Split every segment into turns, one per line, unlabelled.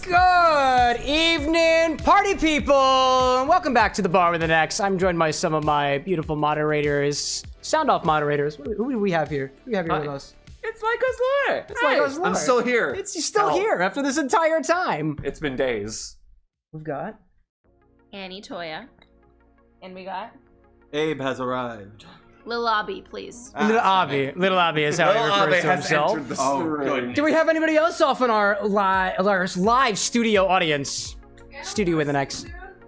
Good evening, party people! Welcome back to the Bar with an X. I'm joined by some of my beautiful moderators, sound-off moderators. Who do we have here? Who do we have here with us?
It's Lycos Lore.
It's Lycos Lore.
I'm still here.
You're still here after this entire time.
It's been days.
We've got
Annie Toya. And we got
Abe has arrived.
Lil Abby, please.
Little Abby. Little Abby is how he refers to himself.
Oh,
Do we have anybody else off in our live studio audience? Studio with an X.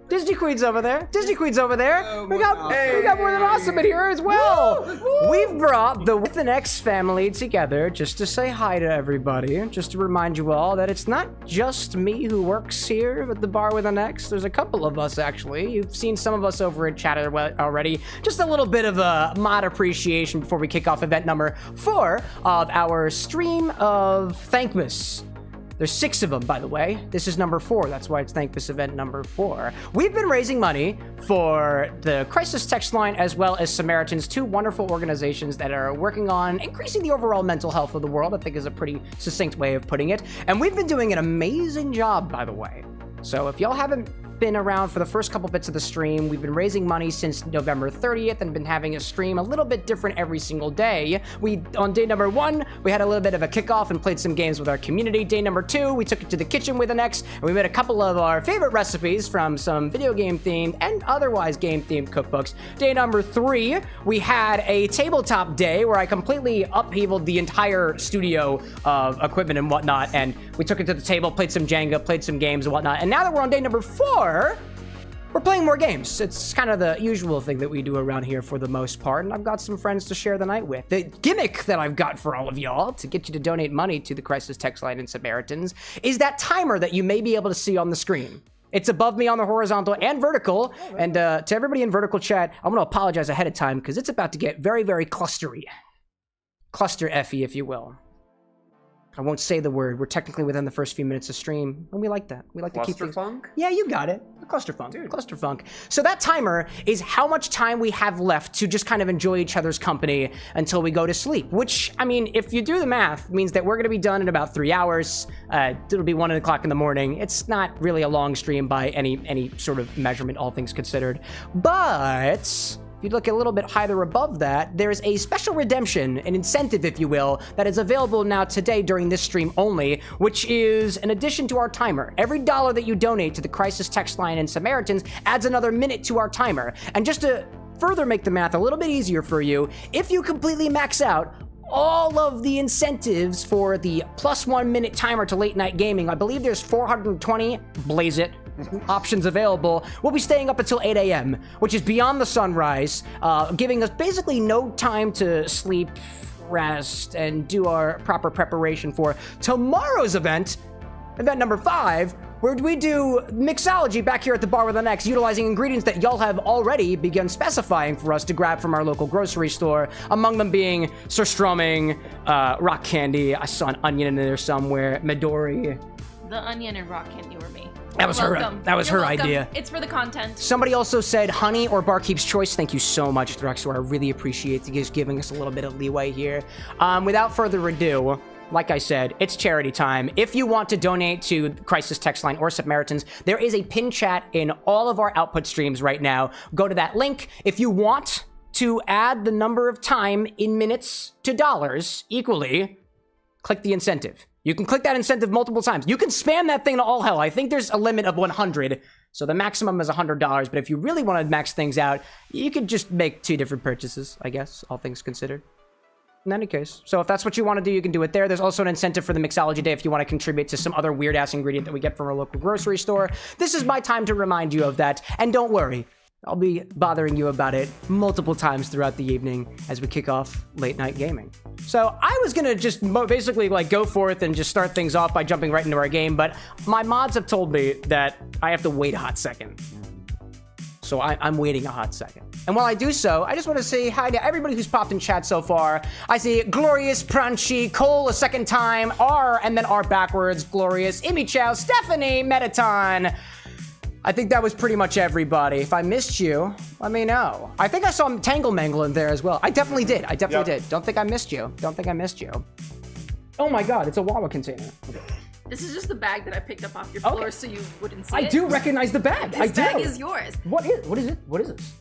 Disney Queen's over there. Disney Queen's over there. We got more than awesome in here as well. We've brought the With an X family together just to say hi to everybody. Just to remind you all that it's not just me who works here at the Bar with an X. There's a couple of us actually. You've seen some of us over in chat already. Just a little bit of a mod appreciation before we kick off event number 4 of our stream of Thankmas. There's 6 of them, by the way. This is number 4. That's why it's Thankmas event number 4. We've been raising money for the Crisis Text Line as well as Samaritans, 2 wonderful organizations that are working on increasing the overall mental health of the world, I think is a pretty succinct way of putting it. And we've been doing an amazing job, by the way. So if y'all haven't been around for the first couple bits of the stream, we've been raising money since November 30th and been having a stream a little bit different every single day. On day number 1, we had a little bit of a kickoff and played some games with our community. Day number 2, we took it to the kitchen with an X, and we made a couple of our favorite recipes from some video game themed and otherwise game themed cookbooks. Day number 3, we had a tabletop day where I completely upheavaled the entire studio of equipment and whatnot, and we took it to the table, played some Jenga, played some games and whatnot. And now that we're on day number 4, we're playing more games. It's kind of the usual thing that we do around here for the most part, and I've got some friends to share the night with. The gimmick that I've got for all of y'all to get you to donate money to the Crisis Text Line and Samaritans is that timer that you may be able to see on the screen. It's above me on the horizontal and vertical, and to everybody in vertical chat, I want to apologize ahead of time because it's about to get very, very clustery. Cluster-effy, if you will. I won't say the word. We're technically within the first few minutes of stream, and we like that. We like to keep things...
Clusterfunk?
Yeah, you got it. Clusterfunk. Clusterfunk. So that timer is how much time we have left to just kind of enjoy each other's company until we go to sleep, which, I mean, if you do the math, means that we're going to be done in about 3 hours. It'll be 1 o'clock in the morning. It's not really a long stream by any sort of measurement, all things considered. But... if you look a little bit higher above that, there's a special redemption, an incentive, if you will, that is available now today during this stream only, which is an addition to our timer. Every dollar that you donate to the Crisis Text Line and Samaritans adds another minute to our timer. And just to further make the math a little bit easier for you, if you completely max out all of the incentives for the +1 minute timer to late night gaming, I believe there's 420, blaze it, options available. We'll be staying up until 8 a.m., which is beyond the sunrise, giving us basically no time to sleep, rest, and do our proper preparation for tomorrow's event number 5, where we do mixology back here at the Bar with an X, utilizing ingredients that y'all have already begun specifying for us to grab from our local grocery store, among them being surströmming, rock candy, I saw an onion in there somewhere, Midori.
The onion and rock candy were me.
That was her idea.
It's for the content.
Somebody also said honey or Barkeep's Choice. Thank you so much, Drexler. I really appreciate you guys giving us a little bit of leeway here. Without further ado, like I said, it's charity time. If you want to donate to Crisis Text Line or Samaritans, there is a pin chat in all of our output streams right now. Go to that link. If you want to add the number of time in minutes to dollars equally, click the incentive. You can click that incentive multiple times. You can spam that thing to all hell. I think there's a limit of 100, so the maximum is $100, but if you really want to max things out, you could just make 2 different purchases, I guess, all things considered. In any case, so if that's what you want to do, you can do it there. There's also an incentive for the mixology day if you want to contribute to some other weird-ass ingredient that we get from our local grocery store. This is my time to remind you of that, and don't worry, I'll be bothering you about it multiple times throughout the evening as we kick off late night gaming. So I was gonna just basically like go forth and just start things off by jumping right into our game, but my mods have told me that I have to wait a hot second. So I'm waiting a hot second. And while I do so, I just want to say hi to everybody who's popped in chat so far. I see Glorious, Pranchy, Cole a second time, R, and then R backwards, Glorious, Imi Chow, Stephanie, Metaton. I think that was pretty much everybody. If I missed you, let me know. I think I saw Tangle Mangle in there as well. I definitely did. I definitely did. Don't think I missed you. Don't think I missed you. Oh my god, it's a Wawa container. Okay.
This is just the bag that I picked up off your floor so you wouldn't see it.
I do recognize the bag.
This bag is yours.
What is it? What is this?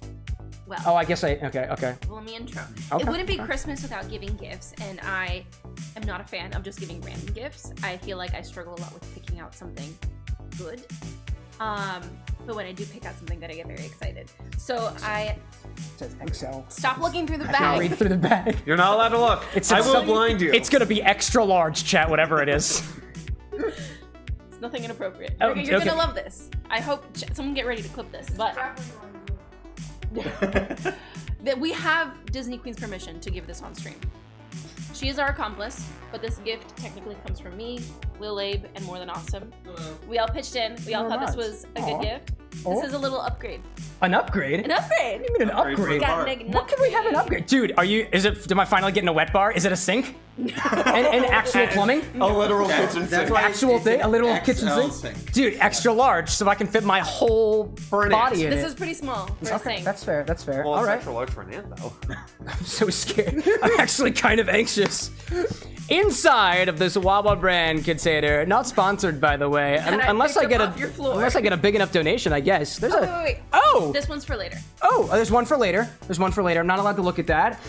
Well.
Oh, I guess okay.
Well, let me intro.
Okay.
It wouldn't be Christmas without giving gifts, and I am not a fan of just giving random gifts. I feel like I struggle a lot with picking out something good. But when I do pick out something that I get very excited. So
It says XL.
stop looking through the
I'll
bag.
read through the bag.
You're not allowed to look. I will blind you.
It's gonna be extra large, chat, whatever it is.
It's nothing inappropriate.
Oh,
You're
okay.
gonna love this. I hope someone get ready to clip this. But that we have Disney Queen's permission to give this on stream. She is our accomplice, but this gift technically comes from me, Lil Abe, and More Than Awesome. We all pitched in. We all thought this was a good gift. This is a little upgrade.
An upgrade?
An upgrade!
What do you mean an upgrade?
Got
What can we have an upgrade? Dude, am I finally getting a wet bar? Is it a sink? and actual plumbing?
A literal kitchen
That's
sink.
why
Actual
it's
thing? A little
XL
kitchen sink? Dude, extra large so I can fit my whole body in
This
it.
is pretty small for a sink.
That's fair, that's fair.
Well,
All
it's
right.
extra large for an ant, though.
I'm so scared. I'm actually kind of anxious. Inside of this Wawa brand container, not sponsored by the way,
I
unless I
picked
get
up off your floor.
unless I get a big enough donation, I guess. There's
Wait.
Oh!
This one's for later.
Oh, there's one for later. There's one for later. I'm not allowed to look at that.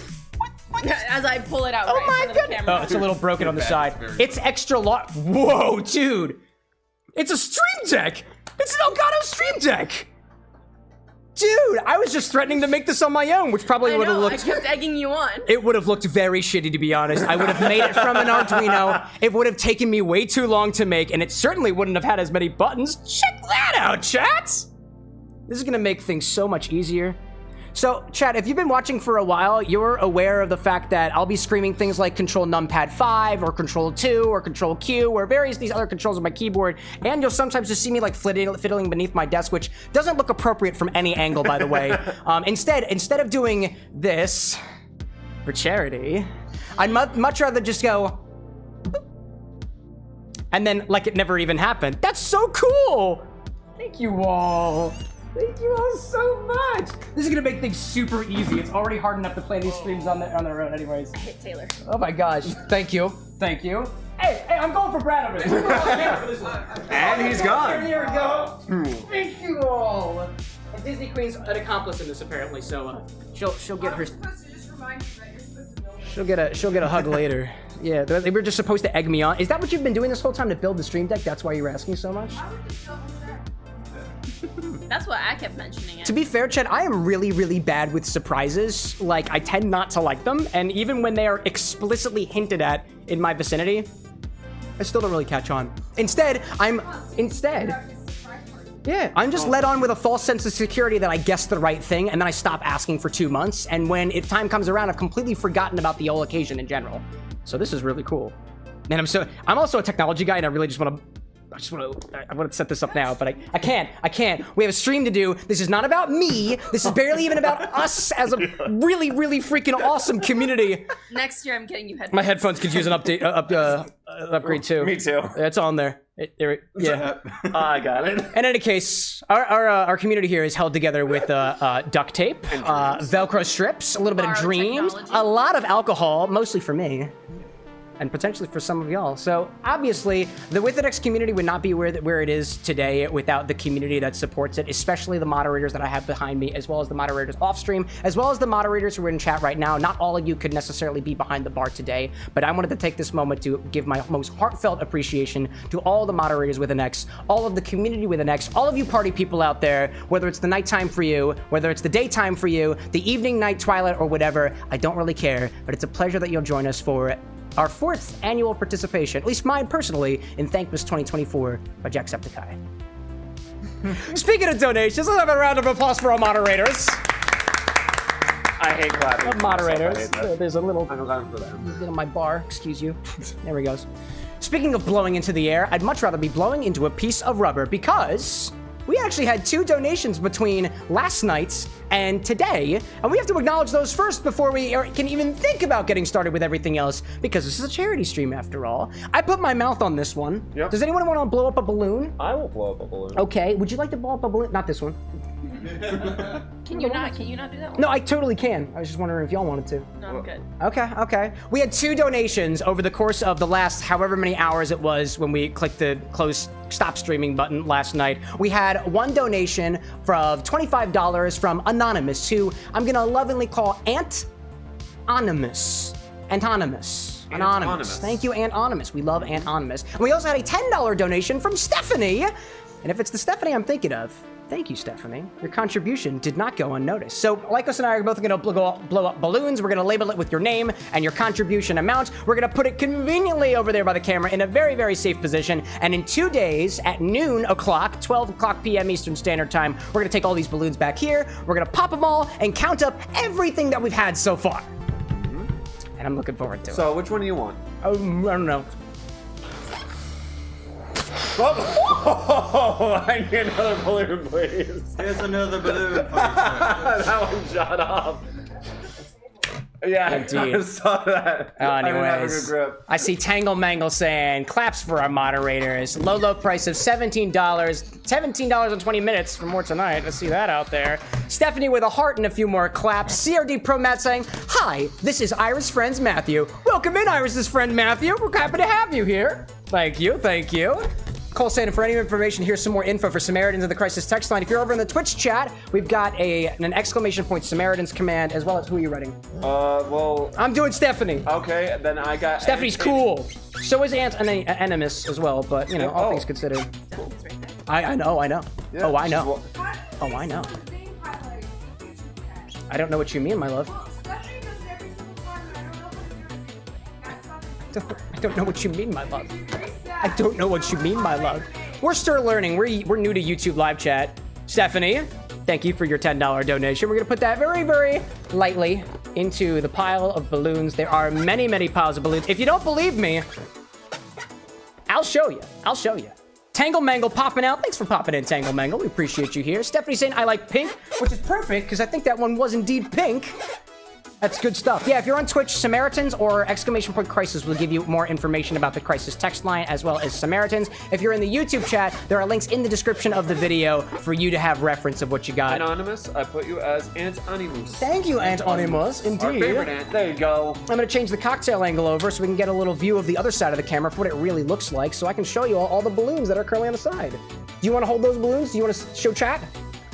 As I pull it out
Oh
right in
my
front of the
goodness.
camera.
Oh, it's a little broken on the
bag
side.
is very
It's extra large. Whoa, dude. It's a Stream Deck. It's an Elgato Stream Deck. Dude, I was just threatening to make this on my own, which probably
I
would have
know, I
looked...
kept egging you on.
It would have looked very shitty, to be honest. I would have made it from an Arduino. It would have taken me way too long to make, and it certainly wouldn't have had as many buttons. Check that out, chat! This is gonna make things so much easier. So, chat, if you've been watching for a while, you're aware of the fact that I'll be screaming things like Control Numpad 5, or Control 2, or Control Q, or various these other controls on my keyboard, and you'll sometimes just see me like fiddling beneath my desk, which doesn't look appropriate from any angle, by the way. Instead of doing this for charity, I'd much rather just go, and then like it never even happened. That's so cool! Thank you all. Thank you all so much. This is gonna make things super easy. It's already hard enough to play these streams on their own anyways.
I hit Taylor.
Oh my gosh. Thank you. Thank you. Hey, I'm going for Brad over there.
And he's gone.
Here we go. Thank you all. And Disney Queen's an accomplice in this apparently, so she'll get her. She'll get a hug later. Yeah, they were just supposed to egg me on. Is that what you've been doing this whole time to build the stream deck? That's why you were asking so much?
That's what I kept mentioning it.
To be fair, Chad, I am really, really bad with surprises. Like, I tend not to like them, and even when they are explicitly hinted at in my vicinity, I still don't really catch on. Instead, I'm just led on with a false sense of security that I guessed the right thing, and then I stop asking for 2 months, and when time comes around, I've completely forgotten about the whole occasion in general. So this is really cool. And I'm also a technology guy, and I really just want to set this up now, but I can't. We have a stream to do. This is not about me. This is barely even about us as a really, really freaking awesome community.
Next year, I'm getting you headphones.
My headphones could use an upgrade too.
Me too.
It's on there. Yeah.
I got it.
In any case, our community here is held together with duct tape, Velcro strips, a little bit of
Our
dreams,
technology.
a lot of alcohol, mostly for me. And potentially for some of y'all. So obviously, the WithAnX community would not be where it is today without the community that supports it, especially the moderators that I have behind me, as well as the moderators off stream, as well as the moderators who are in chat right now. Not all of you could necessarily be behind the bar today, but I wanted to take this moment to give my most heartfelt appreciation to all the moderators with an X, all of the community with an X, all of you party people out there, whether it's the nighttime for you, whether it's the daytime for you, the evening, night, twilight, or whatever. I don't really care, but it's a pleasure that you'll join us for our 4th annual participation, at least mine personally, in Thankmas 2024 by Jacksepticeye. Speaking of donations, let's have a round of applause for our moderators.
I hate clapping.
Moderators.
I hate that.
There's a little
I'm glad for that.
bit on my bar, excuse you. There he goes. Speaking of blowing into the air, I'd much rather be blowing into a piece of rubber because we actually had 2 donations between last night and today, and we have to acknowledge those first before we can even think about getting started with everything else, because this is a charity stream after all. I put my mouth on this one.
Yep.
Does anyone want to blow up a balloon?
I will blow up a balloon.
Okay, would you like to blow up a balloon? Not this one.
Can you not do that one?
No, I totally can. I was just wondering if y'all wanted to.
No, I'm good.
Okay. We had 2 donations over the course of the last however many hours it was when we clicked the stop streaming button last night. We had 1 donation of $25 from Anonymous, who I'm gonna lovingly call Anonymous. Anonymous. Thank you, Anonymous. We love Anonymous. And we also had a $10 donation from Stephanie. And if it's the Stephanie I'm thinking of, thank you, Stephanie. Your contribution did not go unnoticed. So Lycos and I are both gonna blow up balloons. We're gonna label it with your name and your contribution amount. We're gonna put it conveniently over there by the camera in a very, very safe position. And in 2 days at noon o'clock, 12 o'clock p.m. Eastern Standard Time, we're gonna take all these balloons back here. We're gonna pop them all and count up everything that we've had so far. And I'm looking forward to it.
So which one do you want?
I don't know.
Oh, I need another balloon, please.
Here's another balloon for you, sir.
That one shot off. Yeah,
Indeed.
I saw that. I didn't have a
Anyways,
good grip.
I see Tangle Mangle saying, claps for our moderators. Low price of $17. $17 in 20 minutes for more tonight. Let's see that out there. Stephanie with a heart and a few more claps. CRD Pro Matt saying, hi, this is Iris' friend's Matthew. Welcome in, Iris' friend Matthew. We're happy to have you here. Thank you. Cole saying, for any information, here's some more info for Samaritans of the Crisis text line. If you're over in the Twitch chat, we've got an exclamation point Samaritans command, as well as who are you writing?
Well.
I'm doing Stephanie.
Okay, then I got.
Stephanie's cool. So is Animus as well, but you know, all things considered. I know.
Yeah,
Oh, I know. Oh, I know. I don't know what you mean, my love. I don't know what you mean, my love. I don't know what you mean, my love. We're still learning. We're new to YouTube live chat. Stephanie, thank you for your $10 donation. We're gonna put that very, very lightly into the pile of balloons. There are many, many piles of balloons. If you don't believe me, I'll show you. Tangle Mangle popping out. Thanks for popping in, Tangle Mangle. We appreciate you here. Stephanie saying, I like pink, which is perfect, because I think that one was indeed pink. That's good stuff. Yeah, if you're on Twitch, Samaritans or exclamation point Crisis will give you more information about the Crisis text line as well as Samaritans. If you're in the YouTube chat, there are links in the description of the video for you to have reference of what you got.
Anonymous, I put you as Antonimus.
Thank you, Antonimus. Indeed.
Our favorite ant. There you go.
I'm gonna change the cocktail angle over so we can get a little view of the other side of the camera for what it really looks like, so I can show you all the balloons that are currently on the side. Do you want to hold those balloons? Do you want to show chat?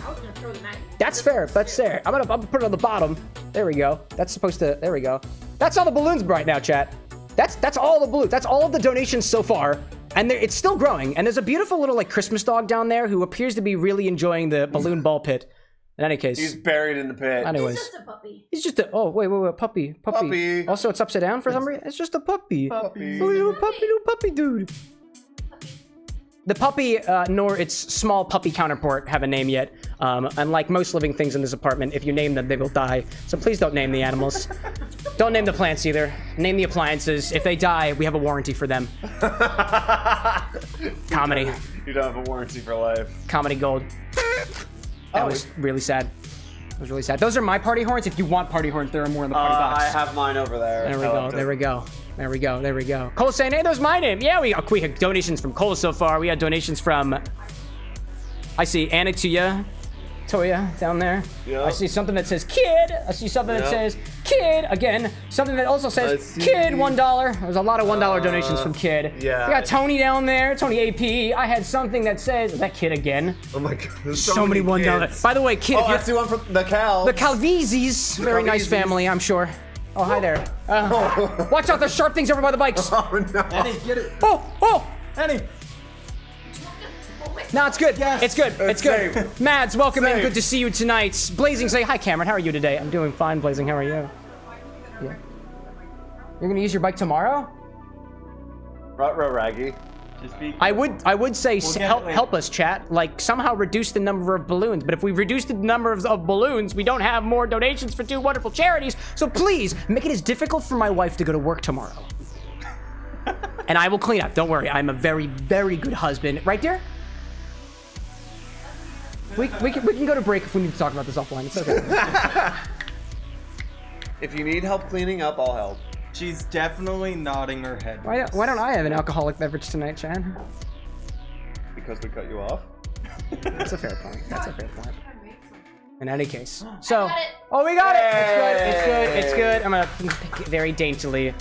I was gonna throw them at you.
That's fair. That's fair. I'm gonna put it on the bottom. There we go. That's supposed to. There we go. That's all the balloons right now, chat. That's all the balloons. That's all of the donations so far, and it's still growing. And there's a beautiful little like Christmas dog down there who appears to be really enjoying the balloon ball pit. In any case,
He's buried in the pit.
anyways,
He's just a puppy.
he's just a. Oh wait, puppy.
Puppy.
Also, it's upside down for some reason. It's just a puppy.
Puppy.
Oh, little puppy dude. The puppy, nor its small puppy counterpart have a name yet. Unlike most living things in this apartment, if you name them, they will die. So please don't name the animals. Don't name the plants either. Name the appliances. If they die, we have a warranty for them. Comedy.
You don't have a warranty for life.
Comedy gold. That was really sad. It was really sad. Those are my party horns. If you want party horns, there are more in the party box.
I have mine over there.
There we go. Cole saying, hey, there's my name. Yeah, we have donations from Cole so far. We had donations from, I see Anna Toya down there.
Yep.
I see something that says kid. I see something that says kid. Again, something that also says kid, $1. There's a lot of $1 donations from kid.
Yeah.
We got Tony down there, Tony AP. I had something that says, that kid again.
Oh my god. There's
So many $1.
kids.
By the way, kid,
Oh,
if
I
you're,
see one from the Cal.
the Calvizis, very nice
Calvizis.
family, I'm sure. Oh, hi there. Watch out, there's sharp things over by the bikes.
Oh no.
Annie, get it.
Oh!
Annie.
No, it's good.
Yes.
It's good. It's good.
Safe.
Mads, welcome in.
Safe.
Good to see you tonight. Blazing, say hi, Cameron. How are you today? I'm doing fine, Blazing. How are you? Yeah. You're gonna use your bike tomorrow?
Raggy.
Just be.
I would say
get
help
it later.
help us, chat. Like somehow reduce the number of balloons. But if we reduce the number of balloons, we don't have more donations for 2 wonderful charities. So please make it as difficult for my wife to go to work tomorrow. And I will clean up. Don't worry. I'm a very, very good husband. Right there? We can go to break if we need to talk about this offline. It's okay.
If you need help cleaning up, I'll help.
She's definitely nodding her head.
Why don't I have an alcoholic beverage tonight, Chad?
Because we cut you off.
That's a fair point. In any case. So,
got it.
oh, we got it. It's good. It's good. It's good. I'm gonna pick it very daintily,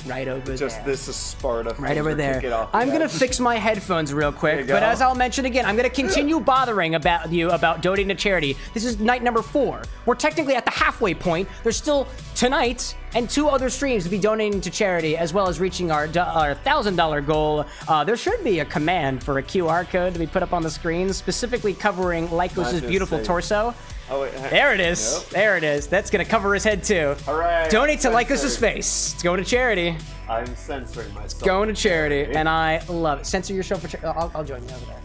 right over
Just
there.
this is Sparta.
Right over
Kick it
there.
off
I'm
the
gonna
edge.
fix my headphones real quick,
There
but
you go.
as I'll mention again, I'm gonna continue bothering about you about donating to charity. This is night number 4. We're technically at the halfway point. There's still tonight and 2 other streams to be donating to charity, as well as reaching our $1,000 goal. There should be a command for a QR code to be put up on the screen, specifically covering Lycos'
just
beautiful
say-
torso.
Oh, wait.
There it is.
Yep.
There it is. That's gonna cover his head too.
Hooray.
Donate to
Censored.
Lycos' face. It's going to charity.
I'm censoring myself.
Going to charity, and I love it. Censor yourself for charity. I'll join you over there.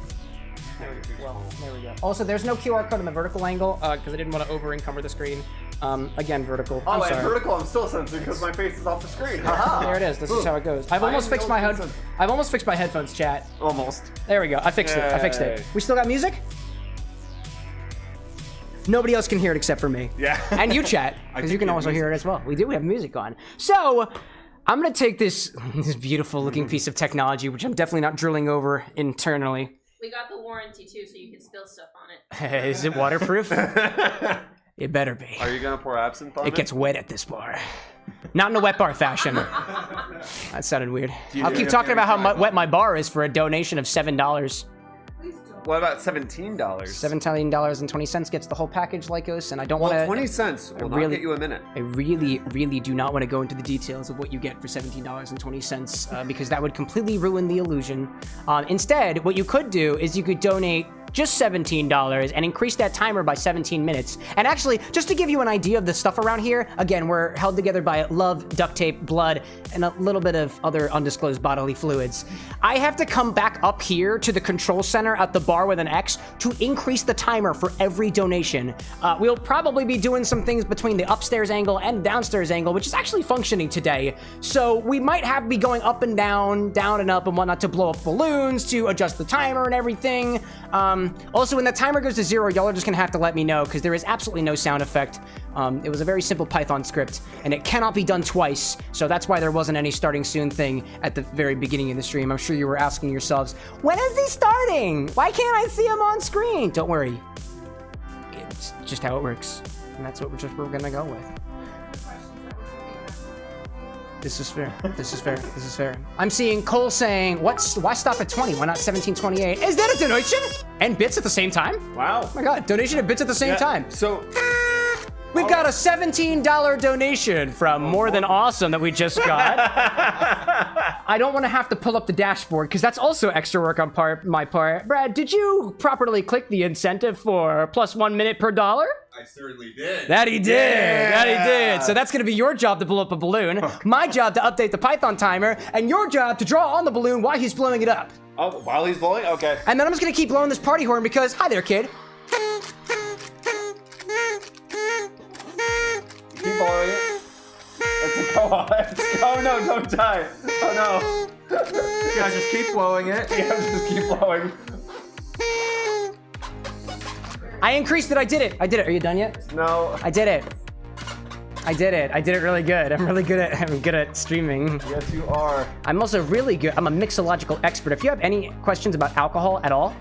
There we go. Also, there's no QR code in the vertical angle because I didn't want to over-encumber the screen. Again, vertical.
Oh,
I'm
and
sorry.
vertical, I'm still censoring because my face is off the screen. Haha.
There it is. This is how it goes. I've almost fixed my head. I've almost fixed my headphones, chat.
Almost.
There we go. I fixed it. I fixed it.
Yay.
We still got music? Nobody else can hear it except for me.
Yeah.
And you, chat, because you can also hear it as well. We do have music on. So, I'm gonna take this beautiful looking piece of technology, which I'm definitely not drilling over internally.
We got the warranty too, so you can spill stuff on it.
Is it waterproof? It better be.
Are you gonna pour absinthe on
It gets wet at this bar. Not in a wet bar fashion. That sounded weird. I'll keep talking about how wet my bar is for a donation of $7.
What about $17?
$17.20 gets the whole package, Lycos, and I don't want
Well,
to.
20 cents will not
really-
get you a minute.
I really, really do not want to go into the details of what you get for $17.20 because that would completely ruin the illusion. Instead, what you could do is you could donate just $17 and increase that timer by 17 minutes. And actually, just to give you an idea of the stuff around here, again, we're held together by love, duct tape, blood, and a little bit of other undisclosed bodily fluids. I have to come back up here to the control center at the bar with an X to increase the timer for every donation. We'll probably be doing some things between the upstairs angle and downstairs angle, which is actually functioning today. So we might have to be going up and down and up and whatnot to blow up balloons, to adjust the timer and everything. Also, when the timer goes to 0, y'all are just gonna have to let me know because there is absolutely no sound effect. It was a very simple Python script and it cannot be done twice. So that's why there wasn't any starting soon thing at the very beginning of the stream. I'm sure you were asking yourselves, when is he starting? Why can't I see him on screen? Don't worry. It's just how it works. And that's what we're gonna go with. This is fair. This is fair. This is fair. I'm seeing Cole saying, why stop at 20? Why not 1728? Is that a donation? And bits at the same time?
Wow.
Oh my god, donation and bits at the same time.
So,
We've got a $17 donation from More Than Awesome that we just got. I don't want to have to pull up the dashboard because that's also extra work on my part. Brad, did you properly click the incentive for plus 1 minute per dollar?
I certainly did.
That he did. That he did. So that's going to be your job to blow up a balloon, my job to update the Python timer, and your job to draw on the balloon while he's blowing it up.
oh, while he's blowing? Okay.
And then I'm just going to keep blowing this party horn because, hi there, kid.
Keep blowing it. Let's go on. Oh no, don't die. Oh no.
You guys just keep blowing it.
Yeah, just keep blowing.
I increased it. I did it. I did it. Are you done yet?
No.
I did it. I did it. I did it really good. I'm good at streaming.
Yes, you are.
I'm also really good. I'm a mixological expert. If you have any questions about alcohol at all,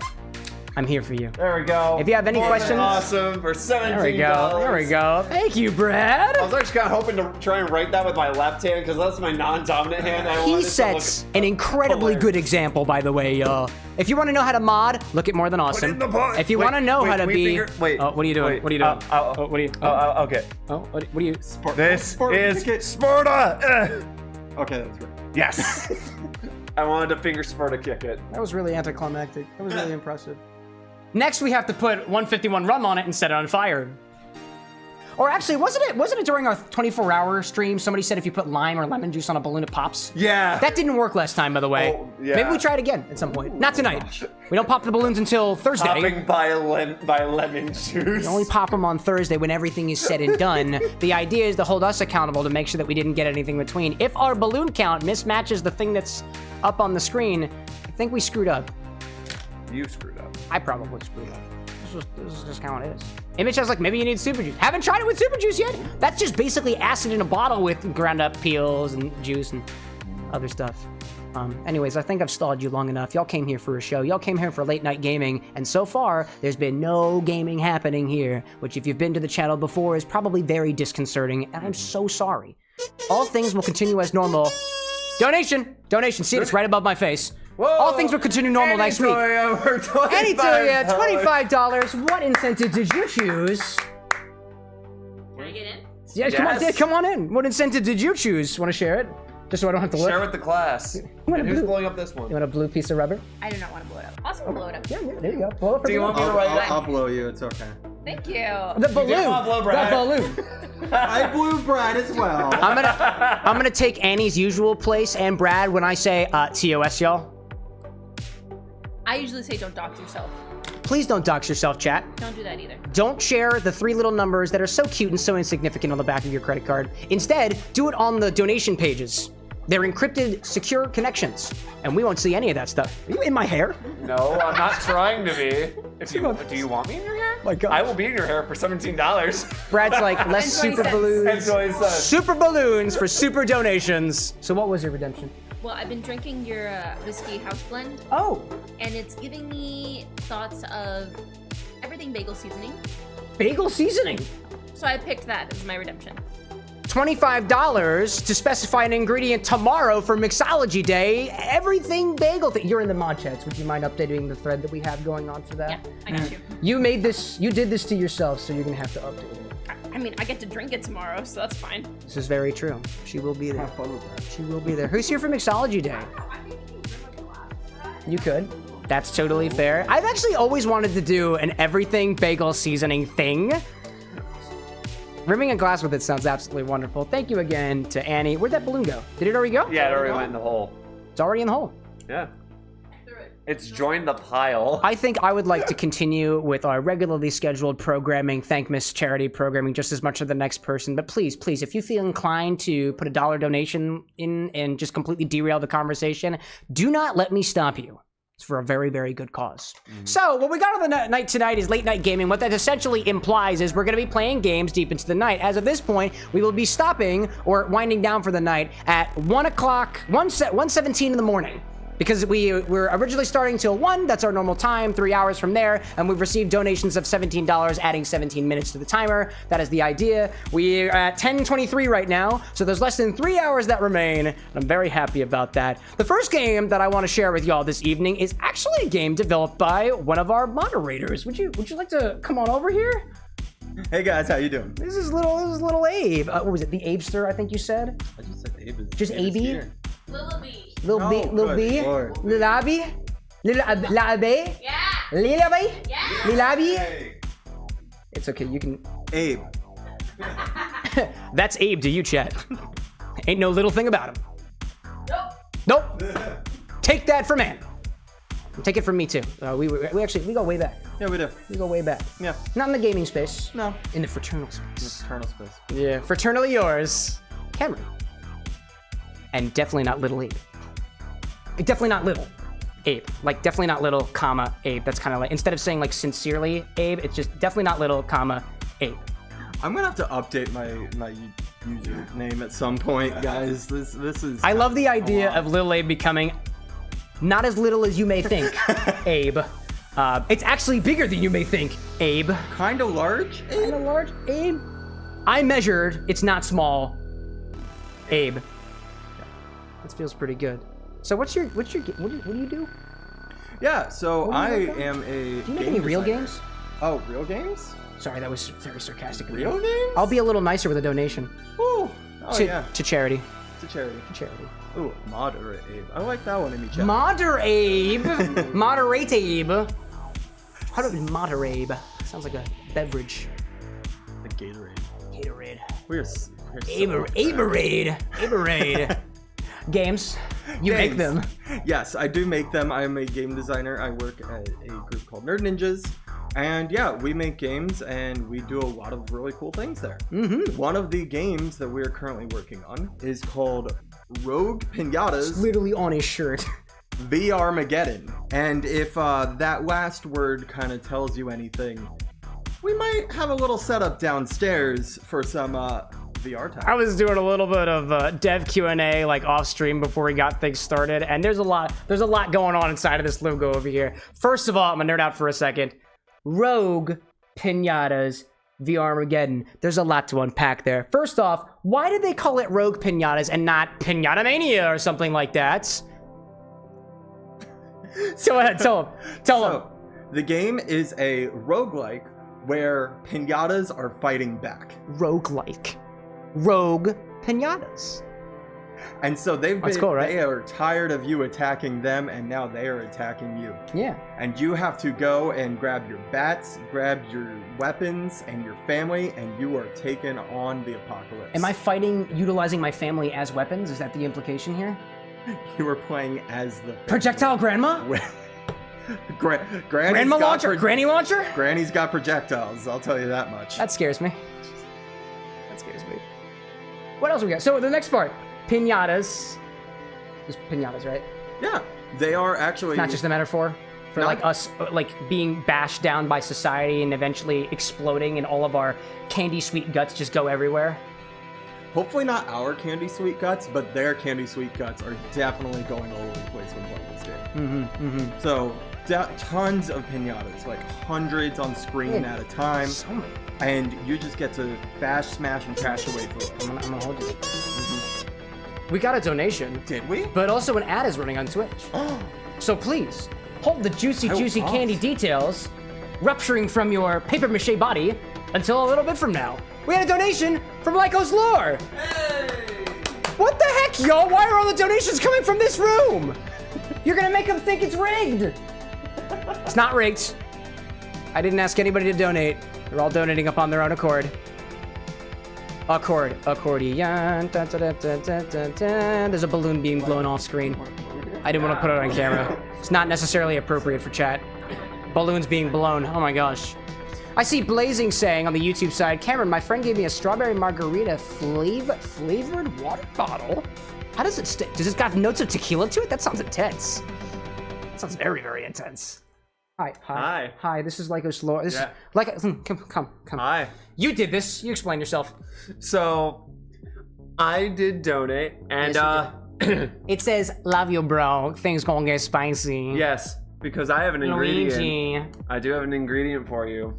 I'm here for you.
There we go.
If you have any
More than
questions-
awesome for $17.
There we go. There we go. Thank you, Brad.
I was actually kind of hoping to try and write that with my left hand because that's my non-dominant hand. I wanted
He
it to
sets
look
an incredibly
hilarious.
good example, by the way, y'all. If you want to know how to mod, look at More Than Awesome.
in the pot.
If you
Wait,
want to know
wait,
how to
can we
be,
finger- wait,
oh, what are you doing?
wait,
What are you doing?
oh,
What are you?
Okay.
Oh, what are you?
This
Sparta,
is
kick it.
Sparta.
Okay, that's right.
Yes. I wanted to finger Sparta kick it.
That was really anticlimactic. That was really impressive. Next, we have to put 151 rum on it and set it on fire. Or actually, wasn't it during our 24-hour stream? Somebody said if you put lime or lemon juice on a balloon, it pops.
Yeah.
That didn't work last time, by the way.
Oh, yeah.
Maybe we try it again at some point. Not tonight. We don't pop the balloons until Thursday.
Popping by lemon juice.
We only pop them on Thursday when everything is said and done. The idea is to hold us accountable to make sure that we didn't get anything between. If our balloon count mismatches the thing that's up on the screen, I think we screwed up.
You screwed up.
I probably screwed up. This is just how it is. Image has like, maybe you need super juice. Haven't tried it with super juice yet? That's just basically acid in a bottle with ground up peels and juice and other stuff. Anyways, I think I've stalled you long enough. Y'all came here for a show. Y'all came here for late night gaming, and so far, there's been no gaming happening here, which if you've been to the channel before is probably very disconcerting, and I'm so sorry. All things will continue as normal. Donation! Donation, see it, it's right above my face.
Whoa.
All things will continue normal next week.
$25.
Anytoria, $25. What incentive did you choose?
Can I get in?
Yeah,
Yes.
come on in. What incentive did you choose? Want to share it? Just so I don't have to look.
Share with the class.
want
And
a
who's
blue-
blowing up this
You
one?
want a blue piece of rubber?
I do not want to blow it up. Also, blow it up.
Yeah, there you go. Blow up.
Do you want me to write it?
I'll blow you. It's okay.
Thank you.
The balloon.
want to blow
The
Brad?
balloon.
I blew Brad as well.
I'm gonna take Annie's usual place and Brad when I say TOS, y'all.
I usually say don't dox yourself.
Please don't dox yourself, chat.
Don't do that either.
Don't share the 3 little numbers that are so cute and so insignificant on the back of your credit card. Instead, do it on the donation pages. They're encrypted, secure connections, and we won't see any of that stuff. Are you in my hair?
No, I'm not trying to be. Do you want me in your hair?
My God.
I will be in your hair for $17.
Brad's like, less
And 20
super
cents.
balloons.
That's what he said.
Super balloons for super donations. So what was your redemption?
Well, I've been drinking your whiskey house blend,
Oh,
and it's giving me thoughts of everything bagel seasoning.
bagel seasoning.
So I picked that as my redemption.
$25 to specify an ingredient tomorrow for Mixology Day. Everything bagel thing. You're in the mod chats. Would you mind updating the thread that we have going on for that?
Yeah, I got you.
You made this, you did this to yourself, so you're gonna have to update it.
I mean, I get to drink it tomorrow, so that's fine.
This is very true. She will be there.
Have fun with that.
She will be there. Who's here for Mixology Day? You could. That's totally fair. I've actually always wanted to do an everything bagel seasoning thing. Rimming a glass with it sounds absolutely wonderful. Thank you again to Annie. Where'd that balloon go? Did it already go?
Yeah, it already went in the hole.
It's already in the hole.
Yeah. It's joined the pile.
I think I would like to continue with our regularly scheduled programming, Thankmas charity programming, just as much as the next person. But please, please, if you feel inclined to put a $1 donation in and just completely derail the conversation, do not let me stop you. It's for a very, very good cause. So what we got on the night tonight is late night gaming. What that essentially implies is we're going to be playing games deep into the night. As of this point, we will be stopping or winding down for the night at 1:17 in the morning. Because we're originally starting till 1, that's our normal time, 3 hours from there, and we've received donations of $17, adding 17 minutes to the timer. That is the idea. We're at 10:23 right now, so there's less than 3 hours that remain, and I'm very happy about that. The first game that I want to share with y'all this evening is actually a game developed by one of our moderators. Would you like to come on over here?
Hey guys, how you doing?
This is little Abe. What was it, the Abester, I think you said?
I just said Abe is
Just
Abe is
AB?
here.
Little B.
Little
Oh,
B, little
good
B,
Lord.
little Abby, little Abe,
Yeah.
little Abby,
Yeah.
little Abby. It's okay, you can.
Abe.
That's Abe to you, chat. Ain't no little thing about him.
Nope.
Nope. Take that from man. Take it from me too. We go way back.
Yeah, we do.
We go way back.
Yeah.
Not in the gaming space.
No.
In the fraternal space.
Eternal space.
Yeah. Fraternally yours, Cameron. And definitely not little Abe. Definitely not little Abe. Like definitely not little, comma, Abe. That's kind of like, instead of saying like sincerely Abe, it's just definitely not little, comma, Abe.
I'm gonna have to update my username at some point, guys. This is.
I love the idea
lot.
of little Abe becoming not as little as you may think, Abe. It's actually bigger than you may think, Abe.
kind of large.
Kind of large, Abe. I measured. It's not small, Abe. That feels pretty good. So what do you do?
Yeah. So
What
I
do you work on?
am a.
Do you make
game
any real
designer.
games?
Oh, real games?
Sorry, that was very sarcastic. of me.
Real games?
I'll be a little nicer with a donation.
Ooh. Oh
to,
yeah.
to charity.
To charity.
To charity.
Ooh, moderate Abe. I like that one in me, chat.
Moderate Abe. Moderate Abe. How do we moderate Abe? Sounds like a beverage.
The Gatorade.
Gatorade.
We're so
Aberade. Aberade. Games. You make
Games.
them.
Yes, I do make them. I am a game designer. I work at a group called Nerd Ninjas. And yeah, we make games and we do a lot of really cool things there.
Mm-hmm.
One of the games that we are currently working on is called Rogue Piñatas
Literally on his shirt.
VRMaggedon. And if that last word kind of tells you anything, we might have a little setup downstairs for some VR tag.
I was doing a little bit of dev Q&A like off stream before we got things started, and there's a lot going on inside of this logo over here. First of all, I'm gonna nerd out for a second. Rogue Piñatas VRMaggedon. There's a lot to unpack there. First off, why did they call it Rogue Piñatas and not Piñata Mania or something like that? So tell them.
The game is a roguelike where piñatas are fighting back.
Roguelike. Rogue Piñatas.
And so they
cool, right?
they are tired of you attacking them, and now they are attacking you.
Yeah.
And you have to go and grab your bats, grab your weapons, and your family, and you are taken on the apocalypse.
Am I fighting utilizing my family as weapons? Is that the implication here?
You were playing as the
Projectile Grandma? Grandma launcher? Granny launcher?
Granny's got projectiles, I'll tell you that much.
That scares me. That scares me. What else we got? So the next part. Piñatas. Just piñatas, right?
Yeah. They are actually...
Not just a metaphor for
Not-
like us like being bashed down by society and eventually exploding and all of our candy sweet guts just go everywhere.
Hopefully not our candy sweet guts, but their candy sweet guts are definitely going all over the place when playing this game. So tons of piñatas, like hundreds on screen at a time,
So many.
and you just get to bash, smash, and crash away from
I'm gonna hold you. We got a donation,
Did we?
but also an ad is running on Twitch. So please, hold the juicy candy details rupturing from your paper mache body until a little bit from now. We had a donation from Lycos Lore.
Hey!
What the heck, y'all? Why are all the donations coming from this room? You're gonna make them think it's rigged. It's not rigged. I didn't ask anybody to donate. They're all donating up on their own accord. Accordion. Dun, dun, dun, dun, dun, dun, dun. There's a balloon being blown off screen. I didn't want to put it on camera. It's not necessarily appropriate for chat. Balloons being blown. Oh my gosh. I see Blazing saying on the YouTube side, Cameron, my friend gave me a strawberry margarita flavored water bottle. How does it stick? Does it got notes of tequila to it? That sounds intense. That sounds very, very intense. Hi. This is Lycos Lore. This is like come.
Hi.
You did this. You explain yourself.
So, I did donate, and
It says, love you, bro. Things gonna get spicy.
yes, because I have an ingredient.
Luigi.
I do have an ingredient for you.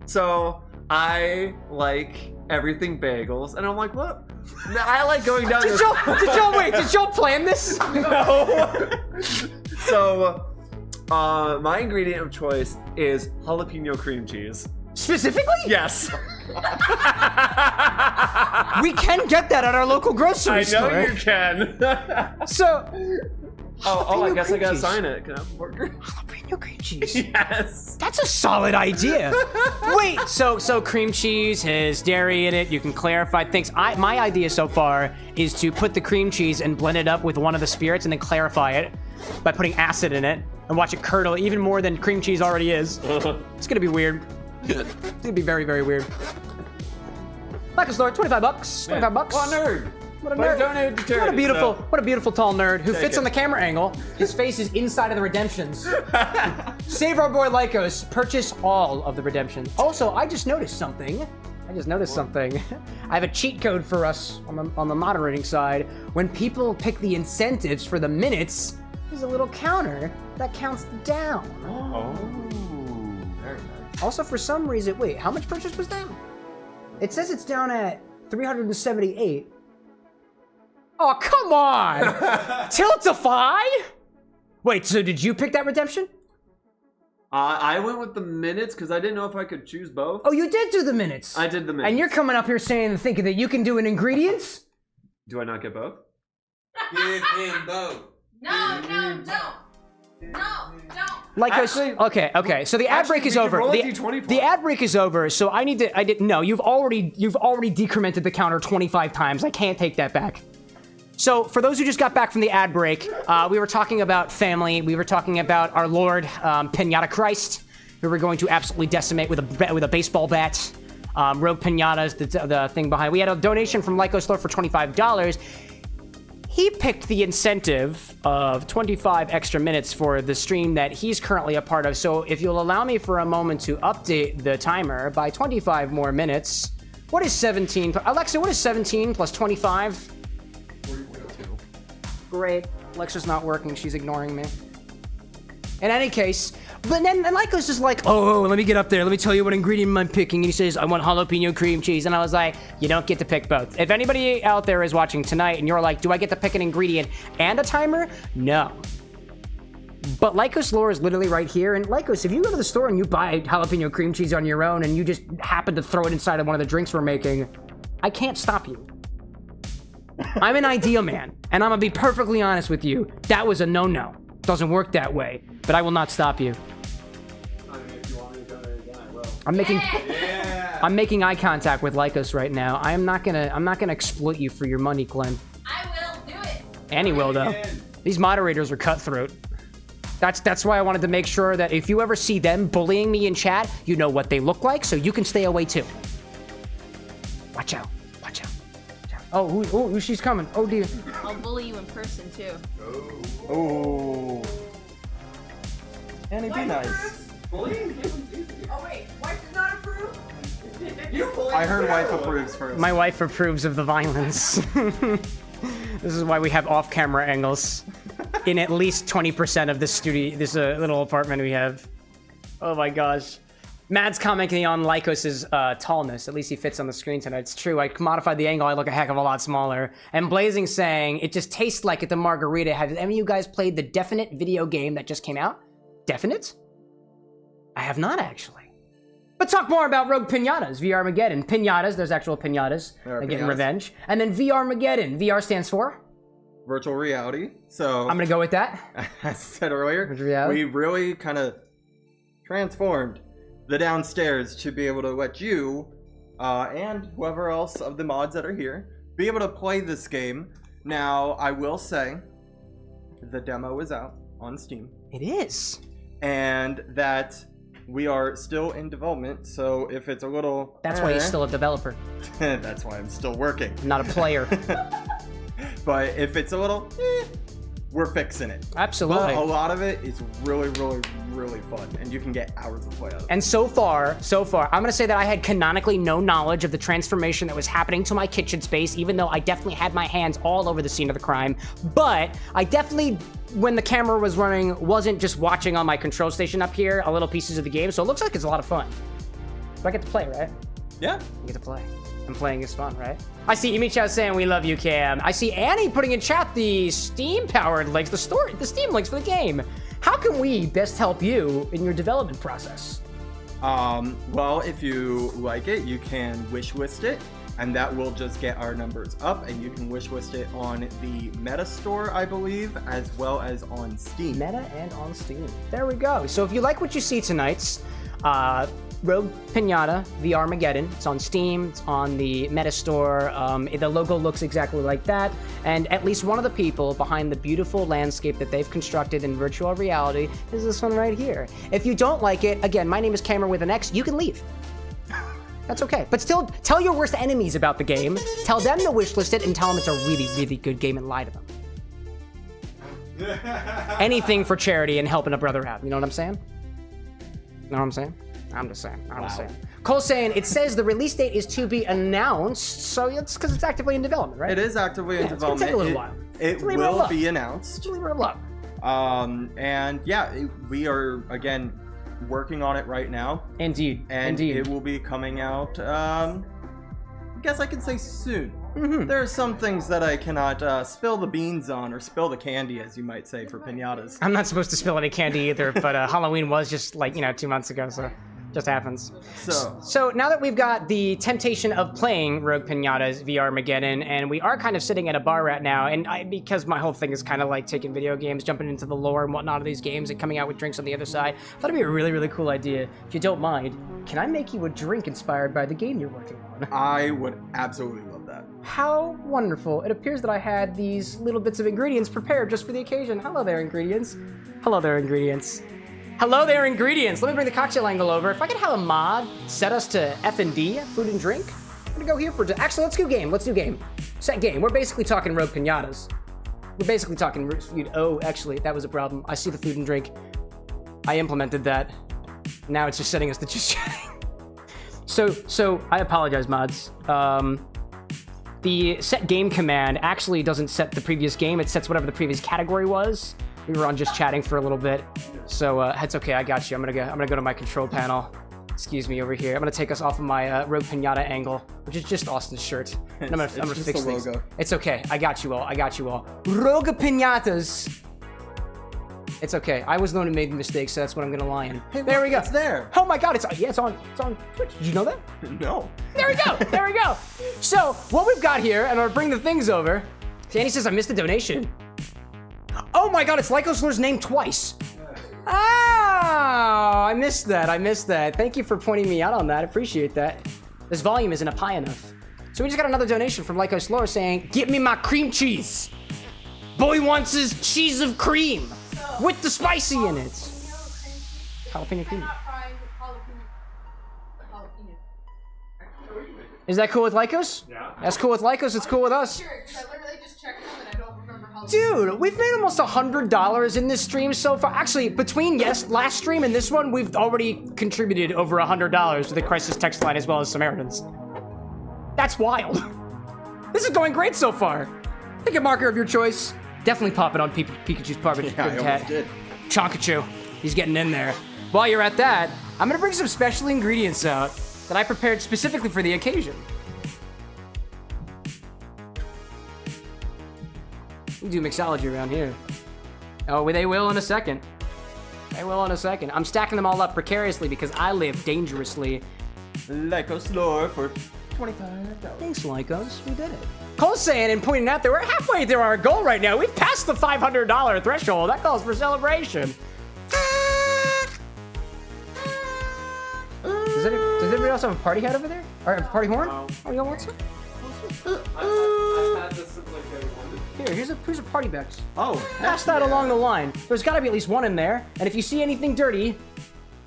So, I like everything bagels, and I'm like, what? I like going down
Did y'all plan this?
No. So, my ingredient of choice is jalapeno cream cheese.
Specifically?
Yes.
We can get that at our local grocery store.
I know you can.
So,
I guess I
cream
gotta
cheese.
sign it. Can I have a burger?
jalapeno cream cheese.
Yes.
That's a solid idea. Wait, so cream cheese has dairy in it. You can clarify things. My idea so far is to put the cream cheese and blend it up with one of the spirits and then clarify it by putting acid in it and watch it curdle even more than cream cheese already is. It's gonna be weird. It's gonna be very, very weird. Lycos Lore, $25. $25.
What a nerd.
What a
But
nerd.
donated to charity,
What a beautiful tall nerd who fits
it.
on the camera angle. His face is inside of the redemptions. Save our boy Lycos. Purchase all of the redemptions. Also, I just noticed something. I have a cheat code for us on the moderating side. When people pick the incentives for the minutes, there's a little counter that counts down.
Oh. Very nice.
Also, for some reason, wait, how much purchase was down? It says it's down at 378. Oh, come on! Tiltify? Wait, so did you pick that redemption?
I went with the minutes because I didn't know if I could choose both.
Oh, you did do the minutes.
I did the minutes.
And you're coming up here saying and thinking that you can do an ingredients?
Do I not get both?
Give him both.
No, don't.
Like
Actually-
okay. So the ad break
Actually,
is
we could
over.
roll a D20 for
The
it.
ad break is over. So no, you've already decremented the counter 25 times. I can't take that back. So for those who just got back from the ad break, we were talking about family. We were talking about our Lord Piñata Christ, who we're going to absolutely decimate with a baseball bat. Rogue Piñatas, the thing behind. We had a donation from Lycos Lore for $25. He picked the incentive of 25 extra minutes for the stream that he's currently a part of. So if you'll allow me for a moment to update the timer by 25 more minutes, What is 17? Alexa, what is 17 plus 25?
42.
Great. Alexa's not working. She's ignoring me. In any case, but then Lyco's just like, oh, let me get up there. Let me tell you what ingredient I'm picking. And he says, I want jalapeno cream cheese. And I was like, you don't get to pick both. If anybody out there is watching tonight and you're like, do I get to pick an ingredient and a timer? No. But Lycos lore is literally right here. And Lycos, if you go to the store and you buy jalapeno cream cheese on your own and you just happen to throw it inside of one of the drinks we're making, I can't stop you. I'm an idea man. And I'm going to be perfectly honest with you. That was a no-no. Doesn't work that way. But I will not stop you.
I mean, if you want me to go there again, I will.
I'm making eye contact with Lycos right now. I'm not gonna exploit you for your money, Glenn.
I will do it.
And he will though. These moderators are cutthroat. That's why I wanted to make sure that if you ever see them bullying me in chat, you know what they look like, so you can stay away too. Watch out. Watch out. Watch out. Oh, she's coming. Oh dear.
I'll bully you in person too.
Oh. Annie, be nice.
Oh wait, wife does not approve? You
I heard wife approves first.
My wife approves of the violence. This is why we have off-camera angles in at least 20% of this studio, this little apartment we have. Oh my gosh. Matt's commenting on Lycos' tallness. At least he fits on the screen tonight. It's true. I modified the angle. I look a heck of a lot smaller. And Blazing saying, it just tastes like it, the margarita. Have any of you guys played the Definite video game that just came out? Definite? I have not, actually. But talk more about Rogue Piñatas, VRMaggedon. Piñatas, there's actual Piñatas.
There are
They're getting
piñatas.
revenge. And then VRMaggedon. VR stands for?
Virtual reality. So
I'm gonna go with that.
as I said earlier,
Virtual reality.
we really kind of transformed the downstairs to be able to let you and whoever else of the mods that are here be able to play this game. Now, I will say the demo is out on Steam
It is.
and that we are still in development, so if it's a little
That's why he's still a developer,
that's why I'm still working.
not a player.
But if it's a little we're fixing it.
Absolutely.
But a lot of it is really, really, really fun, and you can get hours of play out of it.
And so far, I'm gonna say that I had canonically no knowledge of the transformation that was happening to my kitchen space, even though I definitely had my hands all over the scene of the crime. But I definitely, when the camera was running, wasn't just watching on my control station up here, a little pieces of the game, so it looks like it's a lot of fun. So I get to play, right?
Yeah.
I get to play. And playing is fun, right? I see Imichao saying we love you, Cam. I see Annie putting in chat the Steam-powered links, the Steam links for the game. How can we best help you in your development process?
Well, if you like it, you can wish list it, and that will just get our numbers up, and you can wish list it on the Meta Store, I believe, as well as on Steam.
Meta and on Steam. There we go. So if you like what you see tonight, Rogue Piñata, VRMaggedon. It's on Steam, it's on the Meta Store. The logo looks exactly like that. And at least one of the people behind the beautiful landscape that they've constructed in virtual reality is this one right here. If you don't like it, again, my name is CameroxnWithAnX, you can leave. That's okay. But still, tell your worst enemies about the game, tell them to wishlist it, and tell them it's a really, really good game and lie to them. Anything for charity and helping a brother out, you know what I'm saying? You know what I'm saying? I'm just saying. Cole's saying, it says the release date is to be announced, so it's because it's actively in development, right?
It is actively in
It's gonna
development.
take a little while.
It
Leave it
will
alone.
be announced.
Leave it alone.
And yeah, we are, again, working on it right now.
Indeed.
And
Indeed.
it will be coming out, I guess I can say soon.
Mm-hmm.
There are some things that I cannot spill the beans on, or spill the candy, as you might say, for piñatas.
I'm not supposed to spill any candy either, but Halloween was just like, 2 months ago, so just happens. So now that we've got the temptation of playing Rogue Piñatas VRMaggedon, and we are kind of sitting at a bar right now, and because my whole thing is kind of like taking video games, jumping into the lore and whatnot of these games, and coming out with drinks on the other side, I thought it'd be a really, really cool idea. If you don't mind, can I make you a drink inspired by the game you're working on?
I would absolutely love that.
How wonderful. It appears that I had these little bits of ingredients prepared just for the occasion. Hello there, ingredients. Hello there, ingredients. Hello there, ingredients. Let me bring the cocktail angle over. If I could have a mod set us to F&D, food and drink. I'm gonna go here for, actually, let's do game. Let's do game. Set game. We're basically talking Rogue Piñatas. We're basically talking food. Oh, actually, that was a problem. I see the food and drink. I implemented that. Now it's just setting us to just chatting. So I apologize, mods. The set game command actually doesn't set the previous game. It sets whatever the previous category was. We were on just chatting for a little bit. So it's okay. I got you. I'm gonna go to my control panel. Excuse me over here. I'm gonna take us off of my Rogue Piñata angle, which is just Austin's shirt. And I'm gonna fix things. It's okay. I got you all. Rogue Piñatas. It's okay. I was the one who made the mistake, so that's what I'm gonna lie in.
Hey,
there we go.
It's there.
Oh my God! It's on Twitch. Did you know that?
No.
There we go. So what we've got here, and I'll bring the things over. Danny says I missed a donation. Oh my God! It's Lycoslur's name twice. Oh, I missed that. Thank you for pointing me out on that. I appreciate that. This volume isn't up high enough. So we just got another donation from Lycoslur saying, "Get me my cream cheese. Boy wants his cheese of cream." With the spicy in it. Jalapeno cream. Is that cool with Lycos? Yeah. That's cool with Lycos, it's cool with us.
Sure, because I literally just checked them and I don't remember how.
Dude, we've made almost $100 in this stream so far. Actually, between last stream and this one, we've already contributed over $100 to the Crisis text line as well as Samaritans. That's wild. This is going great so far. Pick a marker of your choice. Definitely pop it on Pikachu's Parvati.
Yeah, I almost did.
Chonkachu. He's getting in there. While you're at that, I'm gonna bring some special ingredients out that I prepared specifically for the occasion. We do mixology around here. Oh, they will in a second. I'm stacking them all up precariously because I live dangerously.
Lycoslur for $25.
Thanks, Lycos. We did it. Cole's saying and pointing out that we're halfway through our goal right now. We've passed the $500 threshold. That calls for celebration. Does anybody else have a party hat over there? Or a party horn? Oh, you don't want some?
I've had this since like day one.
Here's a party Bex.
Oh,
Pass that along the line. There's got to be at least one in there. And if you see anything dirty,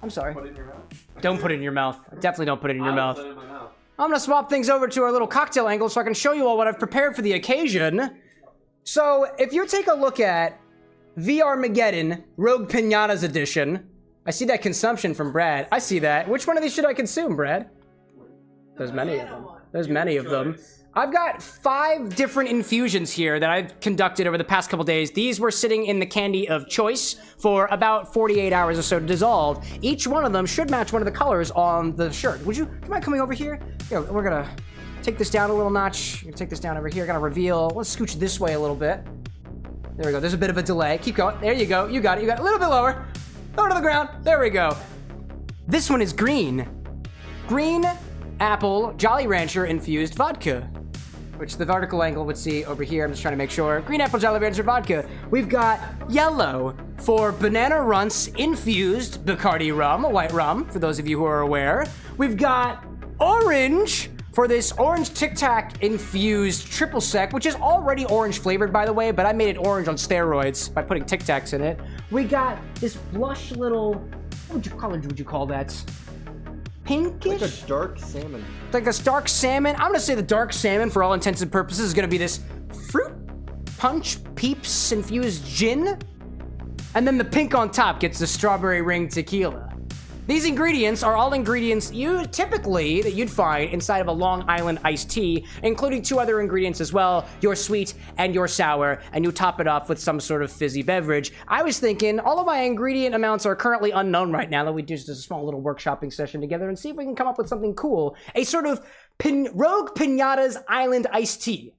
I'm sorry.
Put it in your mouth.
Don't put it in your mouth. Definitely don't put it in your mouth.
Put it in my mouth.
I'm gonna swap things over to our little cocktail angle so I can show you all what I've prepared for the occasion. So, if you take a look at VRMaggedon Rogue Piñatas edition, I see that consumption from Brad. I see that. Which one of these should I consume, Brad? There's many of them. I've got 5 different infusions here that I've conducted over the past couple days. These were sitting in the candy of choice for about 48 hours or so to dissolve. Each one of them should match one of the colors on the shirt. Do you mind coming over here? Here, we're gonna take this down a little notch. Take this down over here. Gonna reveal. Let's scooch this way a little bit. There we go. There's a bit of a delay. Keep going. There you go. You got it. A little bit lower. Lower to the ground. There we go. This one is green. Green apple Jolly Rancher infused vodka, which the vertical angle would see over here. I'm just trying to make sure. Green apple Jolly Rancher vodka. We've got yellow for banana runts infused Bacardi rum, a white rum, for those of you who are aware. We've got orange for this orange Tic Tac infused Triple Sec, which is already orange flavored, by the way, but I made it orange on steroids by putting Tic Tacs in it. We got this blush little, what color would you call that? Pinkish?
Like a dark salmon.
Like a dark salmon. I'm gonna say the dark salmon, for all intents and purposes, is gonna be this fruit punch peeps infused gin. And then the pink on top gets the strawberry ring tequila. These ingredients are all ingredients that you'd find inside of a Long Island iced tea, including 2 other ingredients as well, your sweet and your sour, and you top it off with some sort of fizzy beverage. I was thinking all of my ingredient amounts are currently unknown right now, that we do just a small little workshopping session together and see if we can come up with something cool. A sort of Rogue Piñata's Island iced tea.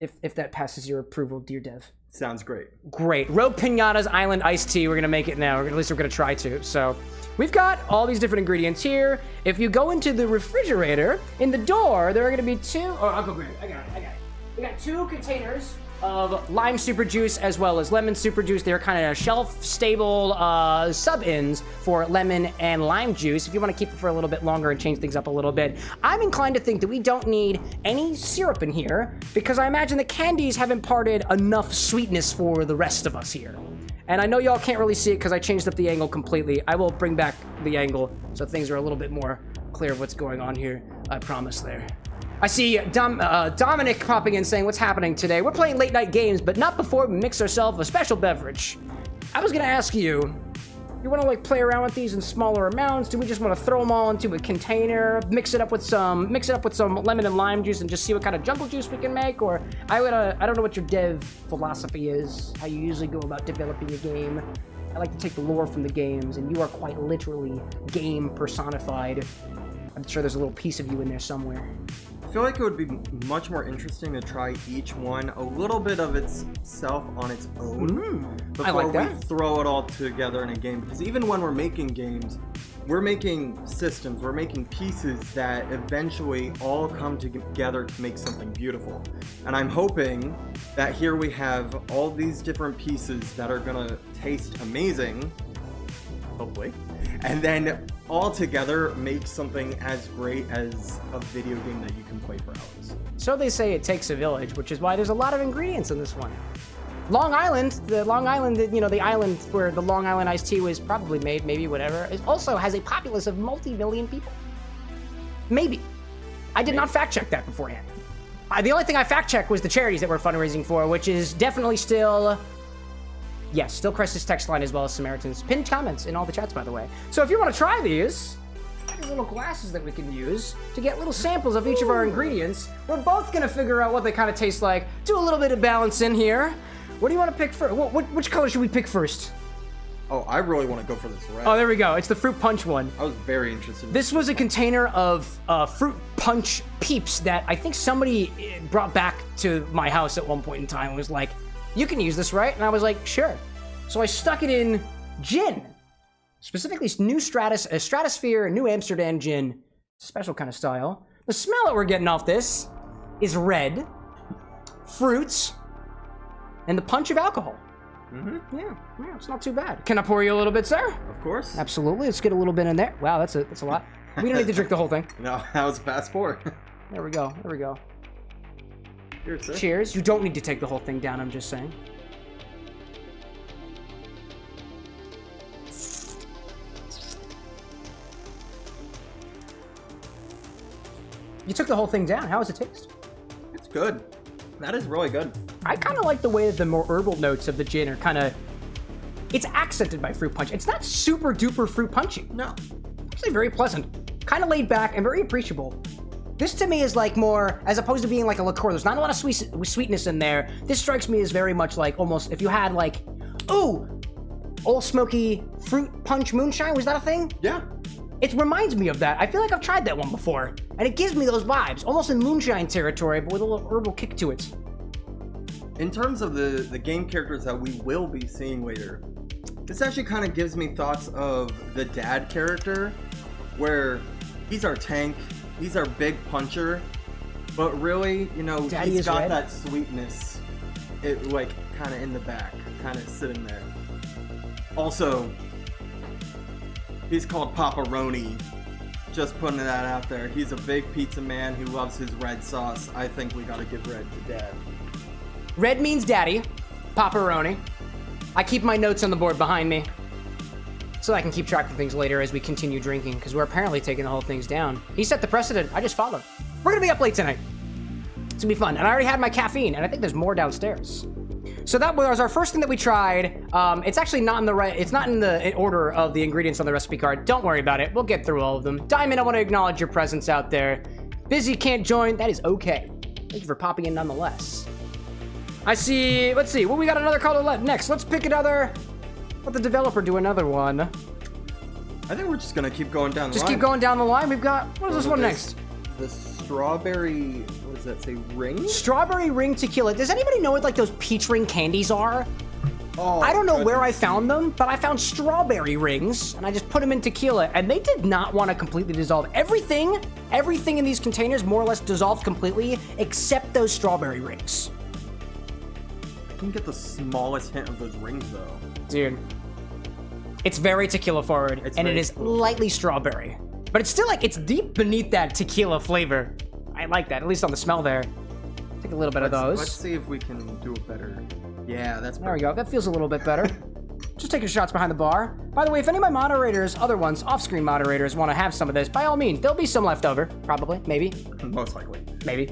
If that passes your approval, dear Dev.
Sounds great.
Great. Rogue Piñata's Island iced tea. We're gonna make it now, or at least we're gonna try to. So we've got all these different ingredients here. If you go into the refrigerator, in the door, there are gonna be 2, I'll go grab it. I got it. We got 2 containers of lime super juice as well as lemon super juice. They're kind of shelf-stable sub-ins for lemon and lime juice if you want to keep it for a little bit longer and change things up a little bit. I'm inclined to think that we don't need any syrup in here because I imagine the candies have imparted enough sweetness for the rest of us here. And I know y'all can't really see it because I changed up the angle completely. I will bring back the angle so things are a little bit more clear of what's going on here. I promise there. I see Dominic popping in saying, what's happening today? We're playing late night games, but not before we mix ourselves a special beverage. I was gonna ask you, You want to like play around with these in smaller amounts? Do we just want to throw them all into a container, mix it up with some lemon and lime juice, and just see what kind of jungle juice we can make? Or I don't know what your dev philosophy is, how you usually go about developing a game. I like to take the lore from the games, and you are quite literally game personified. I'm sure there's a little piece of you in there somewhere.
I feel like it would be much more interesting to try each one a little bit of itself on its own before we throw it all together in a game. Because even when we're making games, we're making systems, we're making pieces that eventually all come together to make something beautiful. And I'm hoping that here we have all these different pieces that are gonna taste amazing, hopefully, and then all together make something as great as a video game that you can play for hours.
So they say it takes a village, which is why there's a lot of ingredients in this one. Long Island, the island where the Long Island iced tea was probably made, maybe whatever, also has a populace of multi-million people. Maybe. I did not fact check that beforehand. The only thing I fact checked was the charities that we're fundraising for, which is definitely still... Yes, still Crisis text line as well as Samaritans. Pinned comments in all the chats, by the way. So if you want to try these little glasses that we can use to get little samples of each of our ingredients, we're both going to figure out what they kind of taste like. Do a little bit of balance in here. What do you want to pick first? Which color should we pick first?
Oh, I really want to go for this red.
Oh, there we go. It's the fruit punch one.
I was very interested in
this. Was a container of fruit punch peeps that I think somebody brought back to my house at one point in time and was like, you can use this, right? And I was like, sure. So I stuck it in gin, specifically New Stratosphere, New Amsterdam gin, special kind of style. The smell that we're getting off this is red, fruits, and the punch of alcohol. Yeah, it's not too bad. Can I pour you a little bit, sir?
Of course.
Absolutely. Let's get a little bit in there. Wow, that's a lot. We don't need to drink the whole thing.
No, that was a fast pour.
There we go.
Cheers, sir.
Cheers. You don't need to take the whole thing down, I'm just saying. You took the whole thing down. How does it taste?
It's good. That is really good.
I kind of like the way that the more herbal notes of the gin are kind of... It's accented by fruit punch. It's not super duper fruit punchy. No. Actually very pleasant. Kind of laid back and very appreciable. This to me is like more, as opposed to being like a liqueur, there's not a lot of sweetness in there. This strikes me as very much like almost, if you had like, ooh, Old Smoky fruit punch moonshine, was that a thing?
Yeah.
It reminds me of that. I feel like I've tried that one before, and it gives me those vibes, almost in moonshine territory, but with a little herbal kick to it.
In terms of the game characters that we will be seeing later, this actually kind of gives me thoughts of the dad character, where he's our tank, he's our big puncher, but really, you know, he's got that sweetness, like kind of in the back, kind of sitting there. Also, he's called Pepperoni. Just putting that out there. He's a big pizza man who loves his red sauce. I think we gotta give red to dad.
Red means daddy. Pepperoni. I keep my notes on the board behind me so I can keep track of things later as we continue drinking, because we're apparently taking the whole things down. He set the precedent. I just followed. We're gonna be up late tonight. It's gonna be fun. And I already had my caffeine, and I think there's more downstairs. So that was our first thing that we tried. It's actually not in the order of the ingredients on the recipe card. Don't worry about it. We'll get through all of them. Diamond, I want to acknowledge your presence out there. Busy can't join. That is okay. Thank you for popping in nonetheless. I see. Let's see. Well, we got another color left. Next, let's pick another. Let the developer do another one.
I think we're just gonna keep going down the line.
Just keep going down the line. We've got, what is this one next?
The strawberry, what does that say, ring?
Strawberry ring tequila. Does anybody know what like those peach ring candies are?
Oh,
I don't know where I found them, but I found strawberry rings, and I just put them in tequila, and they did not want to completely dissolve. Everything in these containers more or less dissolved completely, except those strawberry rings.
I can get the smallest hint of those rings, though.
Dude. It's very tequila forward, and it is lightly strawberry. But it's still like, it's deep beneath that tequila flavor. I like that, at least on the smell there. Take a little bit of those.
Let's see if we can do it better. Yeah, that's
There we go, that feels a little bit better. Just taking shots behind the bar. By the way, if any of my moderators, other ones, off-screen moderators, want to have some of this, by all means, there'll be some left over. Probably, maybe.
Most likely.
Maybe.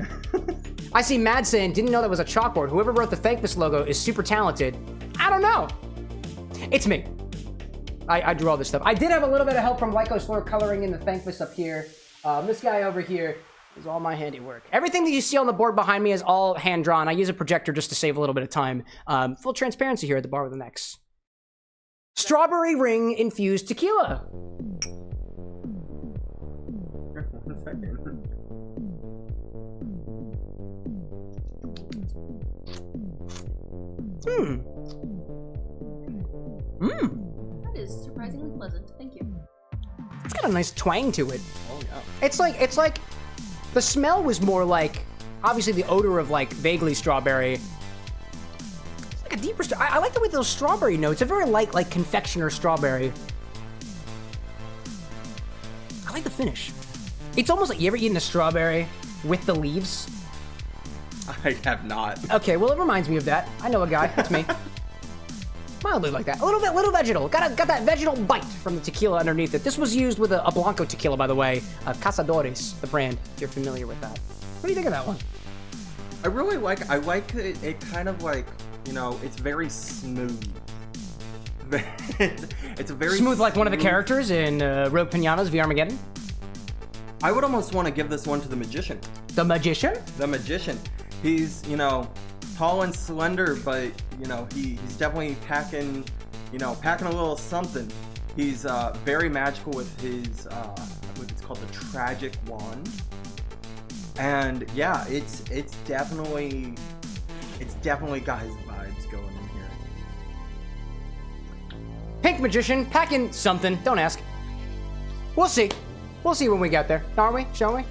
I see Mad saying, didn't know that was a chalkboard. Whoever wrote the Thankmas logo is super talented. I don't know. It's me. I drew all this stuff. I did have a little bit of help from Lycos for coloring in the Thankmas up here. This guy over here is all my handiwork. Everything that you see on the board behind me is all hand-drawn. I use a projector just to save a little bit of time. Full transparency here at the bar with an X. Strawberry ring infused tequila.
1 second.
That is surprisingly pleasant. Thank you.
It's got a nice twang to it.
Oh yeah.
It's like the smell was more like, obviously the odor of like vaguely strawberry. It's like a deeper, I like the way those strawberry notes, a very light like confectioner strawberry. I like the finish. It's almost like, you ever eaten a strawberry with the leaves?
I have not.
Okay, well it reminds me of that. I know a guy, that's me. Mildly like that. A little vegetal. Got that vegetal bite from the tequila underneath it. This was used with a Blanco tequila, by the way. Cazadores, the brand, if you're familiar with that. What do you think of that one?
I like it, it kind of like, you know, it's very smooth. It's a very
Smooth like one of the characters in Rogue Piñatas, VRMaggedon.
I would almost want to give this one to the Magician.
The Magician?
The Magician. He's, you know, tall and slender, but, you know, he's definitely packing a little something. He's very magical with his, I believe it's called the Tragic Wand. And yeah, it's definitely got his vibes going in here.
Pink Magician, packing something. Don't ask. We'll see. We'll see when we get there, aren't we? Shall we?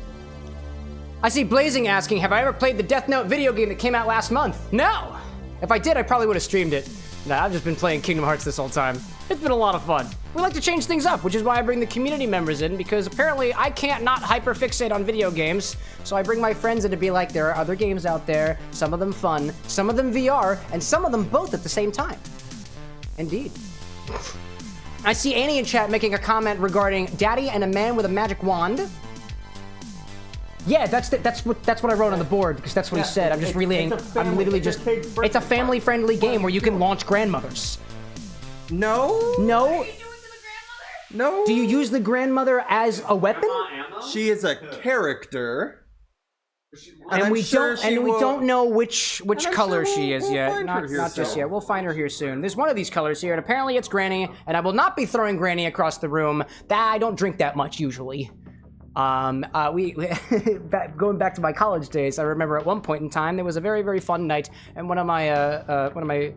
I see Blazing asking, have I ever played the Death Note video game that came out last month? No! If I did, I probably would have streamed it. Nah, I've just been playing Kingdom Hearts this whole time. It's been a lot of fun. We like to change things up, which is why I bring the community members in, because apparently I can't not hyperfixate on video games, so I bring my friends in to be like, there are other games out there, some of them fun, some of them VR, and some of them both at the same time. Indeed. I see Annie in chat making a comment regarding Daddy and a Man with a Magic Wand. Yeah, that's what I wrote on the board, because that's what he said. I'm just relaying. I'm literally just. It's a family-friendly game where you can launch grandmothers.
No.
No.
No.
Do you use the grandmother as a weapon?
She is a character.
And we don't know which color
sure
she is
we'll
yet.
find her here
Not just
soon.
yet. We'll find her here soon. There's one of these colors here, and apparently it's Granny. And I will not be throwing Granny across the room. I don't drink that much usually. Going back to my college days, I remember at one point in time there was a very, very fun night, and one of my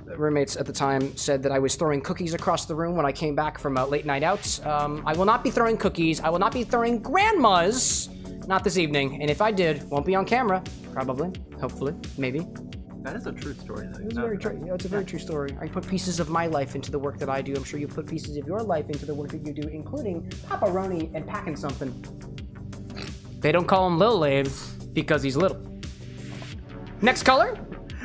roommates at the time said that I was throwing cookies across the room when I came back from a late night out. I will not be throwing cookies. I will not be throwing grandmas. Not this evening, and if I did, won't be on camera. Probably, hopefully, maybe.
That is a true story, though.
It's very true. It's a very true story. I put pieces of my life into the work that I do. I'm sure you put pieces of your life into the work that you do, including pepperoni and packing something. They don't call him Lil Abe because he's little. Next color?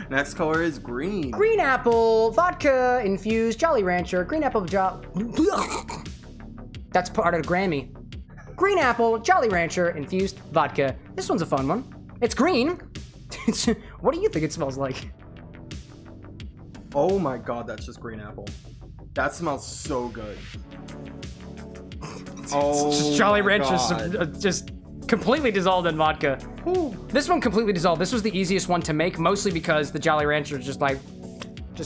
Next color is green.
Green apple, vodka infused, Jolly Rancher, green apple, That's part of the Grammy. Green apple, Jolly Rancher, infused vodka. This one's a fun one. It's green. What do you think it smells like?
Oh my god, that's just green apple. That smells so good. Oh,
Jolly Rancher just completely dissolved in vodka. Ooh. This one completely dissolved. This was the easiest one to make, mostly because the Jolly Rancher just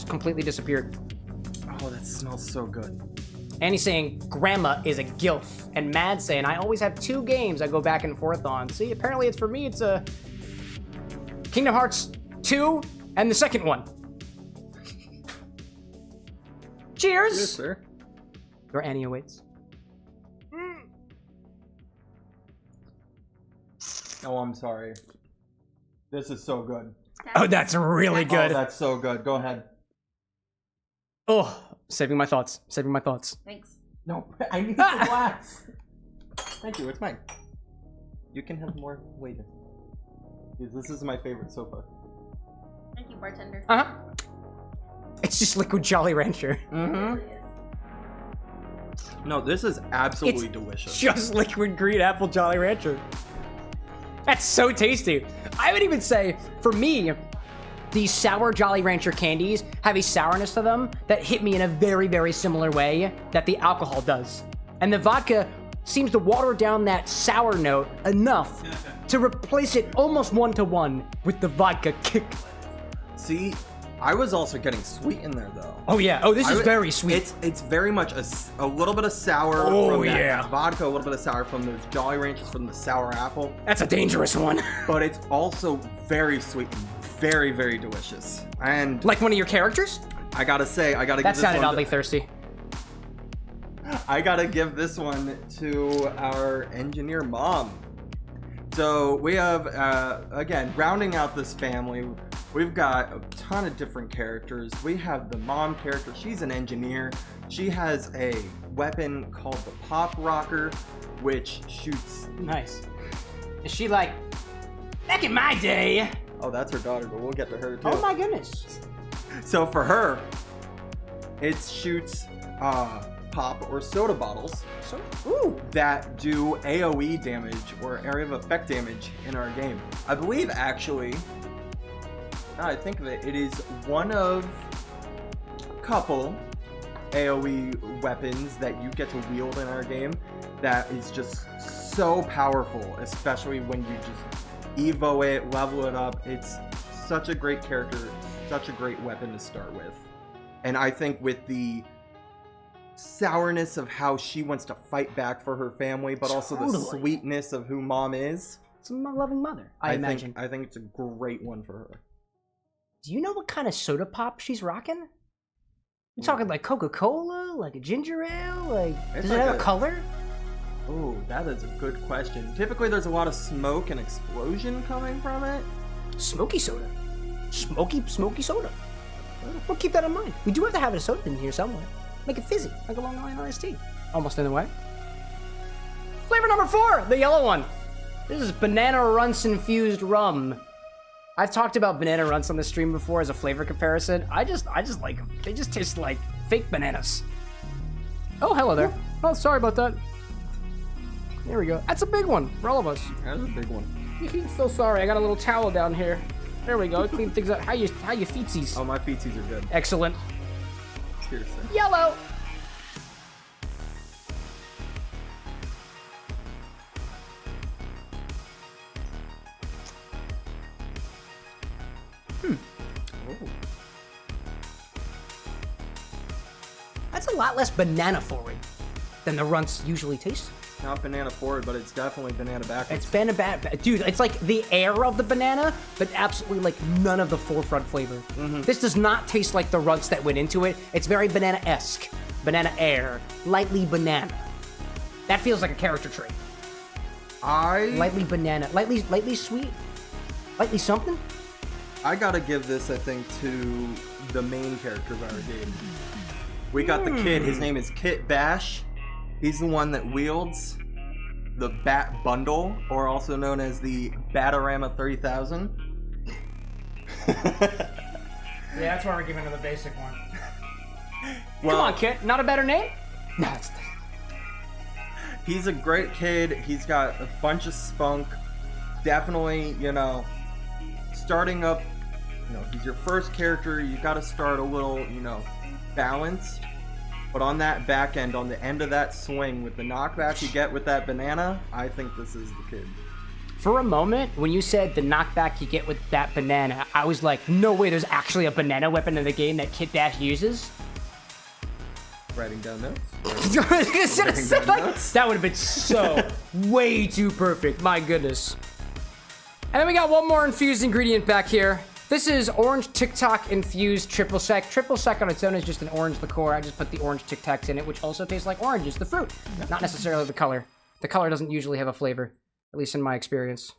completely disappeared.
Oh, that smells so good.
Annie's saying Grandma is a gilf, and Mad saying I always have 2 games I go back and forth on. See, apparently it's for me. It's a Kingdom Hearts 2 and the second one. Cheers.
Yes, sir.
Your Annie awaits.
Oh, I'm sorry. This is so good.
Oh, that's really good.
Oh, that's so good. Go ahead.
Oh, saving my thoughts. Saving my thoughts.
Thanks.
No, I need the glass. Thank you. It's mine. You can have more later. This is my favorite so far.
Thank you, bartender.
Uh-huh. It's just liquid Jolly Rancher.
Mm-hmm. No, this is absolutely delicious.
Just liquid green apple Jolly Rancher. That's so tasty. I would even say, for me, these sour Jolly Rancher candies have a sourness to them that hit me in a very, very similar way that the alcohol does. And the vodka seems to water down that sour note enough to replace it almost 1-to-1 with the vodka kick.
See, I was also getting sweet in there though.
Oh yeah. Oh, this is very sweet.
It's very much a little bit of sour from that vodka, a little bit of sour from those Jolly Ranchers, from the sour apple.
That's a dangerous one.
But it's also very sweet, and very, very delicious. And
Like one of your characters?
I gotta say, I gotta
That
give this
sounded
one
oddly thirsty.
I gotta give this one to our engineer mom. So we have, again, rounding out this family, we've got a ton of different characters. We have the mom character. She's an engineer. She has a weapon called the Pop Rocker, which shoots...
Nice. Is she like, back in my day?
Oh, that's her daughter, but we'll get to her too.
Oh my goodness.
So for her, it shoots pop or soda bottles that do AoE damage or area of effect damage in our game. I believe actually, now I think of it, it is one of a couple AoE weapons that you get to wield in our game that is just so powerful, especially when you just evo it, level it up. It's such a great character, such a great weapon to start with. And I think with the sourness of how she wants to fight back for her family, but also the sweetness of who mom is.
It's a loving mother, I imagine.
I think it's a great one for her.
Do you know what kind of soda pop she's rocking? You talking like Coca-Cola, like a ginger ale, like does it have a color?
Oh, that is a good question. Typically, there's a lot of smoke and explosion coming from it.
Smoky soda. Smoky soda. We'll keep that in mind. We do have to have a soda in here somewhere. Make it fizzy, like a Long Island iced tea. Almost in the way. Flavor number 4, the yellow one. This is banana runts infused rum. I've talked about banana runts on the stream before as a flavor comparison. I just like them. They just taste like fake bananas. Oh, hello there. Oh, sorry about that. There we go. That's a big one for all of us.
That's a big one.
So sorry, I got a little towel down here. There we go. Clean things up. How you feetsies?
Oh, my feetsies are good.
Excellent.
Cheers, sir.
Yellow. That's a lot less banana forward than the runts usually taste.
Not banana forward, but it's definitely banana backwards.
It's banana dude, it's like the air of the banana, but absolutely like none of the forefront flavor. This does not taste like the runts that went into it. It's very banana-esque. Banana air. Lightly banana. That feels like a character trait. Lightly banana. Lightly sweet? Lightly something?
I gotta give this, I think, to the main character of our game. We got the kid. His name is Kit Bash. He's the one that wields the Bat Bundle, or also known as the Batarama 3000.
Yeah, that's why we're giving him the basic one.
Well,
come on, Kit. Not a better name? No, it's...
He's a great kid. He's got a bunch of spunk. Definitely, you know, starting up, you know, he's your first character. You gotta start a little, you know, balanced. But on that back end, on the end of that swing, with the knockback you get with that banana, I think this is the kid.
For a moment, when you said the knockback you get with that banana, I was like, no way, there's actually a banana weapon in the game that Kit Dash uses.
Writing down notes.
That would have been so way too perfect. My goodness. And then we got one more infused ingredient back here. This is orange Tic Tac infused Triple Sec. Triple Sec on its own is just an orange liqueur. I just put the orange Tic Tacs in it, which also tastes like oranges, the fruit, not necessarily the color. The color doesn't usually have a flavor, at least in my experience.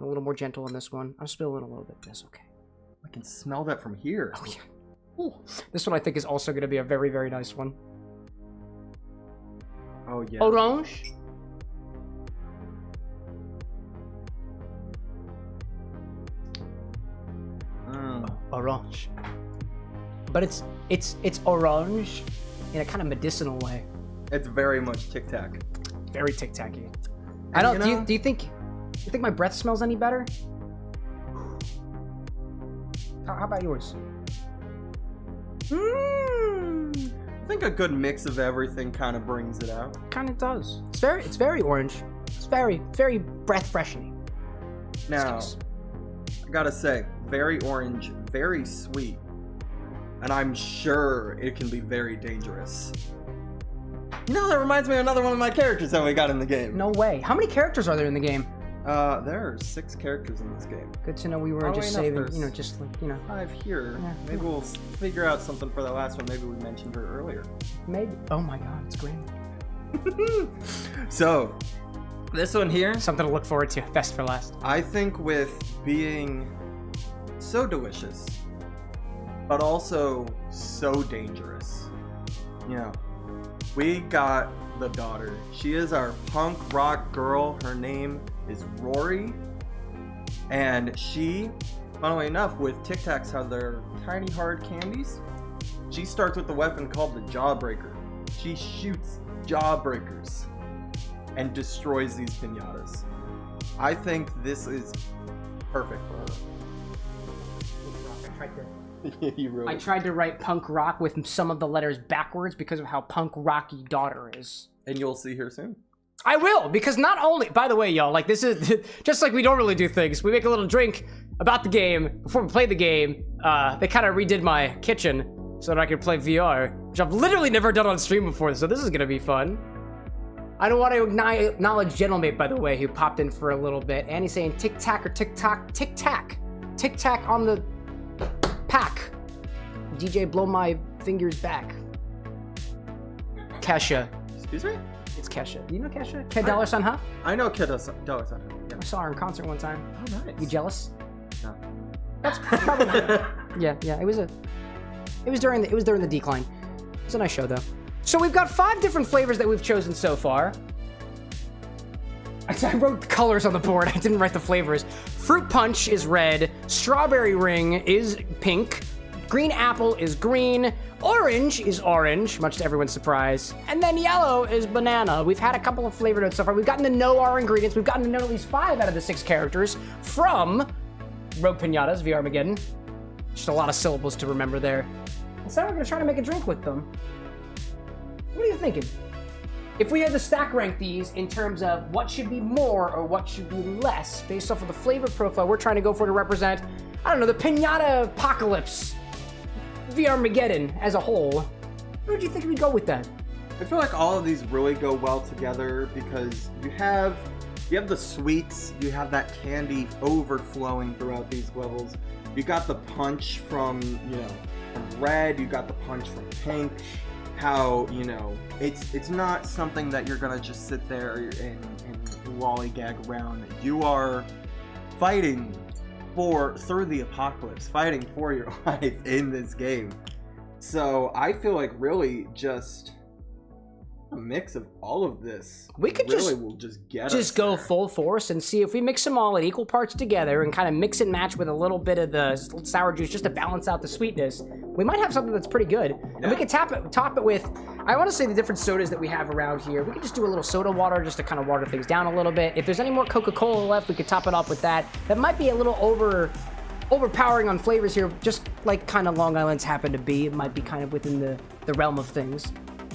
A little more gentle on this one. I'm spilling a little bit. That's okay.
I can smell that from here.
Oh yeah. Ooh. This one I think is also going to be a very, very nice one.
Oh yeah.
Orange. Orange. But it's orange in a kind of medicinal way.
It's very much Tic Tac.
Very Tic Tac-y. I don't. Do you think my breath smells any better? about yours?
I think a good mix of everything kind of brings it out.
Kind of does. It's very orange. It's very breath freshening.
Now, I gotta say, very orange, very sweet, and I'm sure it can be very dangerous. No, that reminds me of another one of my characters that we got in the game.
No way. How many characters are there in the game?
There are 6 characters in this game.
Good to know we were just saving, you know, just like, you know.
5 here.
Yeah.
Maybe we'll figure out something for the last one. Maybe we mentioned her earlier.
Maybe. Oh my god, it's green.
So, this one here.
Something to look forward to. Best for last.
I think with being so delicious, but also so dangerous. You know, we got the daughter. She is our punk rock girl. Her name is Rory. And she, funnily enough, with Tic Tacs, how they're tiny hard candies, she starts with a weapon called the Jawbreaker. She shoots jawbreakers and destroys these piñatas. I think this is perfect for her.
I tried to write punk rock with some of the letters backwards because of how punk rocky daughter is.
And you'll see her soon.
I will, because not only, by the way, y'all, like this is just like we normally do things. We make a little drink about the game before we play the game. They kind of redid my kitchen so that I could play VR, which I've literally never done on stream before, so this is gonna be fun. I don't want to acknowledge Gentlemate, by the way, who popped in for a little bit. And he's saying tic tac or tic tac, tic tac. Tic tac on the pack. DJ, blow my fingers back. Kesha.
Excuse me?
It's Kesha. Do you know Kesha? Kid Dollar Sign, huh?
I know Kid Dollar Sign. Yeah.
I saw her in concert one time.
Oh, nice.
You jealous?
No.
That's probably yeah. It was during the decline. It was a nice show though. So we've got 5 different flavors that we've chosen so far. I wrote colors on the board. I didn't write the flavors. Fruit punch is red. Strawberry ring is pink. Green apple is green. Orange is orange, much to everyone's surprise. And then yellow is banana. We've had a couple of flavor notes so far. We've gotten to know our ingredients. We've gotten to know at least 5 out of the 6 characters from Rogue Piñatas, VRMaggedon. Just a lot of syllables to remember there. And so we're gonna try to make a drink with them. What are you thinking? If we had to stack rank these in terms of what should be more or what should be less, based off of the flavor profile we're trying to go for to represent, I don't know, the Piñata apocalypse, VRMaggedon as a whole, where would you think we'd go with that?
I feel like all of these really go well together because you have the sweets, you have that candy overflowing throughout these levels. You got the punch from, you know, from red, you got the punch from pink. How, you know, it's not something that you're gonna just sit there and lollygag around. You are fighting through the apocalypse, fighting for your life in this game. So I feel like really just a mix of all of this.
We could
really will just get us
go
there.
full force and see if we mix them all at equal parts together and kind of mix and match with a little bit of the sour juice just to balance out the sweetness. We might have something that's pretty good. Yeah. And we could top it with, I want to say the different sodas that we have around here. We could just do a little soda water just to kind of water things down a little bit. If there's any more Coca-Cola left, we could top it off with that. That might be a little overpowering on flavors here, just like kind of Long Island's happen to be. It might be kind of within the realm of things.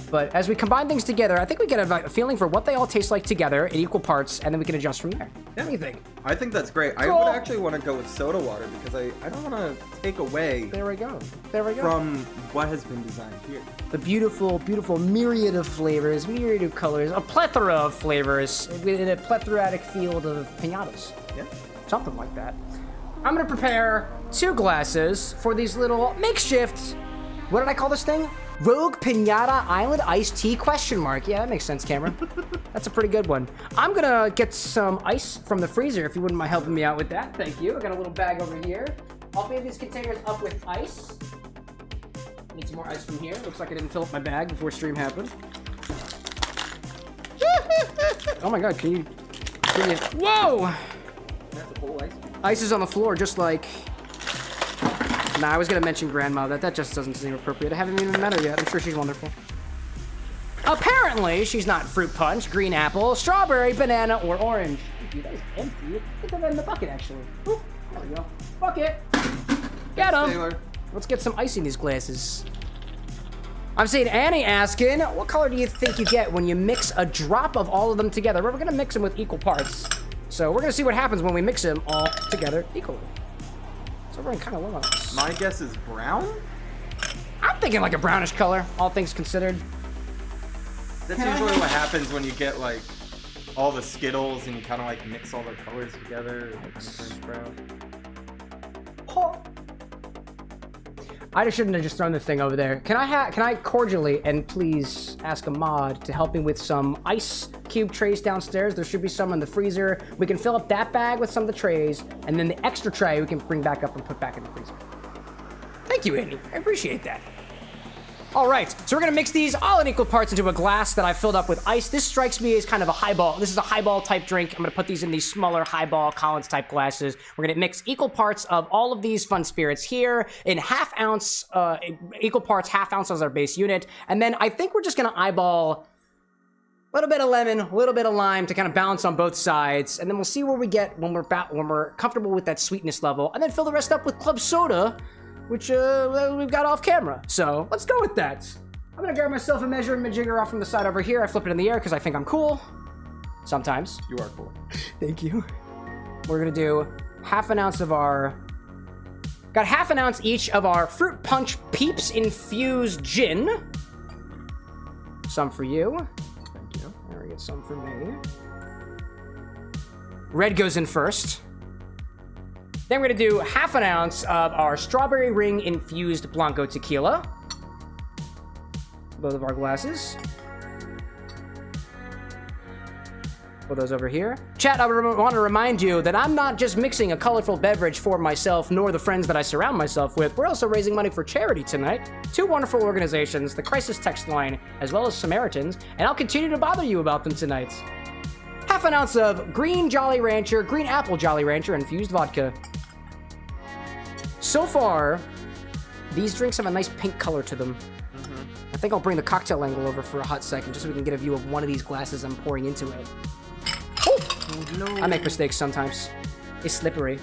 But as we combine things together, I think we get a feeling for what they all taste like together in equal parts, and then we can adjust from there. What do you think?
I think that's great.
Cool.
I would actually want to go with soda water because I don't want to take away
There we go.
from what has been designed here.
The beautiful, beautiful myriad of flavors, myriad of colors, a plethora of flavors within a plethoric field of piñatas.
Yeah.
Something like that. I'm gonna prepare 2 glasses for these little makeshift, what did I call this thing? Rogue Piñata Island Iced Tea ? Yeah, that makes sense, Cameron. That's a pretty good one. I'm gonna get some ice from the freezer if you wouldn't mind helping me out with that. Thank you. I got a little bag over here. I'll fill these containers up with ice. Need some more ice from here. Looks like I didn't fill up my bag before stream happened. Oh my god, can you... Whoa!
That's a whole ice.
Ice is on the floor, just like... Nah, I was gonna mention Grandma. That just doesn't seem appropriate. I haven't even met her yet. I'm sure she's wonderful. Apparently, she's not fruit punch, green apple, strawberry, banana, or orange. Dude, that is empty. Get that in the bucket, actually. Oop, there we go. Bucket. Get him.
Taylor.
Let's get some ice in these glasses. I'm seeing Annie asking, what color do you think you get when you mix a drop of all of them together? We're gonna mix them with equal parts. So we're gonna see what happens when we mix them all together equally. So we're kind of low on this.
My guess is brown?
I'm thinking like a brownish color, all things considered.
That's usually what happens when you get like all the Skittles and you kind of like mix all the colors together. It kind of turns brown.
I shouldn't have just thrown the thing over there. Can I cordially and please ask a mod to help me with some ice cube trays downstairs? There should be some in the freezer. We can fill up that bag with some of the trays, and then the extra tray we can bring back up and put back in the freezer. Thank you, Andy. I appreciate that. All right, so we're gonna mix these all in equal parts into a glass that I filled up with ice. This strikes me as kind of a highball. This is a highball type drink. I'm gonna put these in these smaller highball Collins type glasses. We're gonna mix equal parts of all of these fun spirits here in equal parts, half ounce as our base unit. And then I think we're just gonna eyeball a little bit of lemon, a little bit of lime to kind of balance on both sides. And then we'll see where we get when we're comfortable with that sweetness level. And then fill the rest up with club soda, which we've got off camera. So let's go with that. I'm gonna grab myself a measuring majigger off from the side over here. I flip it in the air because I think I'm cool. Sometimes.
You are cool.
Thank you. We're gonna do half an ounce each of our Fruit Punch Peeps infused gin. Some for you.
Thank you.
There we get some for me. Red goes in first. Then we're gonna do half an ounce of our Strawberry Ring infused Blanco tequila. Both of our glasses. Put those over here. Chat, I want to remind you that I'm not just mixing a colorful beverage for myself nor the friends that I surround myself with. We're also raising money for charity tonight. Two wonderful organizations, the Crisis Text Line, as well as Samaritans, and I'll continue to bother you about them tonight. Half an ounce of Green Apple Jolly Rancher infused vodka. So far, these drinks have a nice pink color to them. I think I'll bring the cocktail angle over for a hot second just so we can get a view of one of these glasses I'm pouring into it. Oh, no. I make mistakes sometimes. It's slippery.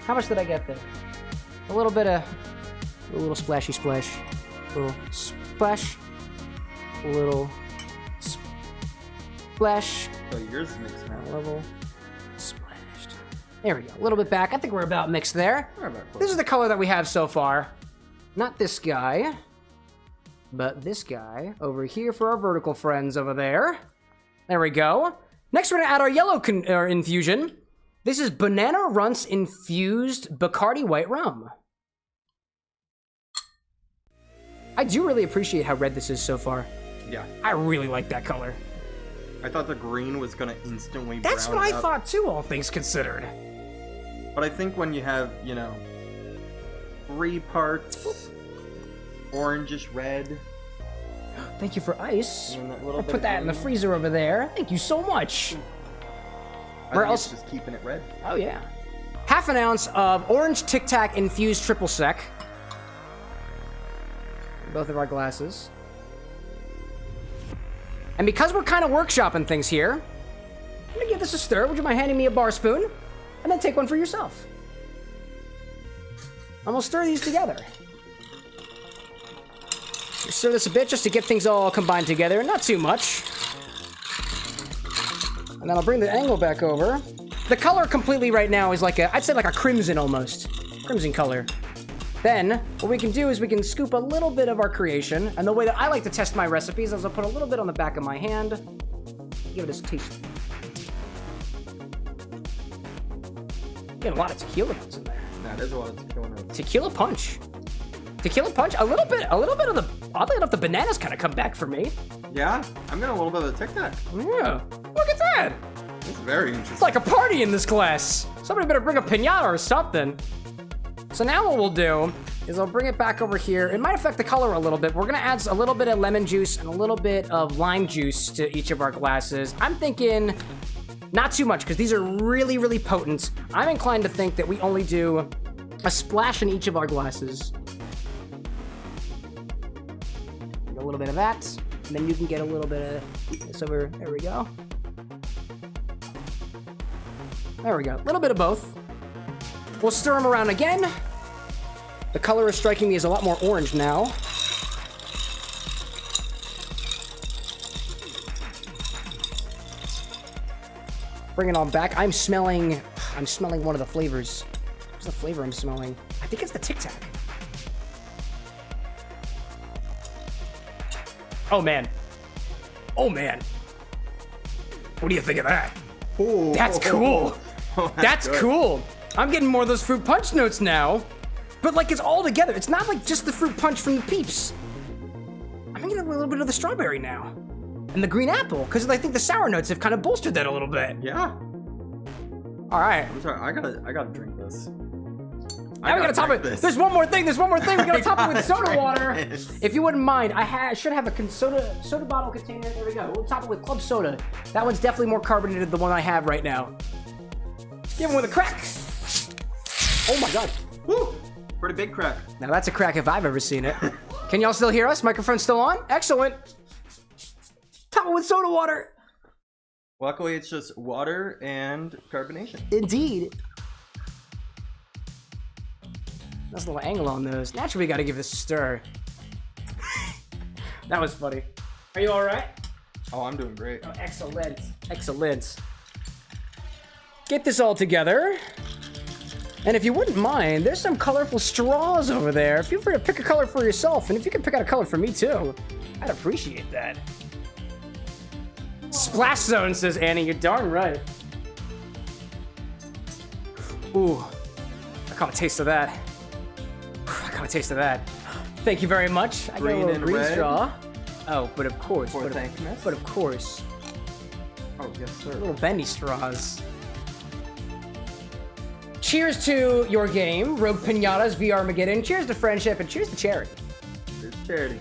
How much did I get there? A little splashy splash. A little splash. A little splash.
So yours is mixed now.
Level splashed. There we go. A little bit back. I think we're about mixed there.
We're about close.
This is the color that we have so far. Not this guy, but this guy over here for our vertical friends over there. There we go. Next, we're gonna add our yellow infusion. This is Banana Runts infused Bacardi white rum. I do really appreciate how red this is so far.
Yeah.
I really like that color.
I thought the green was gonna instantly
That's
brown
what I
up.
thought too, all things considered.
But I think when you have, 3 parts orangish red.
Thank you for ice.
And that
I'll
little bit
put
of
that in the
green.
freezer over there. Thank you so much.
Where
Where
else?
else?
Just keeping it red.
Oh yeah. Half an ounce of orange Tic Tac infused triple sec. Both of our glasses. And because we're kind of workshopping things here, I'm gonna give this a stir. Would you mind handing me a bar spoon? And then take one for yourself. And we'll stir these together. Stir this a bit just to get things all combined together, not too much. And then I'll bring the angle back over. The color completely right now is I'd say like a crimson almost. Crimson color. Then, what we can do is we can scoop a little bit of our creation, and the way that I like to test my recipes is I'll put a little bit on the back of my hand. Give it a taste. Getting a lot of tequila notes in there.
That is a lot of tequila notes.
Tequila punch. Tequila punch. A little bit of the. Oddly enough, the bananas kind of come back for me.
Yeah, I'm getting a little bit of the Tic Tac.
Yeah. Look at that.
It's very interesting.
It's like a party in this glass. Somebody better bring a piñata or something. So now what we'll do is I'll bring it back over here. It might affect the color a little bit. We're gonna add a little bit of lemon juice and a little bit of lime juice to each of our glasses. I'm thinking not too much because these are really, really potent. I'm inclined to think that we only do a splash in each of our glasses. A little bit of that, and then you can get a little bit of this over. There we go. There we go. A little bit of both. We'll stir them around again. The color is striking me as a lot more orange now. Bring it on back. I'm smelling one of the flavors. What's the flavor I'm smelling? I think it's the Tic Tac. Oh man. Oh man. What do you think of that?
Ooh.
That's cool.
Oh,
That's
good.
cool. I'm getting more of those fruit punch notes now. But like it's all together. It's not like just the fruit punch from the Peeps. I'm getting a little bit of the strawberry now. And the green apple, because I think the sour notes have kind of bolstered that a little bit.
Yeah.
All right.
I'm sorry. I gotta drink this.
Now we gotta top it. There's one more thing. We gotta top it with soda water.
this.
If you wouldn't mind, I should have a soda bottle container. There we go. We'll top it with club soda. That one's definitely more carbonated than the one I have right now. Give him with a crack. Oh my god.
Woo! Pretty big crack.
Now that's a crack if I've ever seen it. Can y'all still hear us? Microphone's still on? Excellent. Top it with soda water.
Luckily, it's just water and carbonation.
Indeed. Nice little angle on those. Naturally, we gotta give this a stir. That was funny. Are you all right?
Oh, I'm doing great.
Oh, excellent. Excellent. Get this all together. And if you wouldn't mind, there's some colorful straws over there. Feel free to pick a color for yourself. And if you can pick out a color for me too, I'd appreciate that. Splash Zone, says Annie. You're darn right. Ooh. I caught a taste of that. Thank you very much. I got a
Green
little
and
green
red.
straw. Oh, but of course.
For Thankmas.
But of course.
Oh, yes, sir.
Little bendy straws. Cheers to your game, Rogue Piñatas, VRMaggedon. Cheers to friendship, and cheers to charity.
It's charity.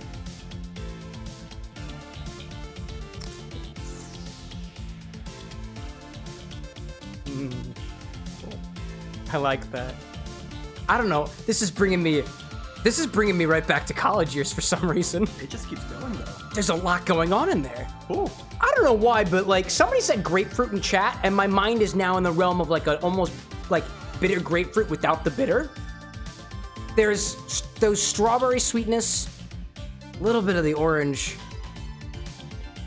I like that. I don't know. This is bringing me right back to college years for some reason.
It just keeps going, though.
There's a lot going on in there.
Ooh.
I don't know why, but like somebody said grapefruit in chat, and my mind is now in the realm of like a almost like bitter grapefruit without the bitter. There's those strawberry sweetness, a little bit of the orange,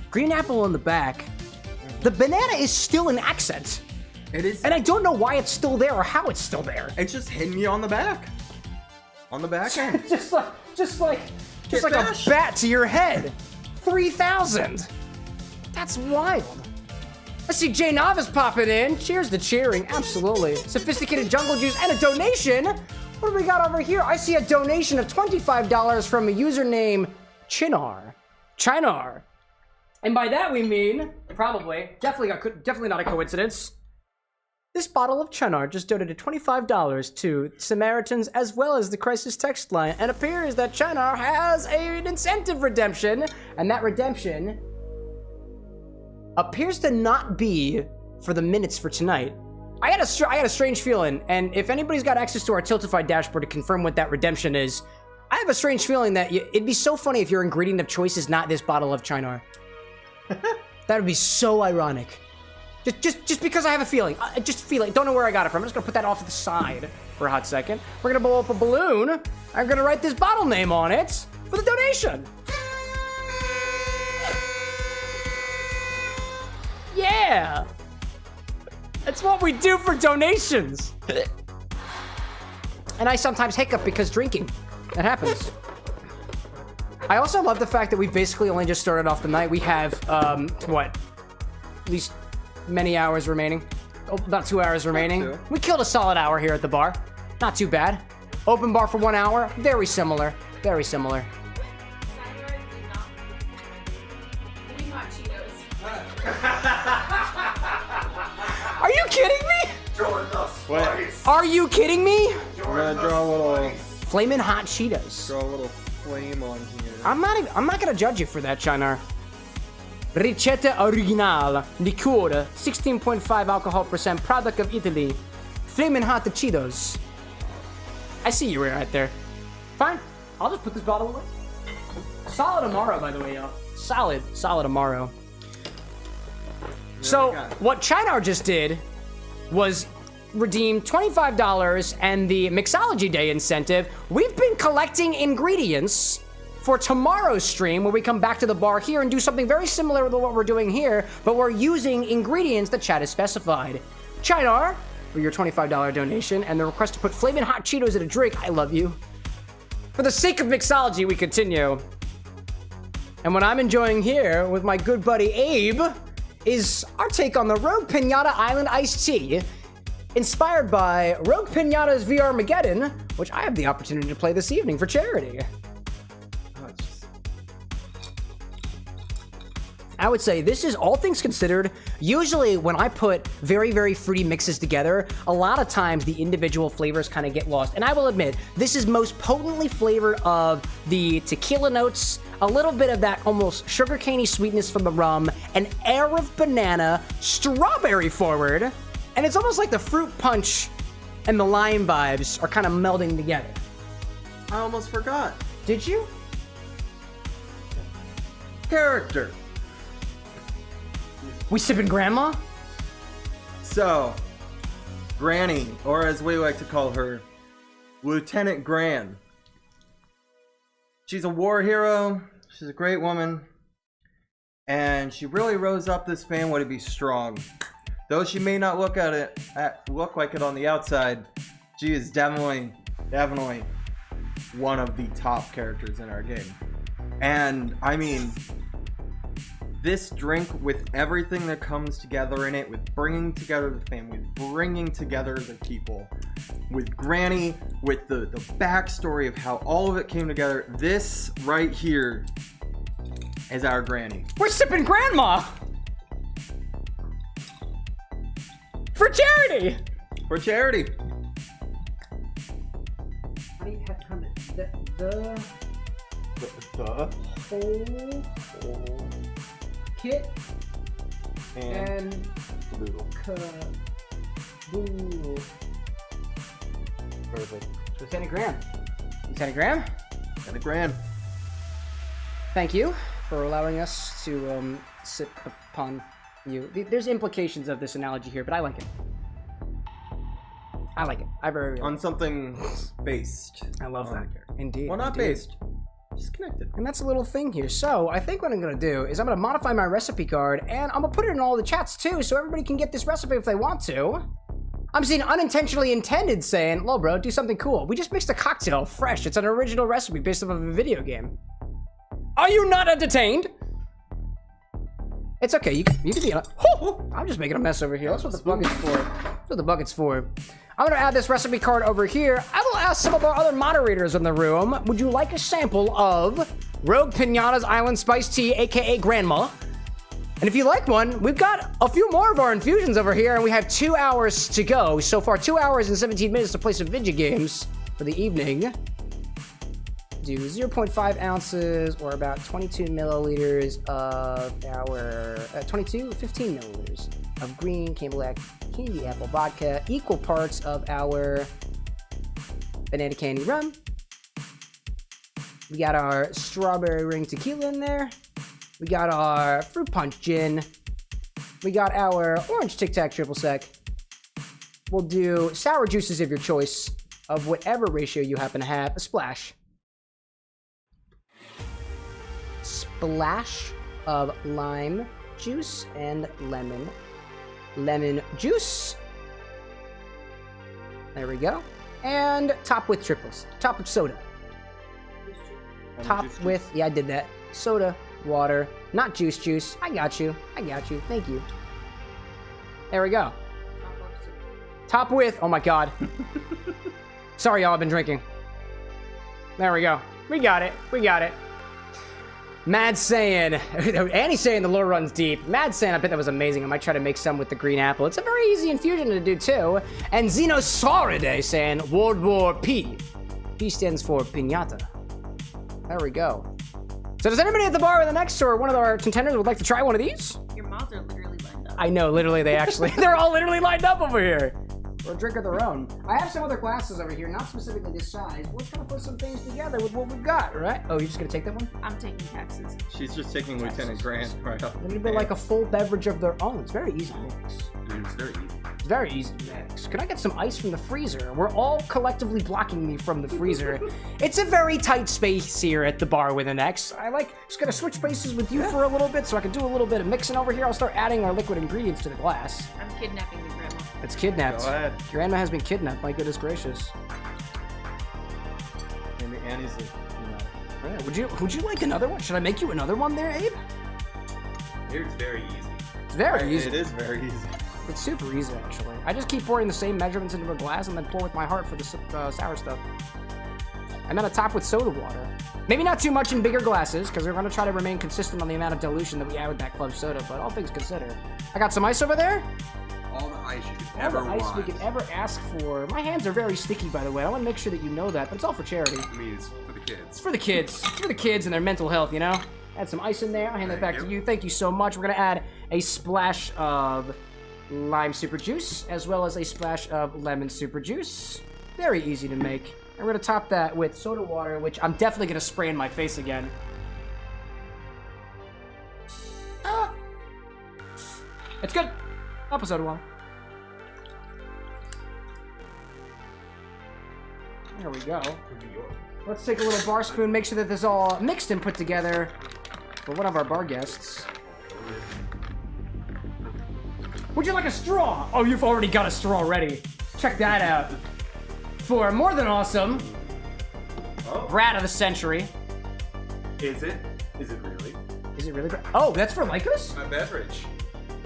green apple on the back. The banana is still an accent,
It is.
and I don't know why it's still there or how it's still there.
It's just hitting you on the back. On the back end.
just like
Get
a
bashed.
bat to your head. 3,000. That's wild. I see Jay Navas popping in. Cheers to cheering. Absolutely. Sophisticated jungle juice and a donation. What do we got over here? I see a donation of $25 from a username Chinar. And by that we mean definitely not a coincidence. This bottle of Chinar just donated $25 to Samaritans as well as the Crisis text line, and appears that Chinar has an incentive redemption, and that redemption appears to not be for the minutes for tonight. I had a strange feeling, and if anybody's got access to our Tiltify dashboard to confirm what that redemption is, I have a strange feeling that it'd be so funny if your ingredient of choice is not this bottle of Chinar. That would be so ironic. Just because I have a feeling. I just feel it. Don't know where I got it from. I'm just gonna put that off to the side for a hot second. We're gonna blow up a balloon. I'm gonna write this bottle name on it for the donation. Yeah! That's what we do for donations. And I sometimes hiccup because drinking. That happens. I also love the fact that we basically only just started off the night. We have, what? At least many hours remaining. Oh, about 2 hours remaining.
Two.
We killed a solid hour here at the bar. Not too bad. Open bar for 1 hour. Very similar. Very similar. Are you kidding me?
Wait.
Are you kidding me?
I'm gonna draw a little
Flamin' hot Cheetos.
flame on here.
I'm not gonna judge you for that, Chinar. Ricetta originale, liqueur, 16.5 alcohol percent, product of Italy. Flamin' hot Cheetos. I see you right there. Fine, I'll just put this bottle away. Solid Amaro, by the way, y'all. Solid Amaro. So, what Chinar just did was redeem $25 and the Mixology Day incentive, we've been collecting ingredients for tomorrow's stream where we come back to the bar here and do something very similar to what we're doing here, but we're using ingredients the chat has specified. Chinar, for your $25 donation, and the request to put Flamin' Hot Cheetos in a drink, I love you. For the sake of mixology, we continue. And what I'm enjoying here with my good buddy Abe is our take on the Rogue Piñata Island Iced Tea, inspired by Rogue Piñata's VRMaggedon, which I have the opportunity to play this evening for charity. I would say this is, all things considered, usually when I put very, very fruity mixes together, a lot of times the individual flavors kind of get lost. And I will admit, this is most potently flavored of the tequila notes, a little bit of that almost sugarcaney sweetness from the rum, an air of banana, strawberry forward, and it's almost like the fruit punch and the lime vibes are kind of melding together.
I almost forgot.
Did you?
Character.
We sipping grandma?
So, Granny, or as we like to call her, Lieutenant Gran. She's a war hero, she's a great woman, and she really rose up this family to be strong. Though she may not look like it on the outside, she is definitely one of the top characters in our game. And I mean, this drink, with everything that comes together in it, with bringing together the family, bringing together the people, with Granny, with the backstory of how all of it came together, this right here is our Granny.
We're sipping grandma! For charity!
For charity!
I need to have to come the whole kit and
Caboodle.
Caboodle.
Perfect.
Lieutenant Graham. Lieutenant Graham?
And a Gran.
Thank you for allowing us to sit upon you. There's implications of this analogy here, but I like it. I like it. I very
On something based.
I love that. Indeed.
Well, not
indeed.
based. Just connected.
And that's a little thing here. So I think what I'm gonna do is I'm gonna modify my recipe card and I'm gonna put it in all the chats too, so everybody can get this recipe if they want to. I'm seeing unintentionally intended saying, "Lol, bro, do something cool. We just mixed a cocktail fresh. It's an original recipe based off of a video game." Are you not entertained? It's okay. You can be. I'm just making a mess over here. That's what the bucket's for. That's what the bucket's for. I'm gonna add this recipe card over here. I will ask some of our other moderators in the room, would you like a sample of Rogue Piñata's Island Spice Tea, aka Grandma? And if you like one, we've got a few more of our infusions over here, and we have 2 hours to go. So far, 2 hours and 17 minutes to play some video games for the evening. Do 0.5 ounces, or about 22 milliliters of our 15 milliliters of green cane black candy apple vodka, equal parts of our banana candy rum. We got our strawberry ring tequila in there. We got our fruit punch gin. We got our orange Tic Tac Triple Sec. We'll do sour juices of your choice, of whatever ratio you happen to have. A splash of lime juice and lemon juice. There we go. And top with triples. Top with soda. Top with, yeah, I did that. Soda, water, not juice. I got you. Thank you. There we go. Top with, oh my God. Sorry, y'all, I've been drinking. There we go. We got it. Mad saying, Annie's saying the lore runs deep. Mad saying, I bet that was amazing. I might try to make some with the green apple. It's a very easy infusion to do too. And Xenosauridae saying World War P. P stands for Piñata. There we go. So does anybody at the bar with the next or one of our contenders would like to try one of these?
Your mouths are literally lined up.
I know, literally they're all literally lined up over here. Or a drink of their own. I have some other glasses over here, not specifically this size. We're just gonna put some things together with what we've got, right? Oh, you're just gonna take that one?
I'm taking taxes.
She's just taking Lieutenant Grant right off.
A little bit like a full beverage of their own. It's very easy to mix.
Dude, it's very easy.
It's very easy to mix. Could I get some ice from the freezer? We're all collectively blocking me from the freezer. It's a very tight space here at the bar with an X. Just gonna switch places with you for a little bit so I can do a little bit of mixing over here. I'll start adding our liquid ingredients to the glass.
I'm kidnapping you, Grandma.
It's kidnapped.
Go ahead.
Grandma has been kidnapped, my goodness gracious.
And Annie's a,
Yeah, would you like another one? Should I make you another one there, Abe?
It's very easy.
It's very easy.
It is very easy.
It's super easy, actually. I just keep pouring the same measurements into a glass and then pour with my heart for the sour stuff. And then I top with soda water. Maybe not too much in bigger glasses, because we're going to try to remain consistent on the amount of dilution that we add with that club soda, but all things considered. I got some ice over there.
All the ice you could
All
ever
the ice
want.
we could ever ask for. My hands are very sticky, by the way. I want to make sure that you know that, but it's all for charity.
I mean, it's for the kids.
It's for the kids. It's for the kids and their mental health, you know? Add some ice in there. I'll hand that back to you. Thank you so much. We're going to add a splash of lime super juice, as well as a splash of lemon super juice. Very easy to make. And we're going to top that with soda water, which I'm definitely going to spray in my face again. It's good. Up a soda water. There we go. Let's take a little bar spoon, make sure that this is all mixed and put together for one of our bar guests. Would you like a straw? Oh, you've already got a straw ready. Check that out. For more than awesome, Brat of the Century.
Is it? Is it really?
Is it really? Oh, that's for Lycos?
My beverage.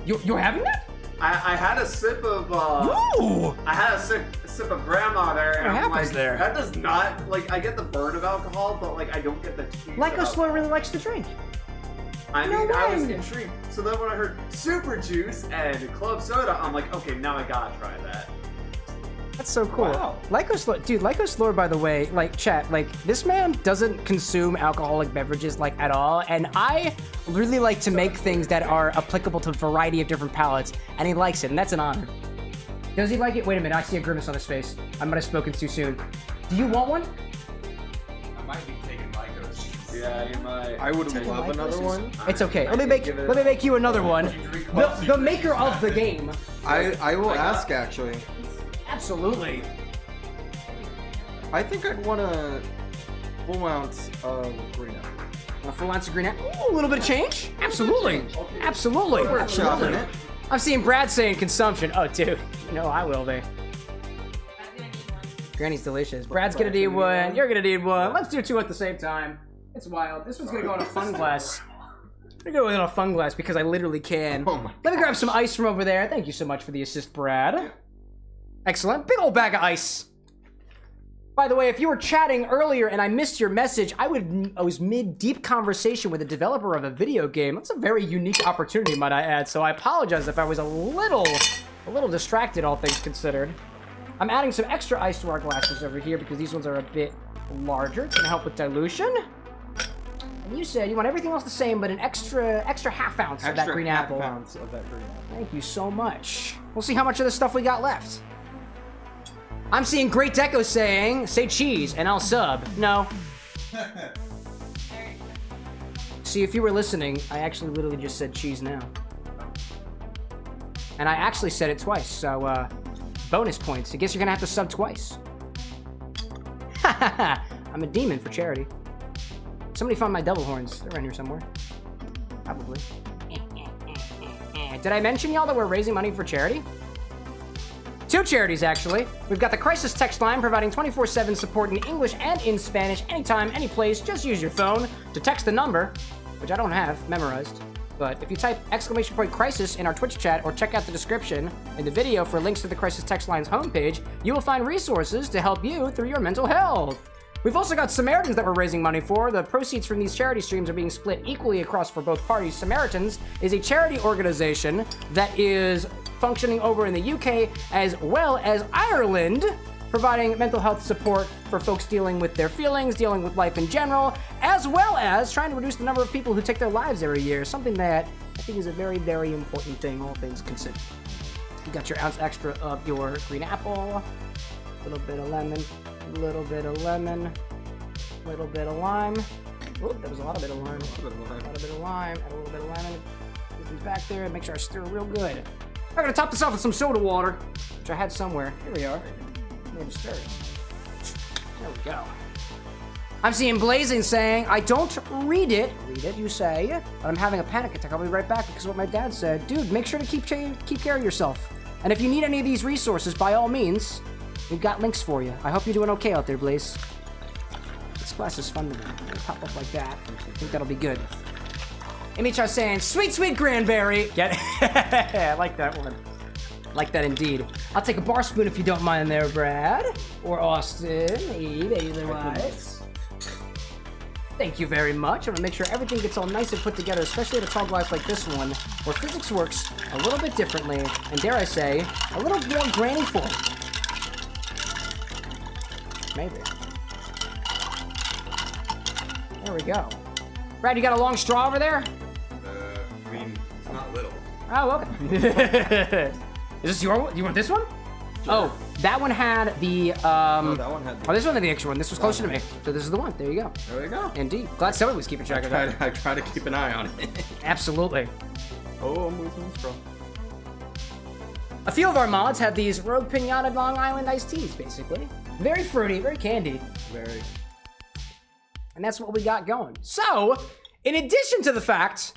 You're having that?
I had a sip of
Ooh!
I had a sip of grandma there, and
What
I'm
happens
like,
there?
that does not like. I get the burn of alcohol, but like I don't get the taste.
Lycos
of
Slow really likes to drink.
I
No
mean, I was
way.
intrigued. So then when I heard super juice and club soda, I'm like, okay, now I gotta try that.
That's so cool.
Wow.
Lycos Lord, by the way, like, chat, like, this man doesn't consume alcoholic beverages, like, at all, and I really like to make things that are applicable to a variety of different palates, and he likes it, and that's an honor. Does he like it? Wait a minute, I see a grimace on his face. I might have spoken too soon. Do you want one?
I might be taking Lycos.
Yeah, you might.
I would love another one.
It's okay. Let me make you another one. The maker of the game.
I will ask, actually.
Absolutely.
I think I'd want a full ounce of green apple.
A full ounce of green apple. Ooh, a little bit of change? Absolutely. Absolutely.
We're chopping it.
I'm seeing Brad saying consumption. Oh, dude. You know I will be. Granny's delicious. Brad's gonna need one. You're gonna need one. Let's do two at the same time. It's wild. This one's gonna go in a fun glass. I'm gonna go in a fun glass because I literally can.
Oh my
Let me grab some ice from over there. Thank you so much for the assist, Brad. Excellent. Big old bag of ice. By the way, if you were chatting earlier and I missed your message, I was mid-deep conversation with a developer of a video game. That's a very unique opportunity, might I add, so I apologize if I was a little distracted, all things considered. I'm adding some extra ice to our glasses over here because these ones are a bit larger. It's gonna help with dilution. And you said you want everything else the same, but an extra half ounce of that green apple.
Half ounce of that green apple.
Thank you so much. We'll see how much of this stuff we got left. I'm seeing Great Deco saying, say cheese, and I'll sub. No. See, if you were listening, I actually literally just said cheese now. And I actually said it twice, so, bonus points. I guess you're gonna have to sub twice. I'm a demon for charity. Somebody found my devil horns. They're around here somewhere. Probably. Did I mention y'all that we're raising money for charity? Two charities, actually. We've got the Crisis text line providing 24/7 support in English and in Spanish, anytime, any place. Just use your phone to text the number, which I don't have memorized. But if you type !crisis in our Twitch chat or check out the description in the video for links to the Crisis text line's homepage, you will find resources to help you through your mental health. We've also got Samaritans that we're raising money for. The proceeds from these charity streams are being split equally across for both parties. Samaritans is a charity organization that is functioning over in the UK as well as Ireland, providing mental health support for folks dealing with their feelings, dealing with life in general, as well as trying to reduce the number of people who take their lives every year, something that I think is a very, very important thing, all things considered. You got your ounce extra of your green apple, a little bit of lemon, a little bit of lemon, a little bit of lime. Oop, that was a lot of bit of lime. A lot of bit of lime, add a little bit of lemon. Put these back there and make sure I stir real good. I'm gonna top this off with some soda water, which I had somewhere. Here we are. There we go. I'm seeing Blazing saying, I don't read it, you say, but I'm having a panic attack. I'll be right back because of what my dad said. Dude, make sure to keep care of yourself. And if you need any of these resources, by all means, we've got links for you. I hope you're doing okay out there, Blaze. This glass is fun to me. Pop up like that. I think that'll be good. MHR saying, sweet, sweet Granberry. Get it? I like that one. Like that indeed. I'll take a bar spoon if you don't mind there, Brad. Or Austin. Either way. Thank you very much. I'm gonna make sure everything gets all nice and put together, especially at a tall glass like this one, where physics works a little bit differently, and dare I say, a little more granny-full. Maybe. There we go. Brad, you got a long straw over there?
I mean, it's not little.
Oh, okay. Is this your one? You want this one? Sure. Oh, that one had the,
No, that one had the...
Oh, this one had the extra one. This was closer to me. So this is the one. There you go.
There we go.
Indeed. Glad somebody was keeping track of that.
I try to keep an eye on it.
Absolutely.
Oh, I'm losing the straw.
A few of our mods have these Rogue Piñata Long Island iced teas, basically. Very fruity, very candy.
Very.
And that's what we got going. So, in addition to the fact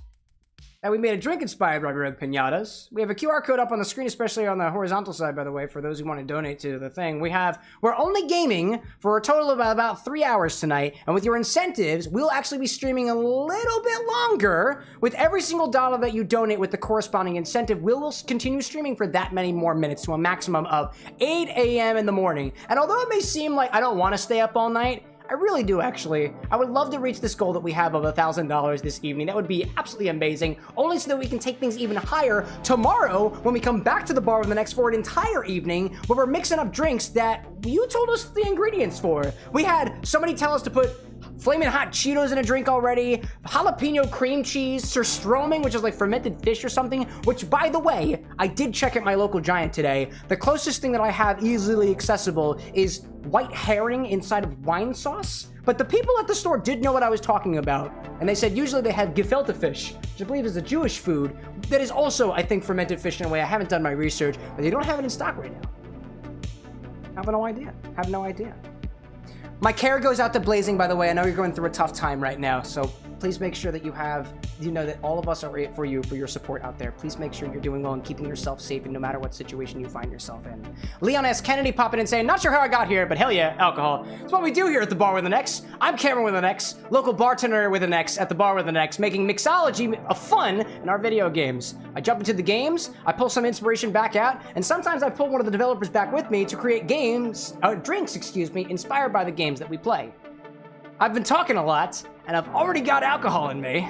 that we made a drink inspired by Rogue Piñatas, we have a QR code up on the screen, especially on the horizontal side, by the way, for those who want to donate to the thing. We're only gaming for a total of about 3 hours tonight, and with your incentives, we'll actually be streaming a little bit longer. With every single dollar that you donate with the corresponding incentive, we'll continue streaming for that many more minutes to a maximum of 8 a.m. in the morning. And although it may seem like I don't want to stay up all night, I really do, actually. I would love to reach this goal that we have of $1,000 this evening. That would be absolutely amazing, only so that we can take things even higher tomorrow when we come back to the bar with the next for an entire evening where we're mixing up drinks that you told us the ingredients for. We had somebody tell us to put flaming hot Cheetos in a drink already, jalapeno cream cheese, surströmming, which is like fermented fish or something, which, by the way, I did check at my local Giant today. The closest thing that I have easily accessible is white herring inside of wine sauce, but the people at the store did know what I was talking about, and they said usually they have gefilte fish, which I believe is a Jewish food, that is also, I think, fermented fish in a way. I haven't done my research, but they don't have it in stock right now. Have no idea. Have no idea. My care goes out to Blazing, by the way. I know you're going through a tough time right now, so please make sure that you know that all of us are for your support out there. Please make sure you're doing well and keeping yourself safe in no matter what situation you find yourself in. Leon S. Kennedy popping in saying, not sure how I got here, but hell yeah, alcohol. It's what we do here at the Bar with an X. I'm Cameron with an X, local bartender with an X at the Bar with an X, making mixology a fun in our video games. I jump into the games, I pull some inspiration back out, and sometimes I pull one of the developers back with me to create drinks, inspired by the games that we play. I've been talking a lot, and I've already got alcohol in me.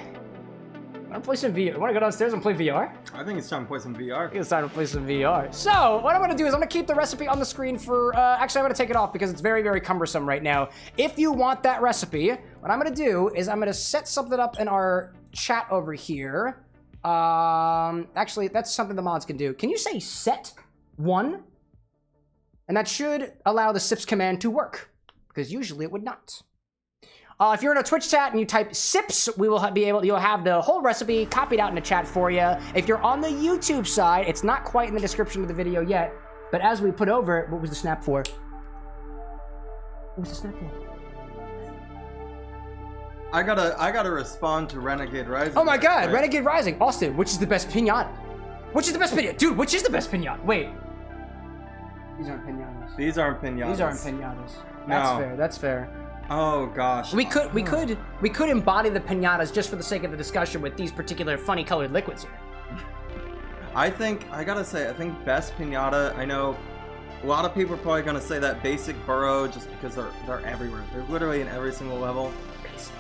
Wanna play some VR? Wanna go downstairs and play VR?
I think it's time to play some VR.
I think it's time to play some VR. So, what I'm gonna do is I'm gonna keep the recipe on the screen for, actually I'm gonna take it off because it's very, very cumbersome right now. If you want that recipe, what I'm gonna do is I'm gonna set something up in our chat over here. Actually, that's something the mods can do. Can you say set 1? And that should allow the sips command to work, because usually it would not. If you're in a Twitch chat and you type sips, you'll have the whole recipe copied out in the chat for you. If you're on the YouTube side, it's not quite in the description of the video yet, but as we put over it, what was the snap for? What was the snap for?
I gotta respond to Renegade Rising.
Oh my god, Renegade Rising. Austin, which is the best piñata? Which is the best piñata? Dude, which is the best piñata? Wait. These aren't piñatas.
These aren't piñatas.
These aren't piñatas. That's fair, that's fair.
Oh gosh.
We could embody the piñatas just for the sake of the discussion with these particular funny colored liquids here.
I gotta say, I think best piñata, I know a lot of people are probably gonna say that basic burrow just because they're everywhere. They're literally in every single level.
Basic.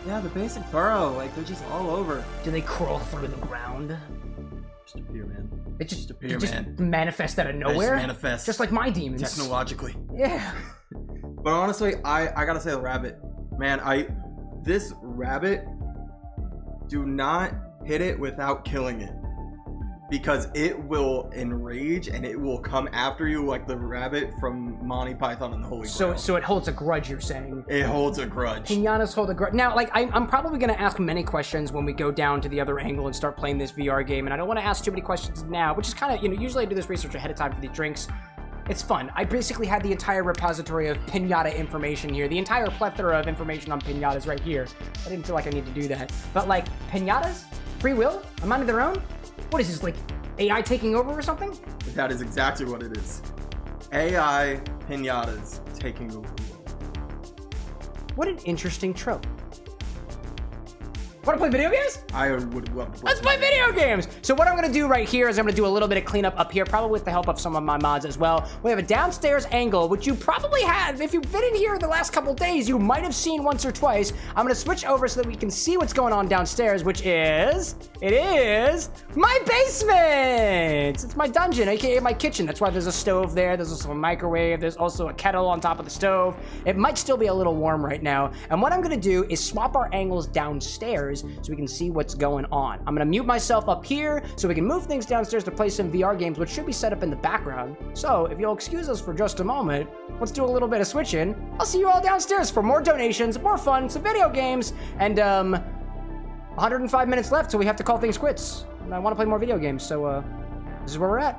Yeah, the basic burrow, like they're just all over.
Do they crawl through the ground?
Just appear, man.
They just
appear,
just
man.
manifest out of nowhere?
Just manifest.
Just like my demons.
Technologically.
Yeah.
But honestly, I gotta say the rabbit. Man, this rabbit, do not hit it without killing it. because it will enrage and it will come after you like the rabbit from Monty Python and the Holy Grail.
So it holds a grudge, you're saying?
It holds a grudge.
Piñatas hold a grudge. Now, like, I'm probably going to ask many questions when we go down to the other angle and start playing this VR game, and I don't want to ask too many questions now, which is kind of, you know, usually I do this research ahead of time for the drinks. It's fun. I basically had the entire repository of Piñata information here, the entire plethora of information on Piñatas right here. I didn't feel like I need to do that. But, like, Piñatas? Free will? A mind of their own? What is this, like, AI taking over or something?
That is exactly what it is. AI Piñatas taking over the world.
What an interesting trope. Want to play video games?
I would love to play.
Let's play video games! So what I'm going to do right here is I'm going to do a little bit of cleanup up here, probably with the help of some of my mods as well. We have a downstairs angle, which you probably have. If you've been in here the last couple days, you might have seen once or twice. I'm going to switch over so that we can see what's going on downstairs, which is... It is my basement! It's my dungeon, aka my kitchen. That's why there's a stove there. There's also a microwave. There's also a kettle on top of the stove. It might still be a little warm right now. And what I'm going to do is swap our angles downstairs so we can see what's going on. I'm gonna mute myself up here so we can move things downstairs to play some VR games, which should be set up in the background. So if you'll excuse us for just a moment, let's do a little bit of switching. I'll see you all downstairs for more donations, more fun, some video games, and 105 minutes left till we have to call things quits. And I wanna play more video games, so this is where we're at.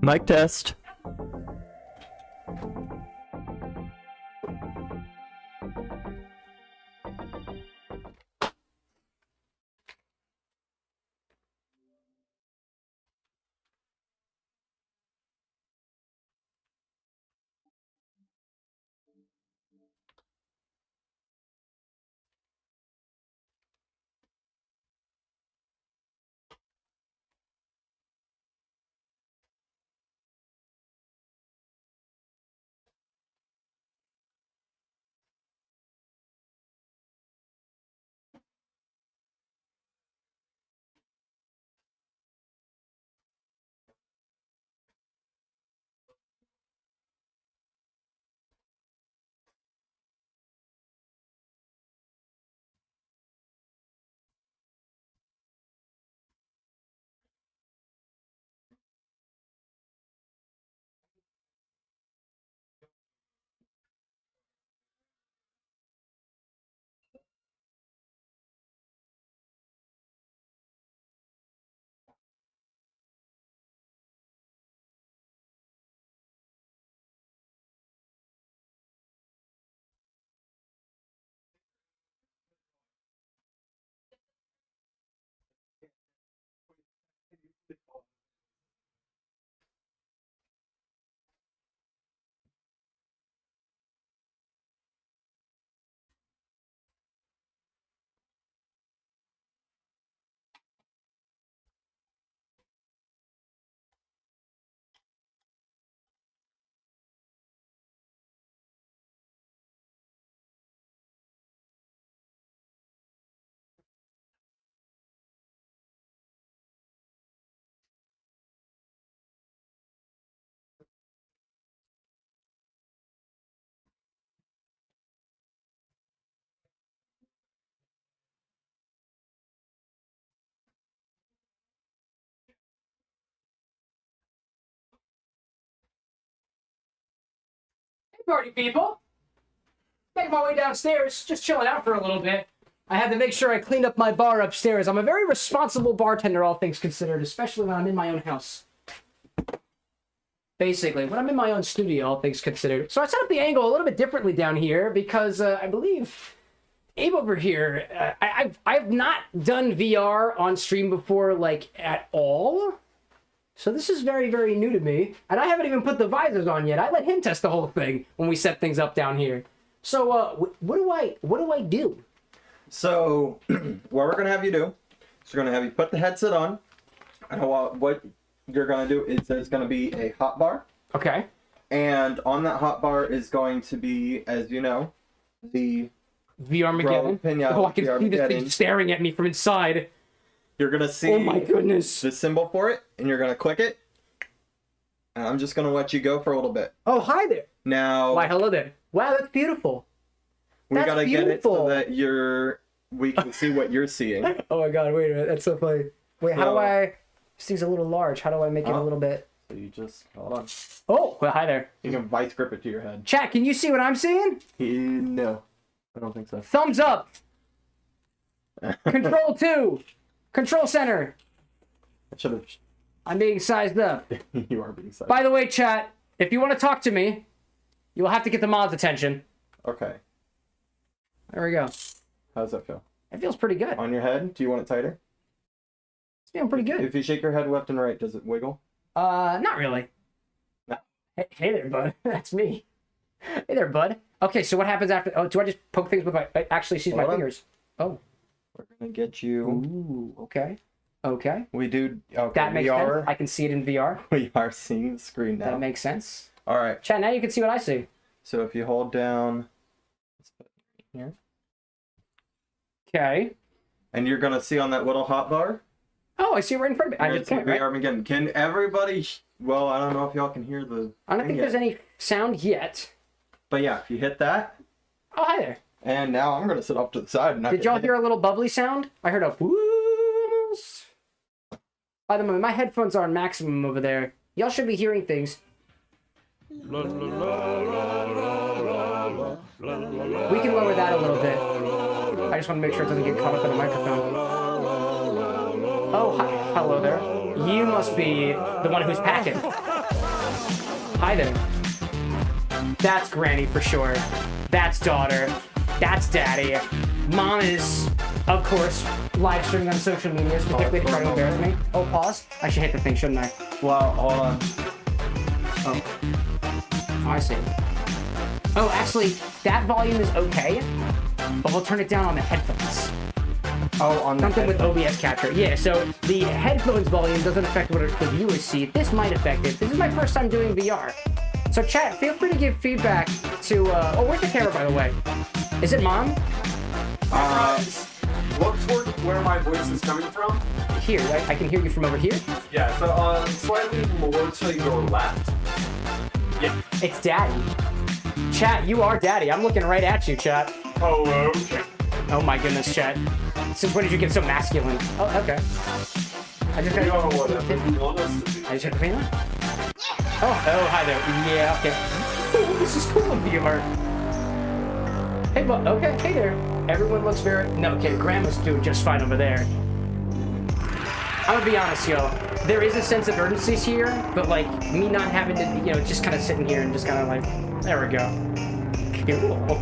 Mic test. Party people! Making my way downstairs, just chilling out for a little bit. I had to make sure I cleaned up my bar upstairs. I'm a very responsible bartender, all things considered, especially when I'm in my own house.
basically, when I'm in my own studio, all things considered. So I set up the angle a little bit differently down here because I believe Abe over here, I've not done VR on stream before, like, at all. So this is very, very new to me. And I haven't even put the visors on yet. I let him test the whole thing when we set things up down here. So what do I do?
So what we're gonna have you do is we're gonna have you put the headset on. And what you're gonna do is there's gonna be a hot bar.
Okay.
And on that hot bar is going to be, as you know, the
VRMaggedon.
Piñata,
Oh, I can see this
VRMaggedon.
thing staring at me from inside.
You're gonna see
Oh my goodness.
the symbol for it, and you're gonna click it. And I'm just gonna let you go for a little bit.
Oh, hi there.
Now
Why, hello there. Wow, that's beautiful.
we
That's
gotta get it so
beautiful.
that we can see what you're seeing.
Oh my god, wait a minute. That's so funny. Wait, how do
So-
I... This thing's a little large. How do I make it a
Oh.
little bit...
So you just hold on.
Oh, well, hi there.
You can vice grip it to your head.
Chat, can you see what I'm seeing?
No, I don't think so.
Thumbs up. Control 2. Control center.
I should have.
I'm being sized up.
You are being psyched.
By the way, chat, if you want to talk to me, you will have to get the mod's attention.
Okay.
There we go.
How does that feel?
It feels pretty good.
On your head? Do you want it tighter?
It's feeling pretty good.
If you shake your head left and right, does it wiggle?
Not really.
No.
Hey there, bud. That's me. Hey there, bud. Okay, so what happens after... Oh, do I just poke things with my... Actually, she's my
Hold on.
fingers. Oh.
We're gonna get you.
Ooh, okay. Okay.
We do. Okay.
That makes
we
sense.
are.
I can see it in VR.
We are seeing the screen now.
That makes sense.
All right.
Chat, now you can see what I see.
So if you hold down. Let's put it here.
Okay.
And you're gonna see on that little hot bar.
Oh, I see it right in front of me. I
You're
just
gonna
point,
see
right?
VRMaggedon. Can everybody? Well, I don't know if y'all can hear the.
I don't think there's any sound yet.
But yeah, if you hit that,
Oh, hi there.
and now I'm gonna sit off to the side. And
Did y'all hear a little bubbly sound? I heard a whoosh. By the way, my headphones are on maximum over there. Y'all should be hearing things. We can lower that a little bit. I just want to make sure it doesn't get caught up in the microphone. Oh, hi. Hello there. You must be the one who's packing. Hi there. That's Granny for sure. That's daughter. That's daddy. Mom is, of course, live streaming on social media, particularly to try to embarrass me. Oh, pause. I should hit the thing, shouldn't I?
Well, hold on.
Oh. Oh, I see. Oh, actually, that volume is okay, but we'll turn it down on the headphones.
Oh, on the
Something with
headphones.
OBS capture. Yeah, so the headphones volume doesn't affect what the viewers see. This might affect it. This is my first time doing VR. So chat, feel free to give feedback to, oh, where's the camera, by the way? Is it mom?
Look toward where my voice is coming from.
Here, I can hear you from over here.
Yeah, so slightly more to your left. Yeah.
It's daddy. Chat, you are daddy. I'm looking right at you, chat.
Oh, okay.
Oh my goodness, chat. Since when did you get so masculine? Oh, okay. I just
We are
got
whatever you want us to be.
I just hit the paint line? Oh, hi there. Yeah, okay. Ooh, this is cool in VR. Hey, but okay, hey there. Everyone looks very... No, okay, Grandma's doing just fine over there. I'm gonna be honest, yo. There is a sense of urgency here, but like, me not having to, you know, just kind of sitting here and just kind of like, there we go. Cool.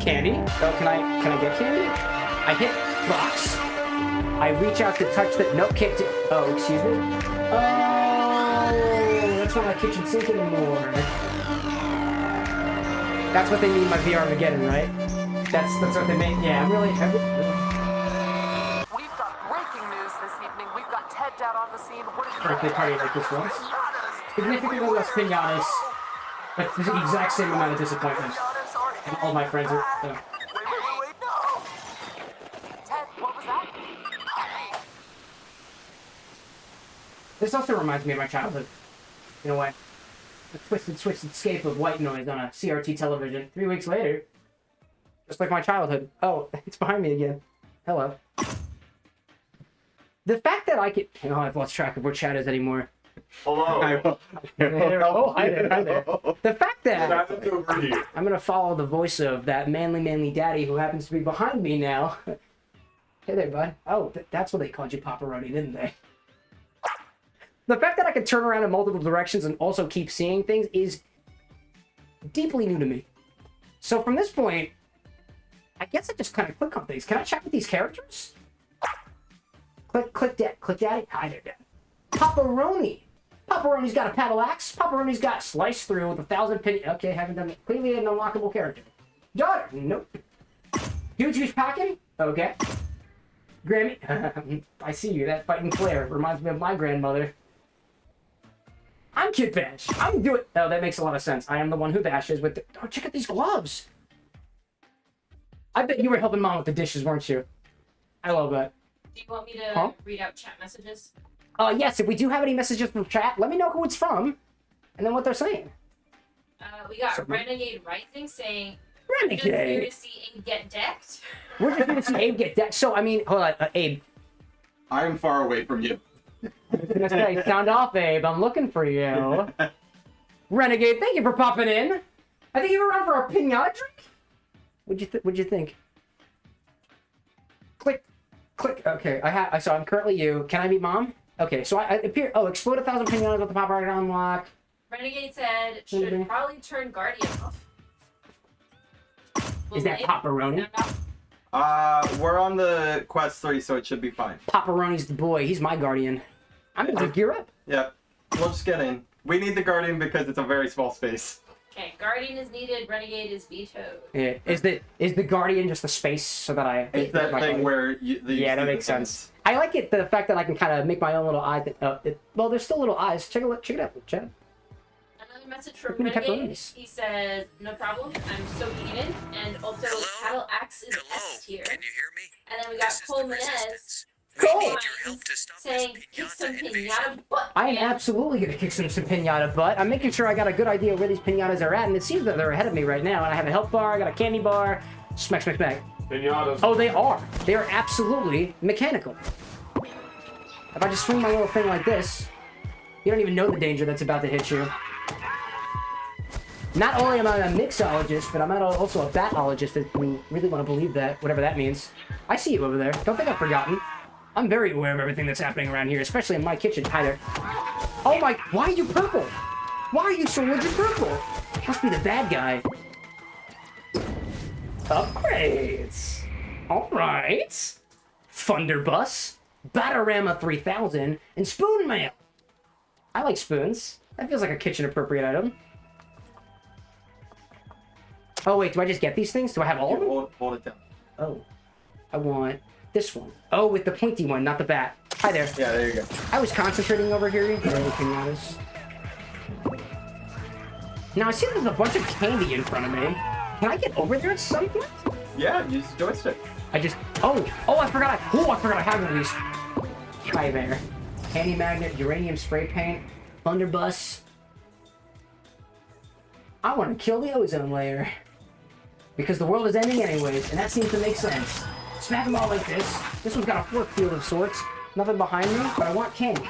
Candy? Oh, can I get candy? I hit box. I reach out to touch the... Nope, can't do... Oh, excuse me? Oh, that's not my kitchen sink anymore. That's what they mean by VRMaggedon, right? That's what they mean. Yeah, I'm really...
We've got breaking news this evening. We've got Ted down on the scene. What is
Birthday party like this once. Significantly less piñatas, but the exact same amount of disappointment. And all my friends are...
Wait, no! Ted, what was that?
This also reminds me of my childhood, in a way. The twisted scape of white noise on a CRT television. 3 weeks later, just like my childhood. Oh, it's behind me again. Hello. The fact that I can... Oh, I've lost track of where chat is anymore.
Hello.
Oh, hi there, hi there. The fact that
That's over here.
I'm gonna follow the voice of that manly daddy who happens to be behind me now. Hey there, bud. Oh, that's what they called you, Paparoni, didn't they? The fact that I can turn around in multiple directions and also keep seeing things is deeply new to me. So from this point, I guess I just kind of click on things. Can I check with these characters? Click daddy. Hi there, Dad. Pepperoni. Pepperoni's got a paddle axe. Pepperoni's got slice through with 1,000 pin. Okay, haven't done it. Clearly an unlockable character. Daughter. Nope. Dude who's packing? Okay. Grammy. I see you. That fighting flair reminds me of my grandmother. I'm Kid Bash. I'm doing. Oh, that makes a lot of sense. I am the one who bashes with the. Oh, check out these gloves. I bet you were helping Mom with the dishes, weren't you? I love that.
Do you want me to read out chat messages?
Yes, if we do have any messages from chat, let me know who it's from, and then what they're saying.
We got Renegade Rising saying,
Renegade.
"Just here to see Abe get decked."
We're just here to see Abe get decked. So, I mean, hold on, Abe.
I am far away from you.
I was gonna say, sound off, Abe. I'm looking for you. Renegade, thank you for popping in. I think you were around for a Piñata drink. What'd you think? Click. Okay, so I'm currently you. Can I meet Mom? Okay, so I appear. Oh, explode 1,000 Piñatas with the pop rocket unlock.
Renegade said, "Should probably turn Guardian off."
Is that Pepperoni?
We're on the quest 3, so it should be fine.
Pepperoni's the boy. He's my guardian. I'm gonna gear up.
Yep. We'll just get in. We need the guardian because it's a very small space.
Okay, Guardian is needed. Renegade is vetoed.
Yeah. Is the guardian just a space so that I?
It's that thing where you.
Yeah, that makes sense. I like it. The fact that I can kind of make my own little eyes. Well, there's still little eyes. Check it out, Chad.
Another message from Renegade. He says, "No problem. I'm so even." And also, Paddle Axe is S tier.
Can you hear me?
And then we got Cole Menez.
Cool.
Saying, "Kick some Piñata butt."
I am absolutely gonna kick some Piñata butt. I'm making sure I got a good idea where these Piñatas are at, and it seems that they're ahead of me right now. And I have a health bar. I got a candy bar. Smack.
Piñatas.
Oh, they are. They are absolutely mechanical. If I just swing my little thing like this, you don't even know the danger that's about to hit you. Not only am I a mixologist, but I'm also a batologist if you really want to believe that, whatever that means. I see you over there. Don't think I've forgotten. I'm very aware of everything that's happening around here, especially in my kitchen. Hi there. Oh my, why are you purple? Why are you so rigid purple? Must be the bad guy. Upgrades. Alright. Thunderbus, Batarama 3000, and Spoon Mail. I like spoons. That feels like a kitchen appropriate item. Oh wait, do I just get these things? Do I have all of them?
Hold it down.
Oh. I want this one. Oh, with the pointy one, not the bat. Hi there.
Yeah, there you go.
I was concentrating over here. Piñatas. Now I see there's a bunch of candy in front of me. Can I get over there at some point?
Yeah, use the joystick.
I forgot I have one of these. Hi there. Candy magnet, uranium spray paint, Thunderbus. I want to kill the ozone layer. Because the world is ending anyways, and that seems to make sense. Smack them all like this. This one's got a force field of sorts. Nothing behind me, but I want candy.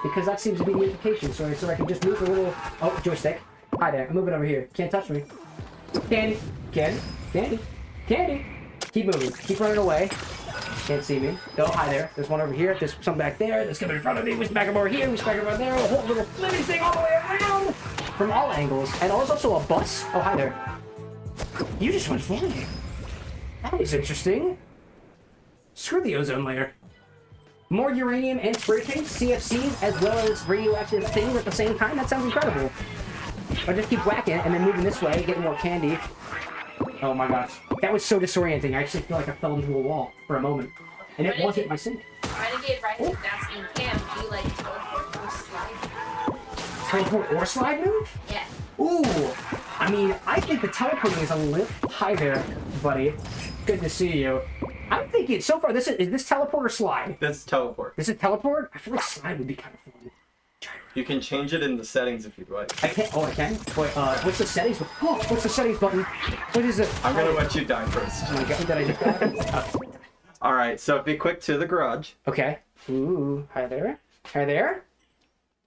Because that seems to be the implication, so I can just move a little... Oh, joystick. Hi there, I'm moving over here. Can't touch me. Candy. Keep moving. Keep running away. Can't see me. Oh, hi there. There's one over here. There's some back there. There's coming in front of me. We smack him over here. We smack him over there. A whole little flipping thing all the way around. From all angles. And there's also a bus. Oh, hi there. You just went flying. That was interesting. Screw the ozone layer. More uranium and spray paint, CFCs, as well as radioactive things at the same time. That sounds incredible. I just keep whacking it and then moving this way, getting more candy. Oh my gosh. That was so disorienting. I actually feel like I fell into a wall for a moment. And it wasn't my sink.
Renegade Rising asking Cam, do you like teleport or slide?
Teleport or slide move?
Yeah.
Ooh. I mean, I think the teleporting is a little... Hi there, buddy. Good to see you. I'm thinking, so far, is this teleport or slide?
That's teleport.
Is it teleport? I feel like slide would be kind of fun.
You can change it in the settings if you'd like.
I can't. Oh, I can? Wait, what's the settings? Oh, what's the settings button? What is it?
I'm gonna let you die first.
Oh my god, did I just die? Oh.
Alright, so be quick to the garage.
Okay. Ooh, hi there. Hi there.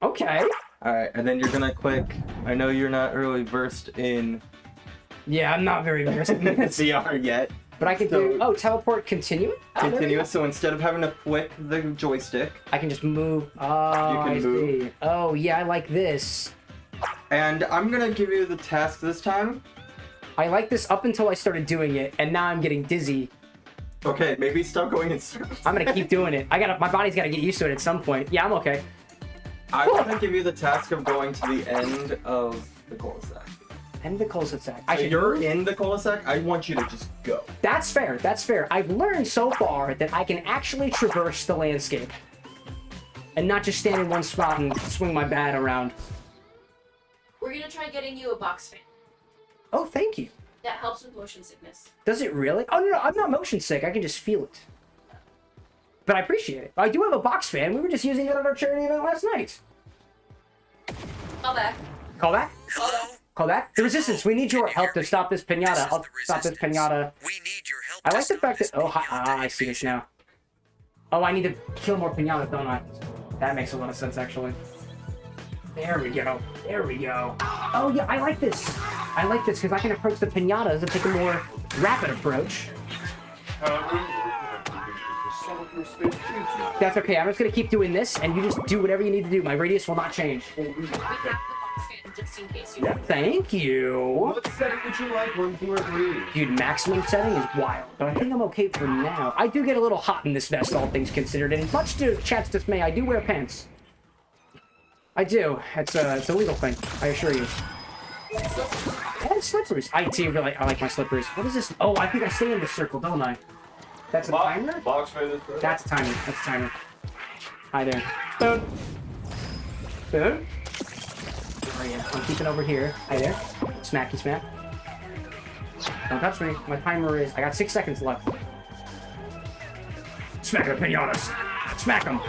Okay.
Alright, and then you're gonna click. I know you're not really versed in
Yeah, I'm not very versed in this.
VR yet.
But I can do... Oh, teleport continue?
Continuous, so instead of having to flick the joystick...
I can just move. Oh,
you can move.
See. Oh, yeah, I like this.
And I'm gonna give you the task this time.
I like this up until I started doing it, and now I'm getting dizzy.
Okay, maybe stop going in circles.
I'm gonna keep doing it. My body's gotta get used to it at some point. Yeah, I'm okay.
I'm gonna give you the task of going to the end of the cul-de-sac.
End the cul-de-sac.
So you're in the cul-de-sac, I want you to just go.
That's fair, that's fair. I've learned so far that I can actually traverse the landscape. And not just stand in one spot and swing my bat around.
We're gonna try getting you a box fan.
Oh, thank you.
That helps with motion sickness.
Does it really? Oh, no, I'm not motion sick. I can just feel it. But I appreciate it. I do have a box fan. We were just using it at our charity event last night.
Call back.
Call back?
Call back.
Call back? The Resistance, we need your help to stop this Piñata. I'll stop this Piñata.
We need your help.
I like the fact that... Oh, I see this now. Oh, I need to kill more Piñatas, don't I? That makes a lot of sense, actually. There we go. There we go. Oh, yeah, I like this. I like this because I can approach the Piñatas and take a more rapid approach. That's okay. I'm just going to keep doing this, and you just do whatever you need to do. My radius will not change.
We have the box fan just in case you...
Yeah, thank you.
What setting would you like 1, 2, or 3?
Dude, maximum setting is wild, but I think I'm okay for now. I do get a little hot in this vest, all things considered, and much to chat's dismay, I do wear pants. I do. It's a legal thing, I assure you. And slippers. I like my slippers. What is this? Oh, I think I stay in this circle, don't I? That's a timer?
Box fan is good.
That's a timer. That's a timer. Hi there. Spoon. Spoon. Oh, yeah. I'm keeping over here. Hi there. Smacky smack. Don't touch me. My timer is... I got 6 seconds left. Smack the Piñatas. Smack them.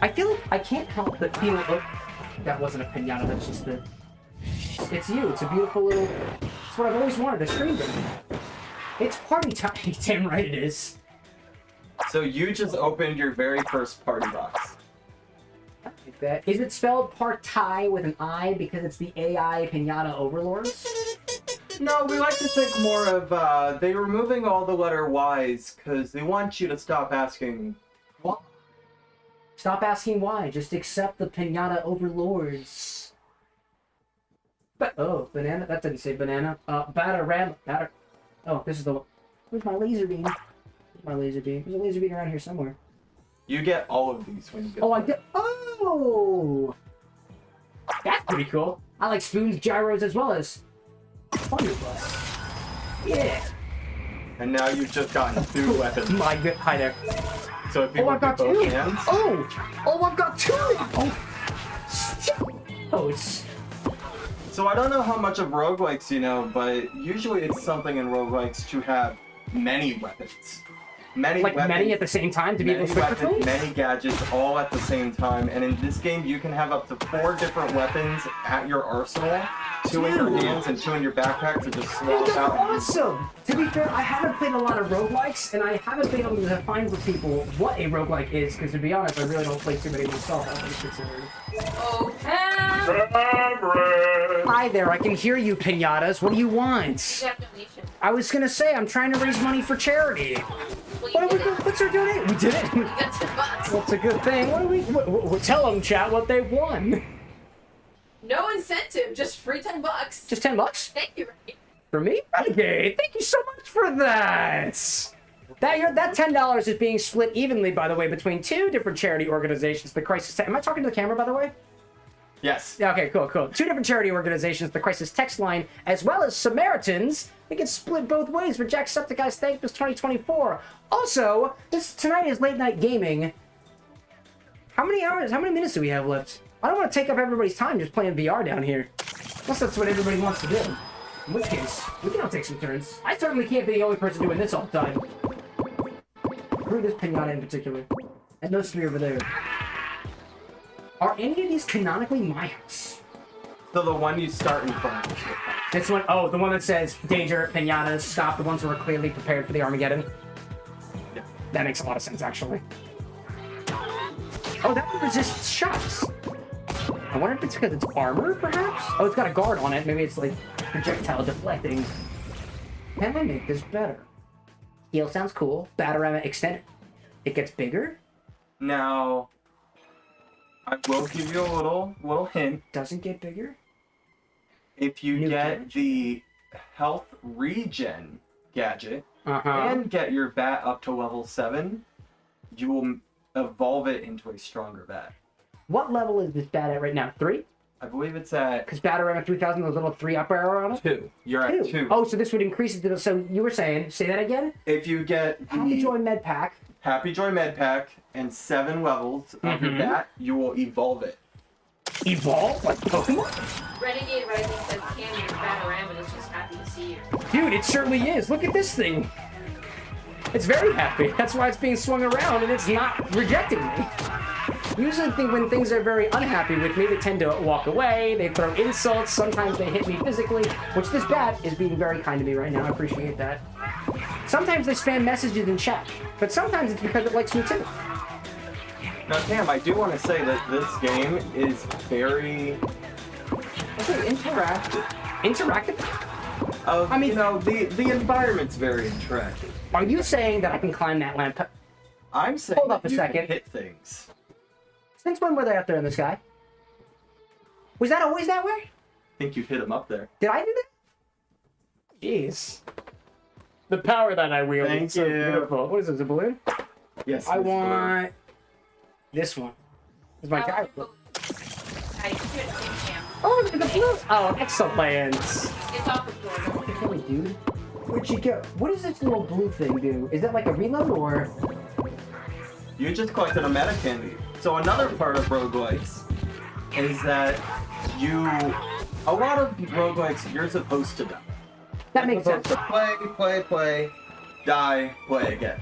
I feel like I can't help but feel like... Oh, that wasn't a Piñata. That's just the... It's you. It's a beautiful little... It's what I've always wanted. A stream game. It's party time. Damn right it is.
So you just opened your very first party box.
Like that. Is it spelled party with an I because it's the AI Piñata overlords?
No, we like to think more of, they're removing all the letter Y's because they want you to stop asking.
What? Stop asking why. Just accept the Piñata overlords. But oh, banana. That didn't say banana. Batter. Oh, this is the. Where's my laser beam? Where's my laser beam? There's a laser beam around here somewhere.
You get all of these when you get.
Oh, I get. Oh, that's pretty cool. I like spoons, gyros, as well as blunderbuss. Yeah.
And now you've just gotten 2 weapons.
My good. Hi there.
So if you
Oh, I've got
both
2.
hands,
Oh, I've got 2. Oh, it's.
So I don't know how much of roguelikes you know, but usually it's something in roguelikes to have many weapons. Many
at the same time to be able to switch between?
Many gadgets all at the same time, and in this game you can have up to 4 different weapons at your arsenal, 2 in your hands and 2 in your backpack to just swap
Dude, that's
out.
awesome! To be fair, I haven't played a lot of roguelikes, and I haven't been able to define for people what a roguelike is, because to be honest, I really don't play too many myself.
Okay.
Hi there, I can hear you, Piñatas. What do you want?
Donation.
I was gonna say, I'm trying to raise money for charity. What's our donate? We did it.
You got $10.
That's a good thing. What do we? Tell them, chat, what they won.
No incentive, just free $10.
Just $10
Thank you, Ricky.
for me. Renegade, thank you so much for that. That $10 is being split evenly, by the way, between 2 different charity organizations. The Crisis. Am I talking to the camera, by the way?
Yes.
Yeah, okay, cool. 2 different charity organizations, the Crisis Text Line, as well as Samaritans. They get split both ways for Jacksepticeye's Thankmas 2024. Also, tonight is late night gaming. How many minutes do we have left? I don't want to take up everybody's time just playing VR down here. Unless that's what everybody wants to do. In which case, we can all take some turns. I certainly can't be the only person doing this all the time. Screw this Piñata in particular. And those 3 over there. Are any of these canonically my house?
So the one you start in front of.
This one, oh, the one that says, danger, Piñatas, stop, the ones who are clearly prepared for the Armageddon.
Yeah.
That makes a lot of sense, actually. Oh, that one resists shots. I wonder if it's because it's armor, perhaps? Oh, it's got a guard on it. Maybe it's, like, projectile deflecting. Can I make this better? Heal sounds cool. Batarama extended. It gets bigger.
Now, I will give you a little hint.
Doesn't get bigger.
If you
New
get
damage?
the health regen gadget
Uh-huh.
and get your bat up to level 7, you will evolve it into a stronger bat.
What level is this bat at right now? 3?
I believe it's at
Because Batarama 3000, there's a little 3 up arrow on it?
2. You're at 2.
Oh, so this would increase it to the... So you were saying, say that again?
If you get
Happy
the
Joy Med Pack.
Happy Joy Med Pack and 7 levels of your bat, you will evolve it.
Evolve? Like Pokemon?
Renegade Rising says Candy, your Batarama is just happy to see you.
Dude, it certainly is. Look at this thing. It's very happy. That's why it's being swung around and it's not rejecting me. Usually when things are very unhappy with me, they tend to walk away, they throw insults, sometimes they hit me physically, which this bat is being very kind to me right now. I appreciate that. Sometimes they spam messages in chat, but sometimes it's because it likes me too.
Now, Cam, I do want to say that this game is very, I'll say, interactive.
Interactive?
I mean, the environment's very interactive.
Are you saying that I can climb that lamp?
I'm saying
Hold up
that
a
you
second.
can hit things.
Since when were they up there in the sky? Was that always that way?
I think you've hit them up there.
Did I do that? Jeez. The power that I wield
Thank
is so
you.
beautiful. What is this, a balloon?
Yes.
I
Miss Blue.
want this one. This is my guy. Oh, there's a blue. Oh, excellent.
It's off the floor.
Tell me, dude. Where'd you go? What does this little blue thing do? Is that like a reload or?
You just collected a meta candy. So another part of roguelikes is that a lot of roguelikes, you're supposed to die.
That makes
You're
sense.
supposed to play, die, play again.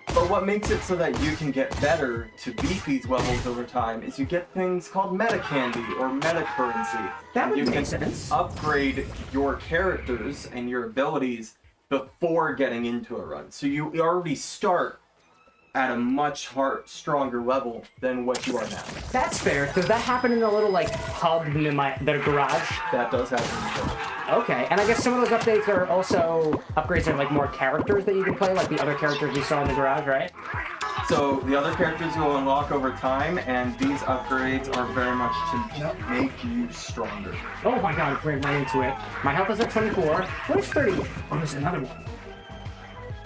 But what makes it so that you can get better to beat these levels over time is you get things called meta candy or meta currency.
That would
you
make
can
sense.
upgrade your characters and your abilities before getting into a run. So you already start at a much stronger level than what you are now.
That's fair. Does that happen in a little like hub in the garage?
That does happen.
Okay, and I guess some of those updates are also upgrades are like more characters that you can play, like the other characters we saw in the garage, right?
So the other characters will unlock over time, and these upgrades are very much to make you stronger.
Oh my god, right into it. My health is at 24. What is 30? Oh, there's another one.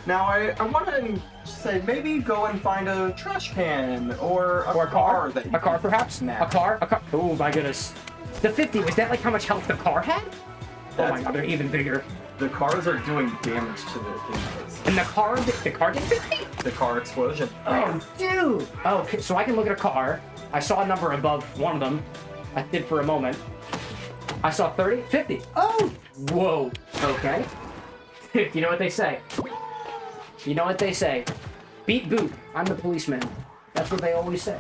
Now I want to say maybe go and find a trash can or a car that you
A car,
can
perhaps?
snap.
A car? A car? Oh my goodness. The 50, was that like how much health the car had? Oh my
That's-
god, they're even bigger.
The cars are doing damage to the things.
And the car did 50?
The car explosion.
Oh, dude! Oh, okay, so I can look at a car. I saw a number above one of them. I did for a moment. I saw 30, 50. Oh! Whoa. Okay. You know what they say? You know what they say? Beat boot. I'm the policeman. That's what they always say.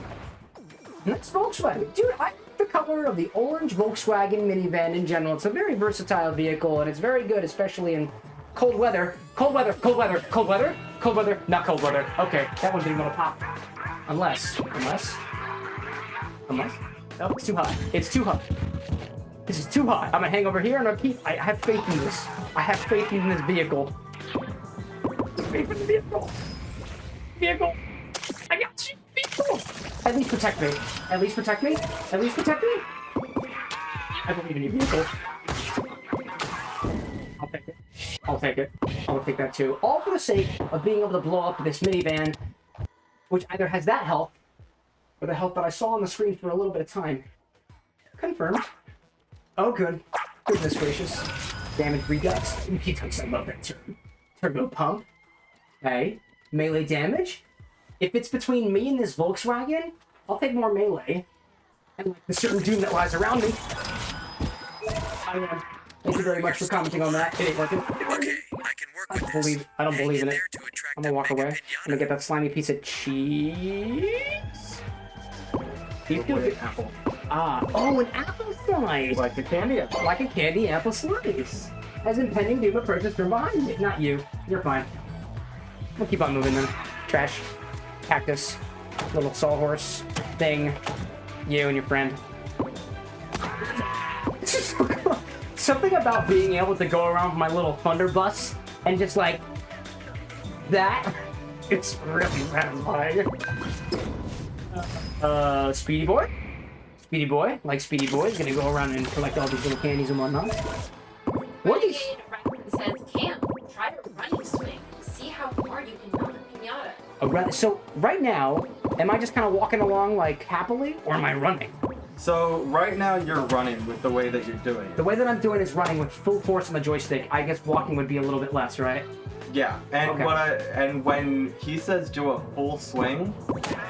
And that's Volkswagen. Dude, I like the color of the orange Volkswagen minivan in general. It's a very versatile vehicle, and it's very good, especially in cold weather. Cold weather, cold weather, cold weather, cold weather, not cold weather. Okay, that one didn't want to pop. Unless. No, it's too hot. It's too hot. This is too hot. I'm gonna hang over here and I have faith in this. I have faith in this vehicle. Faith in the vehicle. Vehicle. I got you. Vehicle. At least protect me. At least protect me. At least protect me. I believe in you, vehicle. I'll take it. I'll take it. I'll take that too. All for the sake of being able to blow up this minivan, which either has that health or the health that I saw on the screen for a little bit of time. Confirmed. Oh, good. Goodness gracious. Damage redux. He took some of that turbo pump. Okay. Melee damage. If it's between me and this Volkswagen, I'll take more melee. And like the certain doom that lies around me. Thank you very much for commenting on that. It ain't working. I don't believe in it. I'm gonna walk away. I'm gonna get that slimy piece of cheese. He's doing apple. Ah, oh, an apple slice.
Like a candy apple.
Like a candy apple slice. As impending doom approaches from behind me. Not you. You're fine. We'll keep on moving then. Trash. Cactus. Little sawhorse. Thing. You and your friend. This is so cool. Something about being able to go around with my little thunder bus and just like that. It's really satisfying. Speedy boy? Speedy boy, like Speedy Boy, is gonna go around and collect all these little candies and whatnot. What is...
Says, Cam, try a running swing. See how far you can mount a piñata.
So, right now, am I just kind of walking along, like, happily, or am I running?
So right now you're running with the way that you're doing it.
The way that I'm doing is running with full force on the joystick. I guess walking would be a little bit less, right?
Yeah, and
Okay.
when he says do a full swing,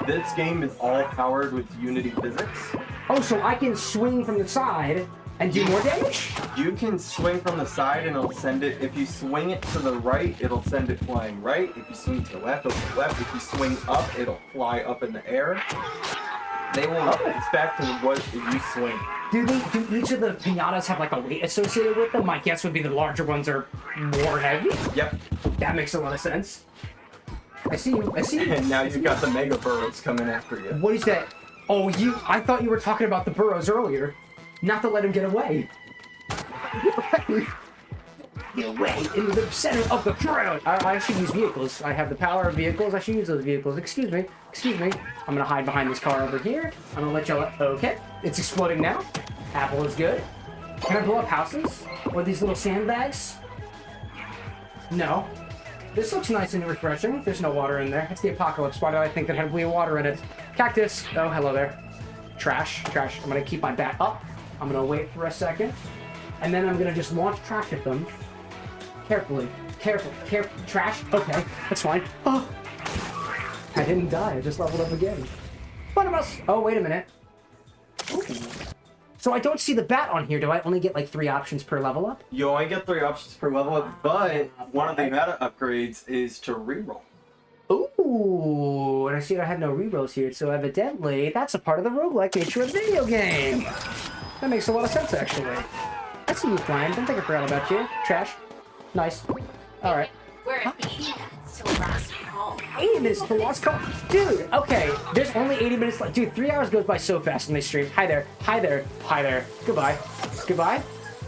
this game is all powered with Unity physics.
Oh, so I can swing from the side and do more damage?
You can swing from the side and it'll send it. If you swing it to the right, it'll send it flying right. If you swing to the left, it'll go left. If you swing up, it'll fly up in the air. They will expect what you swing.
Do each of the piñatas have like a weight associated with them? My guess would be the larger ones are more heavy.
Yep.
That makes a lot of sense. I see you. I see you.
And now you've got the mega burrows coming after you.
What is that? Oh, I thought you were talking about the burrows earlier. Not to let him get away. Get away into the center of the crowd. I should use vehicles. I have the power of vehicles. I should use those vehicles. Excuse me. Excuse me. I'm gonna hide behind this car over here. I'm gonna let y'all... Okay. It's exploding now. Apple is good. Can I blow up houses? Or these little sandbags? No. This looks nice and refreshing. There's no water in there. It's the apocalypse. Why do I think that had water in it? Cactus. Oh, hello there. Trash. Trash. I'm gonna keep my bat up. I'm gonna wait for a second. And then I'm gonna just launch trash at them. Carefully. Careful. Trash? Okay. That's fine. Oh. I didn't die. I just leveled up again. One of us. Oh, wait a minute. Ooh. So I don't see the bat on here. Do I only get like 3 options per level up?
You only get 3 options per level up, but one of the meta upgrades is to reroll.
Ooh, and I see I have no rerolls here, so evidently that's a part of the roguelike nature of the video game. That makes a lot of sense, actually. I see you flying. Don't think I forgot about you. Trash. Nice. All right.
We're at 80 minutes till last call.
80 minutes till last call? Dude, okay. There's only 80 minutes left. Dude, 3 hours goes by so fast in these streams. Hi there. Hi there. Hi there. Goodbye. Goodbye.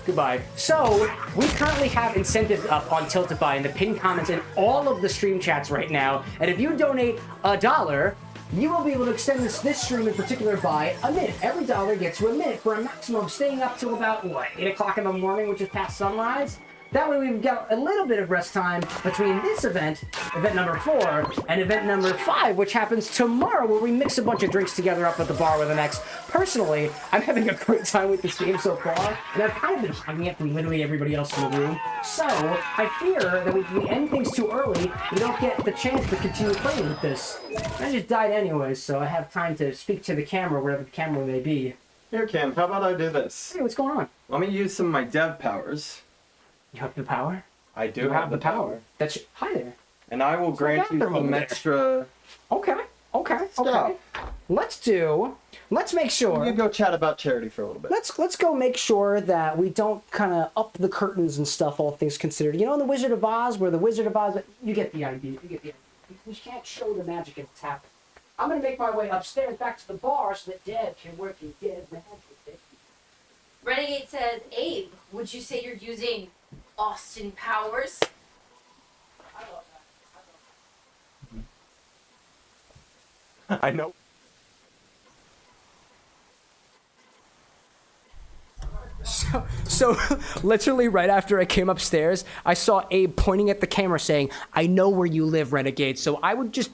Goodbye. So, we currently have incentives up on Tiltify in the pinned comments in all of the stream chats right now. And if you donate $1, you will be able to extend this stream in particular by a minute. Every dollar gets you a minute for a maximum of staying up till about, what, 8 o'clock in the morning, which is past sunrise? That way we've got a little bit of rest time between this event, event number 4, and event number 5, which happens tomorrow, where we mix a bunch of drinks together up at the bar with an X. Personally, I'm having a great time with this game so far, and I've kind of been hugging it from literally everybody else in the room. So, I fear that if we end things too early, we don't get the chance to continue playing with this. I just died anyways, so I have time to speak to the camera, wherever the camera may be.
Here, Cam, how about I do this?
Hey, what's going on?
Let me use some of my dev powers.
You have the power?
I do have the power.
That's... Hi there.
And I will grant you some extra...
Okay.
Stuff.
Let's make sure.
You go chat about charity for a little bit.
Let's go make sure that we don't kind of up the curtains and stuff, all things considered. You know in the Wizard of Oz, where the Wizard of Oz, you get the idea. We can't show the magic as it's happening. I'm gonna make my way upstairs back to the bar so that Deb can work his dead magic.
Renegade says, Abe, would you say you're using Austin Powers?
I know.
So literally right after I came upstairs, I saw Abe pointing at the camera saying, "I know where you live, Renegade." So I would just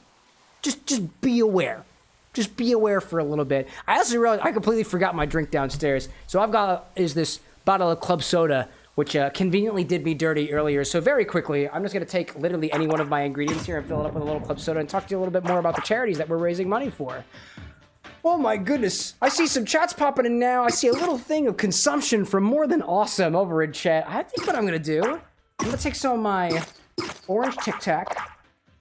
be aware. Just be aware for a little bit. I also realized I completely forgot my drink downstairs. So I've got this bottle of club soda, which conveniently did me dirty earlier. So very quickly, I'm just going to take literally any one of my ingredients here and fill it up with a little club soda and talk to you a little bit more about the charities that we're raising money for. Oh my goodness. I see some chats popping in now. I see a little thing of consumption from More Than Awesome over in chat. I think what I'm going to do, I'm going to take some of my orange Tic Tac.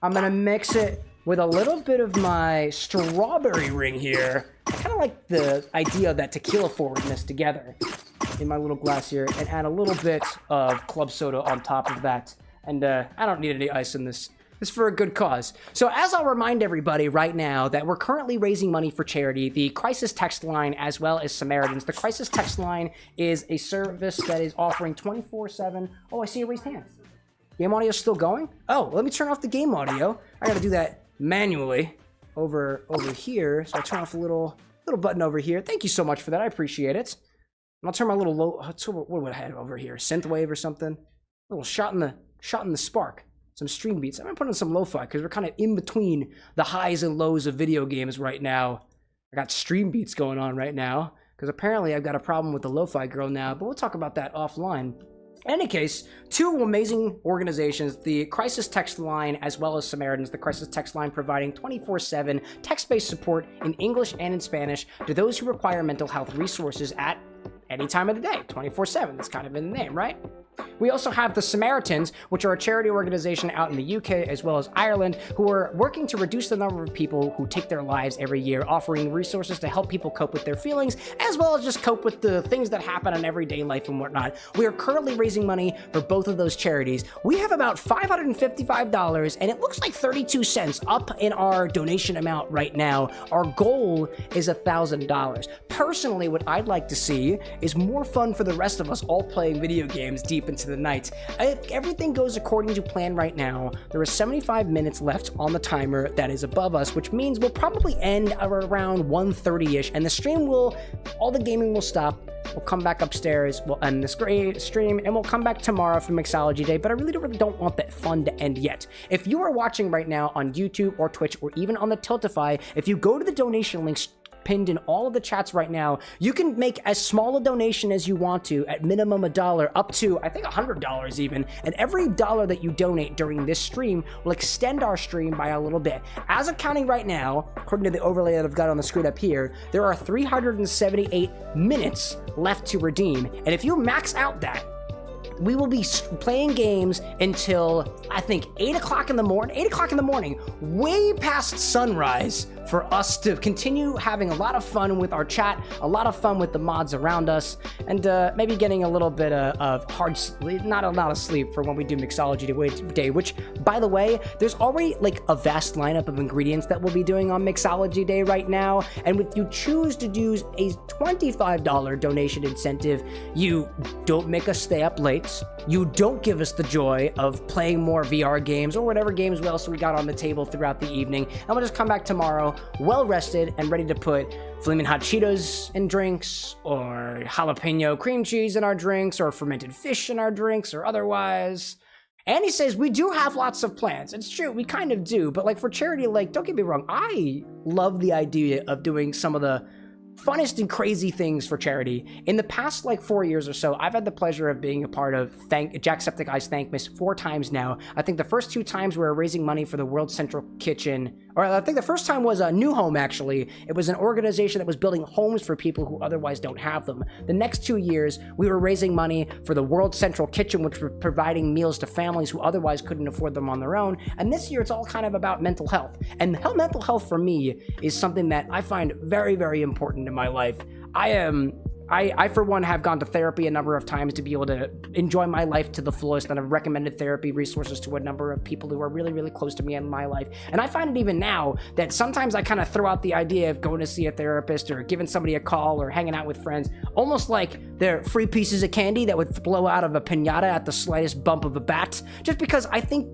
I'm going to mix it with a little bit of my strawberry ring here. I kind of like the idea of that tequila forwardness together in my little glass here, and add a little bit of club soda on top of that. And I don't need any ice in this. This is for a good cause. So as I'll remind everybody right now that we're currently raising money for charity, the Crisis Text Line as well as Samaritans. The Crisis Text Line is a service that is offering 24/7. Oh, I see a raised hand. Game audio still going? Oh, let me turn off the game audio. I gotta do that manually over here. So I turn off a little button over here. Thank you so much for that. I appreciate it. And I'll turn my little low. What would I have over here? Synthwave or something? A little shot in the spark. Some stream beats. I'm gonna put in some lo-fi because we're kind of in between the highs and lows of video games right now. I got stream beats going on right now because apparently I've got a problem with the lo-fi girl now. But we'll talk about that offline. In any case, two amazing organizations, the Crisis Text Line as well as Samaritans, the Crisis Text Line providing 24/7 text-based support in English and in Spanish to those who require mental health resources at any time of the day, 24/7. That's kind of in the name, right? We also have the Samaritans, which are a charity organization out in the UK as well as Ireland, who are working to reduce the number of people who take their lives every year, offering resources to help people cope with their feelings, as well as just cope with the things that happen in everyday life and whatnot. We are currently raising money for both of those charities. We have about $555, and it looks like 32 cents up in our donation amount right now. Our goal is $1,000. Personally, what I'd like to see is more fun for the rest of us all playing video games deep into the night. If everything goes according to plan right now, there are 75 minutes left on the timer that is above us, which means we'll probably end around 1:30ish, and the stream all the gaming will stop. We'll come back upstairs, we'll end this great stream, and we'll come back tomorrow for Mixology Day, but I really don't want that fun to end yet. If you are watching right now on YouTube or Twitch or even on the Tiltify, if you go to the donation links pinned in all of the chats right now, you can make as small a donation as you want to, at minimum $1, up to, I think, $100 even, and every dollar that you donate during this stream will extend our stream by a little bit. As of counting right now, according to the overlay that I've got on the screen up here, there are 378 minutes left to redeem, and if you max out that, we will be playing games until, I think, 8 o'clock in the morning, way past sunrise, for us to continue having a lot of fun with our chat, a lot of fun with the mods around us, and maybe getting a little bit of hard sleep, not a lot of sleep for when we do Mixology Day, which, by the way, there's already like a vast lineup of ingredients that we'll be doing on Mixology Day right now, and if you choose to do a $25 donation incentive, you don't make us stay up late, you don't give us the joy of playing more VR games or whatever games else we got on the table throughout the evening, and we'll just come back tomorrow well rested and ready to put flaming hot Cheetos in drinks, or jalapeno cream cheese in our drinks, or fermented fish in our drinks, or otherwise. And he says we do have lots of plans. It's true, we kind of do, but like for charity, like, don't get me wrong, I love the idea of doing some of the funnest and crazy things for charity. In the past like 4 years or so, I've had the pleasure of being a part of Jacksepticeye's Thankmas 4 times now. I think the first 2 times we were raising money for the World Central Kitchen, or I think the first time was a New Home, actually. It was an organization that was building homes for people who otherwise don't have them. The next 2 years, we were raising money for the World Central Kitchen, which were providing meals to families who otherwise couldn't afford them on their own. And this year, it's all kind of about mental health. And mental health for me is something that I find very, very important in my life. I for one have gone to therapy a number of times to be able to enjoy my life to the fullest, and I've recommended therapy resources to a number of people who are really, really close to me in my life. And I find it even now that sometimes I kind of throw out the idea of going to see a therapist or giving somebody a call or hanging out with friends, almost like they're free pieces of candy that would blow out of a piñata at the slightest bump of a bat, just because I think,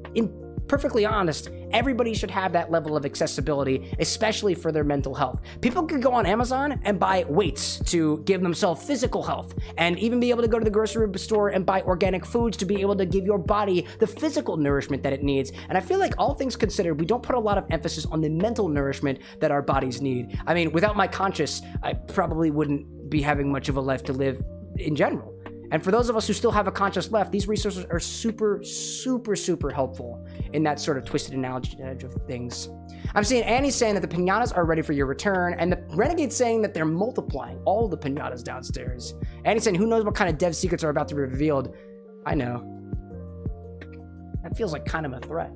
perfectly honest, everybody should have that level of accessibility, especially for their mental health. People could go on Amazon and buy weights to give themselves physical health, and even be able to go to the grocery store and buy organic foods to be able to give your body the physical nourishment that it needs. And I feel like, all things considered, we don't put a lot of emphasis on the mental nourishment that our bodies need. I mean, without my conscience, I probably wouldn't be having much of a life to live in general. And for those of us who still have a conscience left, these resources are super, super, super helpful in that sort of twisted analogy of things. I'm seeing Annie saying that the piñatas are ready for your return, and the Renegade saying that they're multiplying all the piñatas downstairs. Annie saying, who knows what kind of dev secrets are about to be revealed. I know. That feels like kind of a threat.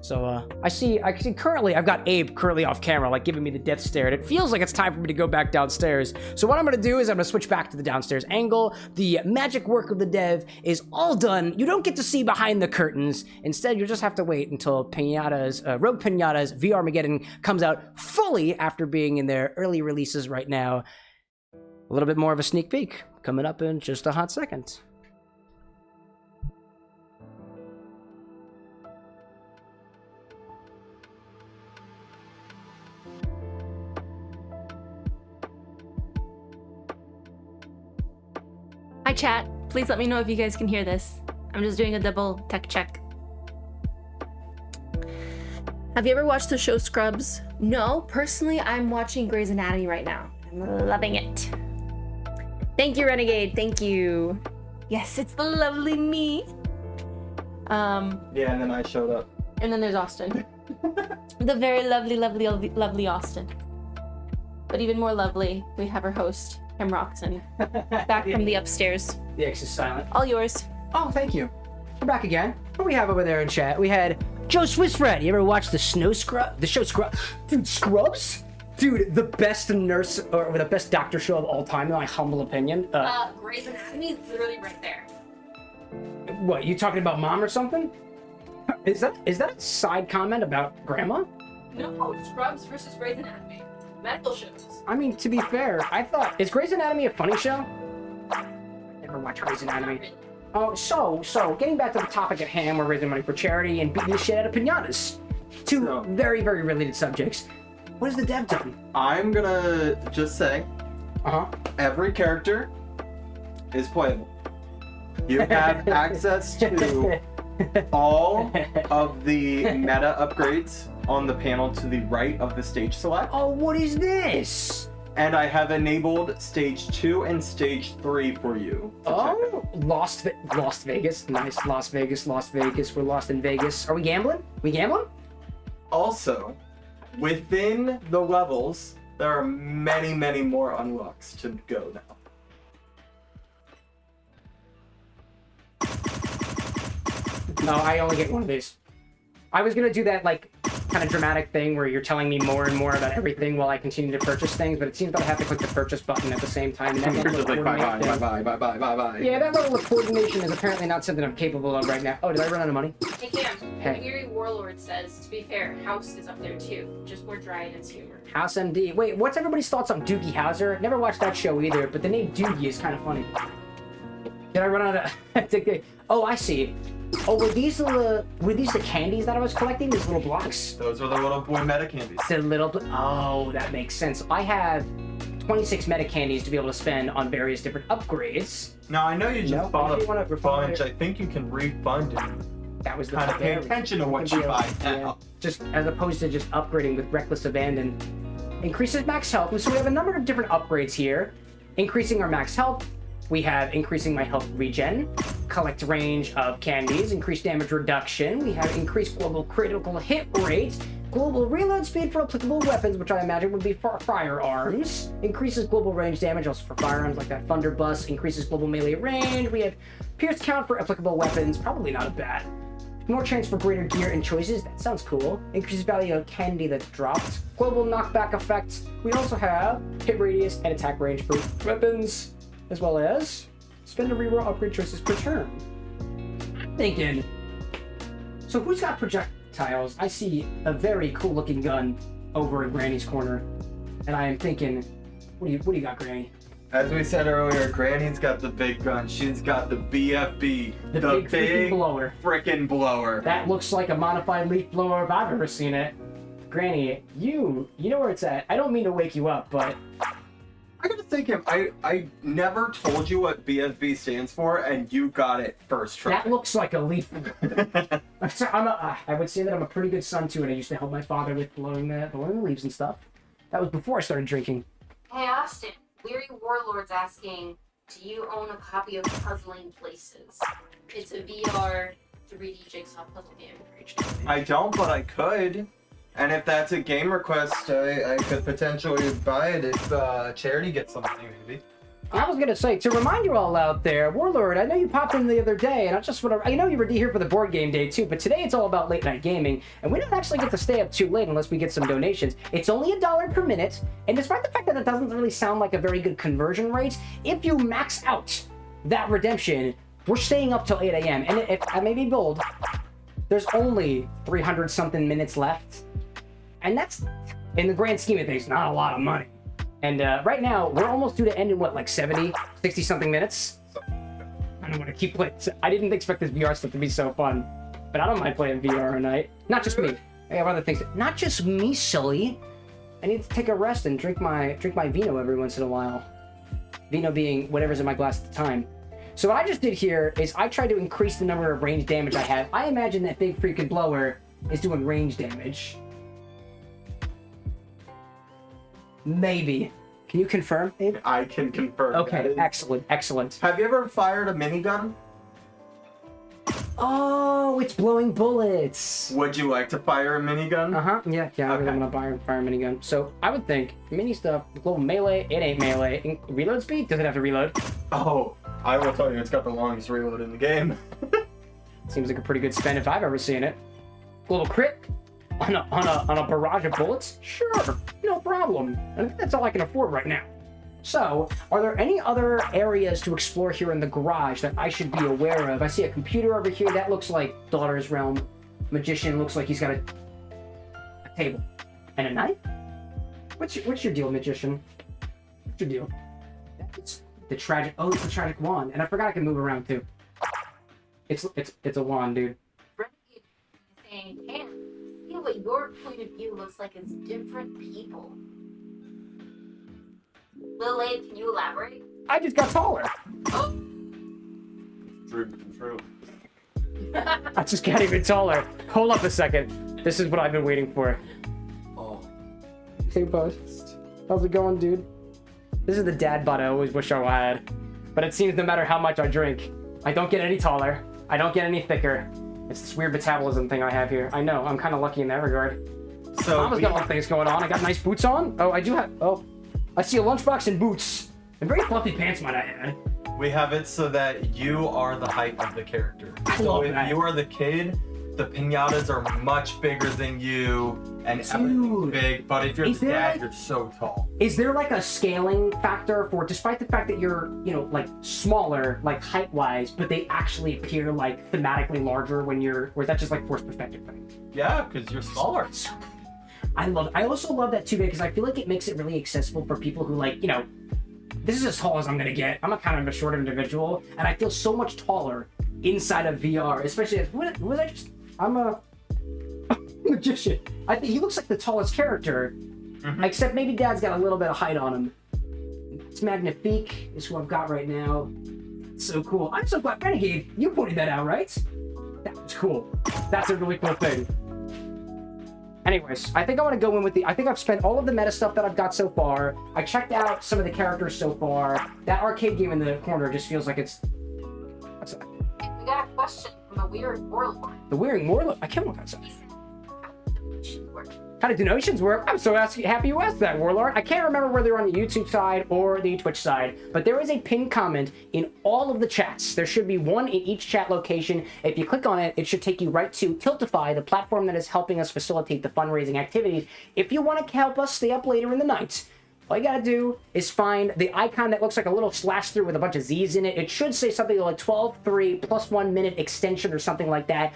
So I see currently, I've got Abe currently off camera, like giving me the death stare, and it feels like it's time for me to go back downstairs. So what I'm gonna do is I'm gonna switch back to the downstairs angle. The magic work of the dev is all done. You don't get to see behind the curtains. Instead, you just have to wait until Rogue Piñata's VRMaggedon comes out fully after being in their early releases right now. A little bit more of a sneak peek coming up in just a hot second.
Hi chat, please let me know if you guys can hear this. I'm just doing a double tech check. Have you ever watched the show Scrubs? No, personally, I'm watching Grey's Anatomy right now. I'm loving it. Thank you, Renegade. Thank you. Yes, it's the lovely me.
Yeah, and then I showed up.
And then there's Austin. The very lovely, lovely, lovely Austin. But even more lovely, we have our host, CameroxnWithAnX, back from the upstairs.
The X is silent.
All yours.
Oh, thank you. We're back again. What do we have over there in chat? We had Joe Swiss Fred. You ever watch the show Scrubs? Dude, Scrubs? Dude, the best nurse or the best doctor show of all time, in my humble opinion.
Grey's Anatomy is literally right there.
What, you talking about mom or something? Is that a side comment about grandma?
No, Scrubs versus Grey's Anatomy. Medical shows.
I mean, to be fair, I thought, is Grey's Anatomy a funny show? I never watched Grey's Anatomy. Oh, so, getting back to the topic at hand, we're raising money for charity and beating the shit out of piñatas. Two very, very related subjects. What has the dev done?
I'm gonna just say, every character is playable. You have access to all of the meta upgrades on the panel to the right of the stage select.
Oh, what is this?
And I have enabled stage 2 and stage 3 for you.
Oh, Las Vegas. Nice, Las Vegas. We're lost in Vegas. Are we gambling?
Also, within the levels, there are many, many more unlocks to go now.
No, I only get one of these. I was gonna do that, like, kind of dramatic thing where you're telling me more and more about everything while I continue to purchase things, but it seems that I have to click the purchase button at the same time. And
You're just like, bye.
Yeah, that level of coordination is apparently not something I'm capable of right now. Oh, did I run out of money?
Hey Cam,
Hey.
Weary Warlord says, to be fair, House is up there too. Just more dry in its humor.
House MD. Wait, what's everybody's thoughts on Doogie Howser? Never watched that show either, but the name Doogie is kind of funny. Did I run out of... Oh, I see. Oh, were these the candies that I was collecting? These little blocks?
Those are the little boy meta candies.
The little... Oh, that makes sense. I have 26 meta candies to be able to spend on various different upgrades.
Now, I know you just bought a bunch.
refund
I think you can refund it.
That was the
Kind of pay attention to what you buy now.
Just as opposed to just upgrading with reckless abandon. Increases max health. So we have a number of different upgrades here. Increasing our max health. We have increasing my health regen, collect range of candies, increased damage reduction. We have increased global critical hit rate, global reload speed for applicable weapons, which I imagine would be for firearms. Increases global range damage also for firearms like that Thunderbuss. Increases global melee range. We have pierce count for applicable weapons, probably not a bad. More chance for greater gear and choices, that sounds cool. Increases value of candy that's dropped. Global knockback effect. We also have hit radius and attack range for weapons, as well as spend a reroll upgrade choices per turn. I'm thinking, so who's got projectiles? I see a very cool looking gun over in Granny's corner, and I am thinking, what do you got, Granny?
As we said earlier, Granny's got the big gun. She's got the BFB,
The big freaking blower.
Frickin' blower.
That looks like a modified leaf blower if I've ever seen it. Granny, you know where it's at. I don't mean to wake you up, but
I gotta thank him. I never told you what BFB stands for, and you got it first try.
that looks like a leaf blower. I would say that I'm a pretty good son too, and I used to help my father with blowing the leaves and stuff. That was before I started drinking.
Hey Austin, Weary Warlord's asking, do you own a copy of Puzzling Places? It's a VR 3D jigsaw puzzle game for HD.
I don't, but I could. And if that's a game request, I could potentially buy it if charity gets something, maybe.
I was gonna say, to remind you all out there, Warlord, I know you popped in the other day, and I know you were here for the board game day too, but today it's all about late night gaming, and we don't actually get to stay up too late unless we get some donations. It's only $1 per minute, and despite the fact that it doesn't really sound like a very good conversion rate, if you max out that redemption, we're staying up till 8 a.m. And if I may be bold, there's only 300 something minutes left, and that's, in the grand scheme of things, not a lot of money. And right now, we're almost due to end in what, like 70, 60 something minutes? I don't want to keep playing. I didn't expect this VR stuff to be so fun, but I don't mind playing VR at night. Not just me. I have other things. Not just me, silly. I need to take a rest and drink my vino every once in a while. Vino being whatever's in my glass at the time. So what I just did here is I tried to increase the number of range damage I have. I imagine that big freaking blower is doing range damage. Maybe. Can you confirm, Abe?
I can confirm.
Okay, excellent, excellent.
Have you ever fired a minigun?
Oh, it's blowing bullets.
Would you like to fire a minigun?
Yeah, I really want to fire a minigun. So I would think mini stuff, global melee, it ain't melee. Reload speed? Does it have to reload?
Oh, I will tell you, it's got the longest reload in the game.
Seems like a pretty good spend if I've ever seen it. Global crit on a barrage of bullets? Sure, no problem. I think that's all I can afford right now. So, are there any other areas to explore here in the garage that I should be aware of? I see a computer over here. That looks like Daughter's Realm. Magician looks like he's got a table. And a knife? What's your deal, Magician? What's your deal? It's the tragic... Oh, it's the tragic wand. And I forgot I can move around, too. It's a wand, dude.
Saying, hey, see what your point of view looks like as different people. Lily, can you elaborate?
I just got taller.
Oh.
True.
I just got even taller. Hold up a second. This is what I've been waiting for.
Oh.
Hey, boss. How's it going, dude? This is the dad bod I always wish I had. But it seems no matter how much I drink, I don't get any taller. I don't get any thicker. It's this weird metabolism thing I have here. I know, I'm kind of lucky in that regard.
So
Mama's got a lot of things going on. I got nice boots on. Oh, I do have... Oh, I see a lunchbox and boots. And very fluffy pants, might I add.
we have it so that you are the height of the character. So if you are the kid, the piñatas are much bigger than you and everything's big. But if you're the dad, you're so tall.
Is there like a scaling factor for, despite the fact that you're, you know, like smaller, like height-wise, but they actually appear like thematically larger when you're, or is that just like forced perspective thing?
Yeah, because you're smaller.
I also love that too because I feel like it makes it really accessible for people who like, you know, this is as tall as I'm gonna get. I'm a kind of a short individual, and I feel so much taller inside of VR, especially as, I'm a magician. I think he looks like the tallest character, except maybe Dad's got a little bit of height on him. It's Magnifique is who I've got right now. It's so cool. I'm so glad, Renegade, you pointed that out, right? That was cool. That's a really cool thing. Anyways, I think I want to go in with I think I've spent all of the meta stuff that I've got so far. I checked out some of the characters so far. That arcade game in the corner just feels like it's... What's that?
We got a question from a weird warlord.
The weird warlord? I can't look outside.
He said, how do donations work?
How do donations work? I'm so happy you asked that, Warlord. I can't remember whether they're on the YouTube side or the Twitch side, but there is a pinned comment in all of the chats. There should be one in each chat location. If you click on it, it should take you right to Tiltify, the platform that is helping us facilitate the fundraising activities. If you want to help us stay up later in the night, all you gotta do is find the icon that looks like a little slash through with a bunch of Z's in it. It should say something like 12.3 plus 1 minute extension or something like that.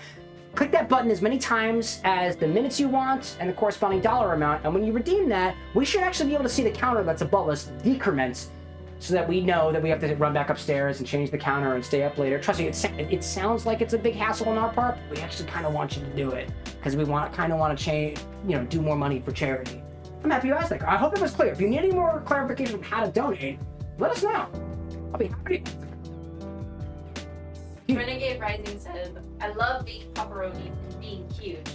Click that button as many times as the minutes you want and the corresponding dollar amount, and when you redeem that, we should actually be able to see the counter that's above us decrement so that we know that we have to run back upstairs and change the counter and stay up later. Trust me, it sounds like it's a big hassle on our part, but we actually kind of want you to do it because we kind of want to change, you know, do more money for charity. I'm happy you asked that. I hope it was clear. If you need any more clarification on how to donate, let us know. I'll be happy to.
Renegade Rising says, I love being pepperoni and being huge.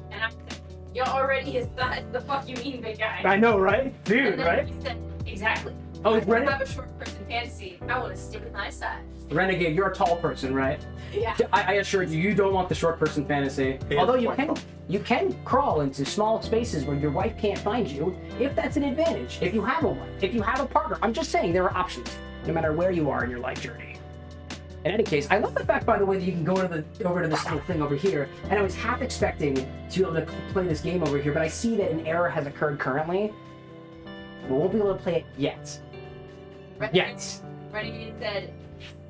And I'm like, you're already his size. The fuck you mean, big guy?
I know, right? Dude,
and then
right?
He said, exactly.
Oh,
I
it's Renegade.
have a short person fantasy. I want to stick with my size.
Renegade, you're a tall person, right?
Yeah.
I assure you, you don't want the short person fantasy. Although you can crawl into small spaces where your wife can't find you, if that's an advantage. If you have a wife, if you have a partner. I'm just saying there are options, no matter where you are in your life journey. In any case, I love the fact, by the way, that you can go over to this little thing over here, and I was half expecting to be able to play this game over here, but I see that an error has occurred currently. We won't be able to play it yet.
Renegade said,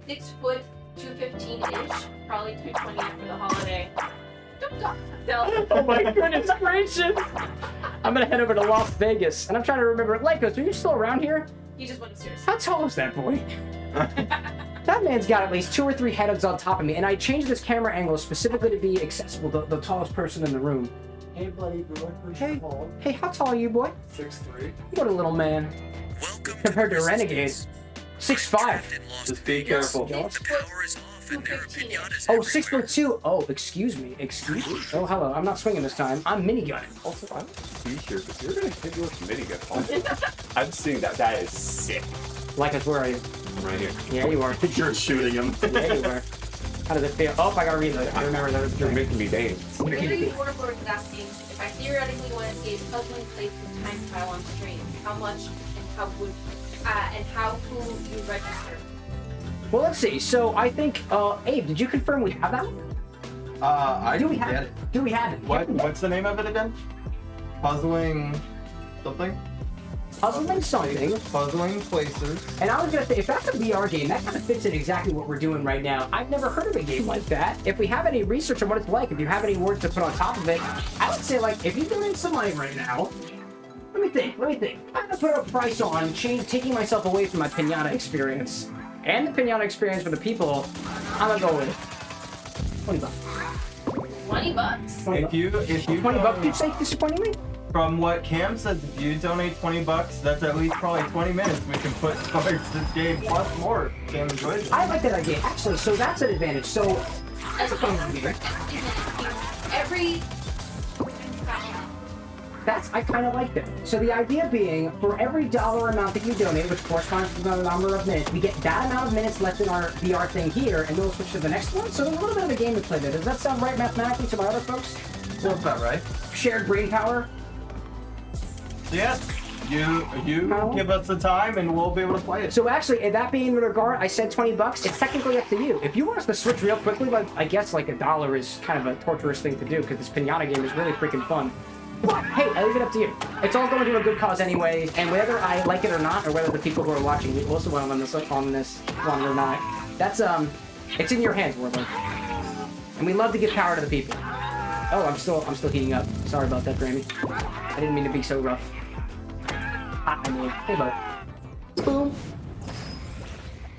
6 foot, 215-ish, probably 220 after the holiday. Don't talk myself.
Oh my goodness gracious! I'm gonna head over to Las Vegas, and I'm trying to remember. Lycos, are you still around here?
He just went upstairs.
How tall is that boy? That man's got at least 2 or 3 heads on top of me, and I changed this camera angle specifically to be accessible to the tallest person in the room.
Hey, buddy,
Hey, how tall are you, boy?
6'3".
What a little man. Compared to Renegade. 6'5".
Just be careful.
6 foot 215.
Oh, 6'2". Oh, excuse me. Oh, hello. I'm not swinging this time. I'm minigunning.
Also, I'm pretty sure because you're gonna hit me with minigun. I'm seeing that. That is sick.
Like us, where are you?
Right here.
Yeah, you are.
You're shooting him.
Yeah, you are. How does it feel? Oh, I gotta reload. I remember that was
You're
good.
making me dance.
Weary Warlord is asking if I theoretically want to see a puzzling place with time trial on stream. How much and how cool you register?
Well, let's see. So I think, Abe, did you confirm we have that?
I
Do we
get
have
it.
it? Do we have it?
What's the name of it again? Puzzling something?
Puzzling something.
Puzzling places.
And I was gonna say, if that's a VR game, that kind of fits in exactly what we're doing right now. I've never heard of a game like that. If we have any research on what it's like, if you have any words to put on top of it, I would say, like, if you're doing some money right now, let me think. I'm gonna put a price on taking myself away from my Piñata experience. And the Piñata experience for the people, I'm gonna go with $20.
$20?
If you
$20 bucks, you say disappointing me?
from what Cam says, if you donate $20, that's at least probably 20 minutes we can put towards this game plus more. Cam enjoys it.
I like that idea. Actually, so that's an advantage. So that's a fun idea.
Every
I kind of like that. So the idea being, for every dollar amount that you donate, which corresponds to the number of minutes, we get that amount of minutes left in our VR thing here, and then we'll switch to the next one. So there's a little bit of a game to play there. Does that sound right mathematically to my other folks?
Sounds about right.
Shared brain power?
Yeah. You give us the time and we'll be able to play it.
So actually, that being in regard, I said $20. It's technically up to you. If you want us to switch real quickly, but I guess like $1 is kind of a torturous thing to do because this Piñata game is really freaking fun. But hey, I leave it up to you. It's all going to a good cause anyway, and whether I like it or not, or whether the people who are watching me also want on this one or not, that's it's in your hands, Warlord. And we love to give power to the people. Oh, I'm still heating up. Sorry about that, Grammy. I didn't mean to be so rough. Hey, bud. Boom.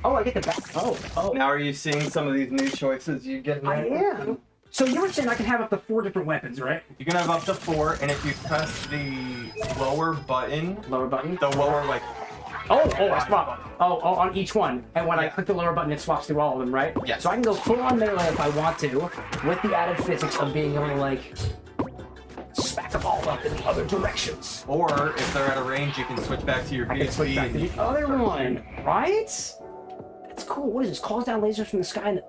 Oh, I get the back. Oh.
Now are you seeing some of these new choices you get?
I am. So you were saying I can have up to 4 different weapons, right?
You can have up to 4, and if you press the lower button, the lower like.
I swap. On each one. And when I click the lower button, it swaps through all of them, right?
Yes.
So I can go full on melee if I want to, with the added physics of being able to like smack them all up in the other directions.
Or if they're at a range, you can switch back to your
I can switch back to the other one, right? That's cool. What is this? Calls down lasers from the sky. And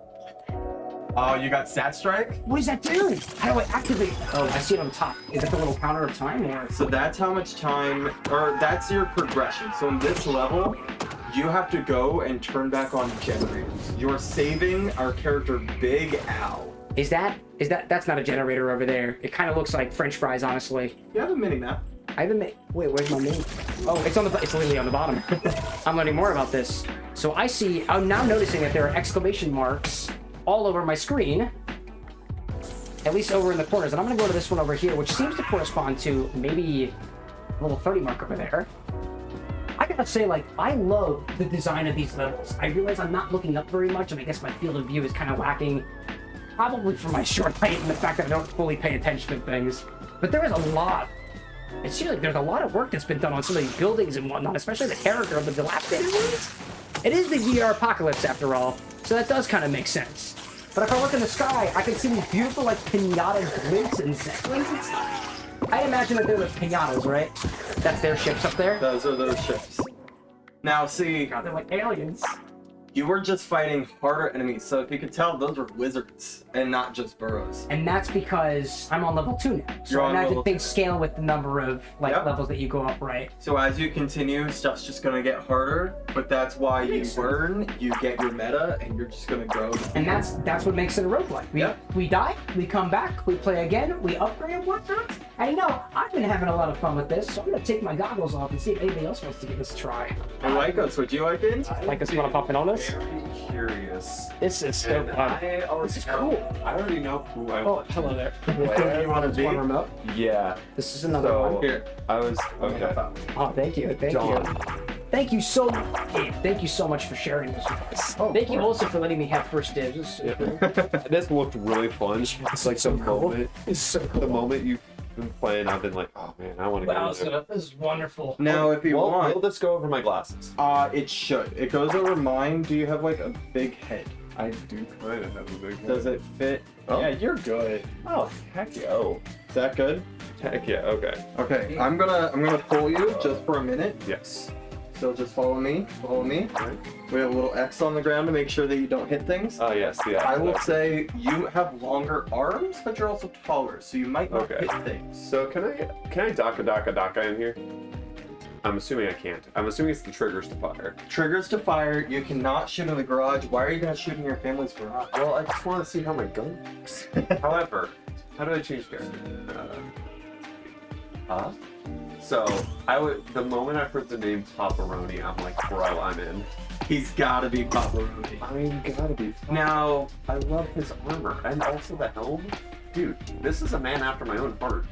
Oh, you got Sat Strike?
what does that do? How do I activate? Oh, I see it on top. Is that the little counter of time, or?
So that's how much time, or that's your progression. So in this level, you have to go and turn back on generators. You're saving our character Big Al.
That's not a generator over there. It kind of looks like French fries, honestly.
You have a mini map.
I haven't made. Wait, where's my mini? Oh, it's literally on the bottom. I'm learning more about this. So I'm now noticing that there are exclamation marks all over my screen, at least over in the corners. And I'm gonna go to this one over here, which seems to correspond to maybe a little 30 mark over there. I gotta say, like, I love the design of these levels. I realize I'm not looking up very much, and I guess my field of view is kind of lacking, probably for my short height and the fact that I don't fully pay attention to things. But there is a lot. It seems like there's a lot of work that's been done on some of these buildings and whatnot, especially the character of the dilapidated ones. It is the VR apocalypse, after all, so that does kind of make sense. But if I look in the sky, I can see these beautiful, like, Piñata blimps and zeppelins and stuff. I imagine that they're the Piñatas, right? That's their ships up there?
Those are those ships. Now, see,
God, they're like aliens.
you were just fighting harder enemies, so if you could tell, those were wizards and not just burrows.
And that's because I'm on level 2 now. So
You're
I
on
imagine
level
things scale with the number of, like,
Yep.
levels that you go up, right?
So as you continue, stuff's just gonna get harder, but that's why you
Makes sense.
learn, you get your meta, and you're just gonna grow.
And that's what makes it a roguelike. We die, we come back, we play again, we upgrade whatnot. And you know, I've been having a lot of fun with this, so I'm gonna take my goggles off and see if anybody else wants to give this a try.
I like us. Would you like it?
Like this, wanna pop in on this?
Very curious.
This is so
And
fun.
I already
This is
know-
cool.
I already know who I
Oh,
want.
hello there.
Where
you wanna be?
One remote.
Yeah.
This is another
So
one.
Here.
I was okay.
Oh, thank you, thank
John.
you. Thank you so much. Thank you so much for sharing this with us. Thank you also for letting me have first dibs.
This looked really fun. It's like the moment.
It's so
The
cool.
moment you
been playing. I've been like, oh man, I want to
Wow,
go there.
this is wonderful.
Now, if you want,
will this go over my glasses?
it should. It goes over mine. Do you have like a big head?
I do kind of have a big head.
Does it fit?
Oh.
Yeah, you're good.
Oh, heck yeah. Oh,
Is that good?
Heck yeah. Okay.
Okay, I'm gonna pull you just for a minute.
Yes.
So just follow me. Follow me. We have a little X on the ground to make sure that you don't hit things.
Oh yes. Yeah.
I will say you have longer arms, but you're also taller, so you might not
Okay.
hit things.
So can I DACA in here? I'm assuming I can't. I'm assuming it's the triggers to fire.
Triggers to fire. You cannot shoot in the garage. Why are you gonna shoot in your family's garage?
Well, I just want to see how my gun works. However, how do I change character? So the moment I heard the name Paparoni, I'm like, bro, I'm in.
He's gotta be Paparoni.
I'm gotta be.
Now,
I love his armor and also the helm. Dude, this is a man after my own heart.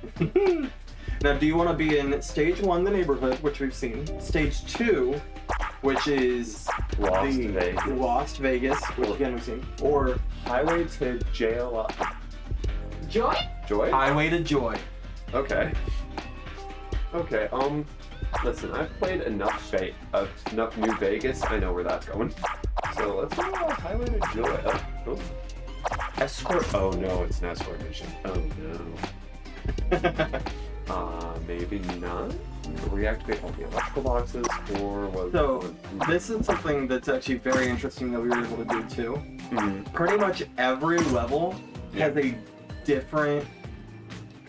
now, do you want to be in Stage 1, the neighborhood, which we've seen, Stage 2, which is Lost Vegas, which again we've seen, or
Highway to Jail?
Joy?
Joy?
Highway to Joy?
Okay. Okay, listen, I've played enough New Vegas, I know where that's going. So let's go Highway to Joy. Oh. Escort, oh no, it's an escort mission. Oh no. Maybe not? Reactivate all the electrical boxes, or was
So, this is something that's actually very interesting that we were able to do too. Pretty much every level has a different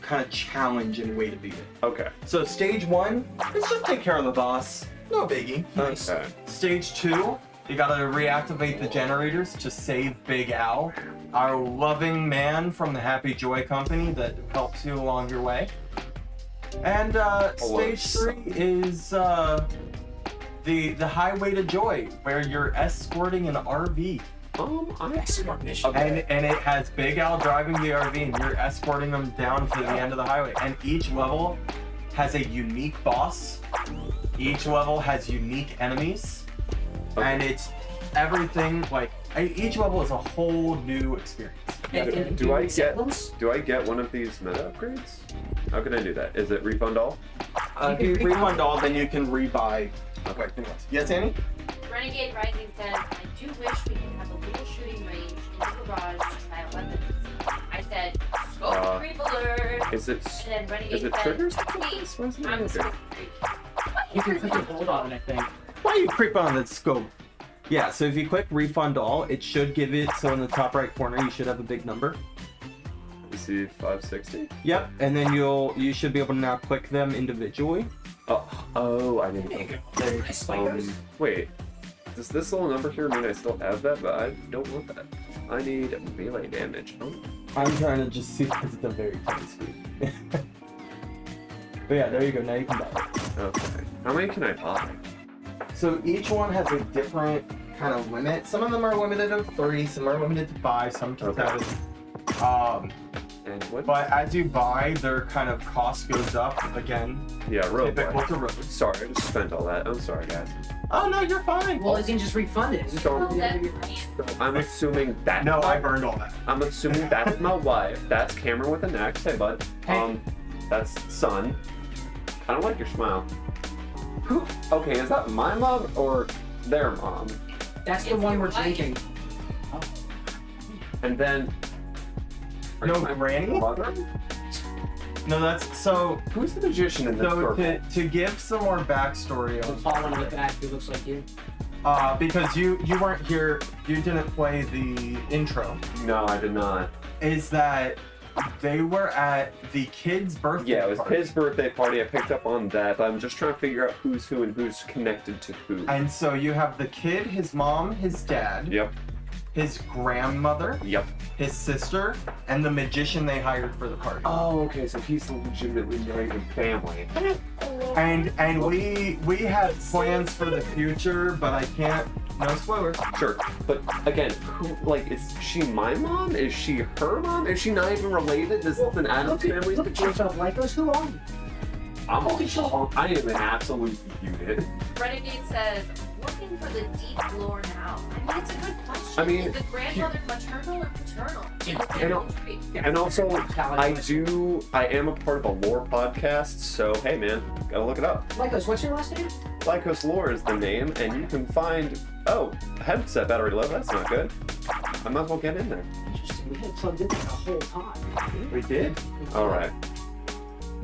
kind of challenge and way to beat it.
Okay.
So Stage 1 is just take care of the boss. No biggie.
Okay.
Stage 2, you gotta reactivate the generators to save Big Al, our loving man from the Happy Joy Company that helps you along your way. And Stage 3 is the Highway to Joy, where you're escorting an RV.
Okay.
And it has Big Al driving the RV, and you're escorting them down to the end of the highway. And each level has a unique boss. Each level has unique enemies, and it's everything like each level is a whole new experience.
Do I get one of these meta upgrades? How can I do that? Is it refund all?
If you refund all, then you can rebuy. Okay. Yes, Annie?
Renegade Rising said, I do wish we could have a little shooting range in the garage to try out weapons. I said, scope creep alert.
Is it
And then Renegade said,
triggers?
sweet, I'm a scope creep.
You can put your hold on it, I think.
Why are you creep on that scope? Yeah, so if you click refund all, it should give it, so in the top right corner, you should have a big number.
You see 560?
Yep, and then you should be able to now click them individually.
Oh, I didn't. Wait. Does this little number here mean I still have that? But I don't want that. I need melee damage. Oh.
I'm trying to just see because it's a very tiny screen. But yeah, there you go. Now you can buy it.
Okay. How many can I buy?
So each one has a different kind of limit. Some of them are limited to 3, some are limited to 5, some to 7.
And what?
But as you buy, their kind of cost goes up again.
Yeah, road.
Typical to road.
Sorry, I just spent all that. I'm sorry, guys.
Oh no, you're fine.
Well, you can just refund it.
I'm assuming that.
No, I burned all that.
I'm assuming that's my wife. That's Cameron with an X. Hey, bud.
Hey.
That's son. I don't like your smile. Who? Okay, is that my mom or their mom?
That's the one we're drinking.
And then.
No,
my
Granny?
brother?
No, that's so.
Who's the magician in this
So
circle?
to give some more backstory
The
on,
tall one in the back who looks like you.
because you weren't here, you didn't play the intro.
No, I did not.
Is that they were at the kid's birthday
Yeah, it was
party.
his birthday party. I picked up on that, but I'm just trying to figure out who's who and who's connected to who.
And so you have the kid, his mom, his dad,
Yep.
his grandmother,
Yep.
his sister, and the magician they hired for the party.
Oh, okay, so he's legitimately not even family.
And we had plans for the future, but I can't. No spoilers.
Sure, but again, who, like, is she my mom? Is she her mom? Is she not even related? Is this an Adams family
Look at
situation?
yourself like us. Who are you?
I am an absolute unit.
Renegade says, looking for the deep lore now? I mean, it's a good question.
I mean,
is the grandmother maternal or paternal?
And also, I am a part of a lore podcast, so hey man, gotta look it up.
Lycos, what's your last name?
Lycos Lore is the name, and you can find, oh, headset battery low, that's not good. I might as well get in there.
Interesting, we had plugged in there the whole time.
We did? Alright.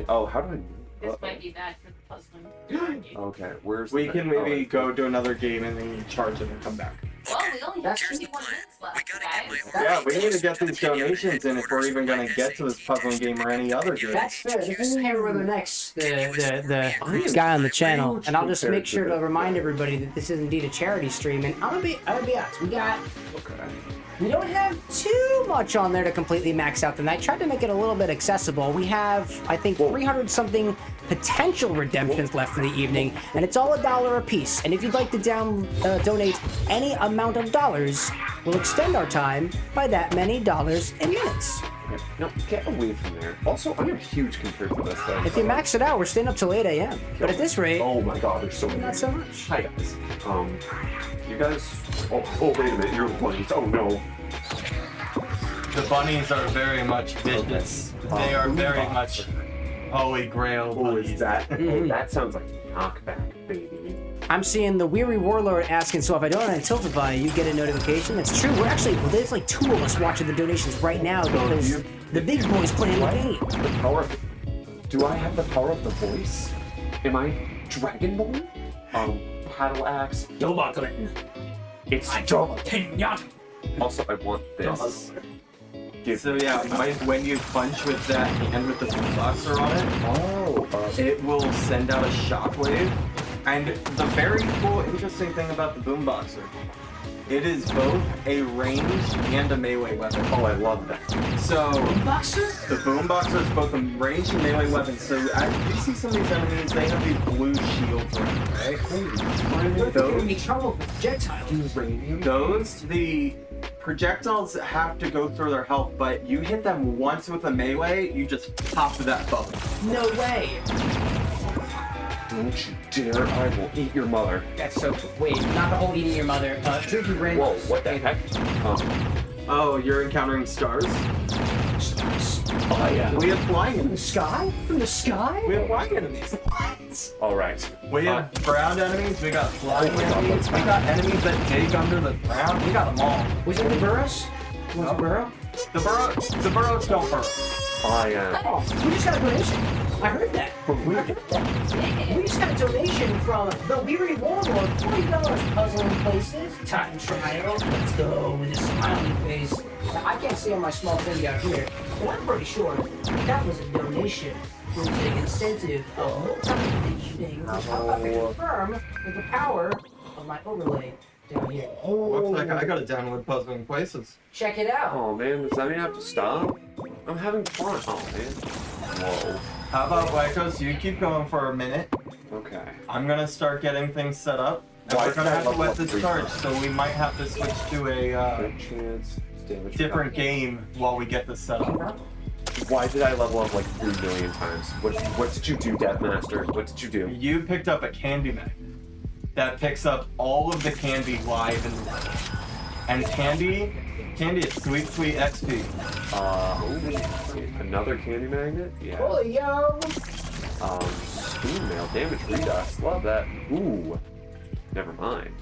Oh, how do I...
This might be bad for the puzzling.
Okay, where's
We
the...
can maybe go do another game and then you charge it and come back.
Well, we only have 21 minutes left, guys.
Yeah, we need to get these donations in if we're even gonna get to this puzzling game or any other game.
That's fair. This is CameroxnWithAnX, the guy on the channel, and I'll just make sure to remind everybody that this is indeed a charity stream. And I'm gonna be honest, we don't have too much on there to completely max out the night. Tried to make it a little bit accessible. We have, I think, 300 something potential redemptions left for the evening, and it's all $1 a piece. And if you'd like to donate any amount of dollars, we'll extend our time by that many dollars and minutes.
No, get away from there. Also, I am huge compared to this thing.
If you max it out, we're staying up till 8 a.m. But at this rate,
oh my god, there's so many.
not so much.
Hi guys. You guys... Oh, wait a minute, you're the bunnies. Oh no.
The bunnies are very much vicious. They are very much holy grail
Who
bunnies.
is that? Oh, that sounds like knockback, baby.
I'm seeing the Weary Warlord asking, so if I donate on Tiltify, you get a notification? That's true. We're actually, well, there's like 2 of us watching the donations right now because the big boy's playing the game.
The power of... Do I have the power of the voice? Am I Dragonborn? Paddle axe. It's double Piñata. Also, I want this.
So yeah, when you punch with that hand with the boomboxer on it, it will send out a shockwave. And the very cool, interesting thing about the boomboxer, it is both a ranged and a melee weapon.
Oh, I love that.
So
Boomboxer?
the boomboxer is both a ranged and melee weapon. So you see some of these enemies, they have these blue shields around, right? The projectiles have to go through their health, but you hit them once with a melee, you just pop that bubble.
No way.
Don't you dare, I will eat your mother.
That's so cool. Wait, not the whole eating your mother. Drinking rainbows.
Whoa, what the heck?
Oh, you're encountering stars?
Stars.
Oh yeah.
We have flying
From the
enemies.
sky? From the sky?
We have flying enemies.
What?
Alright.
We have ground enemies, we got flying enemies, we got enemies that dig under the ground, we got them all.
Was it the burrows? Was it burrow?
The burrows don't burrow.
I am.
Oh, we just got a donation. I heard that. I heard that. We just got a donation from the Weary Warlord. $40 puzzling places. Time trial. Let's go with a smiley face. Now, I can't see on my small thing out here, but I'm pretty sure that was a donation with the incentive of multi-evening, which I'm about to confirm with the power of my overlay down here.
Looks like I got a download puzzling places.
Check it out.
Oh man, does that mean I have to stop? I'm having fun. Oh man. Whoa.
How about Lycos, you keep going for a minute.
Okay.
I'm gonna start getting things set up. And
Why
we're gonna
did I
have to
level
let
up
this
3
charge,
times?
so we might have to switch to a
Good chance. Damage
different game while we get this set up.
Why did I level up like 3 million times? What did you do, Deathmaster? What did you do?
You picked up a candy magnet that picks up all of the candy live in the world. And candy is sweet, sweet XP.
Another candy magnet? Yeah.
Oh, yo.
Spoon mail, damage redux, love that. Ooh. Never mind.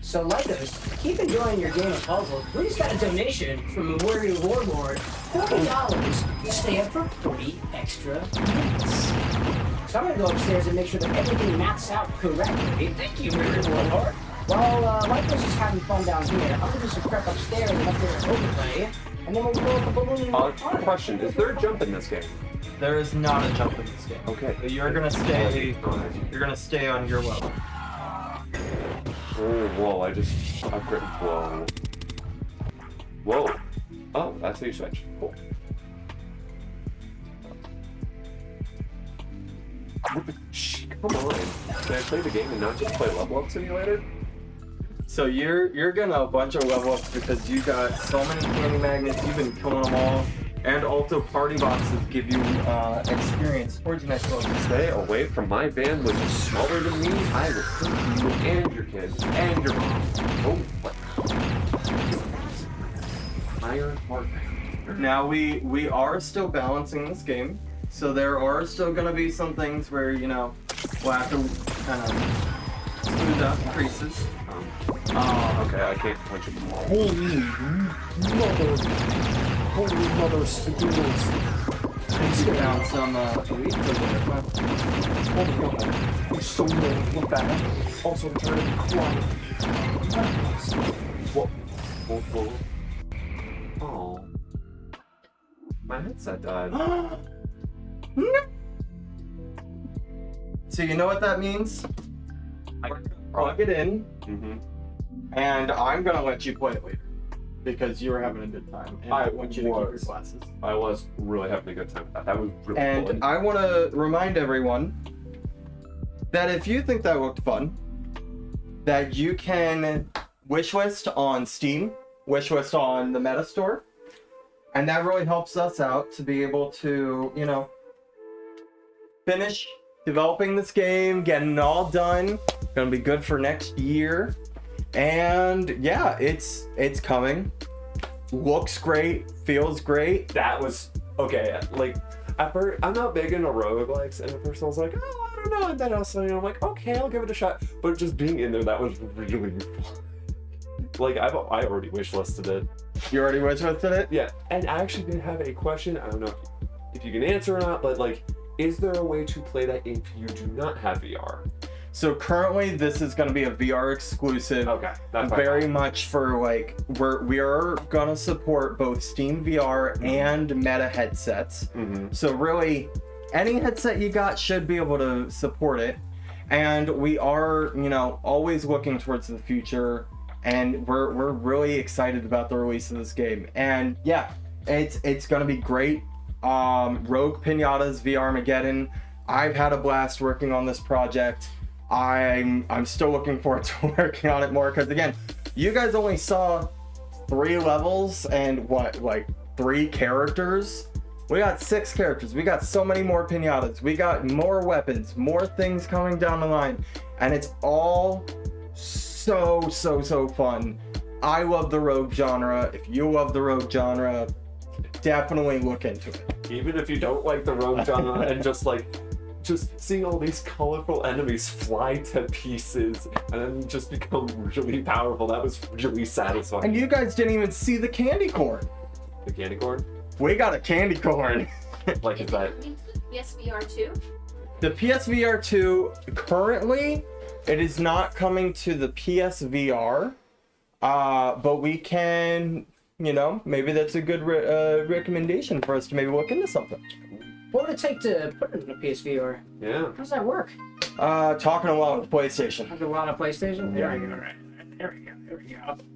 So Lycos, keep enjoying your game of puzzles. We just got a donation from the Weary Warlord, $40 to stay up for 40 extra minutes. So I'm gonna go upstairs and make sure that everything maps out correctly. Thank you, Weary Warlord. While Lycos is having fun down here, I'm gonna do some prep upstairs and up there at overlay, and then we'll blow up a balloon.
Question, is there a jump in this game?
There is not a jump in this game.
Okay.
You're gonna stay on your level.
Oh, whoa, I just upgraded. Whoa. Whoa. Oh, that's how you switch. Cool. Come on. Can I play the game and not just play Level Up Simulator?
So you're gonna a bunch of level ups because you got so many candy magnets, you've been killing them all. And also party boxes give you experience towards your next level.
Stay away from my band, which is smaller than me. I will kill you and your kids and your mom. Oh, what? Iron Heart.
Now we are still balancing this game, so there are still gonna be some things where, you know, we'll have to kind of smooth out the creases.
Okay, I can't punch it all.
Holy mother spadoodles.
Let's get down some elites over there.
Oh my god. He's so low. Look back. Also trying to be quiet.
Whoa. Whoa, whoa. Oh. My headset died.
So you know what that means? I'm gonna plug it in,
Mm-hmm.
and I'm gonna let you play it later. Because you were having a good time, and I want you to keep your glasses.
I was really having a good time with that. That was really
And
fun.
I want to remind everyone that if you think that looked fun, that you can wishlist on Steam, wishlist on the Meta Store, and that really helps us out to be able to, you know, finish developing this game, getting it all done. Gonna be good for next year. And yeah, it's coming. Looks great, feels great.
That was okay. Like, at first, I'm not big into roguelikes, and at first I was like, oh, I don't know. And then also, you know, I'm like, okay, I'll give it a shot. But just being in there, that was really fun. Like, I already wishlisted it.
You already wishlisted it?
Yeah, and I actually did have a question. I don't know if you can answer or not, but like, is there a way to play that if you do not have VR?
So currently, this is going to be a VR exclusive.
Okay, that's
very much for like we are going to support both Steam VR and Meta headsets.
Mm-hmm.
So really, any headset you got should be able to support it. And we are, you know, always looking towards the future, and we're really excited about the release of this game. And yeah, it's going to be great. Rogue Piñatas, VRMaggedon. I've had a blast working on this project. I'm still looking forward to working on it more, because again, you guys only saw 3 levels and what, like 3 characters? We got 6 characters. We got so many more piñatas. We got more weapons, more things coming down the line, and it's all so fun. I love the rogue genre. If you love the rogue genre, definitely look into it.
Even if you don't like the rogue genre and just seeing all these colorful enemies fly to pieces and then just become really powerful, that was really satisfying.
And you guys didn't even see the candy corn.
The candy corn?
We got a candy corn.
Like, is that...
PSVR 2?
The PSVR 2, currently, it is not coming to the PSVR, but we can, you know, maybe that's a good recommendation for us to maybe look into something.
What would it take to put it in a PSVR?
Yeah.
How does that work?
Talking a lot with PlayStation.
Talking a lot of PlayStation? There we go, right. There we go.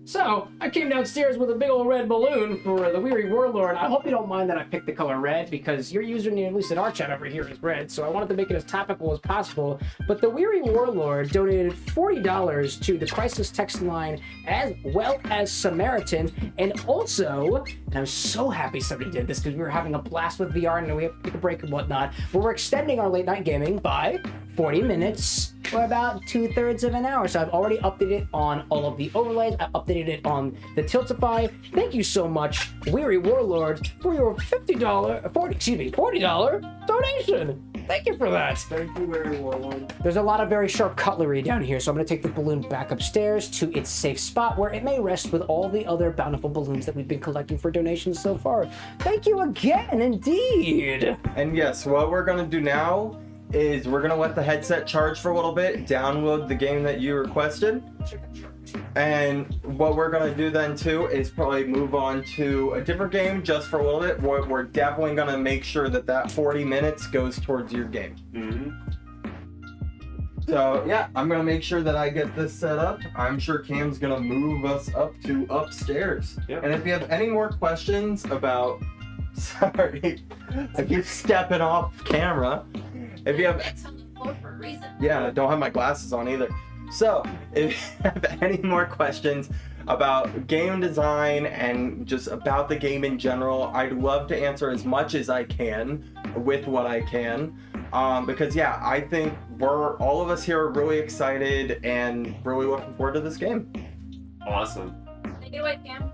So, I came downstairs with a big old red balloon for the Weary Warlord. I hope you don't mind that I picked the color red, because your username, at least in our chat over here, is red, so I wanted to make it as topical as possible. But the Weary Warlord donated $40 to the Crisis text line, as well as Samaritan, and also, and I'm so happy somebody did this, because we were having a blast with VR, and we have to take a break and whatnot, but we're extending our late night gaming by 40 minutes, or about 2/3 of an hour. So I've already updated it on all of the overlays. I updated it on the Tiltify. Thank you so much, Weary Warlord, for your $40 donation. Thank you for that.
Thank you, Weary Warlord.
There's a lot of very sharp cutlery down here, so I'm going to take the balloon back upstairs to its safe spot where it may rest with all the other bountiful balloons that we've been collecting for donations so far. Thank you again, indeed.
And yes, what we're gonna do now is we're gonna let the headset charge for a little bit, download the game that you requested, and what we're gonna do then too is probably move on to a different game just for a little bit. We're definitely gonna make sure that that 40 minutes goes towards your game.
Mm-hmm.
So yeah, I'm gonna make sure that I get this set up. I'm sure Cam's gonna move us up to upstairs.
Yep.
And if you have any more questions about, sorry, I keep stepping off camera. If you have,
It's on the floor for a reason.
yeah, I don't have my glasses on either. So if you have any more questions about game design and just about the game in general. I'd love to answer as much as I can with what I can. Because yeah, I think all of us here are really excited and really looking forward to this game.
Awesome.
Take it away, Cam.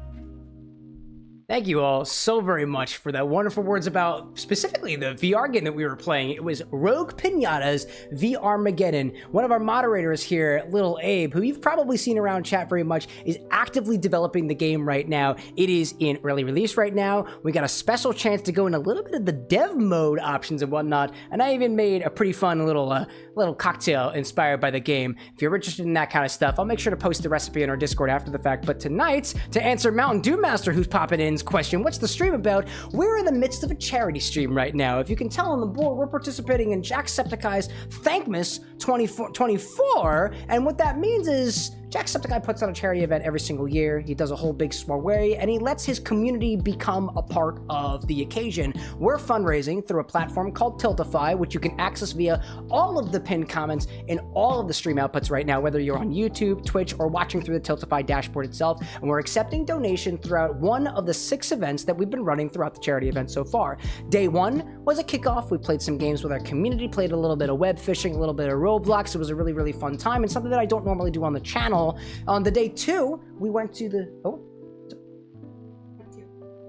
Thank you all so very much for that wonderful words about specifically the VR game that we were playing. It was Rogue Piñata's VRMaggedon. One of our moderators here, Little Abe, who you've probably seen around chat very much, is actively developing the game right now. It is in early release right now. We got a special chance to go in a little bit of the dev mode options and whatnot, and I even made a pretty fun little cocktail inspired by the game. If you're interested in that kind of stuff, I'll make sure to post the recipe in our Discord after the fact. But tonight, to answer Mountain Dew Master, who's popping in, question, what's the stream about? We're in the midst of a charity stream right now. If you can tell on the board, we're participating in Jacksepticeye's Thankmas 24, and what that means is Jacksepticeye puts on a charity event every single year. He does a whole big soiree, and he lets his community become a part of the occasion. We're fundraising through a platform called Tiltify, which you can access via all of the pinned comments in all of the stream outputs right now, whether you're on YouTube, Twitch, or watching through the Tiltify dashboard itself. And we're accepting donation throughout one of the 6 events that we've been running throughout the charity event so far. Day 1 was a kickoff. We played some games with our community, played a little bit of web fishing, a little bit of Roblox. It was a really, really fun time, and something that I don't normally do on the channel. On the day 2, we went to the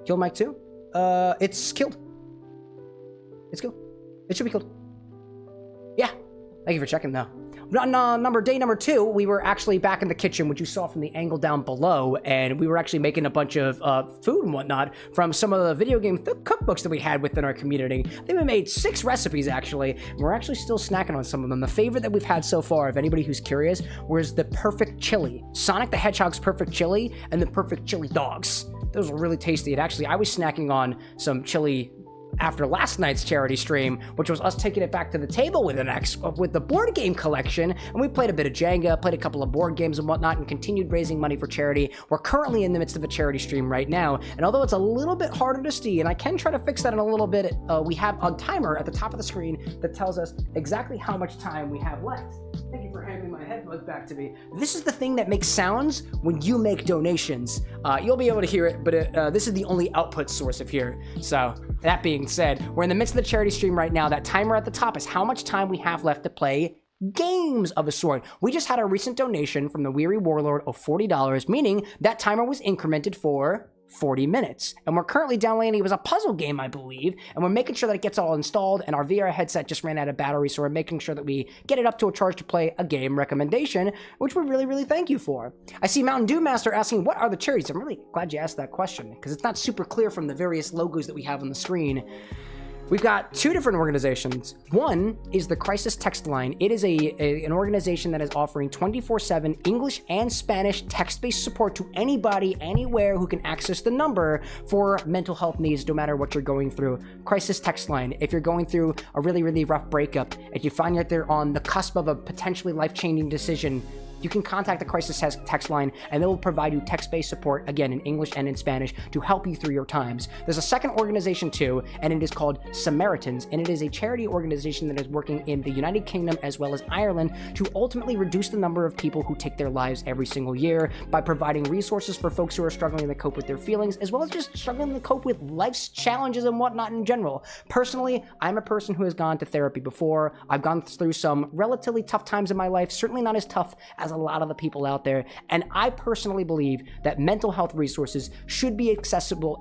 kill Mike 2. It's killed. It's killed. It should be killed. Yeah. Thank you for checking though. On day number 2, we were actually back in the kitchen, which you saw from the angle down below, and we were actually making a bunch of food and whatnot from some of the video game cookbooks that we had within our community. I think we made 6 recipes actually, and we're actually still snacking on some of them. The favorite that we've had so far, if anybody who's curious, was the perfect chili. Sonic the Hedgehog's perfect chili and the perfect chili dogs. Those were really tasty. And actually, I was snacking on some chili after last night's charity stream, which was us taking it back to the table with the board game collection, and we played a bit of Jenga, played a couple of board games and whatnot, and continued raising money for charity. We're currently in the midst of a charity stream right now, and although it's a little bit harder to see, and I can try to fix that in a little bit, we have a timer at the top of the screen that tells us exactly how much time we have left. Thank you for handing my headphones back to me. This is the thing that makes sounds when you make donations. You'll be able to hear it, but this is the only output source of here. So that being said, we're in the midst of the charity stream right now. That timer at the top is how much time we have left to play games of a sort. We just had a recent donation from the Weary Warlord of $40, meaning that timer was incremented for 40 minutes. And we're currently downloading, it was a puzzle game, I believe, and we're making sure that it gets all installed, and our VR headset just ran out of battery, so we're making sure that we get it up to a charge to play a game recommendation, which we really, really thank you for. I see Mountain Dew Master asking, what are the charities? I'm really glad you asked that question, because it's not super clear from the various logos that we have on the screen. We've got 2 different organizations. One is the Crisis Text Line. It is an organization that is offering 24/7 English and Spanish text-based support to anybody, anywhere who can access the number for mental health needs, no matter what you're going through. Crisis Text Line. If you're going through a really, really rough breakup, if you find that they're on the cusp of a potentially life-changing decision, you can contact the Crisis Text Line, and they will provide you text-based support, again, in English and in Spanish, to help you through your times. There's a second organization, too, and it is called Samaritans, and it is a charity organization that is working in the United Kingdom as well as Ireland to ultimately reduce the number of people who take their lives every single year by providing resources for folks who are struggling to cope with their feelings, as well as just struggling to cope with life's challenges and whatnot in general. Personally, I'm a person who has gone to therapy before. I've gone through some relatively tough times in my life, certainly not as tough as a lot of the people out there, and I personally believe that mental health resources should be accessible,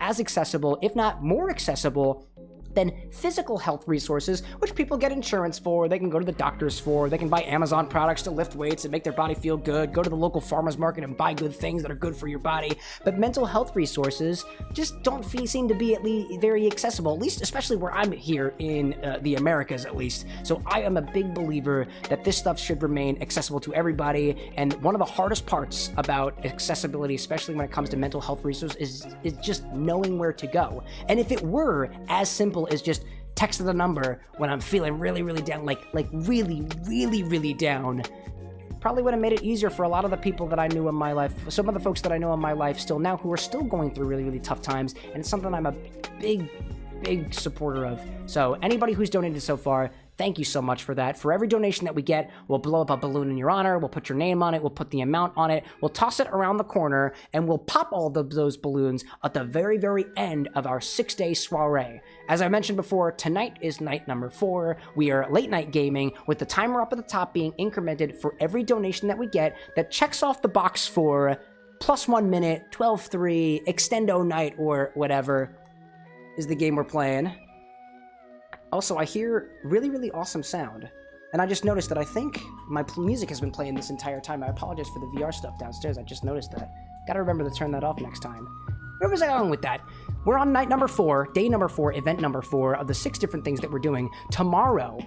if not more accessible, than physical health resources, which people get insurance for, they can go to the doctors for, they can buy Amazon products to lift weights and make their body feel good, go to the local farmer's market and buy good things that are good for your body. But mental health resources just don't seem to be at least very accessible, at least especially where I'm here in the Americas at least. So I am a big believer that this stuff should remain accessible to everybody, and one of the hardest parts about accessibility, especially when it comes to mental health resources, is just knowing where to go. And if it were as simple as just text the number when I'm feeling really, really down, like really, really, really down, probably would have made it easier for a lot of the people that I knew in my life, some of the folks that I know in my life still now who are still going through really, really tough times, and it's something I'm a big big supporter of. So anybody who's donated so far, thank you so much for that. For every donation that we get, we'll blow up a balloon in your honor, we'll put your name on it, we'll put the amount on it, we'll toss it around the corner, and we'll pop all of those balloons at the very, very end of our 6-day soiree. As I mentioned before, tonight is night number 4. We are late night gaming, with the timer up at the top being incremented for every donation that we get that checks off the box for plus 1 minute, 12-3, extendo night, or whatever is the game we're playing. Also, I hear really, really awesome sound. And I just noticed that I think my music has been playing this entire time. I apologize for the VR stuff downstairs. I just noticed that. Gotta remember to turn that off next time. Where was I going with that? We're on night number 4, day number 4, event number 4 of the 6 different things that we're doing. Tomorrow,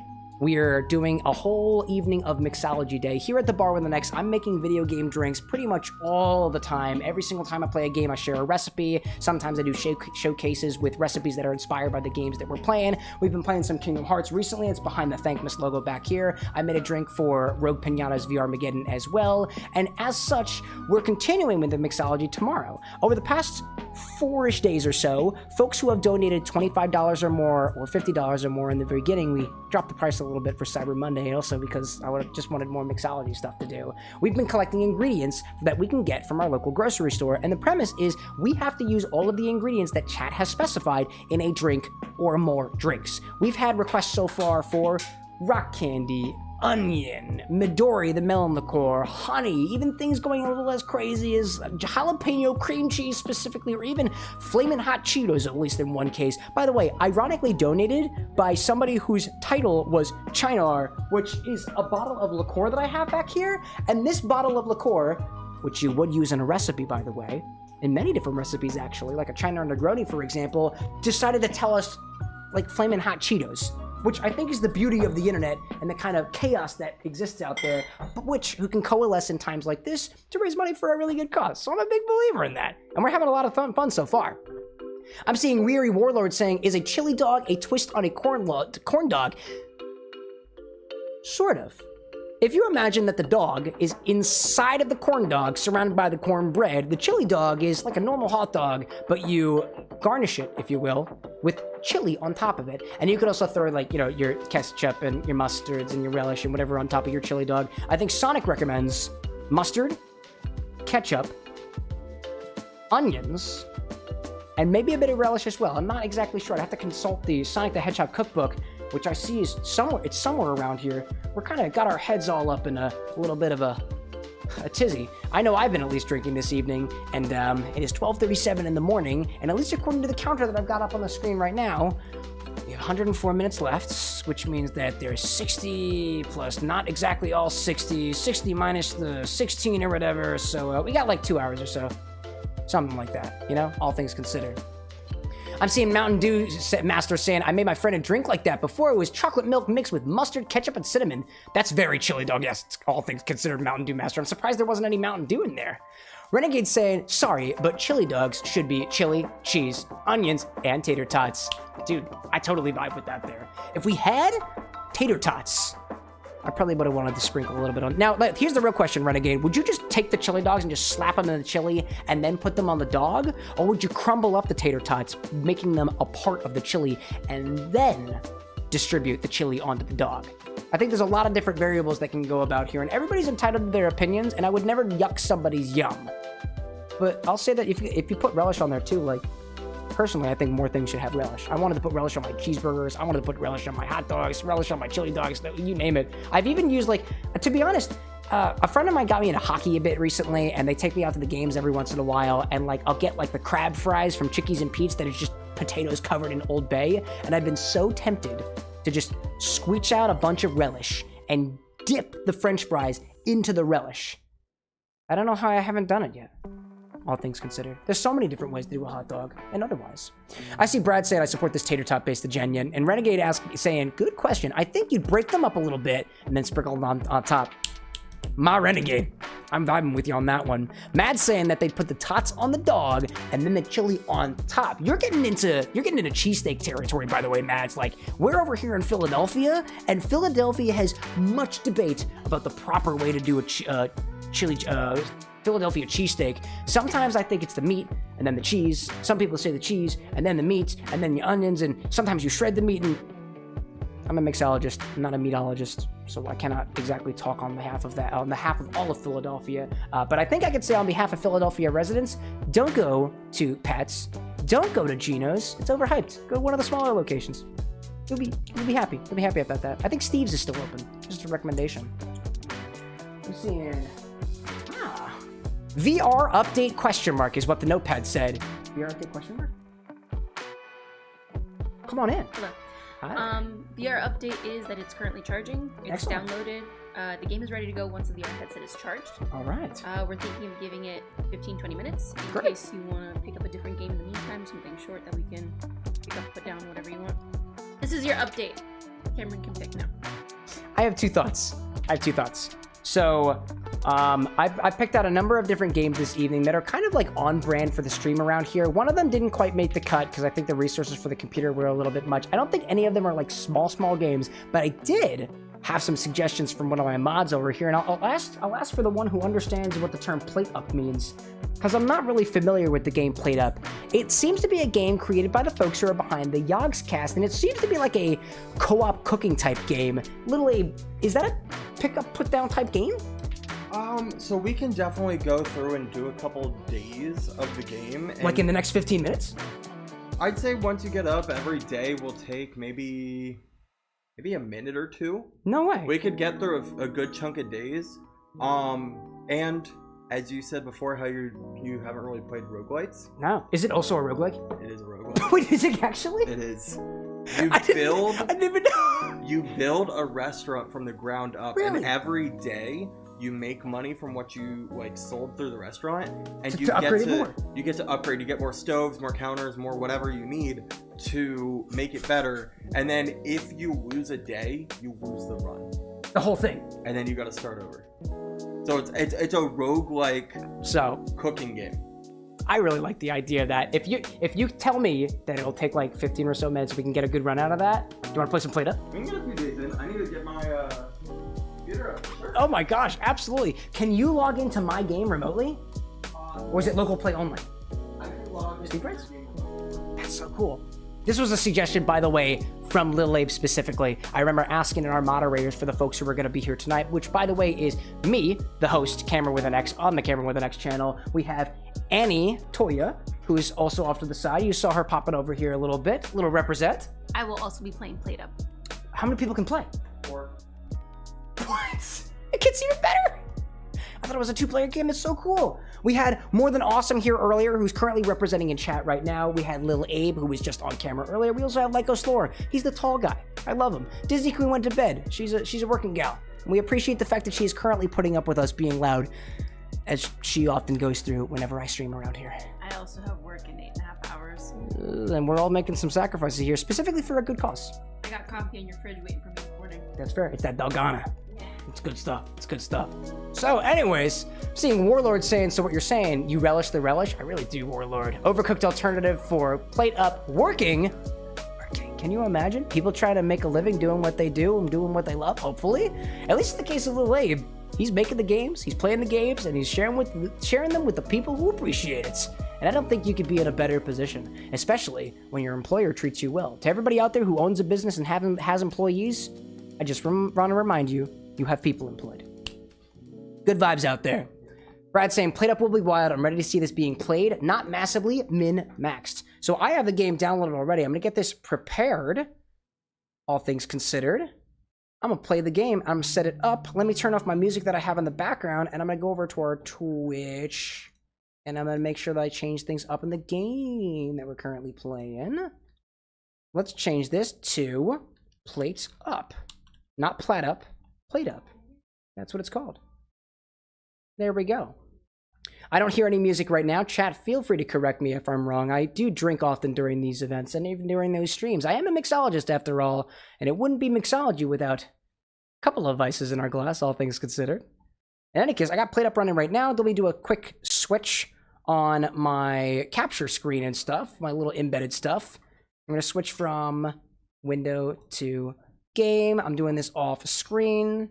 we're doing a whole evening of mixology day. Here at the Bar with an X, I'm making video game drinks pretty much all the time. Every single time I play a game, I share a recipe. Sometimes I do showcases with recipes that are inspired by the games that we're playing. We've been playing some Kingdom Hearts recently. It's behind the Thankmas logo back here. I made a drink for Rogue Piñata's VRMaggedon as well. And as such, we're continuing with the mixology tomorrow. Over the past 4-ish days or so, folks who have donated $25 or more or $50 or more in the beginning, we dropped the price a little bit for Cyber Monday, also because I just wanted more mixology stuff to do. We've been collecting ingredients that we can get from our local grocery store, and the premise is we have to use all of the ingredients that chat has specified in a drink or more drinks. We've had requests so far for rock candy, onion, Midori, the melon liqueur, honey, even things going a little as crazy as jalapeno cream cheese specifically, or even flamin' hot Cheetos, at least in one case. By the way, ironically donated by somebody whose title was Chinar, which is a bottle of liqueur that I have back here, and this bottle of liqueur, which you would use in a recipe, by the way, in many different recipes actually, like a Chinar Negroni, for example, decided to tell us, like, flamin' hot Cheetos, which I think is the beauty of the internet and the kind of chaos that exists out there, but who can coalesce in times like this to raise money for a really good cause. So I'm a big believer in that, and we're having a lot of fun so far. I'm seeing Weary Warlord saying, is a chili dog a twist on a corn dog? Sort of. If you imagine that the dog is inside of the corn dog, surrounded by the cornbread, the chili dog is like a normal hot dog, but you garnish it, if you will, with chili on top of it. And you could also throw, like, you know, your ketchup and your mustards and your relish and whatever on top of your chili dog. I think Sonic recommends mustard, ketchup, onions, and maybe a bit of relish as well. I'm not exactly sure. I'd have to consult the Sonic the Hedgehog cookbook, which I see is somewhere around here. We're kind of got our heads all up in a little bit of a tizzy. I know I've been at least drinking this evening, and it is 12:37 in the morning, and at least according to the counter that I've got up on the screen right now, we have 104 minutes left, which means that there's 60 plus not exactly all 60, 60 minus the 16 or whatever, so we got like 2 hours or so. Something like that, you know, all things considered. I'm seeing Mountain Dew Master saying, I made my friend a drink like that before. It was chocolate milk mixed with mustard, ketchup, and cinnamon. That's very chili dog. Yes, it's all things considered Mountain Dew Master. I'm surprised there wasn't any Mountain Dew in there. Renegade saying, sorry, but chili dogs should be chili, cheese, onions, and tater tots. Dude, I totally vibe with that there. If we had tater tots, I probably would have wanted to sprinkle a little bit on. Now, here's the real question, Renegade. Would you just take the chili dogs and just slap them in the chili and then put them on the dog? Or would you crumble up the tater tots, making them a part of the chili, and then distribute the chili onto the dog? I think there's a lot of different variables that can go about here, and everybody's entitled to their opinions, and I would never yuck somebody's yum. But I'll say that if you put relish on there too, like, personally, I think more things should have relish. I wanted to put relish on my cheeseburgers. I wanted to put relish on my hot dogs, relish on my chili dogs, you name it. I've even used, like, to be honest, a friend of mine got me into hockey a bit recently, and they take me out to the games every once in a while, and, like, I'll get, like, the crab fries from Chickies and Pete's that is just potatoes covered in Old Bay, and I've been so tempted to just squeeze out a bunch of relish and dip the French fries into the relish. I don't know how I haven't done it yet. All things considered. There's so many different ways to do a hot dog, and otherwise. I see Brad saying I support this tater tot based Agenian, and Renegade saying, good question, I think you'd break them up a little bit and then sprinkle them on top. My Renegade. I'm vibing with you on that one. Mad's saying that they put the tots on the dog and then the chili on top. You're getting into cheesesteak territory, by the way, Mad's. Like, we're over here in Philadelphia, and Philadelphia has much debate about the proper way to do a Philadelphia cheesesteak, sometimes I think it's the meat and then the cheese. Some people say the cheese and then the meat and then the onions, and sometimes you shred the meat. And I'm a mixologist, I'm not a meatologist, so I cannot exactly talk on behalf of that, on behalf of all of Philadelphia. But I think I could say on behalf of Philadelphia residents, don't go to Pat's, don't go to Gino's. It's overhyped. Go to one of the smaller locations. You'll be happy. You'll be happy about that. I think Steve's is still open. Just a recommendation. I'm seeing. VR update question mark is what the notepad said. VR update question mark? Come on in.
Hello.
Hi.
VR update is that it's currently charging. It's
Excellent.
downloaded. The game is ready to go once the VR headset is charged.
All right.
We're thinking of giving it 15-20 minutes in
Great.
case you want to pick up a different game in the meantime, something short that we can pick up, put down, whatever you want. This is your update. Cameron can pick now.
I have two thoughts. So, I picked out a number of different games this evening that are kind of like on brand for the stream around here. One of them didn't quite make the cut because I think the resources for the computer were a little bit much. I don't think any of them are like small games, but I did have some suggestions from one of my mods over here, and I'll ask for the one who understands what the term plate up means, because I'm not really familiar with the game Plate Up. It seems to be a game created by the folks who are behind the Yogscast, and it seems to be like a co-op cooking type game. Little Abe, is that a pick up put down type game?
So we can definitely go through and do a couple days of the game. And
Like in the next 15 minutes?
I'd say once you get up, every day will take maybe a minute or two.
No way.
We could get through a good chunk of days. And as you said before, how you haven't really played roguelites.
No. Is it also a roguelike?
It is a roguelite.
Wait, is it actually?
It is.
I didn't even know.
You build a restaurant from the ground up,
Really?
and every day you make money from what you like sold through the restaurant, and
To upgrade it more.
you get to upgrade. You get more stoves, more counters, more whatever you need to make it better. And then if you lose a day, you lose the run,
The whole thing.
and then you got to start over. So it's a roguelike
So
cooking game.
I really like the idea that if you tell me that it'll take like 15 or so minutes, we can get a good run out of that. Do you want to play some Plate Up?
We can get a few days in. I need to get my computer up. Sure.
Oh my gosh, absolutely. Can you log into my game remotely? Or is it local play only?
I can log
Steve
in.
Prince? That's so cool. This was a suggestion, by the way, from Lil Abe specifically. I remember asking our moderators for the folks who were going to be here tonight, which, by the way, is me, the host, CameroxnWithAnX, on the CameroxnWithAnX channel. We have Annie Toya, who is also off to the side. You saw her popping over here a little bit. Little represent.
I will also be playing Plate Up.
How many people can play?
4.
What? It gets even better. I thought it was a 2-player game. It's so cool. We had More Than Awesome here earlier, who's currently representing in chat right now. We had Lil Abe, who was just on camera earlier. We also had Lyco Slore. He's the tall guy. I love him. Disney Queen went to bed. She's a working gal. And we appreciate the fact that she is currently putting up with us being loud, as she often goes through whenever I stream around here.
I also have work in 8.5 hours.
And we're all making some sacrifices here, specifically for a good cause.
I got coffee in your fridge waiting for me this morning.
That's fair. It's that Dalgana. It's good stuff. It's good stuff. So, anyways, seeing Warlord saying, so what you're saying, you relish the relish? I really do, Warlord. Overcooked alternative for Plate Up working. Can you imagine? People try to make a living doing what they do and doing what they love, hopefully. At least in the case of Lil Abe, he's making the games, he's playing the games, and he's sharing them with the people who appreciate it. And I don't think you could be in a better position, especially when your employer treats you well. To everybody out there who owns a business and has employees, I just want to remind you, you have people employed. Good vibes out there. Brad saying, Plate Up will be wild. I'm ready to see this being played, not massively min-maxed. So I have the game downloaded already. I'm going to get this prepared, all things considered. I'm going to play the game. I'm going to set it up. Let me turn off my music that I have in the background, and I'm going to go over to our Twitch, and I'm going to make sure that I change things up in the game that we're currently playing. Let's change this to Plates Up. Not Plat Up. Plate Up. That's what it's called. There we go. I don't hear any music right now. Chat, feel free to correct me if I'm wrong. I do drink often during these events and even during those streams. I am a mixologist after all, and it wouldn't be mixology without a couple of vices in our glass, all things considered. In any case, I got Plate Up running right now. Let me do a quick switch on my capture screen and stuff, my little embedded stuff. I'm going to switch from window to game. I'm doing this off screen.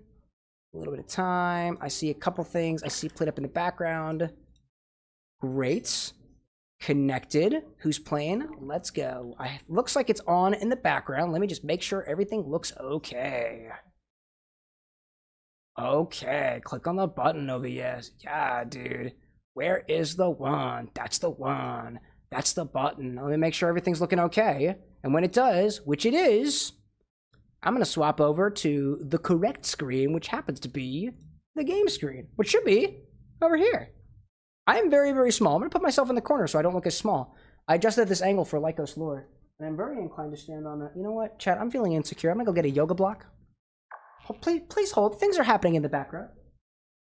A little bit of time. I see a couple things. I see played up in the background. Great. Connected. Who's playing? Let's go. Looks like it's on in the background. Let me just make sure everything looks okay. Okay. Click on the button, OBS. Yeah, dude. Where is the one? That's the one. That's the button. Let me make sure everything's looking okay. And when it does, which it is, I'm going to swap over to the correct screen, which happens to be the game screen, which should be over here. I am very, very small. I'm going to put myself in the corner so I don't look as small. I adjusted this angle for Lycos Lore, and I'm very inclined to stand on that. You know what, chat? I'm feeling insecure. I'm going to go get a yoga block. Oh, please hold. Things are happening in the background.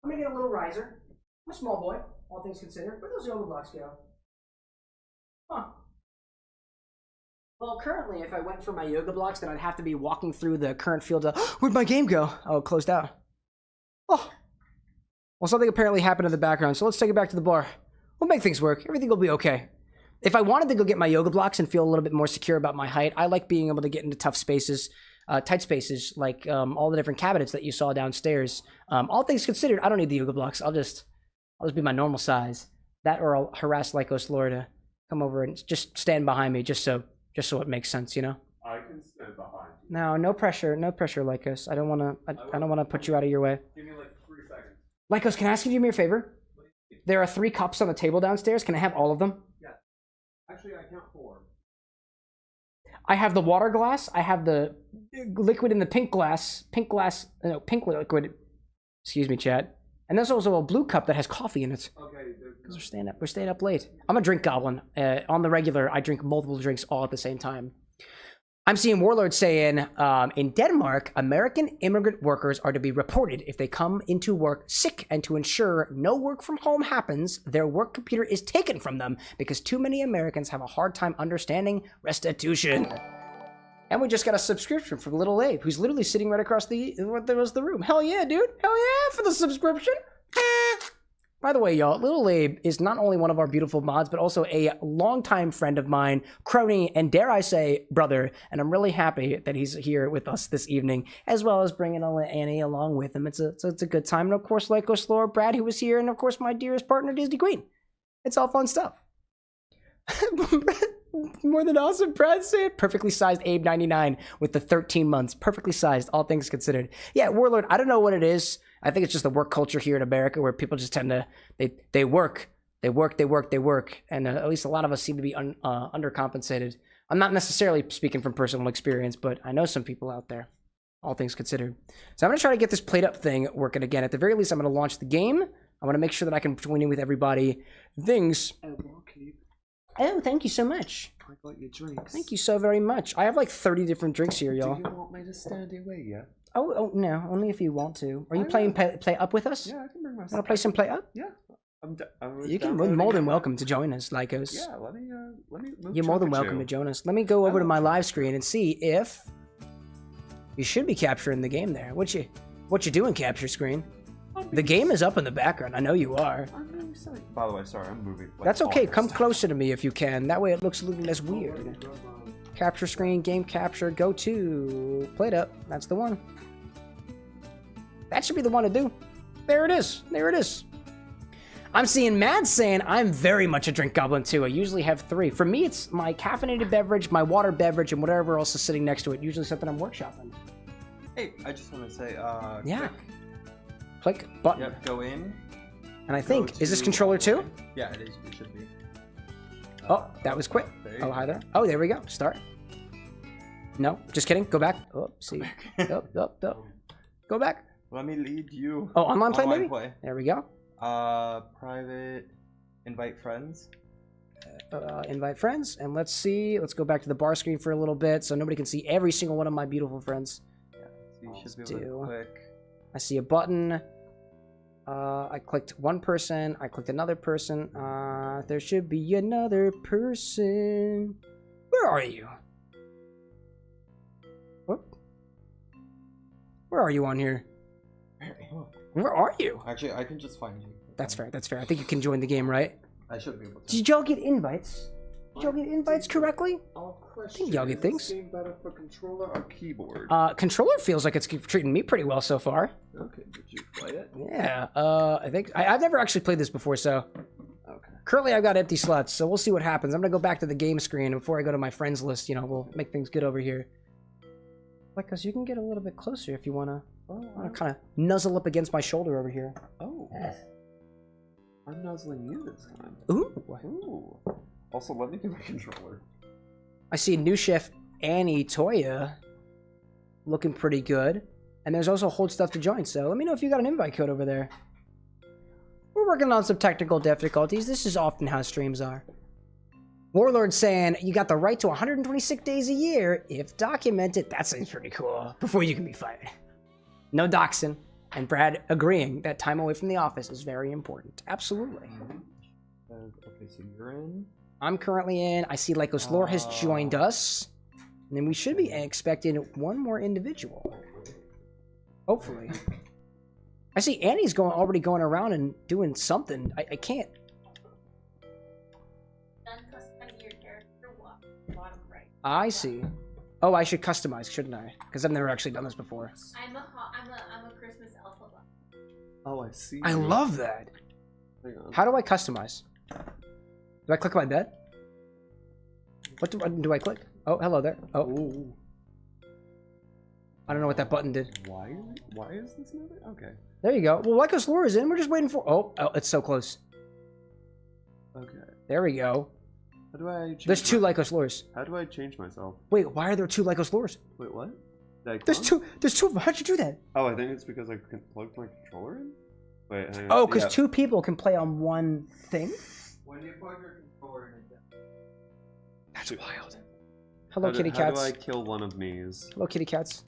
I'm going to get a little riser. I'm a small boy, all things considered. Where'd those yoga blocks go? Huh. Well, currently, if I went for my yoga blocks, then I'd have to be walking through the current field of, where'd my game go? Oh, it closed out. Oh. Well, something apparently happened in the background, so let's take it back to the bar. We'll make things work. Everything will be okay. If I wanted to go get my yoga blocks and feel a little bit more secure about my height, I like being able to get into tough spaces, tight spaces, like all the different cabinets that you saw downstairs. All things considered, I don't need the yoga blocks. I'll just be my normal size. That, or I'll harass Lycos Lore to come over and just stand behind me, just so it makes sense, you know.
I can stand behind you.
No pressure, Lycos. I don't wanna put you out of your way.
Give me like 3 seconds.
Lycos, can I ask you to do me a favor? There are 3 cups on the table downstairs. Can I have all of them?
Yeah. Actually, I count 4.
I have the water glass. I have the liquid in the pink liquid. Excuse me, chat. And there's also a blue cup that has coffee in it.
Okay.
Because we're staying up late. I'm a drink goblin. On the regular, I drink multiple drinks all at the same time. I'm seeing Warlord saying, in Denmark, American immigrant workers are to be reported if they come into work sick, and to ensure no work from home happens, their work computer is taken from them because too many Americans have a hard time understanding restitution. And we just got a subscription from Little Abe, who's literally sitting right across the room. Hell yeah, dude. Hell yeah for the subscription. By the way, y'all, Little Abe is not only one of our beautiful mods, but also a longtime friend of mine, crony, and dare I say, brother. And I'm really happy that he's here with us this evening, as well as bringing Annie along with him. It's a good time. And of course, Lycos Lore, Brad, who was here, and of course, my dearest partner, Disney Queen. It's all fun stuff. More than awesome, Brad said. Perfectly sized Abe 99 with the 13 months. Perfectly sized, all things considered. Yeah, Warlord, I don't know what it is. I think it's just the work culture here in America where people just tend to, they work. And at least a lot of us seem to be undercompensated. I'm not necessarily speaking from personal experience, but I know some people out there, all things considered. So I'm going to try to get this played up thing working again. At the very least, I'm going to launch the game. I want to make sure that I can join in with everybody. Things. Oh, thank you so much.
I got your drinks.
Thank you so very much. I have like 30 different drinks here, y'all.
Do you want me to stand away yet?
Oh, no, only if you want to. Are you playing play up with us?
Yeah, I can bring myself.
Want to play some play up?
Yeah.
You're more than welcome to join us, Lycos.
Yeah, let me move.
You're more than welcome to join us. Let me go over to my live screen and see if you should be capturing the game there. What you doing, capture screen? The game is up in the background. I know you are.
I'm really sorry. By the way, sorry, I'm moving. Like,
that's okay. Come closer to me if you can. That way it looks a little less weird. Capture screen, game capture, go to played up. That's the one. That should be the one to do. There it is. There it is. I'm seeing Mad saying I'm very much a drink goblin too. I usually have 3. For me, it's my caffeinated beverage, my water beverage, and whatever else is sitting next to it. Usually something I'm workshopping.
Hey, I just want to say,
yeah. Click button.
Yep, go in.
And I think, is this controller too?
Yeah, it is. It should be.
Oh, that was quick. Oh, hi there. Oh, there we go. Start. No, just kidding. Go back. Oh, see. Up. Go back.
Let me lead you.
Oh, online play, maybe? Play. There we go.
Private. Invite friends.
Invite friends. And let's see. Let's go back to the bar screen for a little bit so nobody can see every single one of my beautiful friends.
Yeah, so you should be able to click.
I see a button. I clicked one person. I clicked another person. There should be another person. Where are you? What? Where are you on here? Where are you?
Actually, I can just find you.
That's fair. That's fair. I think you can join the game, right?
I should be able to.
Did y'all get invites? Did y'all get invites correctly?
All
Y'all get things.
Is this game better for controller or keyboard?
Controller feels like it's treating me pretty well so far.
Okay, did you play it?
Yeah, I think I've never actually played this before, so
Okay.
currently I've got empty slots, so we'll see what happens. I'm gonna go back to the game screen before I go to my friends list. You know, we'll make things good over here. Because you can get a little bit closer if you wanna kind of nuzzle up against my shoulder over here.
Oh. I'm nuzzling you this time.
Ooh.
Ooh. Also, let me get my controller.
I see new chef Annie Toya looking pretty good. And there's also hold stuff to join, so let me know if you got an invite code over there. We're working on some technical difficulties. This is often how streams are. Warlord saying you got the right to 126 days a year if documented. That seems pretty cool. Before you can be fired. No doxing. And Brad agreeing that time away from the office is very important. Absolutely.
Okay, so you're in.
I'm currently in. I see Lycos Lore has joined us. And then we should be expecting one more individual. Hopefully. I see Annie's already going around and doing something. I can't.
Done customizing your character. Bottom right.
I see. Oh, I should customize, shouldn't I? Because I've never actually done this before.
I'm a Christmas elf.
Oh, I see.
I love that.
Hang on.
How do I customize? Do I click my bed? What do I click? Oh, hello there. Oh.
Ooh.
I don't know what that button did.
Why is this not it? Okay.
There you go. Well, Lycos Lore is in. We're just waiting for... Oh, it's so close.
Okay.
There we go.
How do I change
There's two Lycos Lores.
How do I change myself?
Wait, why are there two Lycos Lores?
Wait, what? Did I
There's
come?
two of them. How'd you do that?
Oh, I think it's because I plugged my controller in? Wait, hang on.
Oh, because
Yeah.
two people can play on one thing?
When you plug your controller in,
That's wild. Hello,
How
kitty
How
cats.
do I kill one of me's?
Hello, kitty cats.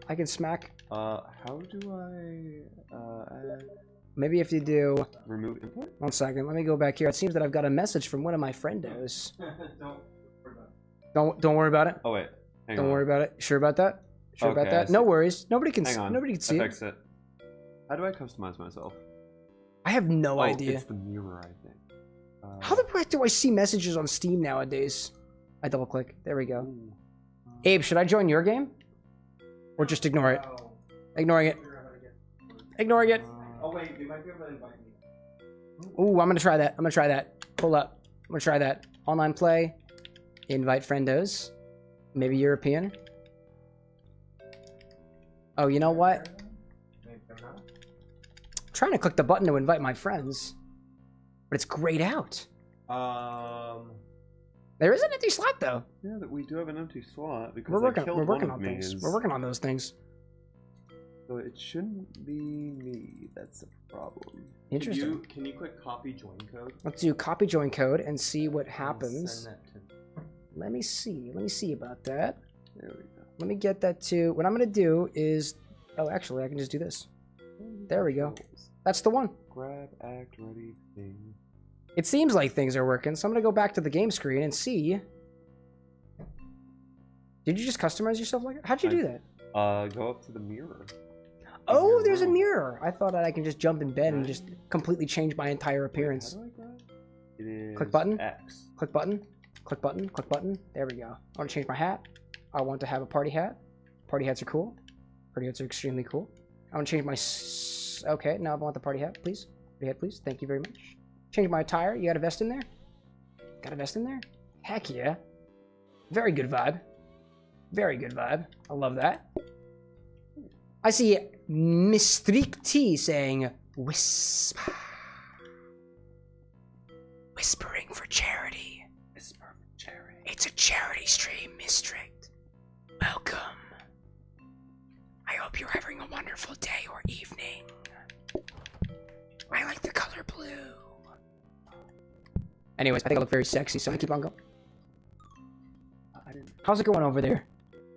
I can smack.
How do I,
Maybe if you do...
remove input?
1 second. Let me go back here. It seems that I've got a message from one of my friendos. Don't worry about it.
Oh, wait. Hang
Don't
on.
worry about it. Sure about that? Sure about
Okay, I
that? No
see.
worries. Nobody can
Hang on.
nobody can see
I
it.
fixed it. How do I customize myself?
I have no
Oh,
idea.
it's the mirror, I think.
How the heck do I see messages on Steam nowadays? I double click. There we go. Abe, should I join your game? Or just ignore it? Ignoring it. Ignoring it.
Oh wait, you might be able to invite me.
Ooh, I'm gonna try that. I'm gonna try that. Pull up. I'm gonna try that. Online play. Invite friendos. Maybe European. Oh, you know what? I'm trying to click the button to invite my friends. But it's grayed out. There is an empty slot though.
Yeah, that we do have an empty slot because
We're
I killed
working
one
on
of
things.
me's.
We're working on those things.
So it shouldn't be me. That's a problem.
Interesting.
Can you click copy join code?
Let's do copy join code and see what
And
happens.
send that to...
Let me see. Let me see about that.
There we go.
Let me get that to... What I'm going to do is... Oh, actually, I can just do this. There we go. That's the one.
Grab, act, ready, thing.
It seems like things are working, so I'm going to go back to the game screen and see... Did you just customize yourself like that? How'd you do that?
Go up to the mirror.
Oh, there's a mirror. I thought that I can just jump in bed and just completely change my entire appearance.
How do I grab? It is
Click button.
X.
Click button. Click button. Click button. There we go. I want to change my hat. I want to have a party hat. Party hats are cool. Party hats are extremely cool. I want to change my... Okay, now I want the party hat, please. Party hat, please. Thank you very much. Change my attire. You got a vest in there? Got a vest in there? Heck yeah. Very good vibe. Very good vibe. I love that. I see Mistrik T saying, whisper. Whispering for charity. Whisper for charity. It's a charity stream, Mistrict. Welcome. I hope you're having a wonderful day or evening. I like the color blue. Anyways, I think I look very sexy, so I'm gonna keep on going. How's it going over there?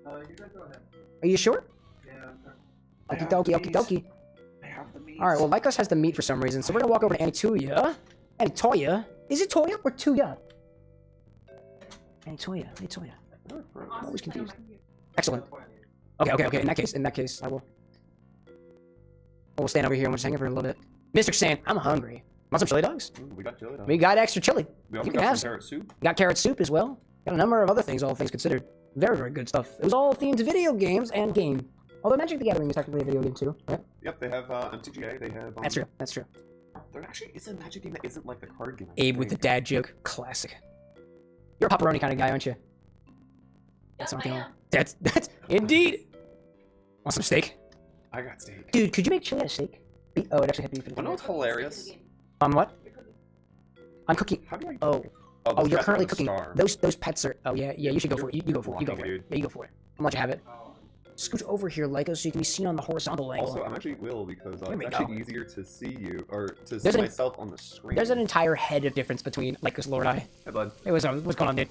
You guys go ahead.
Are you sure?
Yeah.
Okie dokie, okie dokie.
I have the meat.
Alright, well, Lycos has the meat for some reason, so we're gonna walk over to Anitoya. Anitoya? Is it Toya or Tuya? Anitoya, Anitoya. I'm always confused. Excellent. Okay. In that case, I will stand over here and we'll just hang out for a little bit. Mr. Sand, I'm hungry. Want some chili dogs?
Ooh, we got chili dogs.
We got extra chili.
We also
You can
got
have
some carrot soup.
Got carrot soup as well. Got a number of other things, all things considered. Very, very good stuff. It was all themed to video games and game. Although Magic the Gathering is technically a video game too, right?
Yep, they have MTGA, they have...
That's true, that's true.
There actually is a Magic game that isn't like the card game.
Abe with the dad joke. Classic. You're a pepperoni kind of guy, aren't you? That's
Yep,
something.
I am.
That's indeed. Want some steak?
I got steak.
Dude, could you make chili out of steak? Oh, it actually had beef in
You know
it.
what's hilarious?
What? I'm cooking.
How do I...
Oh,
this
you're
guy's
currently
got a
cooking.
star.
Those pets are. Oh yeah, you should go for it. You go for it. You go for
Lucky
it.
dude.
Yeah, you go for it. I'm gonna let you have it. Scooch over here, Lego, so you can be seen on the horizontal angle.
Also, I'm actually Will because
There we
it's
go.
actually easier to see you, or to
There's
see
an-
myself on the screen.
There's an entire head of difference between Lycos Lord and I.
Hey, bud.
Hey, what's going on, dude?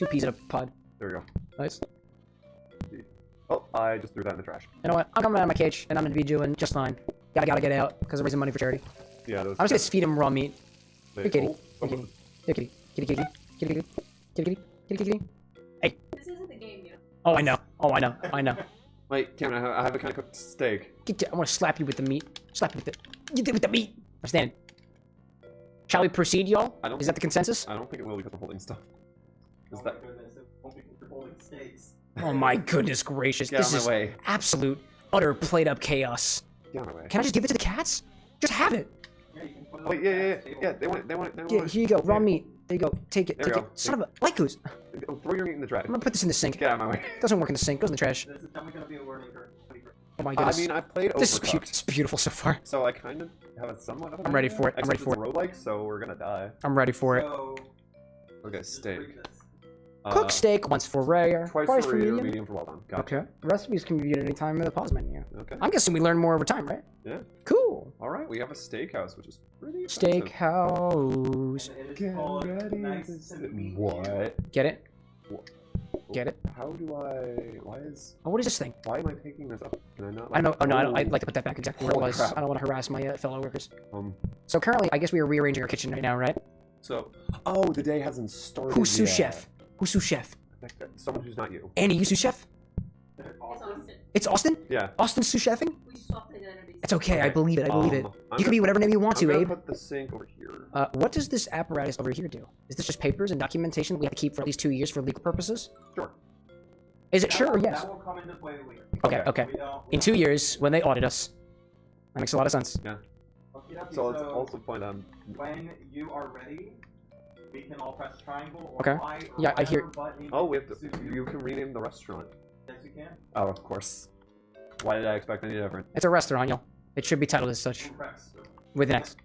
2 peas in a pod.
There we go.
Nice.
Oh, I just threw that in the trash.
You know what? I'm coming out of my cage, and I'm gonna be doing just fine. Gotta get out because I'm raising money for charity.
Yeah, those...
I'm just gonna feed him raw meat.
they-
Hey, kitty.
oh,
Hey, kitty. Hey, kitty. Kitty, kitty. Kitty, kitty. Kitty, kitty. Kitty, kitty.
This isn't the game, you know.
Oh, I know. Oh, I know. I know.
Wait, Cameron, I have a kind of cooked steak.
I want to slap you with the meat. Slap you with the. You did with the meat. Understand? Shall we proceed, y'all?
I don't
Is that the consensus?
I don't think it will because I'm holding stuff. Is that...
Oh my goodness gracious!
Get out
This
of
is
my way.
absolute, utter played-up chaos.
Get out of my way.
Can I just give it to the cats? Just have it.
Wait, yeah, they want it.
Yeah, here you go. Raw meat. There you go. Take it.
There
Take
you
it.
go.
Son of a Lycos.
Throw your meat in the trash.
I'm gonna put this in the sink.
Get out of my way.
Doesn't work in the sink. Goes in the trash.
This is definitely gonna be a learning curve.
Oh my
I
goodness.
mean, I played
This is
Overcooked,
it's beautiful so far.
so I kind of have a somewhat of an
I'm ready
idea,
for it. I'm ready
except
for
it's a roguelike, so we're gonna die.
I'm ready for it.
So,
Okay, steak.
Cook steak once for rare,
Twice for
medium.
medium for well done. Gotcha.
Okay. Recipes can be viewed at any time in the pause menu.
Okay.
I'm guessing we learn more over time, right?
Yeah.
Cool.
All right, we have a steakhouse, which is pretty expensive.
Steakhouse.
it is called Nice to Meet You.
What?
Get it?
What?
Get it?
How do I?
Oh, what is this thing?
Why am I picking this up? Can I not?
I know. Oh no,
Oh.
I'd like to put that back exactly where it
Holy
was.
crap.
I don't want to harass my fellow workers.
Um.
So currently, I guess we are rearranging our kitchen right now, right?
So. Oh, the day hasn't started.
Who's sous
yet.
chef? Who's sous chef?
Someone who's not you.
Andy, you sous chef?
It's Austin.
It's Austin?
Yeah.
Austin sous chefing?
We swapped identities.
It's okay. I believe it. I believe it.
I'm
You can be whatever name you want
I'm
to,
gonna
Abe.
put the sink over here.
What does this apparatus over here do? Is this just papers and documentation that we have to keep for at least 2 years for legal purposes?
Sure.
Is it sure or yes?
That will come into play later.
Okay, okay.
We don't-
In 2 years, when they audit us. That makes a lot of sense.
Yeah.
Okay, okay,
So let's also point on.
when you are ready, we can all press triangle or
Okay.
Y or
Yeah, I hear-
whatever button
Oh, we have to.
suits
You can rename the restaurant.
Yes, you can.
Oh, of course. Why did I expect any different?
It's a restaurant, y'all. It should be titled as such.
Press.
With an X.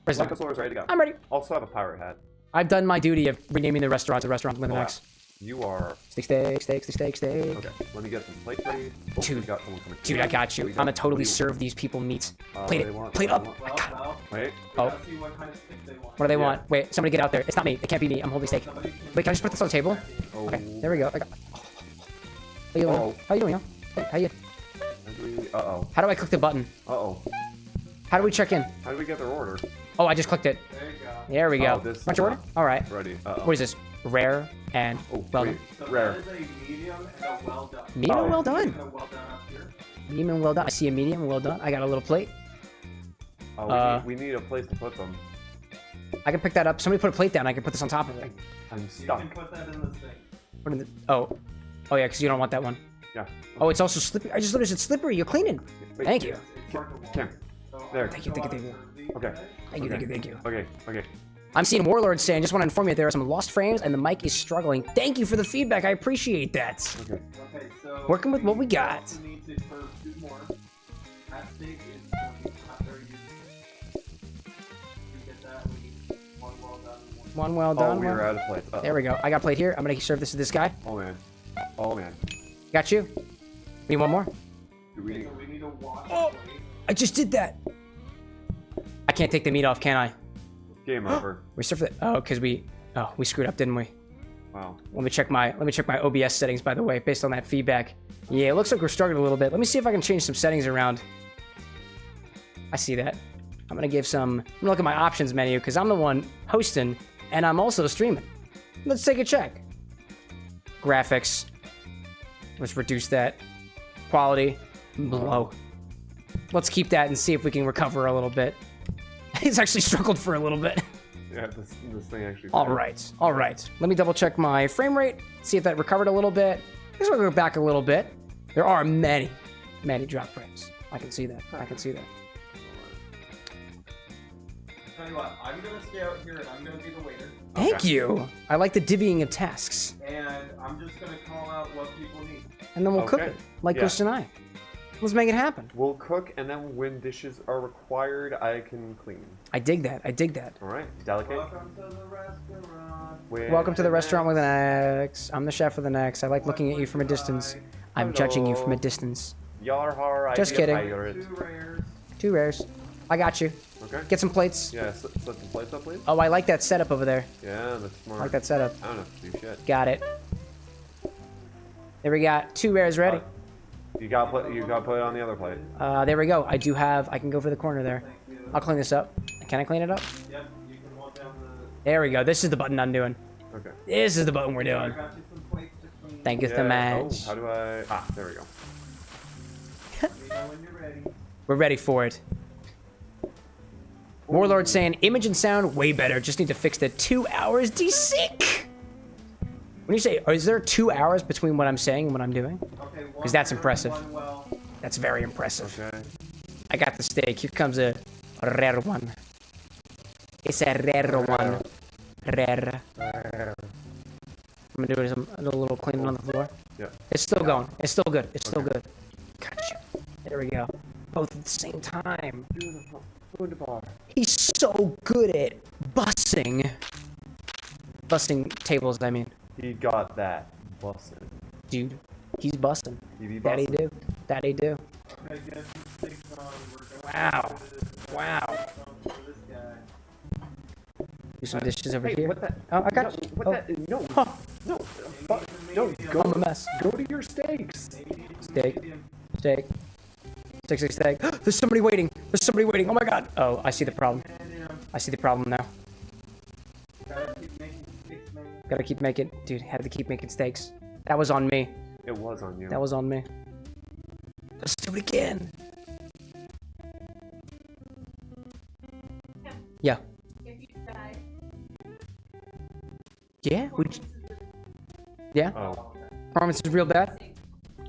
President.
Michael Solar's ready to go.
I'm ready.
Also have a pirate hat.
I've done my duty of renaming the restaurant to Restaurant with an
Oh,
X.
You are.
Steak, steak, steak, steak, steak, steak.
Okay, let me get some plates ready. Oh,
Dude.
we got someone coming.
Dude, I got you.
We
I'm gonna totally
we-
serve these people meat.
what
Plate
do
it.
they want?
Plate
What
up.
do they
Well, well,
Wait.
we
Oh.
gotta see what kind of stick they want.
What do they
Yeah.
want? Wait, somebody get out there. It's not me. It can't be me. I'm holding steak.
Somebody can-
Wait, can I just put this on the table?
Oh.
Okay, there we go. How you doing?
Uh-oh.
How you doing, y'all? Hey, how you?
Uh-oh.
How do I click the button?
Uh-oh.
How do we check in?
How did we get their order?
Oh, I just clicked it.
There you go.
There we go.
Oh, this-
Bunch of order? All right.
Ready. Uh-oh.
What is this? Rare and
Oh,
well
wait.
done.
So
Rare.
that is a medium and a well done.
Medium and
Oh.
well done.
And a well done up here.
Medium and well done. I see a medium and well done. I got a little plate.
Oh, we need a place to put them.
I can pick that up. Somebody put a plate down. I can put this on top of it.
I'm
You
stuck.
can put that in the sink.
What in the? Oh, oh yeah, because you don't want that one.
Yeah.
Oh, it's also slippery. I just noticed it's slippery. You're cleaning.
Wait.
Thank you.
It's hard to wash.
Cam.
So
There.
I'm
Thank you,
gonna
thank you,
go
thank
out and serve these
Okay.
today.
Thank you, thank you, thank you.
Okay, okay.
I'm seeing Warlord saying, just want to inform you that there are some lost frames and the mic is struggling. Thank you for the feedback. I appreciate that.
Okay.
Okay, so
Working with what we got.
also need to serve 2 more. That steak is going to be not very useful. We get that. We need 1 well done and 1.
One well done.
Oh, we
one-
were out of plates. Uh-oh.
There we go. I got a plate here. I'm gonna serve this to this guy.
Oh, man. Oh, man.
Got you. Need one more?
Do we...
So we need to wash
Oh.
the plate.
I just did that. I can't take the meat off, can I?
Game over.
We served it. Oh, because we screwed up, didn't we?
Wow.
Let me check my OBS settings, by the way, based on that feedback. Yeah, it looks like we're struggling a little bit. Let me see if I can change some settings around. I see that. I'm gonna look at my options menu because I'm the one hosting and I'm also streaming. Let's take a check. Graphics. Let's reduce that. Quality. Low. Let's keep that and see if we can recover a little bit. He's actually struggled for a little bit.
Yeah, this thing actually.
All right, all right. Let me double check my frame rate, see if that recovered a little bit. I guess we'll go back a little bit. There are many drop frames. I can see that. I can see that.
Tell you what, I'm gonna stay out here and I'm gonna be the waiter.
Thank you. I like the divvying of tasks.
And I'm just gonna call out what people need.
And then we'll cook
Okay.
it, like
Yeah.
Ghost and I. Let's make it happen.
We'll cook, and then when dishes are required, I can clean.
I dig that. I dig that.
All right, delicate.
Welcome to the restaurant.
Welcome to the restaurant with an X. I'm the chef with an X. I like looking at you from a distance. I'm judging you from a distance.
Yarhar, I
Just
get
kidding.
pirate.
2 rares.
2 rares. I got you.
Okay.
Get some plates.
Yeah, set some plates up, please.
Oh, I like that setup over there.
Yeah, that's smart.
I like that setup.
I don't have to do shit.
Got it. There we got 2 rares ready.
You got put it on the other plate.
There we go. I can go for the corner there. I'll clean this up. Can I clean it up?
Yep, you can walk down the...
There we go. This is the button I'm doing.
Okay.
This is the button we're
I
doing.
got you some plates to clean.
Thank you so
Oh,
much.
how do I? Ah, there we go.
Let me know when you're ready.
We're ready for it. Warlord saying image and sound way better. Just need to fix the 2 hours desync. When you say, is there 2 hours between what I'm saying and what I'm doing?
Okay,
Because that's impressive.
one well.
That's very impressive.
Okay.
I got the steak. Here comes a rare one. It's a rare one. Rare. I'm gonna do a little cleaning on the floor.
Yeah.
It's still going. It's still good. It's still good. Gotcha. There we go. Both at the same time.
Food bar.
He's so good at bussing. Bussing tables, I mean.
He got that. Bussin'.
Dude, he's bussing.
He be
That he
bussin'.
do. That he do.
Okay, get some sticks on. We're going
Wow.
to this guy.
Wow.
For this guy.
Do some dishes over
Hey,
here.
what the?
Oh, I got
no,
you.
What
Oh.
the? No.
Huh.
No. No. Go.
I'm a mess.
Go to your steaks.
Steak. Steak. Steak, steak. There's somebody waiting. There's somebody waiting. Oh my god. Oh, I see the problem. I see the problem now.
Gotta keep making sticks, man.
Gotta keep making. Dude, had to keep making steaks. That was on me.
It was on you.
That was on me. Let's do it again. Yeah.
If you die,
Yeah? Yeah?
Oh.
Performance is real bad?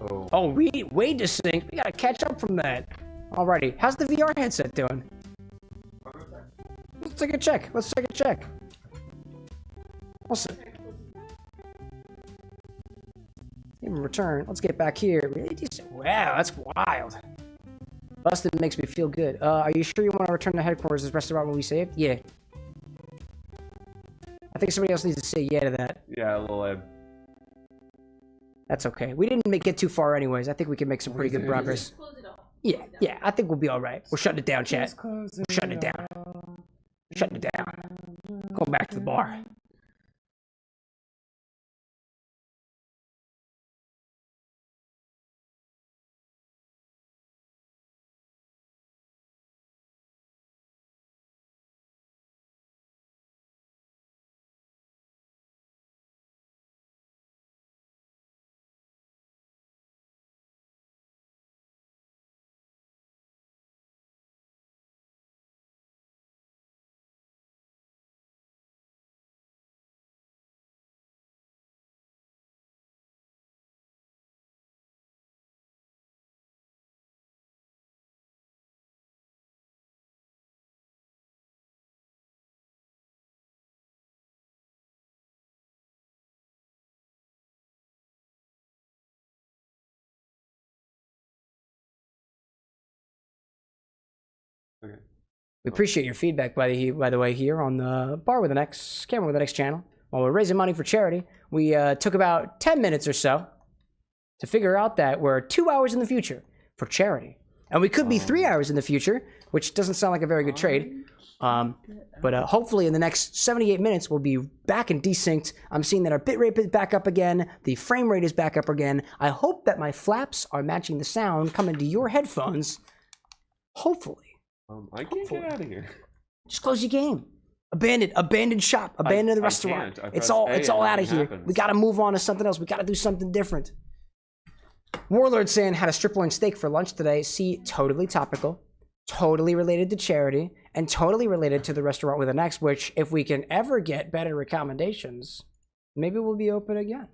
Oh.
Oh, way distinct. We gotta catch up from that. Alrighty. How's the VR headset doing? Let's take a check. Let's take a check. Also, in return, let's get back here. Really decent. Wow, that's wild. Busted makes me feel good. Are you sure you want to return to headquarters, this restaurant where we saved? Yeah. I think somebody else needs to say yeah to that.
Yeah, little Ed.
That's okay. We didn't get too far anyways. I think we can make some pretty good progress.
close it off.
Yeah, I think we'll be alright. We're shutting it down, chat. We're shutting it down. Shutting it down. Going back to the bar.
Okay.
We appreciate your feedback, by the way, here on the Bar with an X, Camera with an X channel. While we're raising money for charity, we took about 10 minutes or so to figure out that we're 2 hours in the future for charity. And we could be 3 hours in the future, which doesn't sound like a very good trade. But hopefully in the next 78 minutes, we'll be back and desynced. I'm seeing that our bitrate is back up again. The frame rate is back up again. I hope that my flaps are matching the sound coming to your headphones. Hopefully.
I can't get out of here.
Just close your game. Abandoned shop. Abandon the restaurant.
can't. I
It's
pressed
all
A
it's
and
all out of
nothing
here.
happens.
We gotta move on to something else. We gotta do something different. Warlord saying had a strip loin steak for lunch today. See, totally topical, totally related to charity, and totally related to the restaurant with an X, which if we can ever get better recommendations, maybe we'll be open again.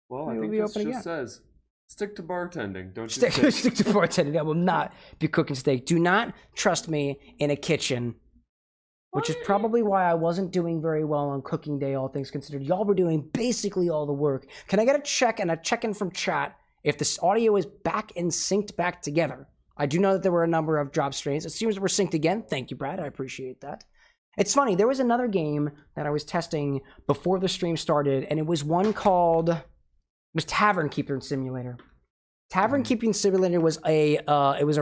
Well, I
Maybe
think
we'll be
this
open
just
again.
says, stick to bartending. Don't you
Stick to bartending. I will not be cooking steak. Do not trust me in a kitchen. Which is probably why I wasn't doing very well on cooking day, all things considered. Y'all were doing basically all the work. Can I get a check and a check-in from chat if this audio is back and synced back together? I do know that there were a number of drop strains. It seems we're synced again. Thank you, Brad. I appreciate that. It's funny. There was another game that I was testing before the stream started, and it was one called... It was Tavern Keeper Simulator. Tavern Keeping Simulator was a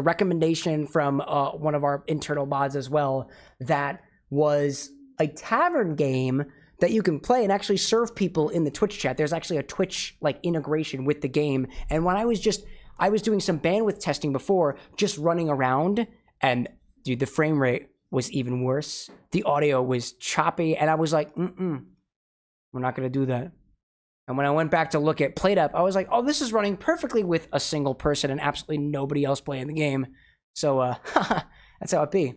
recommendation from one of our internal mods as well that was a tavern game that you can play and actually serve people in the Twitch chat. There's actually a Twitch like integration with the game. And when I was doing some bandwidth testing before, just running around, and dude, the frame rate was even worse. The audio was choppy, and I was like, we're not gonna do that. And when I went back to look at PlateUp, I was like, oh, this is running perfectly with a single person and absolutely nobody else playing the game. So that's how it be.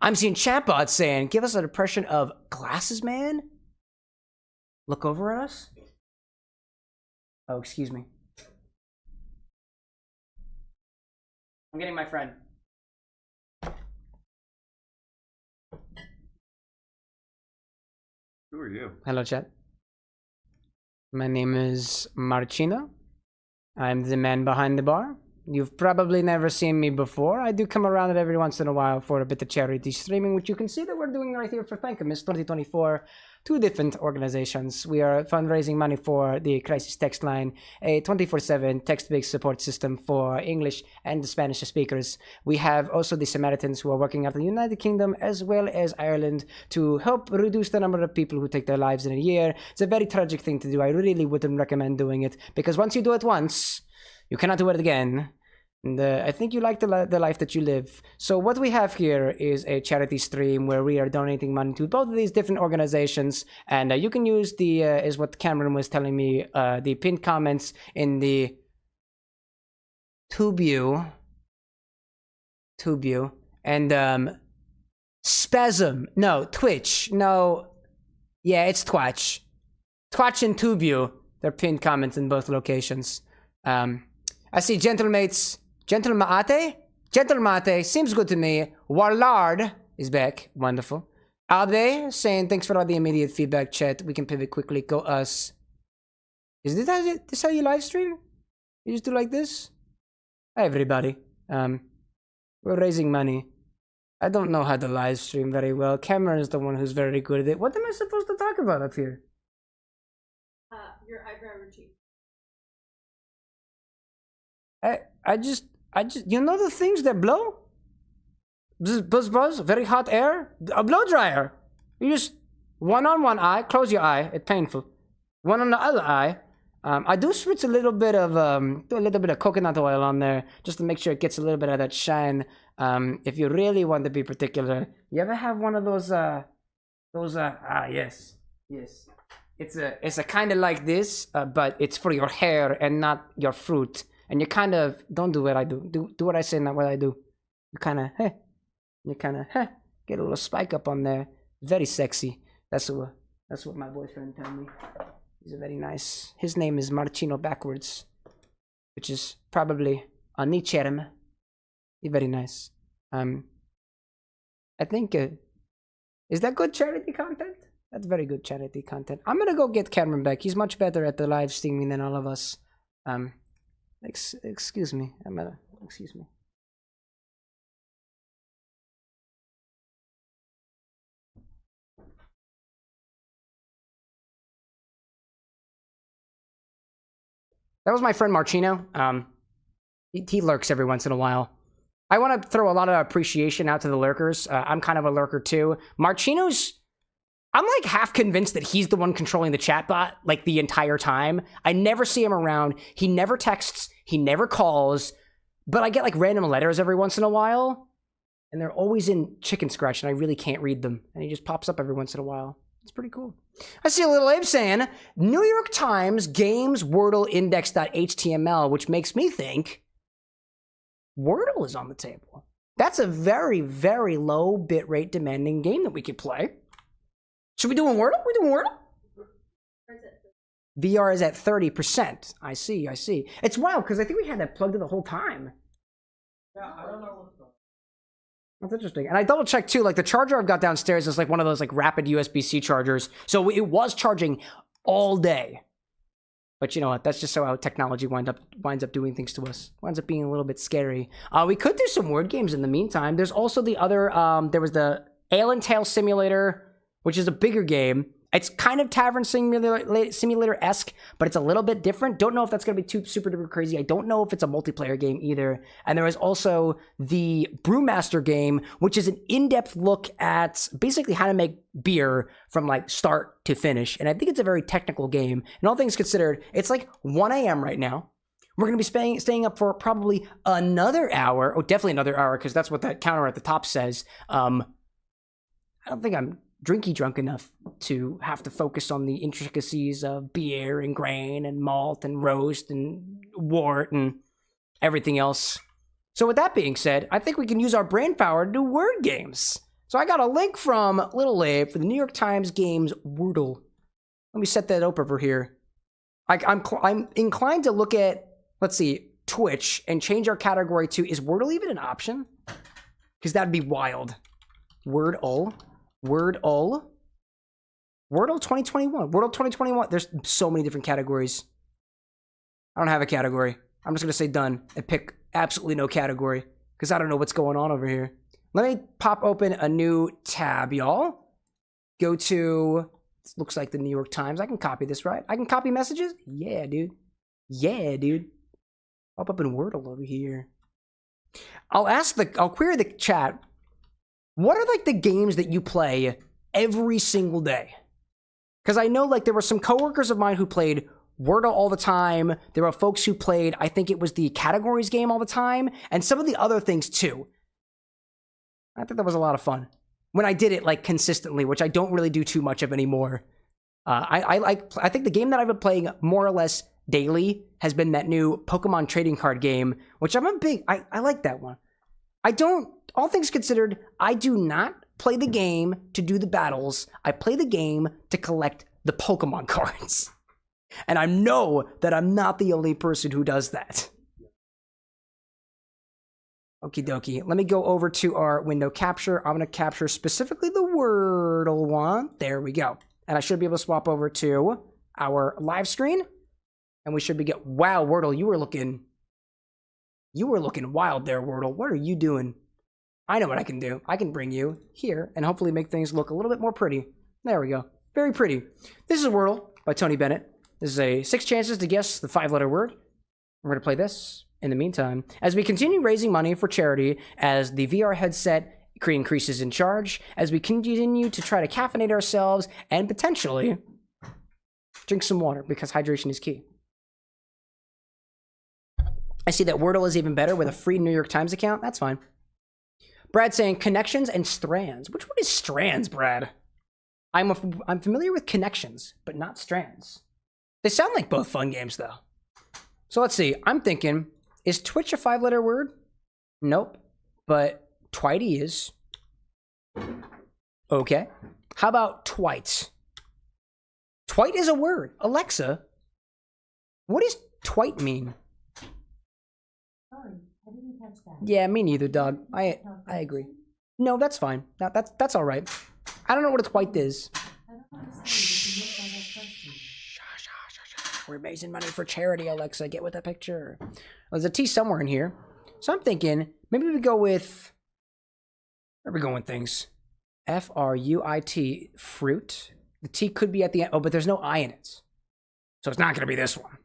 I'm seeing chatbots saying, give us an impression of Glasses Man. Look over at us. Oh, excuse me. I'm getting my friend.
Who are you?
Hello, chat. My name is Marcino. I'm the man behind the bar. You've probably never seen me before. I do come around it every once in a while for a bit of charity streaming, which you can see that we're doing right here for Thankmas 2024. 2 different organizations. We are fundraising money for the Crisis Text Line, a 24/7 text-based support system for English and Spanish speakers. We have also the Samaritans who are working out in the United Kingdom as well as Ireland to help reduce the number of people who take their lives in a year. It's a very tragic thing to do. I really wouldn't recommend doing it because once you do it once, you cannot do it again. And I think you like the life that you live. So what we have here is a charity stream where we are donating money to both of these different organizations. And you can use the, is what Cameron was telling me, the pinned comments in the Tubio. And Spasm. No, Twitch. No. Yeah, it's Twitch. Twitch and Tubio. They're pinned comments in both locations. I see Gentlemates. Gentlemate? Gentlemate, seems good to me. Warlard is back. Wonderful. Albe saying thanks for all the immediate feedback, chat. We can pivot quickly. Go us. Is this how you live stream? You just do like this? Hi everybody. We're raising money. I don't know how to live stream very well. Cameron is the one who's very good at it. What am I supposed to talk about up here?
Your eyebrow routine.
I just, you know the things that blow? Buzz, very hot air? A blow dryer. You just, one on one eye, close your eye, it's painful. One on the other eye. I do spritz a little bit of, do a little bit of coconut oil on there, just to make sure it gets a little bit of that shine. If you really want to be particular, you ever have one of those, yes. It's a kind of like this, but it's for your hair and not your fruit. And you kind of don't do what I do. Do what I say, not what I do. You kind of, get a little spike up on there. Very sexy. That's what my boyfriend told me. He's a very nice. His name is Marcino backwards, which is probably a niche term. He's very nice. I think is that good charity content? That's very good charity content. I'm gonna go get Cameron back. He's much better at the live streaming than all of us. Excuse me. Excuse me. That was my friend Marcino. He lurks every once in a while. I want to throw a lot of appreciation out to the lurkers. I'm kind of a lurker too. Marcino's... I'm like half convinced that he's the one controlling the chatbot like the entire time. I never see him around. He never texts. He never calls. But I get like random letters every once in a while. And they're always in chicken scratch and I really can't read them. And he just pops up every once in a while. It's pretty cool. I see a little Abe saying, New York Times games Wordle index.html, which makes me think Wordle is on the table. That's a very, very low bitrate demanding game that we could play. Should we do a Wordle? We're doing Wordle? VR is at 30%. I see. It's wild because I think we had that plugged in the whole time.
Yeah, I don't know what's going on.
That's interesting. And I double checked too, like the charger I've got downstairs is like one of those like rapid USB-C chargers. So it was charging all day. But you know what? That's just how technology winds up doing things to us. Winds up being a little bit scary. We could do some word games in the meantime. There's also the other, there was the Ale and Tail Simulator, which is a bigger game. It's kind of Tavern Simulator-esque, but it's a little bit different. Don't know if that's going to be too super duper crazy. I don't know if it's a multiplayer game either. And there is also the Brewmaster game, which is an in-depth look at basically how to make beer from like start to finish. And I think it's a very technical game. And all things considered, it's like 1 a.m. right now. We're going to be staying up for probably another hour. Oh, definitely another hour, because that's what that counter at the top says. I don't think I'm drinky drunk enough to have to focus on the intricacies of beer and grain and malt and roast and wort and everything else. So with that being said, I think we can use our brain power to do word games. So I got a link from Little Abe for the New York Times games Wordle. Let me set that up over here. I'm inclined to look at, let's see, Twitch and change our category to, is Wordle even an option? Because that'd be wild. Wordle 2021. Wordle 2021. There's so many different categories. I don't have a category. I'm just going to say done and pick absolutely no category because I don't know what's going on over here. Let me pop open a new tab, y'all. Go to, this looks like the New York Times. I can copy this, right? I can copy messages? Yeah, dude. Pop up in Wordle over here. I'll query the chat. What are like the games that you play every single day? Because I know like there were some coworkers of mine who played Wordle all the time. There were folks who played, I think it was the categories game all the time, and some of the other things too. I think that was a lot of fun when I did it like consistently, which I don't really do too much of anymore. I think the game that I've been playing more or less daily has been that new Pokemon trading card game, which I like that one. All things considered, I do not play the game to do the battles. I play the game to collect the Pokemon cards. And I know that I'm not the only person who does that. Okie dokie. Let me go over to our window capture. I'm going to capture specifically the Wordle one. There we go. And I should be able to swap over to our live screen. And we should be wow, Wordle, you were looking wild there, Wordle. What are you doing? I know what I can do. I can bring you here and hopefully make things look a little bit more pretty. There we go. Very pretty. This is Wordle by Tony Bennett. This is a 6 chances to guess the 5-letter word. We're going to play this in the meantime as we continue raising money for charity, as the VR headset increases in charge, as we continue to try to caffeinate ourselves and potentially drink some water because hydration is key. I see that Wordle is even better with a free New York Times account. That's fine. Brad saying connections and strands. Which one is strands, Brad? I'm familiar with connections, but not strands. They sound like both fun games, though. So let's see. I'm thinking, is Twitch a 5-letter word? Nope. But Twitey is. Okay. How about twite? Twite is a word. Alexa, what does twite mean?
Sorry, I didn't catch that.
Yeah, me neither, dog. I agree. No, that's fine. That's all right. I don't know what a twite is. We're raising money for charity, Alexa. Get with the picture. Well, there's a T somewhere in here. So I'm thinking maybe we go with, where are we going with things? F-R-U-I-T, fruit. The T could be at the end. Oh, but there's no I in it. So it's not going to be this one.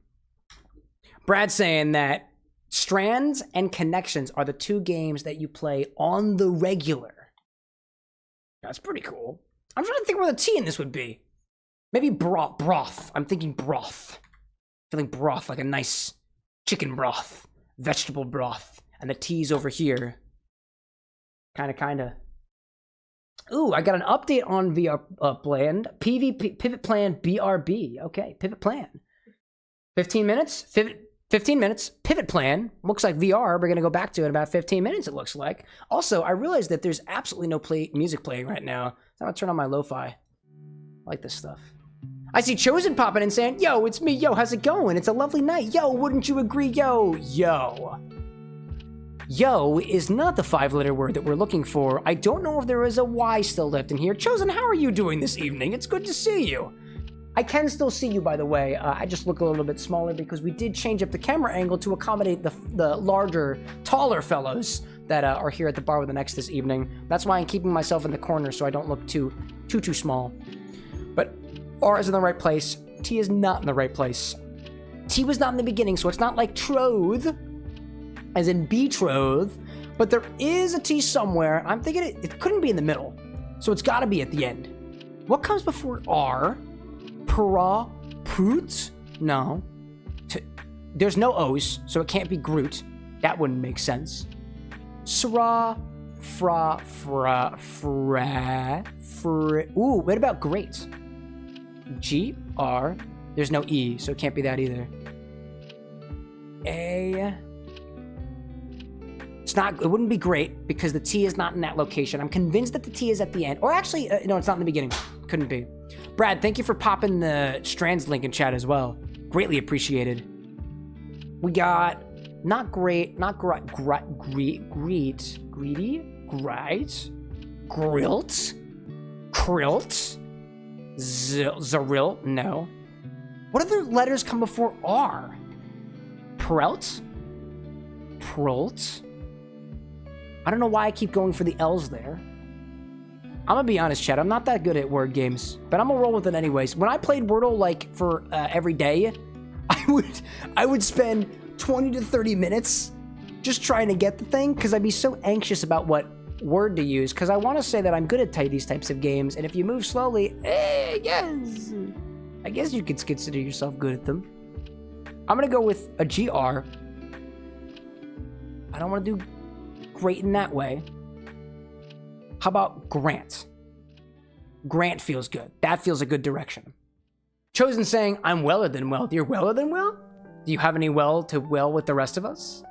Brad's saying that strands and connections are the 2 games that you play on the regular. That's pretty cool. I'm trying to think where the T in this would be. Maybe broth. I'm thinking broth. Feeling broth, like a nice chicken broth, vegetable broth. And the T's over here. Kinda. Ooh, I got an update on VR Plan. PvP, Pivot Plan BRB. Okay, Pivot Plan. 15 minutes? 15 minutes. Pivot plan. Looks like VR. We're going to go back to in about 15 minutes, it looks like. Also, I realized that there's absolutely no music playing right now. So I'm going to turn on my lo-fi. I like this stuff. I see Chosen popping in saying, yo, it's me. Yo, how's it going? It's a lovely night. Yo, wouldn't you agree? Yo, yo. Yo is not the 5-letter word that we're looking for. I don't know if there is a Y still left in here. Chosen, how are you doing this evening? It's good to see you. I can still see you, by the way. I just look a little bit smaller because we did change up the camera angle to accommodate the larger, taller fellows that are here at the bar with an X this evening. That's why I'm keeping myself in the corner so I don't look too small. But R is in the right place. T is not in the right place. T was not in the beginning, so it's not like troth, as in betroth, but there is a T somewhere. I'm thinking it couldn't be in the middle, so it's got to be at the end. What comes before R? Para, Proot? No. There's no O's, so it can't be Groot. That wouldn't make sense. Sra, fra, ooh, what about great? G, R, there's no E, so it can't be that either. A, it wouldn't be great because the T is not in that location. I'm convinced that the T is at the end. Or actually, no, it's not in the beginning. Couldn't be. Brad, thank you for popping the Strands link in chat as well. Greatly appreciated. We got not great, not greedy, grilt, krilt, zaril, no. What other letters come before R? Prelt? Prolt? I don't know why I keep going for the L's there. I'm gonna be honest, Chad, I'm not that good at word games, but I'm gonna roll with it anyways. When I played Wordle, like, for every day, I would spend 20 to 30 minutes just trying to get the thing, because I'd be so anxious about what word to use, because I want to say that I'm good at these types of games, and if you move slowly, yes, I guess you could consider yourself good at them. I'm gonna go with a GR. I don't want to do great in that way. How about Grant? Grant feels good. That feels a good direction. Chosen saying, I'm weller than well. You're weller than well? Do you have any well to well with the rest of us?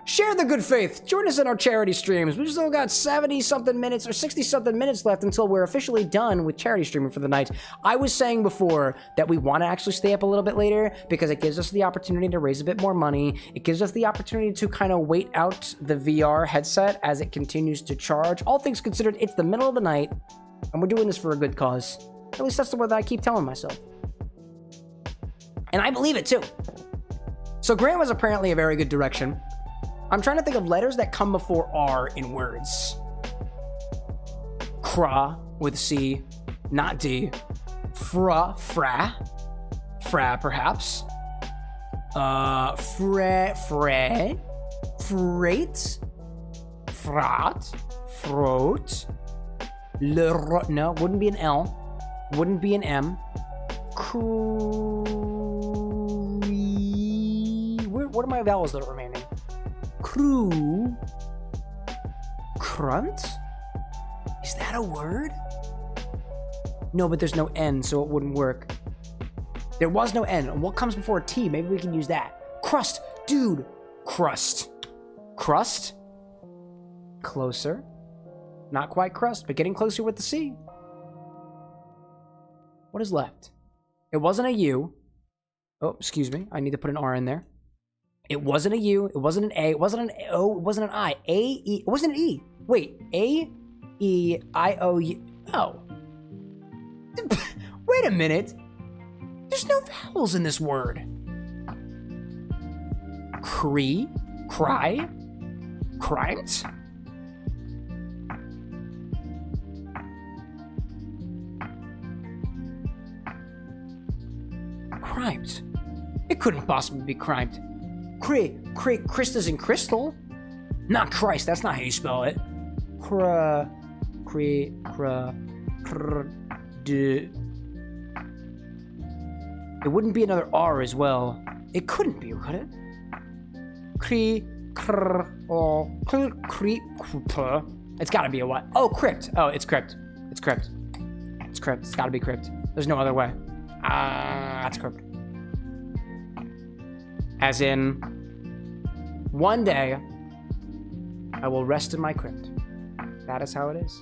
Share the good faith. Join us in our charity streams. We've still got 70-something minutes or 60-something minutes left until we're officially done with charity streaming for the night. I was saying before that we want to actually stay up a little bit later because it gives us the opportunity to raise a bit more money. It gives us the opportunity to kind of wait out the VR headset as it continues to charge. All things considered, it's the middle of the night, and we're doing this for a good cause. At least that's the word that I keep telling myself. And I believe it, too. So Grant was apparently a very good direction. I'm trying to think of letters that come before R in words. Cra with C, not D. Fra, perhaps. Freight, frat, frot. No, wouldn't be an L. Wouldn't be an M. What are my vowels that are remaining? Crew. Crunt? Is that a word? No, but there's no N, so it wouldn't work. There was no N. What comes before a T? Maybe we can use that. Crust. Dude. Crust. Crust? Closer. Not quite crust, but getting closer with the C. What is left? It wasn't a U. Oh, excuse me. I need to put an R in there. It wasn't a U. It wasn't an A. It wasn't an O. It wasn't an I. A, E. It wasn't an E. Wait. A, E, I, O, U. Oh. Wait a minute. There's no vowels in this word. Cree. Cry. Crimes? Crimes. It couldn't possibly be crimed. Christus and crystal? Not Christ, that's not how you spell it. It wouldn't be another R as well. It couldn't be, could it? It's gotta be a what? Oh, crypt. Oh, it's crypt. It's crypt. It's crypt. It's gotta be crypt. There's no other way. That's crypt. As in, one day, I will rest in my crypt. That is how it is.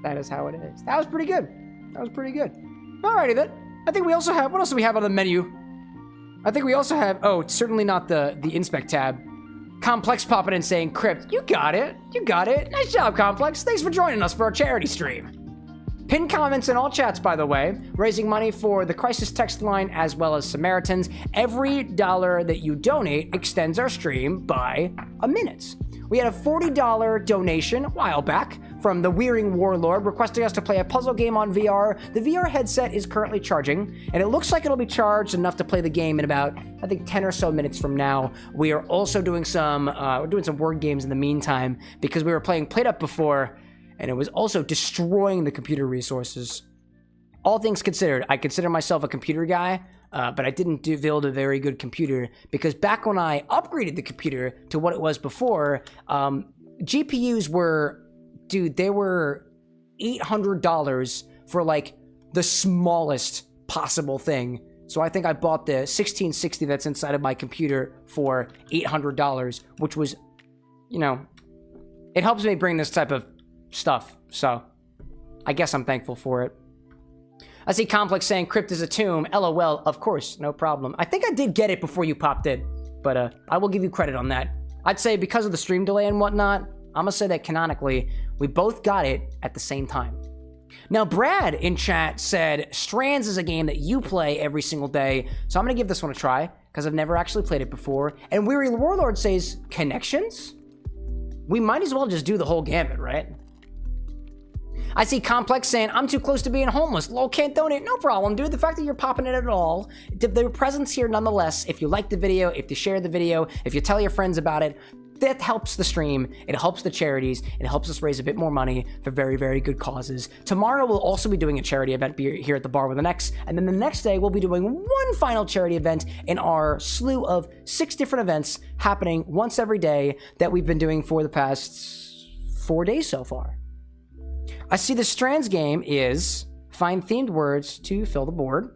That is how it is. That was pretty good. That was pretty good. Alrighty then. I think we also have, what else do we have on the menu? I think we also have, oh, certainly not the inspect tab. Complex popping in saying, Crypt, you got it. You got it. Nice job, Complex. Thanks for joining us for our charity stream. Pin comments in all chats, by the way, raising money for the Crisis text line as well as Samaritans. Every dollar that you donate extends our stream by a minute. We had a $40 donation a while back from the Wearing Warlord requesting us to play a puzzle game on VR. The VR headset is currently charging, and it looks like it'll be charged enough to play the game in about, I think, 10 or so minutes from now. We are also doing some, word games in the meantime because we were playing Played Up before, and it was also destroying the computer resources. All things considered, I consider myself a computer guy, but I didn't build a very good computer because back when I upgraded the computer to what it was before, GPUs were, dude, they were $800 for like the smallest possible thing. So I think I bought the 1660 that's inside of my computer for $800, which was, you know, it helps me bring this type of stuff. So I guess I'm thankful for it. I see Complex saying Crypt is a tomb. LOL, of course, no problem. I think I did get it before you popped in, but I will give you credit on that. I'd say because of the stream delay and whatnot, I'm gonna say that canonically, we both got it at the same time. Now, Brad in chat said, Strands is a game that you play every single day, so I'm gonna give this one a try, because I've never actually played it before. And Weary Warlord says, Connections? We might as well just do the whole gambit, right? I see Complex saying, I'm too close to being homeless. Lol, can't donate. No problem, dude. The fact that you're popping it at all, the presence here nonetheless, if you like the video, if you share the video, if you tell your friends about it, that helps the stream, it helps the charities, it helps us raise a bit more money for very, very good causes. Tomorrow we'll also be doing a charity event here at the Bar with an X, and then the next day we'll be doing one final charity event in our slew of 6 different events happening once every day that we've been doing for the past 4 days so far. I see the Strands game is find themed words to fill the board.